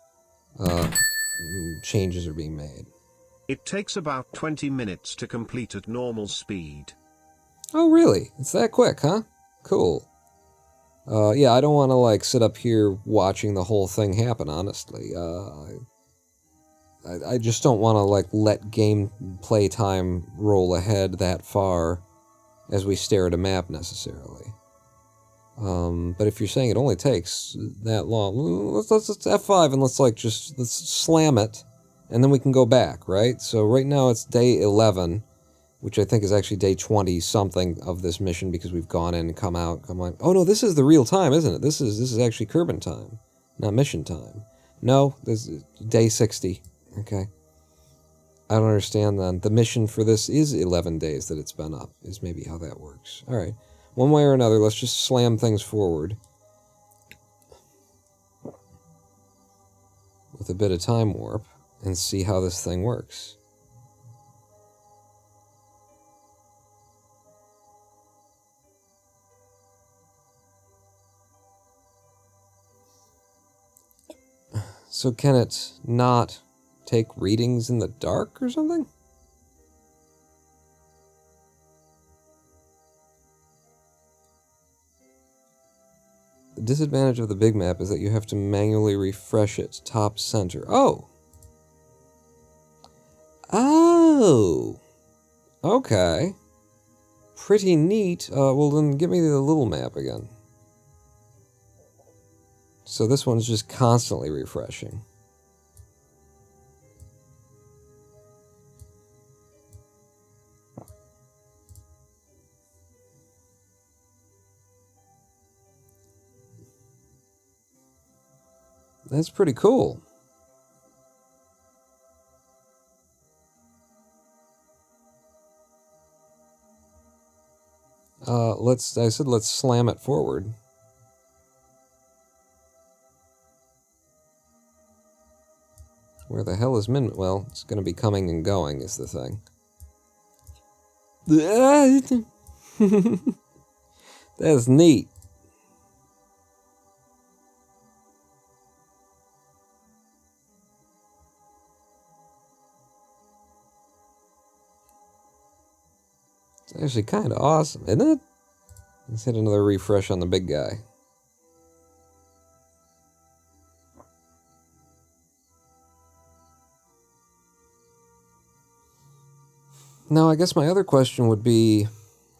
Changes are being made. It takes about 20 minutes to complete at normal speed. Oh, really? It's that quick, huh? Cool. Yeah, I don't want to, like, sit up here watching the whole thing happen, honestly. I just don't want to, like, let gameplay time roll ahead that far as we stare at a map, necessarily. But if you're saying it only takes that long, let's F5 and let's slam it, and then we can go back, right? So right now it's day 11, which I think is actually day 20-something of this mission, because we've gone in and come out. Oh no, this is the real time, isn't it? This is actually Kerbin time, not mission time. No, this is day 60. Okay. I don't understand then. The mission for this is 11 days that it's been up, is maybe how that works. Alright. One way or another, let's just slam things forward. With a bit of time warp, and see how this thing works. So can it not take readings in the dark or something? The disadvantage of the big map is that you have to manually refresh it top center. Oh! Oh! Okay. Pretty neat. Well then give me the little map again. So this one's just constantly refreshing. That's pretty cool. I said let's slam it forward. Where the hell is Min? Well, it's going to be coming and going is the thing. That's neat. It's actually kind of awesome, isn't it? Let's hit another refresh on the big guy. Now, I guess my other question would be,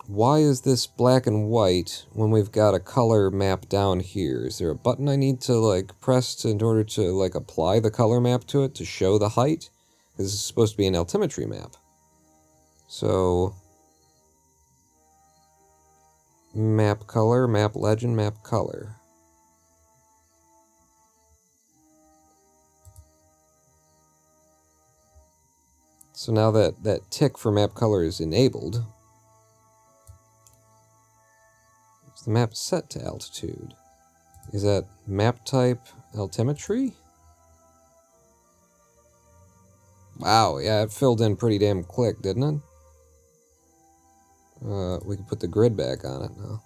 why is this black and white when we've got a color map down here? Is there a button I need to, like, press in order to, like, apply the color map to it to show the height? This is supposed to be an altimetry map. So, map color, map legend, map color. So now that tick for map color is enabled, the map is set to altitude. Is that map type altimetry? Wow, yeah, it filled in pretty damn quick, didn't it? We can put the grid back on it now.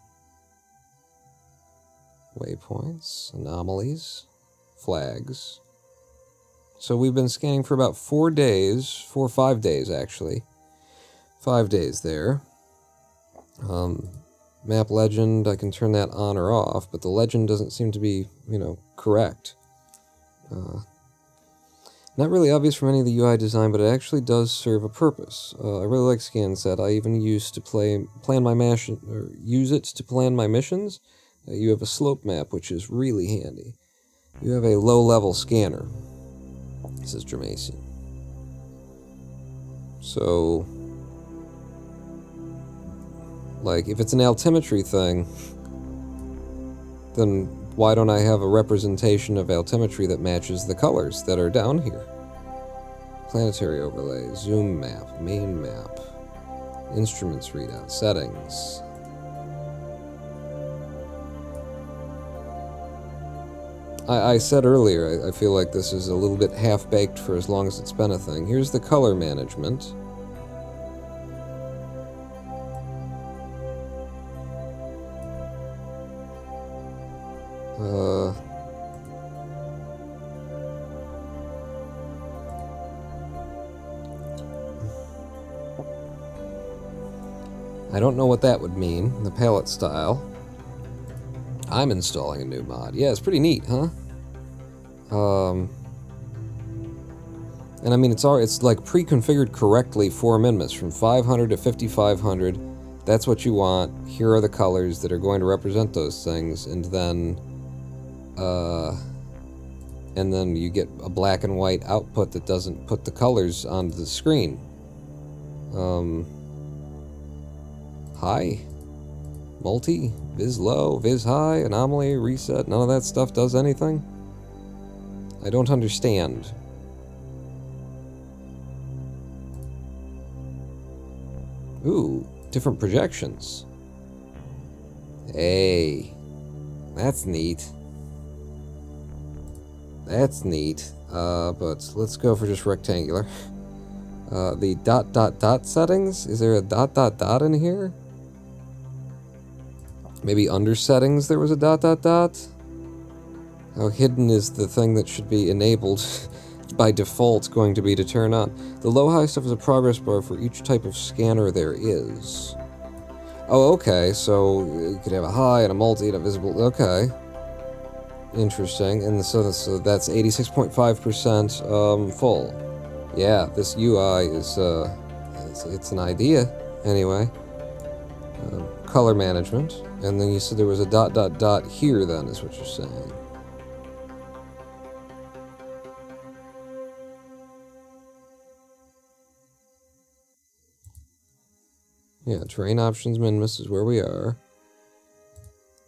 Waypoints, anomalies, flags. So we've been scanning for about 4 days, 4 or 5 days actually. 5 days there. Map legend, I can turn that on or off, but the legend doesn't seem to be, correct. Not really obvious from any of the UI design, but it actually does serve a purpose. I really like ScanSet. I even used to use it to plan my missions. You have a slope map, which is really handy. You have a low-level scanner. This is Dramatian. So, like, if it's an altimetry thing, then why don't I have a representation of altimetry that matches the colors that are down here? Planetary overlay, zoom map, main map, instruments readout, settings. I said earlier, I feel like this is a little bit half-baked for as long as it's been a thing. Here's the color management. I don't know what that would mean, the palette style. I'm installing a new mod. Yeah, it's pretty neat, huh? And I mean, it's like pre-configured correctly for Minmus, from 500 to 5500. That's what you want. Here are the colors that are going to represent those things, and then you get a black and white output that doesn't put the colors onto the screen. High, multi, viz low, viz high, anomaly, reset, none of that stuff does anything? I don't understand. Ooh, different projections. Hey, that's neat. That's neat. But let's go for just rectangular. The ... settings? Is there a ... in here? Maybe under settings there was a ... How hidden is the thing that should be enabled by default going to be to turn on? The low-high stuff is a progress bar for each type of scanner there is. Oh, okay, so you could have a high and a multi and a visible... Okay. Interesting. And so that's 86.5% full. Yeah, this UI is, it's an idea, anyway. Color management. And then you said there was a ... here, then, is what you're saying. Yeah, terrain options, Minmus is where we are.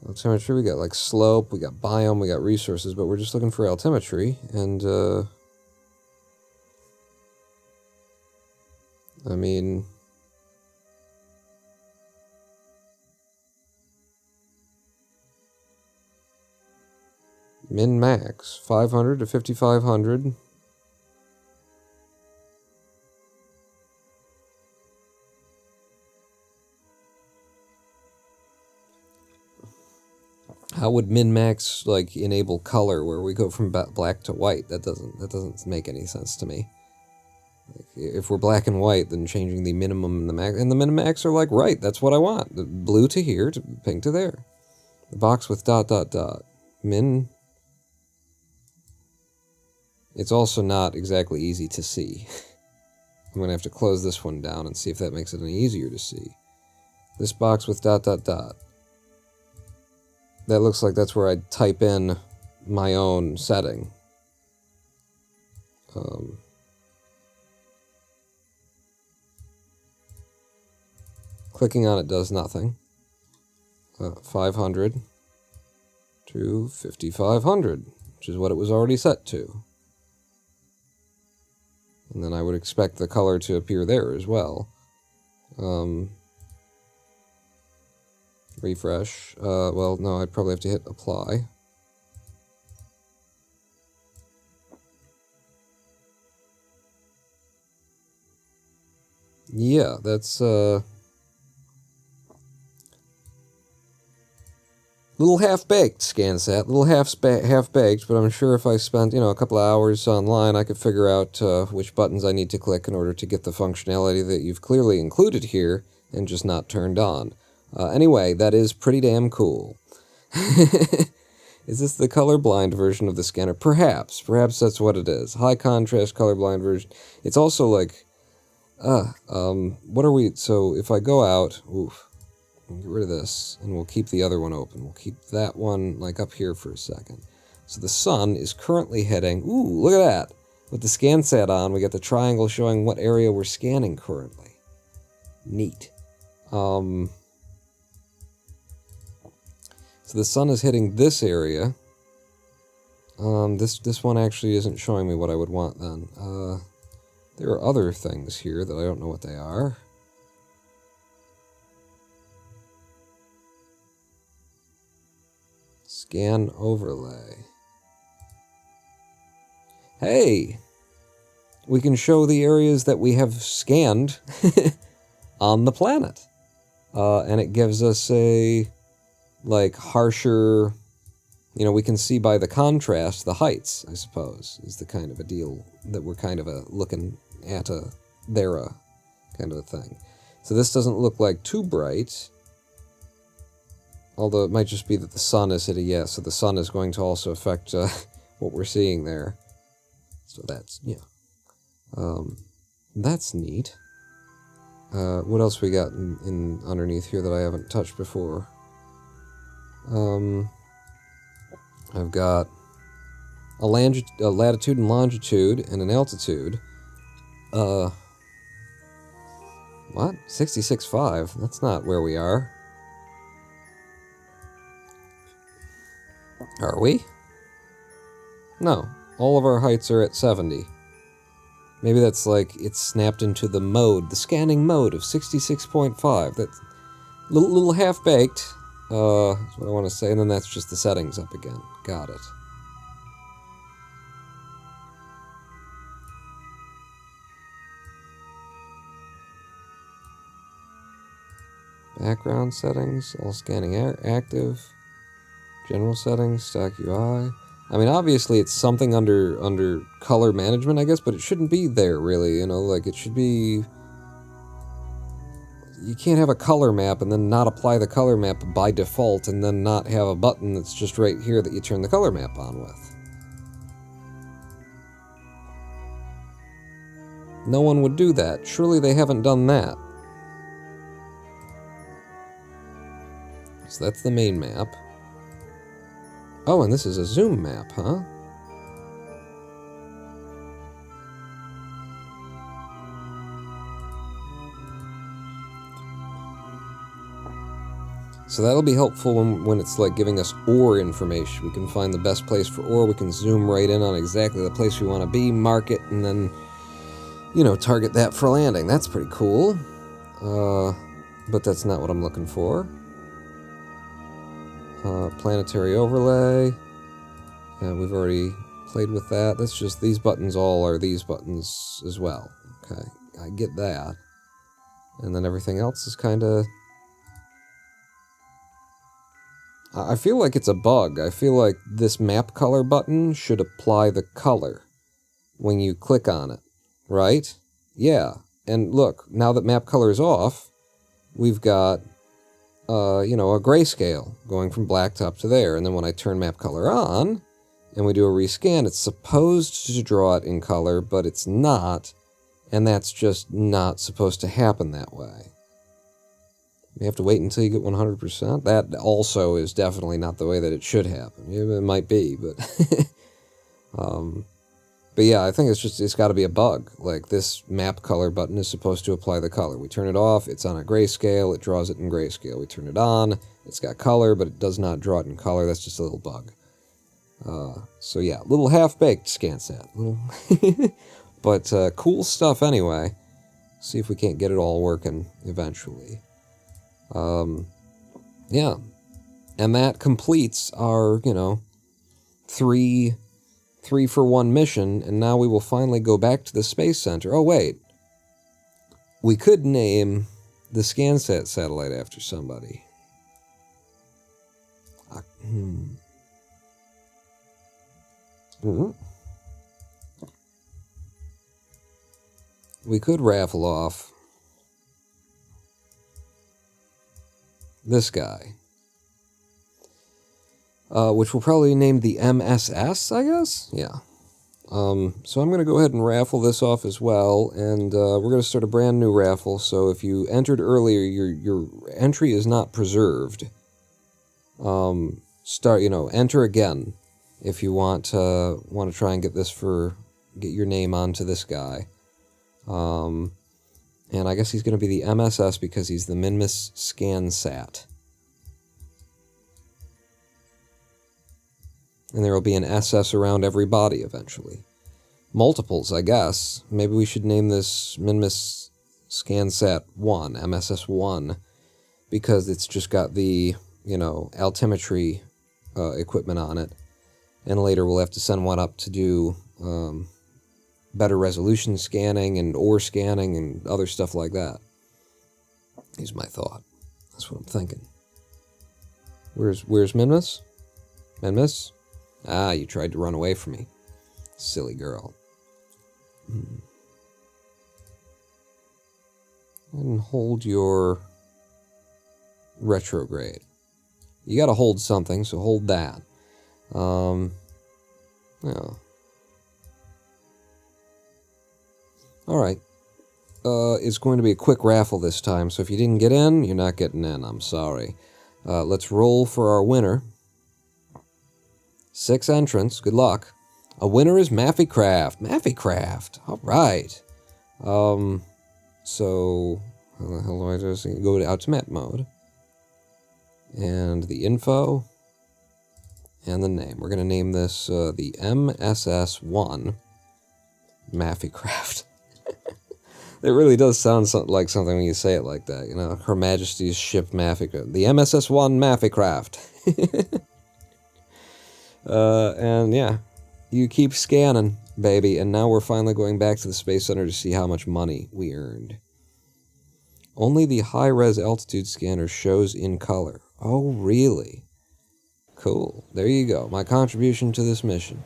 Altimetry, we got, like, slope, we got biome, we got resources, but we're just looking for altimetry, and, I mean... Min-max, 500 to 5500. How would min-max, like, enable color where we go from black to white? That doesn't make any sense to me. Like, if we're black and white, then changing the minimum and the max, and the min-max are like, right, that's what I want. The blue to here, to pink to there. The box with ... Min. It's also not exactly easy to see. I'm going to have to close this one down and see if that makes it any easier to see. This box with ... That looks like that's where I'd type in my own setting. Clicking on it does nothing. 500 to 5500, which is what it was already set to. And then I would expect the color to appear there as well. Refresh. Well, no, I'd probably have to hit apply. Yeah, that's little half-baked, ScanSat. Little half-baked, but I'm sure if I spent, a couple of hours online, I could figure out which buttons I need to click in order to get the functionality that you've clearly included here and just not turned on. Anyway, that is pretty damn cool. Is this the colorblind version of the scanner? Perhaps. Perhaps that's what it is. High contrast colorblind version. It's also like, what are we, so if I go out, get rid of this, and we'll keep the other one open. We'll keep that one, like, up here for a second. So the sun is currently heading, look at that! With the ScanSat on, we got the triangle showing what area we're scanning currently. Neat. So the sun is hitting this area. This one actually isn't showing me what I would want then. There are other things here that I don't know what they are. Scan overlay. Hey! We can show the areas that we have scanned on the planet. And it gives us a, like, harsher, we can see by the contrast, the heights, I suppose, is the kind of a deal that we're kind of looking at there kind of a thing. So this doesn't look like too bright, although it might just be that the sun is hitting, so the sun is going to also affect what we're seeing there. So that's, that's neat. What else we got in underneath here that I haven't touched before? I've got a latitude and longitude and an altitude. What? 66.5? That's not where we are. Are we? No. All of our heights are at 70. Maybe that's like, it's snapped into the mode, the scanning mode of 66.5. That's little half-baked, that's what I want to say, and then that's just the settings up again. Got it. Background settings, all scanning active. General settings, stock UI. I mean, obviously it's something under color management, I guess, but it shouldn't be there, really, like, it should be... You can't have a color map and then not apply the color map by default and then not have a button that's just right here that you turn the color map on with. No one would do that. Surely they haven't done that. So that's the main map. Oh, and this is a zoom map, huh? So that'll be helpful when it's like giving us ore information. We can find the best place for ore, we can zoom right in on exactly the place we want to be, mark it, and then, target that for landing. That's pretty cool. But that's not what I'm looking for. Planetary overlay. Yeah, we've already played with that. That's just, these buttons all are these buttons as well. Okay, I get that. And then everything else is kind of... I feel like it's a bug. I feel like this map color button should apply the color when you click on it, right? Yeah, and look, now that map color is off, we've got, you know, a grayscale going from blacktop to there. And then when I turn map color on, and we do a rescan, it's supposed to draw it in color, but it's not, and that's just not supposed to happen that way. You have to wait until you get 100%. That also is definitely not the way that it should happen. It might be, but... but yeah, I think it's got to be a bug. Like, this map color button is supposed to apply the color. We turn it off, it's on a grayscale, it draws it in grayscale. We turn it on, it's got color, but it does not draw it in color. That's just a little bug. So yeah, little half-baked ScanSat. But cool stuff anyway. See if we can't get it all working eventually. Yeah. And that completes our, you know, three for one mission, and now we will finally go back to the Space Center. Oh, wait. We could name the ScanSat satellite after somebody. We could raffle off this guy, which will probably be named the MSS, I guess? Yeah. So I'm going to go ahead and raffle this off as well, and we're going to start a brand new raffle, so if you entered earlier, your entry is not preserved. Enter again if you want to try and get your name onto this guy. And I guess he's going to be the MSS because he's the Minmus ScanSat. And there will be an SS around every body eventually. Multiples, I guess. Maybe we should name this Minmus ScanSat 1, MSS 1, because it's just got the, you know, altimetry equipment on it. And later we'll have to send one up to do better resolution scanning and ore scanning and other stuff like that. Here's my thought. That's what I'm thinking. Where's Minmus? Minmus? Ah, you tried to run away from me. Silly girl. And hold your retrograde. You gotta hold something, so hold that. Yeah. Alright. It's going to be a quick raffle this time, so if you didn't get in, you're not getting in. I'm sorry. Let's roll for our winner. 6 entrants. Good luck. A winner is Maffycraft. Maffycraft. Alright. So, how the hell do I just go out to map mode? And the info. And the name. We're going to name this the MSS1 Maffycraft. It really does sound like something when you say it like that, you know. Her Majesty's ship Maffycraft. The MSS1 Maffycraft. And yeah, you keep scanning, baby, and now we're finally going back to the Space Center to see how much money we earned. Only the high-res altitude scanner shows in color. Oh, really? Cool. There you go. My contribution to this mission.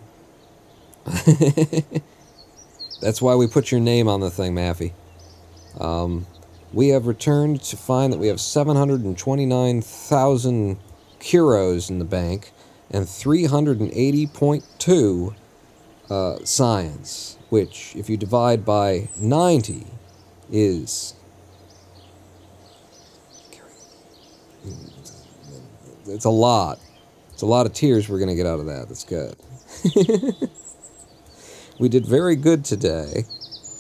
That's why we put your name on the thing, Maffy. We have returned to find that we have 729,000 Kuros in the bank and 380.2 science, which, if you divide by 90, is... It's a lot. It's a lot of tears we're going to get out of that. That's good. We did very good today,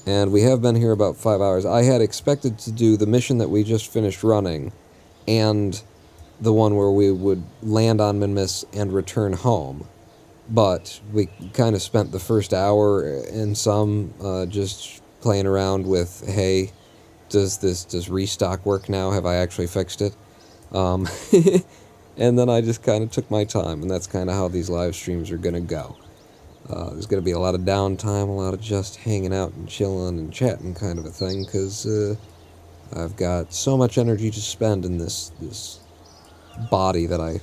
and we have been here about 5 hours. I had expected to do the mission that we just finished running, and the one where we would land on Minmus and return home. But we kind of spent the first hour and some just playing around with, hey, does ReStock work now? Have I actually fixed it? And then I just kind of took my time, and that's kind of how these live streams are going to go. There's going to be a lot of downtime, a lot of just hanging out and chilling and chatting kind of a thing, because I've got so much energy to spend in this body that I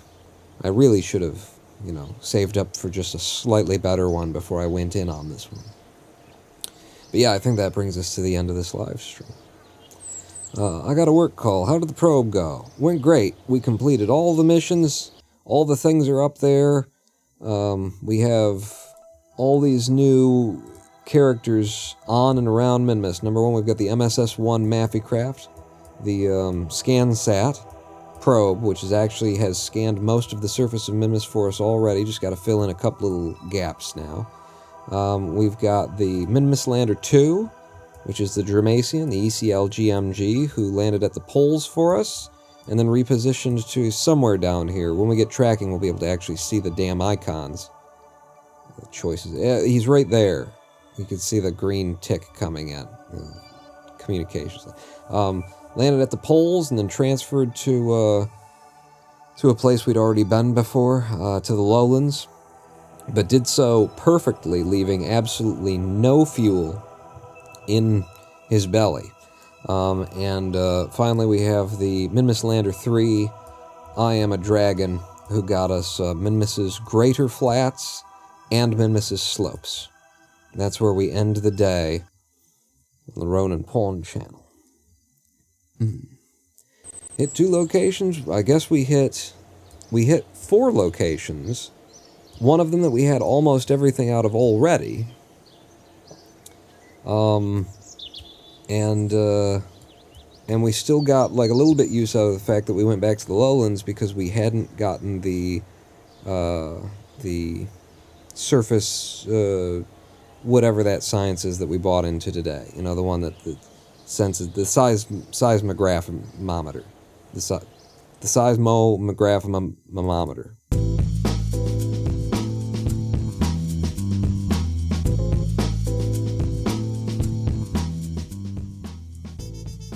really should have, you know, saved up for just a slightly better one before I went in on this one. But yeah, I think that brings us to the end of this live stream. I got a work call. How did the probe go? Went great. We completed all the missions. All the things are up there. We have all these new characters on and around Minmus. Number one, we've got the MSS-1 Maffycraft, the ScanSat probe, which actually has scanned most of the surface of Minmus for us already. Just got to fill in a couple little gaps now. We've got the Minmus Lander 2, which is the Dramatian, the ECL-GMG, who landed at the poles for us, and then repositioned to somewhere down here. When we get tracking, we'll be able to actually see the damn icons. The choices. He's right there. You can see the green tick coming in. Communications. Landed at the poles and then transferred to a place we'd already been before, to the lowlands, but did so perfectly, leaving absolutely no fuel in his belly. Finally we have the Minmus Lander 3, I Am a Dragon, who got us Minmus's Greater Flats and Minmus's Slopes. That's where we end the day on the Ronin Pawn channel. Hit 2 locations. I guess we hit 4 locations. One of them that we had almost everything out of already. And we still got like a little bit use out of the fact that we went back to the lowlands because we hadn't gotten the surface whatever that science is that we bought into today. You know, the one that senses the seismographometer, the seismographometer.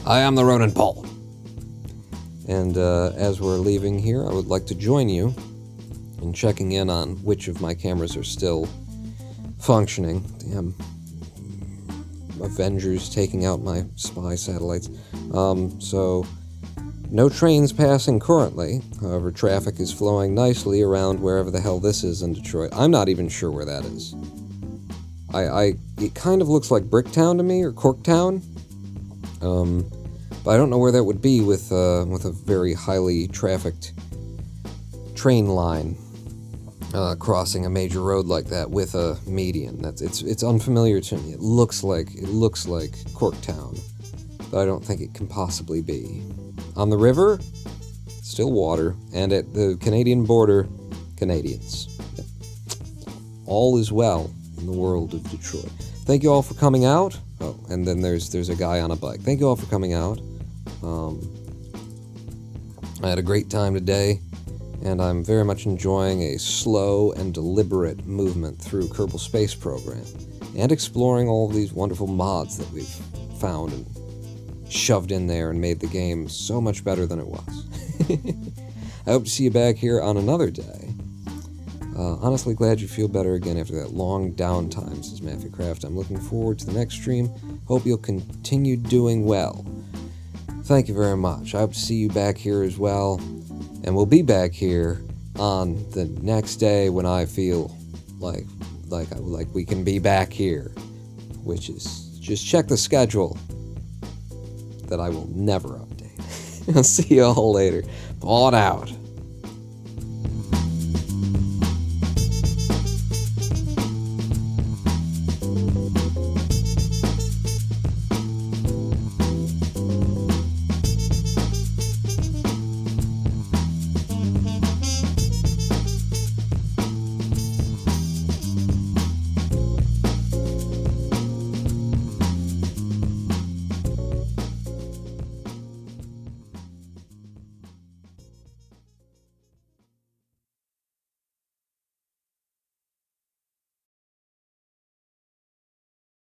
I am the Ronin Paul. And as we're leaving here, I would like to join you in checking in on which of my cameras are still functioning. Damn Avengers taking out my spy satellites. So, no trains passing currently. However, traffic is flowing nicely around wherever the hell this is in Detroit. I'm not even sure where that is. It kind of looks like Bricktown to me, or Corktown. But I don't know where that would be with a very highly trafficked train line crossing a major road like that with a median. It's unfamiliar to me. It looks like Corktown, but I don't think it can possibly be. On the river, still water, and at the Canadian border, Canadians. Yep. All is well in the world of Detroit. Thank you all for coming out. Oh, and then there's a guy on a bike. Thank you all for coming out. I had a great time today, and I'm very much enjoying a slow and deliberate movement through Kerbal Space Program, and exploring all of these wonderful mods that we've found and shoved in there and made the game so much better than it was. I hope to see you back here on another day. Honestly glad you feel better again after that long downtime, says Maffycraft. I'm looking forward to the next stream. Hope you'll continue doing well. Thank you very much. I hope to see you back here as well. And we'll be back here on the next day when I feel like we can be back here. Which is, just check the schedule that I will never update. I'll see you all later. Bought out.